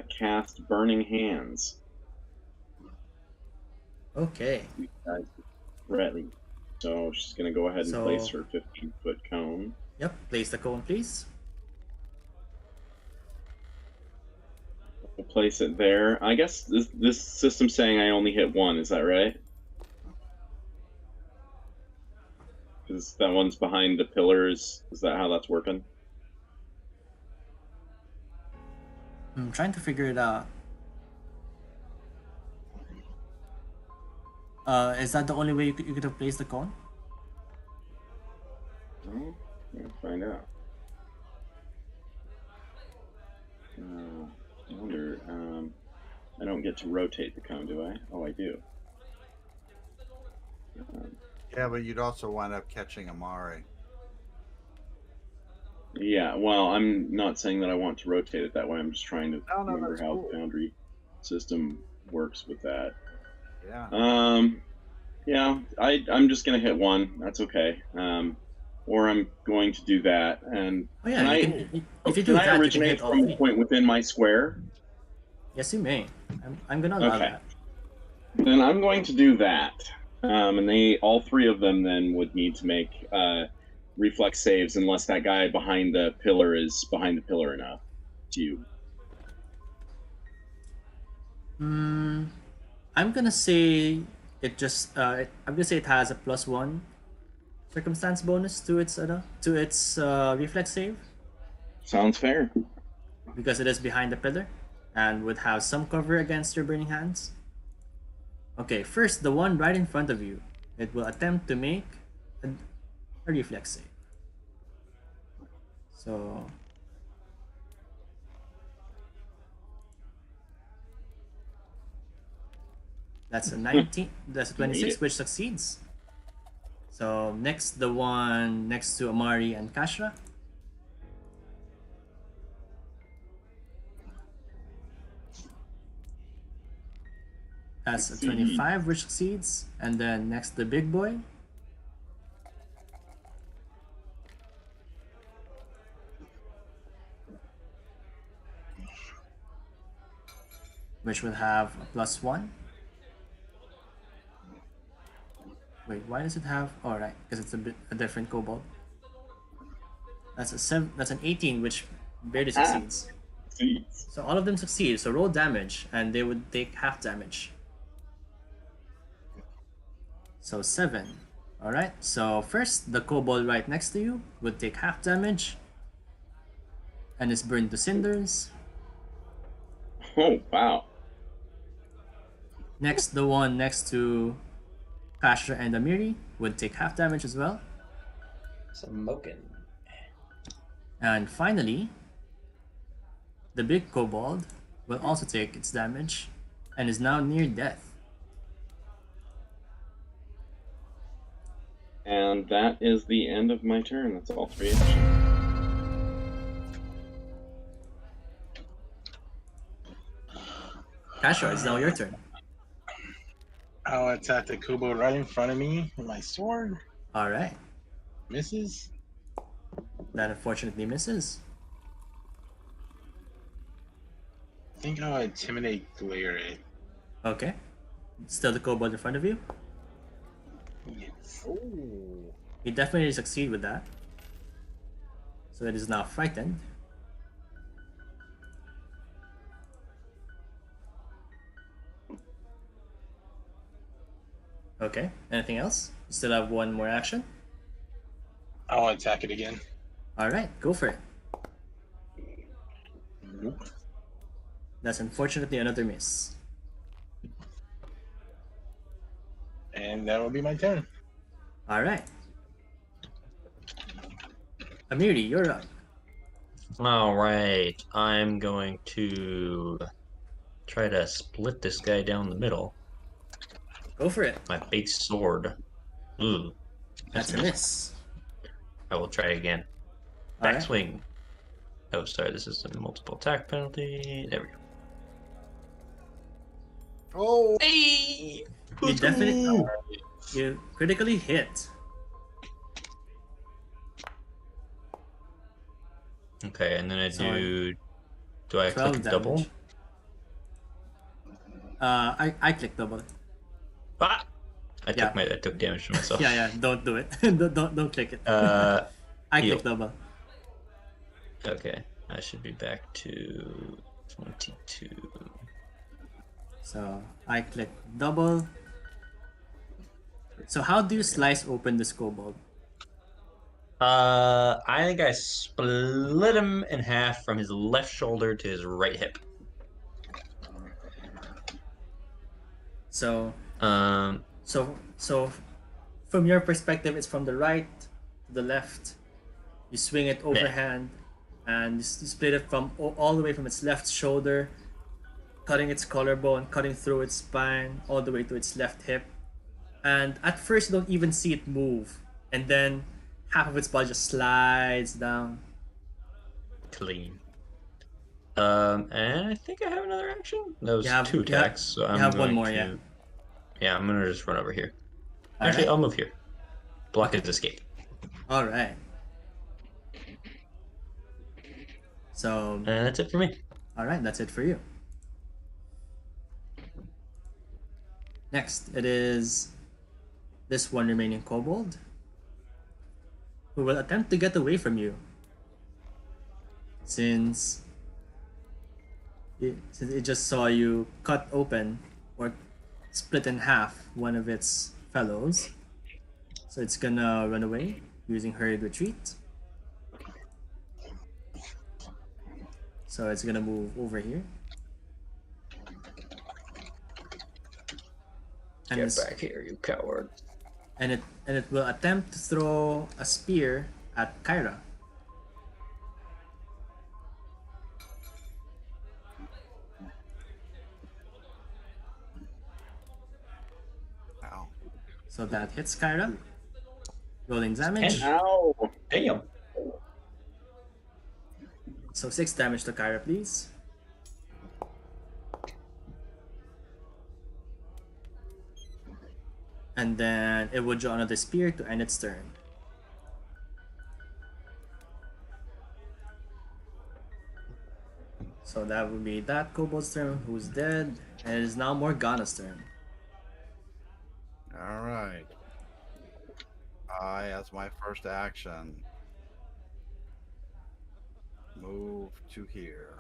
cast Burning Hands. Okay. Ready. So she's going to go ahead and So- place her 15-foot cone. Yep, place the cone, please. We'll place it there. I guess this system's saying I only hit one. Is that right? Because that one's behind the pillars. Is that how that's working? I'm trying to figure it out. Is that the only way you could have placed the cone? Oh, we'll find out. I wonder. I don't get to rotate the cone, do I? Oh, I do. Yeah, but you'd also wind up catching Amari. Yeah, well, I'm not saying that I want to rotate it that way. I'm just trying to remember that's how cool. the Foundry system works with that. Yeah. Yeah, I'm just gonna hit one. That's okay. Or I'm going to do that. And Oh yeah, if you do can I that, you can originate hit all from a three. point within my square? Yes, you may. I'm gonna allow Okay. that. Then I'm going to do that. And all three of them then would need to make reflex saves unless that guy behind the pillar is behind the pillar enough to. I'm gonna say it just. I'm gonna say it has a +1 circumstance bonus to its reflex save Sounds fair. because it is behind the pillar and would have some cover against your burning hands. Okay, first the one right in front of you. It will attempt to make a reflex save. So that's a 19. That's a 26, which succeeds. So next, the one next to Amari and Kashra. That's a 25, which succeeds. And then next, the big boy. which will have a +1. Wait, why does it have? All right, because it's a different kobold. That's a 7. That's an 18, which barely succeeds. Jeez. So all of them succeed. So roll damage, and they would take half damage. So 7. All right. So first, the kobold right next to you would take half damage, and is burned to cinders. Oh, wow. Next, the one next to Kasha and Amiri would take half damage as well. Smoking. And finally, the big kobold will also take its damage and is now near death. And that is the end of my turn. That's all 3 actions. Kasha, it's now your turn. I'll attack the kobold right in front of me with my sword. All right. Misses. That unfortunately misses. I think I'll intimidate glare it. Okay. Still the kobold in front of you. Yes. Ooh. You definitely succeed with that. So it is now frightened. Okay. Anything else? You still have one more action. I'll attack it again. All right, go for it. Nope. That's unfortunately another miss. And that will be my turn. All right. Amiri, you're up. All right, I'm going to try to split this guy down the middle. Go for it. My big sword. Ooh, That's a miss. I will try again. All right. Backswing. Oh, sorry, this is a multiple attack penalty. There we go. Oh, Hey! You definitely you critically hit. Okay, and then I So do I 12 click damage. double? I click double. Ah! I Yeah. took damage to myself. Yeah, don't do it. don't click it. Uh, I heal. click double. Okay, I should be back to 22. So I click double. So how do you slice open this kobold? I think I split him in half from his left shoulder to his right hip. So Um, so from your perspective, it's from the right to the left. You swing it overhand, and you split it from all the way from its left shoulder, cutting its collarbone, cutting through its spine, all the way to its left hip. And at first, you don't even see it move, and then half of its body just slides down. clean. And I think I have another action. That was You have- two you have- attacks, so you I'm have one going more, to. yeah. Yeah, I'm gonna just run over here. All Actually, right. I'll move here. Block Okay. his escape. All right. So, And that's it for me. all right, that's it for you. Next, it is this one remaining kobold who will attempt to get away from you since it just saw you cut open or split in half one of its fellows. So it's gonna run away using hurried retreat. So it's gonna move over here. And Get back here, you coward. and it will attempt to throw a spear at Kyra. wow. So that hits Kyra. Rolling damage. Ow! Damn. So 6 damage to Kyra, please. And then it will draw another spear to end its turn. So So that would be that kobold's turn, who's dead, and it is now Morgana's turn. All right. I, as my first action, move to here.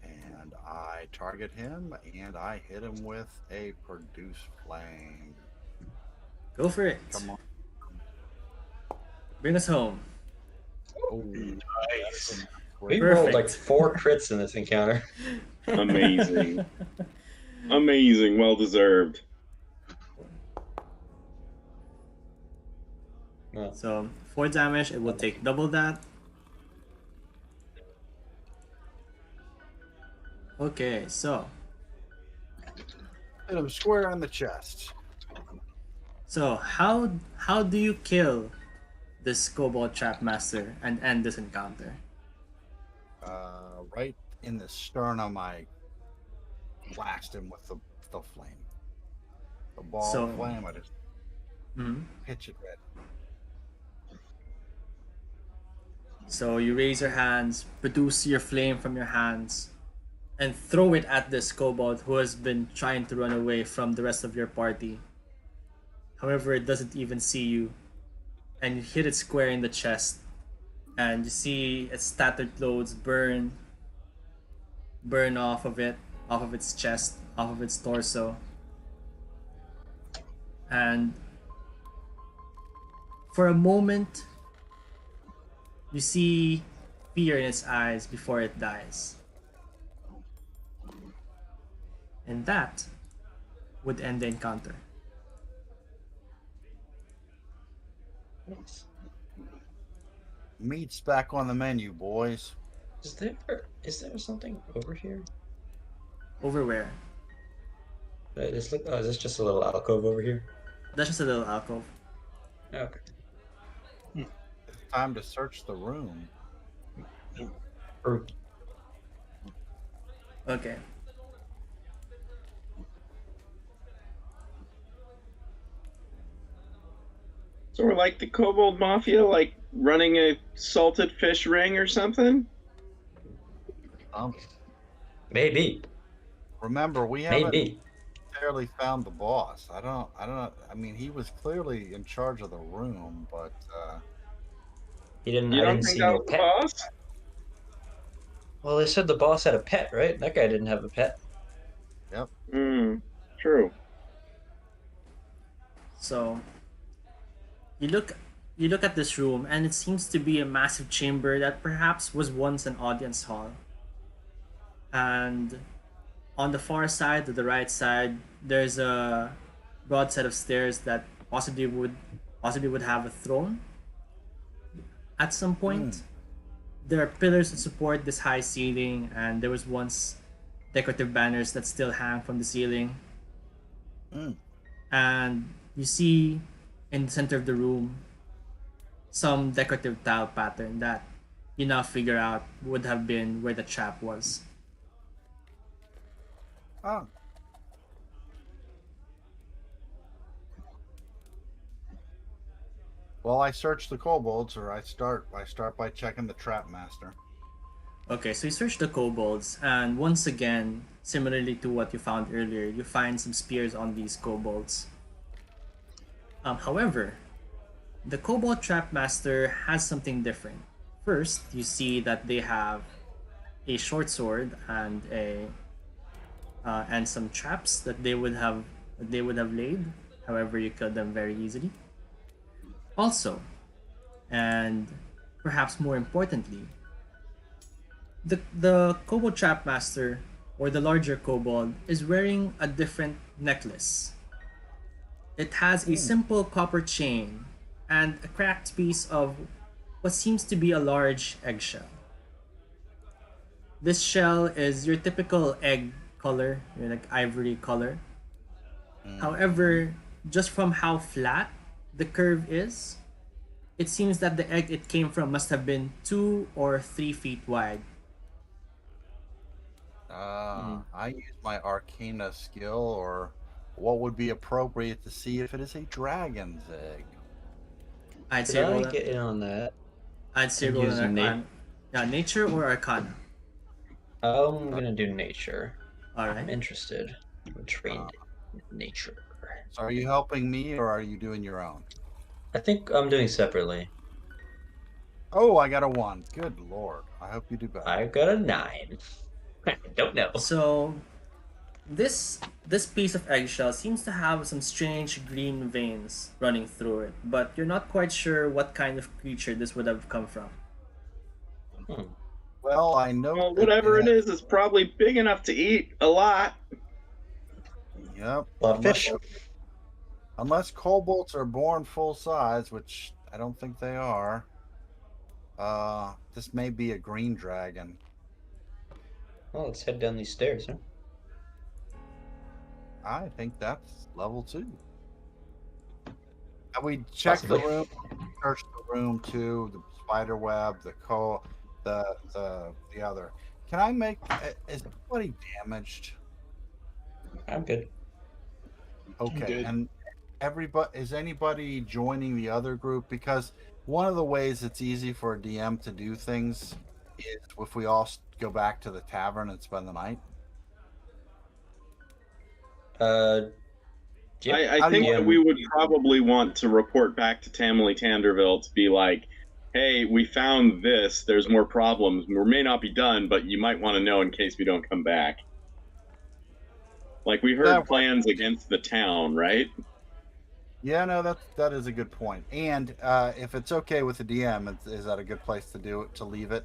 And I target him, and I hit him with a produce flame. Go for it. Come on. Bring us home. Oh, Nice. We great. rolled like Perfect. 4 crits in this encounter. Amazing. Amazing. Well deserved. Well, So 4 damage, it will take double that. Okay, so Hit him square on the chest. how do you kill this kobold trap master and end this encounter? Right in the sternum, I blast him with the flame. The ball So- of flame, I just Mhm. pitch it red. So you raise your hands, produce your flame from your hands, and throw it at this kobold who has been trying to run away from the rest of your party. However, it doesn't even see you, and you hit it square in the chest, and you see its tattered clothes burn off of it, off of its chest, off of its torso. And for a moment, you see fear in its eyes before it dies. And that would end the encounter. Meat's back on the menu, boys. is there something over here? Over where? Is this just a little alcove over here? That's just a little alcove. Okay. It's time to search the room. Or Okay. So we're like the Kobold Mafia, like running a salted fish ring or something? maybe. Remember, we haven't Maybe. necessarily found the boss. I don't know. I mean, he was clearly in charge of the room, but He didn't You I don't didn't think see that no was the pet. boss? Well, they said the boss had a pet, right? That guy didn't have a pet. True. So you look at this room and it seems to be a massive chamber that perhaps was once an audience hall. And on the far side, to the right side, there's a broad set of stairs that possibly would have a throne. At some point, there are pillars that support this high ceiling, and there was once decorative banners that still hang from the ceiling. And you see in the center of the room some decorative tile pattern that you now figure out would have been where the trap was. oh, well, I search the kobolds, or I start by checking the trap master. Okay, so you search the kobolds, and once again, similarly to what you found earlier, you find some spears on these kobolds. However, the kobold trap master has something different. First, you see that they have a short sword and and some traps that they would have laid. However, you killed them very easily. Also, and perhaps more importantly, the kobold trap master, or the larger kobold, is wearing a different necklace. It has a simple copper chain and a cracked piece of what seems to be a large eggshell. This shell is your typical egg color, like ivory color. However, just from how flat the curve is, it seems that the egg it came from must have been 2 or 3 feet wide. I use my Arcana skill, or what would be appropriate to see if it is a dragon's egg. I'd Did say I roll get in on that? I'd say and roll use an nat- arcana. Yeah, nature or arcana. I'm gonna do nature. All I'm right. interested. I'm trained in nature. So are you helping me or are you doing your own? I think I'm doing separately. Oh, I got a 1. Good lord. I hope you do better. I got a 9. I don't know. So this piece of eggshell seems to have some strange green veins running through it, but you're not quite sure what kind of creature this would have come from. Hmm. Well, I know Well, that whatever it is probably big enough to eat a lot. Yep. A lot of fish. Unless kobolds are born full size, which I don't think they are. This may be a green dragon. Well, let's head down these stairs, huh? I think that's level 2. Have we checked the Possibly. room? Searched the room too. The spider web, the other. Can I make? Is anybody damaged? I'm good. Okay, good. and everybody is anybody joining the other group? Because one of the ways it's easy for a DM to do things is if we all go back to the tavern and spend the night. Yeah. I How do think you that DM. we would probably want to report back to Tamily Tanderville to be like, hey, we found this. There's more problems. We may not be done, but you might want to know in case we don't come back. Like, we heard That- plans against the town, right? Yeah, no, that is a good point. And if it's okay with the DM, is that a good place to do it, to leave it?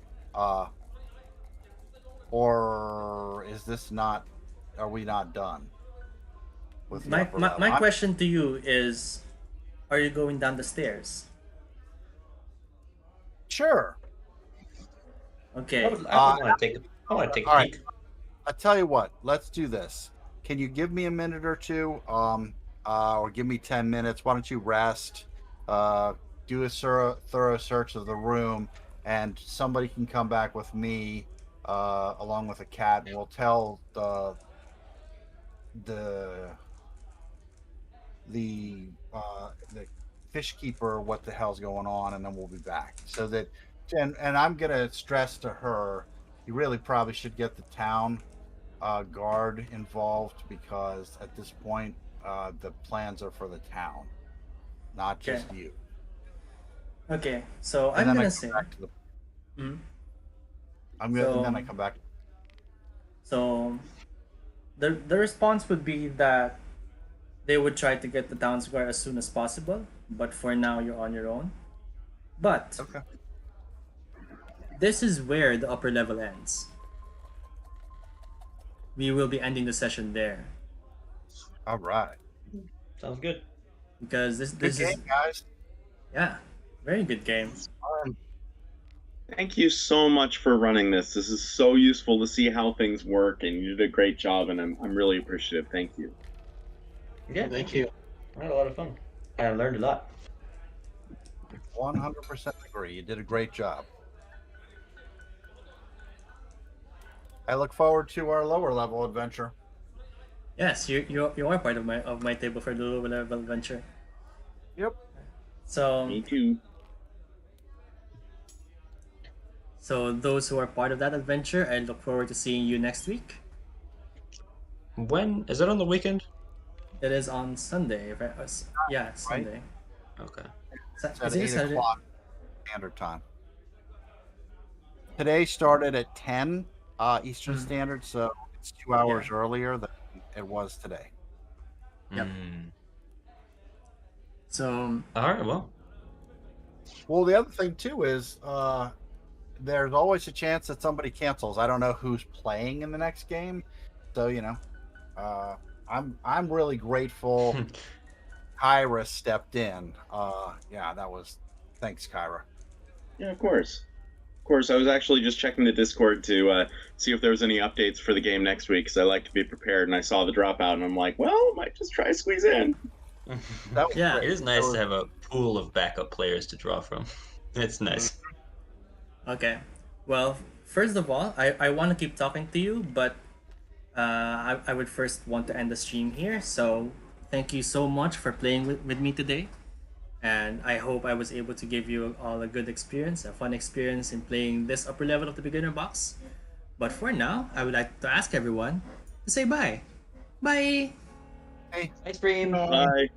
Or is this not? Are we not done with the My upper my, level? my question to you is, are you going down the stairs? Sure. Okay. I want to take. I want to take a all right. peek. I tell you what. Let's do this. Can you give me a minute or two? Or give me 10 minutes. Why don't you rest? Do a thorough search of the room, and somebody can come back with me, along with a cat, and we'll tell the the fish keeper what the hell's going on, and then we'll be back. So that, and I'm gonna stress to her, you really probably should get the town guard involved, because at this point the plans are for the town, not just you. Okay. So And I'm then I gonna come say. back to the. Mhm. I'm gonna, and then I So come back. so the response would be that they would try to get the town's guard as soon as possible, but for now you're on your own. But Okay. this is where the upper level ends. We will be ending the session there All right. Sounds good. because Good this is game, guys. yeah, very good game. Thank you so much for running this. This is so useful to see how things work, and you did a great job, and I'm really appreciative. Thank you. Yeah. Thank you. I had a lot of fun. I learned a lot. 100% agree. You did a great job. I look forward to our lower level adventure. Yes, you are part of my table for the lower level adventure. Yep. So Me too. so those who are part of that adventure, I look forward to seeing you next week. When is it on the weekend? It is on Sunday. If I, yeah, Sunday. Okay. It's at Is it 8 Saturday? o'clock standard time. Today started at 10 Eastern Standard, so it's 2 hours earlier than it was today. Yep. So All right. Well. Well, the other thing too is there's always a chance that somebody cancels. I don't know who's playing in the next game, so I'm really grateful Kyra stepped in. Yeah, that was, thanks, Kyra. Yeah, of course. Of course, I was actually just checking the Discord to see if there was any updates for the game next week, because I like to be prepared, and I saw the dropout, and I'm like, well, might just try to squeeze in. That was Yeah. It great. is nice to have a pool of backup players to draw from. It's nice. okay. Well, first of all, I want to keep talking to you, but I would first want to end the stream here. So thank you so much for playing with me today. And I hope I was able to give you all a good experience, a fun experience in playing this upper level of the beginner box. But for now, I would like to ask everyone to say bye. Bye! Hey. Ice cream. Bye.